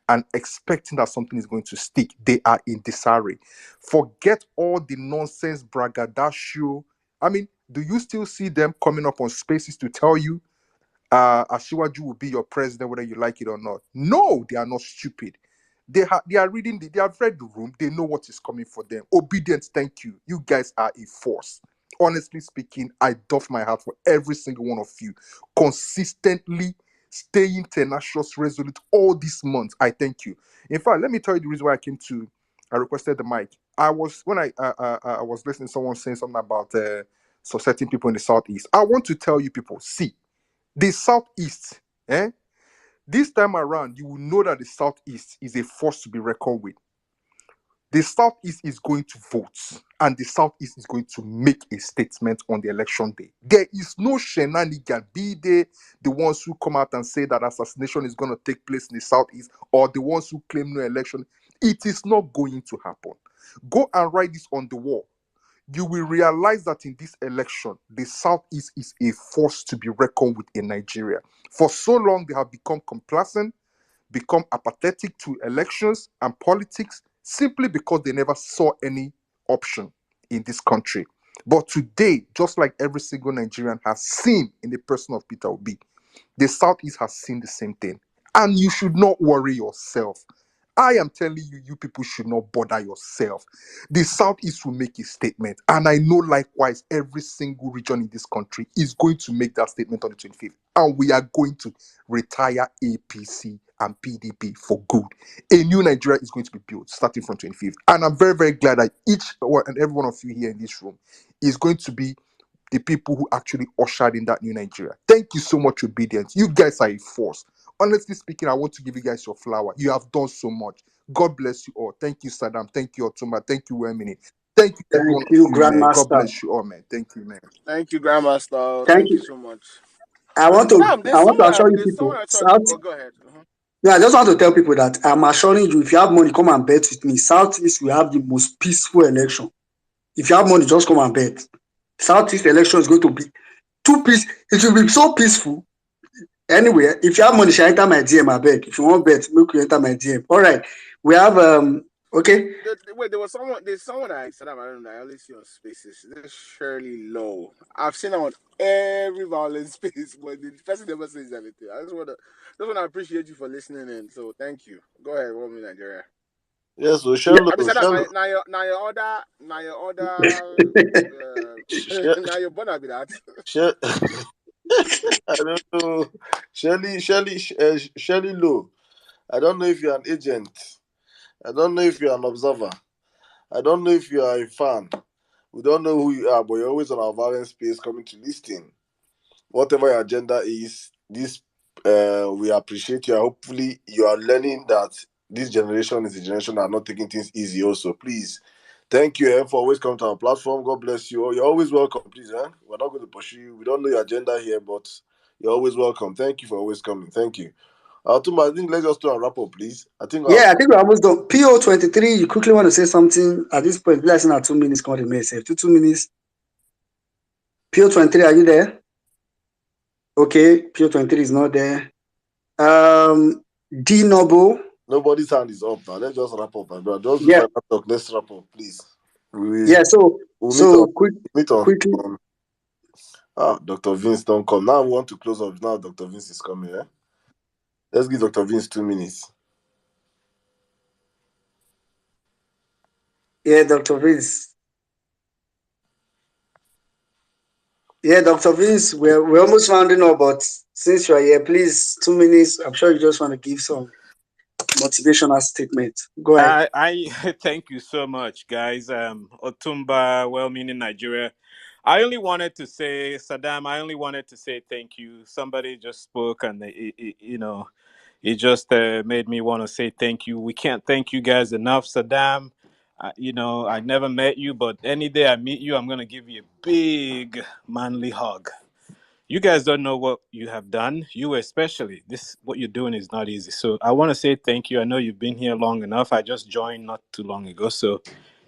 and expecting that something is going to stick. They are in disarray. Forget all the nonsense braggadocio. I mean, Do you still see them coming up on spaces to tell you Ashiwaju will be your president whether you like it or not? No, they are not stupid. They are reading they have read the room. They know what is coming for them. Obedience, thank you. You guys are a force. Honestly speaking, I doff my hat for every single one of you. Consistently staying tenacious, resolute all these months. I thank you. In fact, let me tell you the reason why I requested the mic. I was when I was listening to someone saying something about so certain people in the southeast. I want to tell you people, see, the southeast, eh? This time around, you will know that the southeast is a force to be reckoned with. The southeast is going to vote, and the southeast is going to make a statement on the election day. There is no shenanigan. Be they the ones who come out and say that assassination is going to take place in the southeast, or the ones who claim no election. It is not going to happen. Go and write this on the wall. You will realize that in this election, the Southeast is a force to be reckoned with in Nigeria. For so long, they have become complacent, become apathetic to elections and politics simply because they never saw any option in this country. But today, just like every single Nigerian has seen in the person of Peter Obi, the Southeast has seen the same thing. And you should not worry yourself. I am telling you, you people should not bother yourself. The Southeast will make a statement. And I know likewise, every single region in this country is going to make that statement on the 25th. And we are going to retire APC and PDP for good. A new Nigeria is going to be built starting from 25th. And I'm very, very glad that each and every one of you here in this room is going to be the people who actually ushered in that new Nigeria. Thank you so much, Obedience. You guys are a force. Honestly speaking, I want to give you guys your flower. You have done so much. God bless you all. Thank you, Saddam. Thank you, Otumba. Thank you, Wemini. Thank you, every Thank one of you, you, man. God Grandmaster. bless you all, man. Thank you, man. Thank you, Grandmaster. Thank Thank you you. so much. I want to Saddam, I want to assure you there's someone people. I thought. South, Oh, go ahead. yeah, I just want to tell people that I'm assuring you, if you have money, come and bet with me. Southeast will have the most peaceful election. If you have money, just come and bet. Southeast election is going to be too peace. It will be so peaceful. Anyway, if you have money, shall enter my DM, I beg. If you want bet, make you enter my DM. All right. We have okay. Wait, there's someone I said I don't know. I only see on spaces. This is Shirley Low. I've seen her on every violent space, but the person never says anything. I just wanna appreciate you for listening in. So thank you. Go ahead, Woman Nigeria. Yes, so Yeah, Shello, I mean, Shello, now your order, now your bonnet be that. Shell, I don't know. Shelly Low. I don't know if you're an agent. I don't know if you're an observer. I don't know if you are a fan. We don't know who you are, but you're always on our violent space coming to listen. Whatever your agenda is, this we appreciate you. Hopefully, you are learning that this generation is a generation that are not taking things easy. Also, please, thank you for always coming to our platform. God bless you. You're always welcome. Please, we're not going to pursue you. We don't know your agenda here, but you're always welcome. Thank you for always coming. Thank you. Tuma, I think let's just do a wrap up, please. I think Yeah, I think we're almost done. PO23, you quickly want to say something at this point. Let's not 2 minutes, come remain safe. 2 minutes. PO23, are you there? Okay, PO23 is not there. D Noble. nobody's hand is up now. Let's just wrap up, my brother. Just Yeah, before I talk, let's wrap up, please. yeah. We'll So meet on quickly. Dr. Vince don't come. Now we want to close up. Now Dr. Vince is coming, eh? Let's give Dr. Vince 2 minutes. Yeah, Dr. Vince. Yeah, Dr. Vince, we're almost rounding up, but since you are here, please, 2 minutes. I'm sure you just want to give some motivational statement. Go ahead. I thank you so much, guys. Otumba, well-meaning Nigeria. I only wanted to say, Saddam. I only wanted to say thank you. Somebody just spoke, and it just made me want to say thank you. We can't thank you guys enough, Saddam. I never met you, but any day I meet you, I'm gonna give you a big manly hug. You guys don't know what you have done. You especially. This what you're doing is not easy. So I want to say thank you. I know you've been here long enough. I just joined not too long ago. So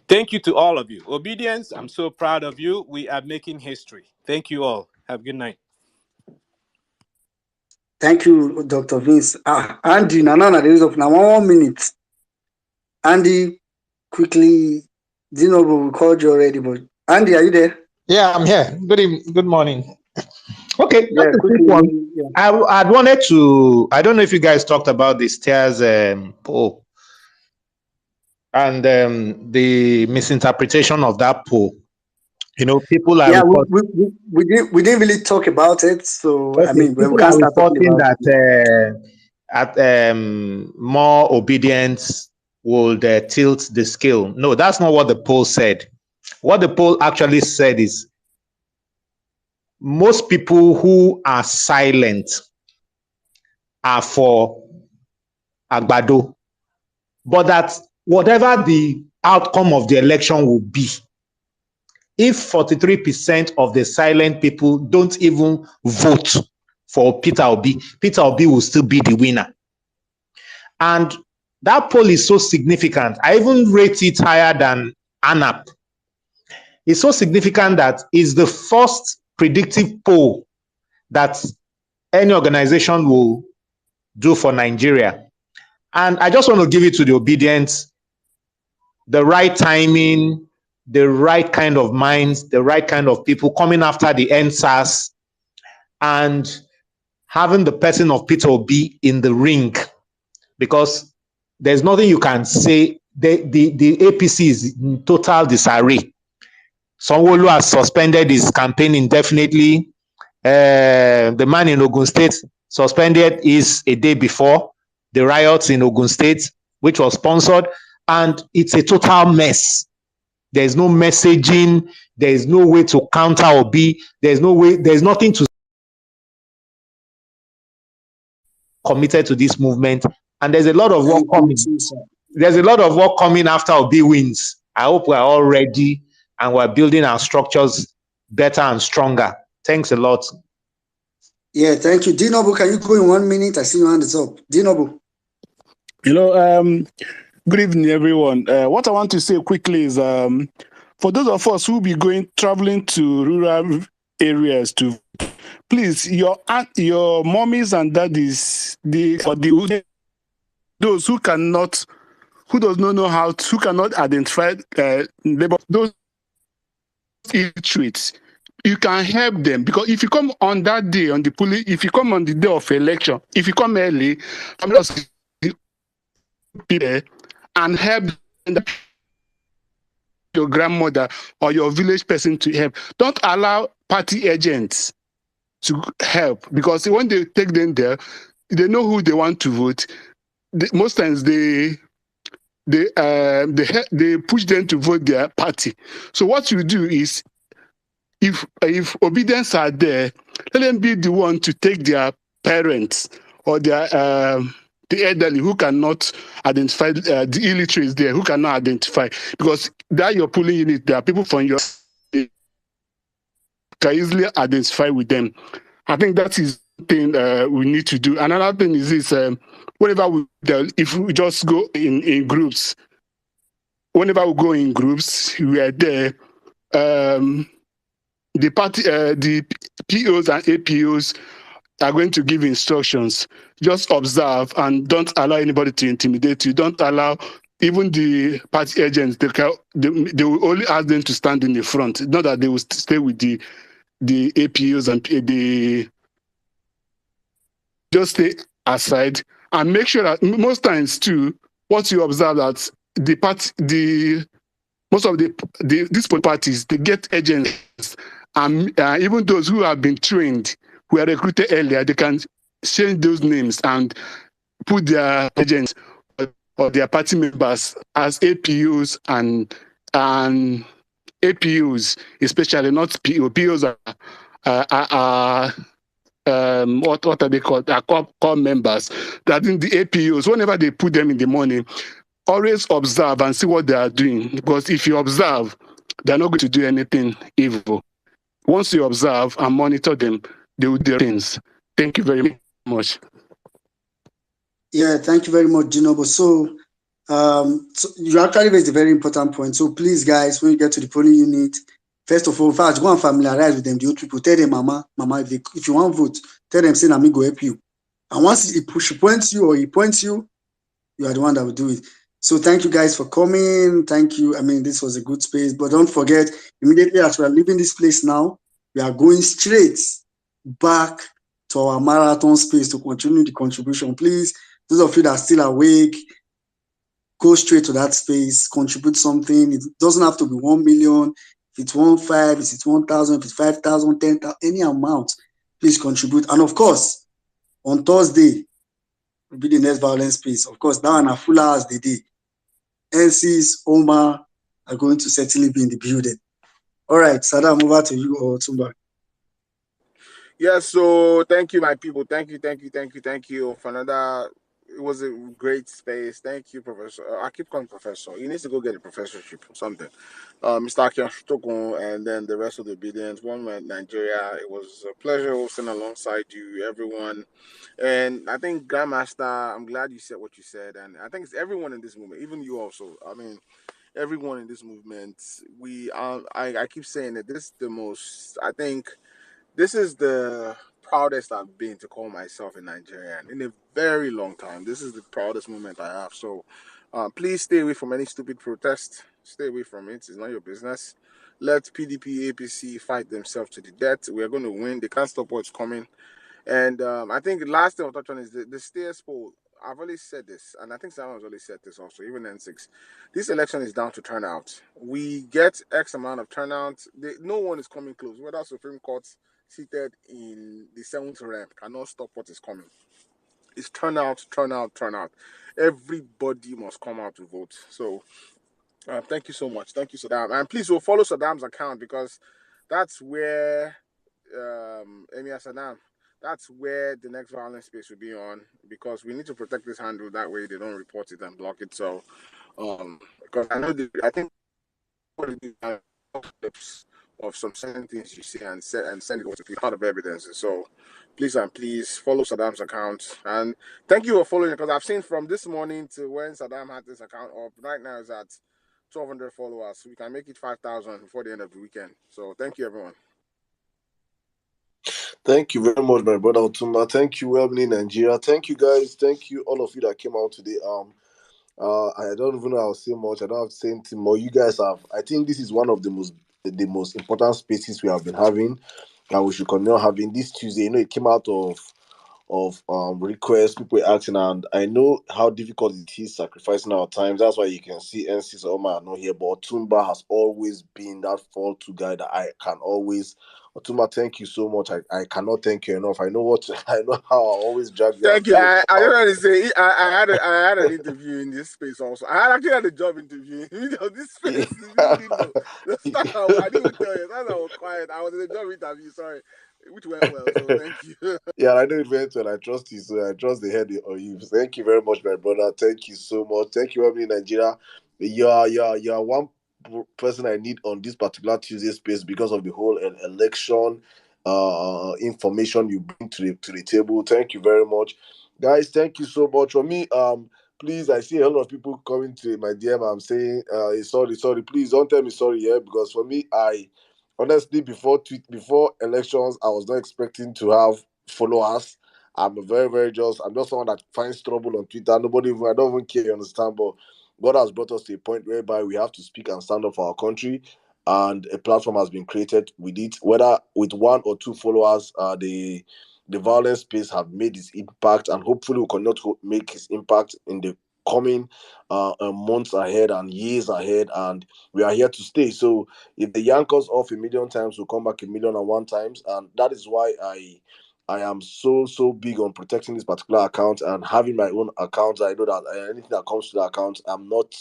thank you to all of you. Obedience, I'm so proud of you. We are making history. Thank you all. Have a good night. Thank you, Dr. Vince. Andy, there is of now 1 minute. Andy, quickly, Dino, we called you already, but Andy, are you there? Yeah, I'm here. Good evening, good morning. Okay, just Yeah, a quick quickly. one. Yeah. I'd wanted to. I don't know if you guys talked about the stairs poll and the misinterpretation of that poll. You know, people are Yeah, reporting. we didn't really talk about it, so I Okay, mean, well, we people can't are start talking reporting about that it. at more obedience would tilt the scale. No, that's not what the poll said. What the poll actually said is most people who are silent are for Agbado, but that whatever the outcome of the election will be, if 43% of the silent people don't even vote for Peter Obi, Peter Obi will still be the winner. And that poll is so significant. I even rate it higher than ANAP. It's so significant that it's the first predictive poll that any organization will do for Nigeria. And I just want to give it to the obedience, the right timing, the right kind of minds, the right kind of people coming after the NSAS and having the person of Peter Obi in the ring, because there's nothing you can say. The APC is in total disarray. Sanwo-Olu has suspended his campaign indefinitely. The man in Ogun State suspended his a day before the riots in Ogun State, which was sponsored, and it's a total mess. There's no messaging. There's no way to counter Obi. There's no way. There's nothing to committed to this movement, and there's a lot of work Thank you, coming. too, sir. There's a lot of work coming after Obi wins. I hope we're all ready and we're building our structures better and stronger. Thanks a lot. Yeah, thank you. Dinobu, can you go in 1 minute? I see your hand is up. Dinobu. Good evening, everyone. What I want to say quickly is, for those of us who will be traveling to rural areas to, please, your mommies and daddies, those who does not know who cannot identify labor, those illiterates, you can help them, because if you come on that day on the polling, if you come on the day of election, if you come early, I'm just people and help your grandmother or your village person to help. Don't allow party agents to help, because when they take them there, they know who they want to vote. Most times they push them to vote their party. So what you do is, if obedience are there, let them be the one to take their parents or their the elderly who cannot identify, the illiterates there who cannot identify, because that your polling unit, there are people from your can easily identify with them. I think that is the thing we need to do. Another thing is this: whenever if we just go in groups, whenever we go in groups, we are there. The party, the POs and APOs are going to give instructions. Just observe and don't allow anybody to intimidate you. Don't allow even the party agents. They will only ask them to stand in the front. Not that they will stay with the APOs and the. Just stay aside and make sure that most times too, what you observe that most of these parties, they get agents, and even those who have been trained, who are recruited earlier, they can change those names and put their agents or their party members as APUs and APUs, especially not PO. POs are what are they called? They are core members. That in the APUs, whenever they put them in the morning, always observe and see what they are doing. Because if you observe, they're not going to do anything evil. Once you observe and monitor them, they will do things. Thank you very much. Yeah, thank you very much, Dinobu. So you actually raised a very important point. So please, guys, when you get to the polling unit, first of all, first go and familiarize with them. The old people, tell them, Mama, if you want to vote, tell them, say, "Nami go help you." And once she points you or he points you, you are the one that will do it. So thank you guys for coming. Thank you. I mean, this was a good space, but don't forget, immediately as we are leaving this place now, we are going straight back to our marathon space to continue the contribution. Please, those of you that are still awake, go straight to that space, contribute something. It doesn't have to be 1 million. If it's 1.5, if it's 1,000, if it's 5,000, 10,000, any amount, please contribute. And of course, on Thursday will be the next violence space. Of course, that one are full hours the day. NCs, Omar are going to certainly be in the building. All right, Saddam, over to you or Tumba. Yeah, so thank you, my people. Thank you for another. It was a great space. Thank you, Professor. I keep calling Professor. He needs to go get a professorship or something. Mr. Akian Shutokun, and then the rest of the billions. One went Nigeria. It was a pleasure hosting alongside you, everyone. And I think Grandmaster, I'm glad you said what you said, and I think it's everyone in this movement, even you also. I mean, everyone in this movement. I keep saying that this is the most. I think this is the proudest I've been to call myself a Nigerian in a very long time. This is the proudest moment I have. So please stay away from any stupid protest. Stay away from it. It's not your business. Let PDP, APC fight themselves to the death. We're going to win. They can't stop what's coming. And I think the last thing I'll touch on is the stairs poll. I've always said this, and I think someone's already said this also, even N6. This election is down to turnout. We get X amount of turnout. No one is coming close. Whether Supreme Court seated in the seventh realm cannot stop what is coming. It's turnout. Everybody must come out to vote. So thank you so much. Thank you, Saddam. And please, we'll follow Saddam's account because that's where Emir Saddam. That's where the next violence space will be on because we need to protect this handle. That way they don't report it and block it. So, because I think what it is, clips of some certain things you see and send it over to people, part of evidence. So, please follow Saddam's account and thank you for following because I've seen from this morning to when Saddam had this account up. Right now is at 1,200 followers. So we can make it 5,000 before the end of the weekend. So, thank you, everyone. Thank you very much, my brother Otumba. Thank you, Wellbeing Nigeria. Thank you, guys. Thank you, all of you that came out today. I don't even know how to say much. I don't have to say anything more. You guys have. I think this is one of the most important spaces we have been having, and we should continue having this Tuesday. You know, it came out of requests people were asking, and I know how difficult it is sacrificing our times. That's why you can see NC's Omar not here, but Otumba has always been that fall to guy that I can always. Otumba, thank you so much. I cannot thank you enough. I know I know how I always drag you and Thank you. say, I just want to say I had an interview in this space also. I actually had a job interview in this space. You didn't know. The start I didn't even tell you. That's why I was quiet. I was in a job interview. Sorry, which went well. So thank you. Yeah, I know it went well. I trust you, so I trust the head on you. Thank you very much, my brother. Thank you so much. Thank you, everybody in Nigeria. You are one person I need on this particular Tuesday space because of the whole election information you bring to the table. Thank you very much, guys. Thank you so much. For me, please, I see a lot of people coming to my DM. I'm saying, sorry. Please don't tell me sorry, yeah, because for me, I honestly before elections, I was not expecting to have followers. I'm just someone that finds trouble on Twitter. I don't even care, you understand, but God has brought us to a point whereby we have to speak and stand up for our country, and a platform has been created with it. Whether with one or two followers, the violence space have made its impact, and hopefully we cannot make its impact in the coming months ahead and years ahead, and we are here to stay. So if they yank us off a million times, we'll come back a million and one times, and that is why I am so big on protecting this particular account and having my own account. I know that anything that comes to the account, I'm not.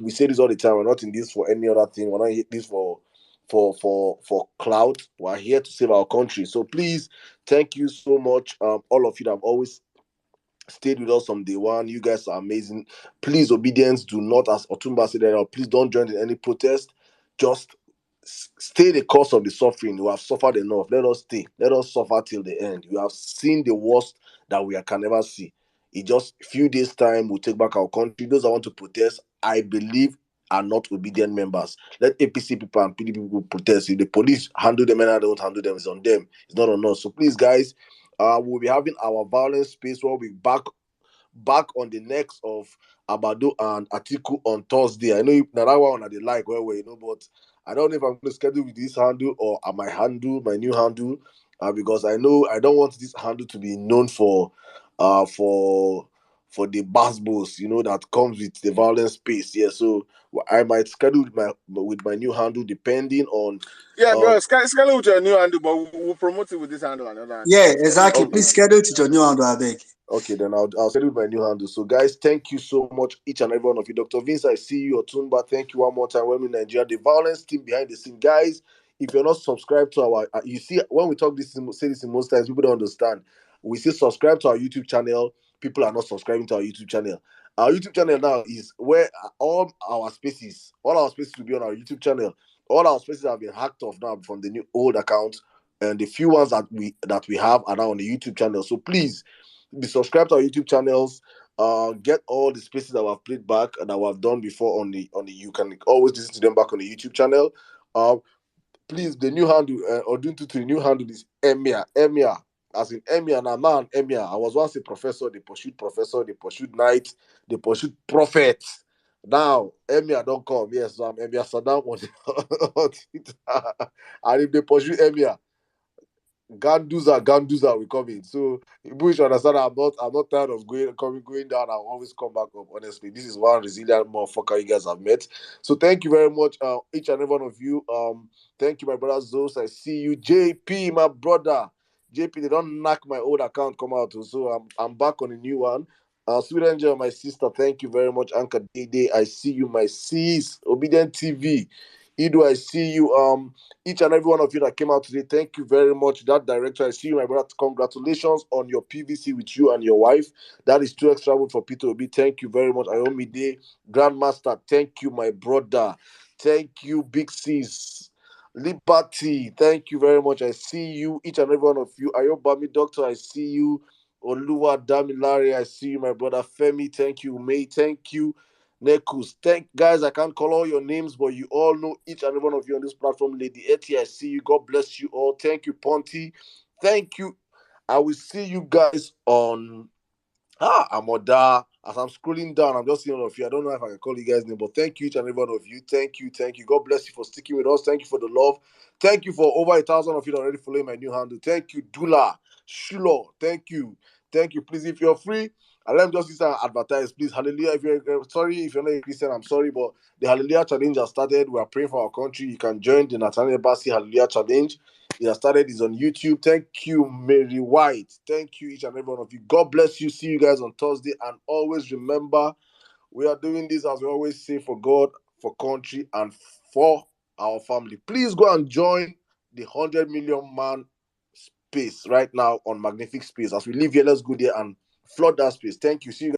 We say this all the time. We're not in this for any other thing. We're not in this for clout. We're here to save our country. So please, thank you so much, all of you that have always stayed with us from day one. You guys are amazing. Please, obedience. Do not, as Otumba said earlier, please don't join in any protest. Just stay the course of the suffering. You have suffered enough. Let us stay. Let us suffer till the end. You have seen the worst that we can never see. In just a few days' time, we'll take back our country. Those that want to protest, I believe, are not obedient members. Let APC people and PDP people protest. If the police handle them and I don't handle them, it's on them. It's not on us. So please, guys, we'll be having our violence space where we'll be back on the next of Abado and Atiku on Thursday. I know now that one they like but I don't know if I'm going to schedule with this handle or my new handle, because I know I don't want this handle to be known for the bass boss, that comes with the violence space. Yeah, so I might schedule with my new handle depending on. Yeah, bro. Schedule with your new handle, but we'll promote it with this handle and another handle. Yeah, exactly. Okay. Please schedule to your new handle, I beg. Okay, then I'll schedule my new handle. So, guys, thank you so much, each and every one of you. Dr. Vince, I see you. Otumba, thank you one more time. Women in Nigeria, the violence team behind the scene. Guys, if you're not subscribed to our, you see, when we talk this, say this in most times, people don't understand. We say subscribe to our YouTube channel. People are not subscribing to our YouTube channel. Our YouTube channel now is where all our spaces will be on our YouTube channel. All our spaces have been hacked off now from the new old accounts, and the few ones that we have are now on the YouTube channel. So please be subscribed to our YouTube channels. Get all the spaces that we've played back and that we've done before on the you can always listen to them back on the YouTube channel. Please, the new handle or doing to the new handle is Emir, as in Emir and man Emir. I was once a professor, they pursued knight, they pursued prophet. Now Emir don't come. Yes, so I'm Emir Saddam on Twitter. And if they pursue Emir, Ganduza will come in. So you should understand I'm not tired of going down. I'll always come back up. Honestly, this is one resilient motherfucker you guys have met. So thank you very much, each and every one of you. Thank you, my brother Zos. I see you, JP, my brother. JP, they don't knock my old account come out. So I'm back on a new one. Sweet Angel, my sister, thank you very much. Anka Dede, I see you, my sis. Obedient TV. Ido, I see you. Each and every one of you that came out today, thank you very much. That director, I see you, my brother. Congratulations on your PVC with you and your wife. That is too extra for Peter Obi. Thank you very much. Ayomide, Grandmaster, thank you, my brother. Thank you, Big Sis. Liberty, thank you very much. I see you, each and every one of you. Ayobami Doctor, I see you. Oluwa Damilare, I see you, my brother. Femi, thank you. May, thank you. Nekus, guys, I can't call all your names, but you all know each and every one of you on this platform. Lady Etty, I see you. God bless you all. Thank you, Ponty. Thank you. I will see you guys on Amoda. As I'm scrolling down, I'm just seeing all of you. I don't know if I can call you guys' name, but thank you, each and every one of you. Thank you. God bless you for sticking with us. Thank you for the love. Thank you for over 1,000 of you that already following my new handle. Thank you, Dula, Shulo. Thank you. Please, if you're free, and let me just use and advertise, please. Hallelujah. If you're sorry, if you're not a Christian, I'm sorry, but the Hallelujah Challenge has started. We are praying for our country. You can join the Nathaniel Bassi Hallelujah Challenge. It has started. It's on YouTube. Thank you, Mary White. Thank you, each and every one of you. God bless you. See you guys on Thursday. And always remember, we are doing this, as we always say, for God, for country, and for our family. Please go and join the 100 million man space right now on Magnific Space. As we leave here, let's go there and flood that space. Thank you. See you guys.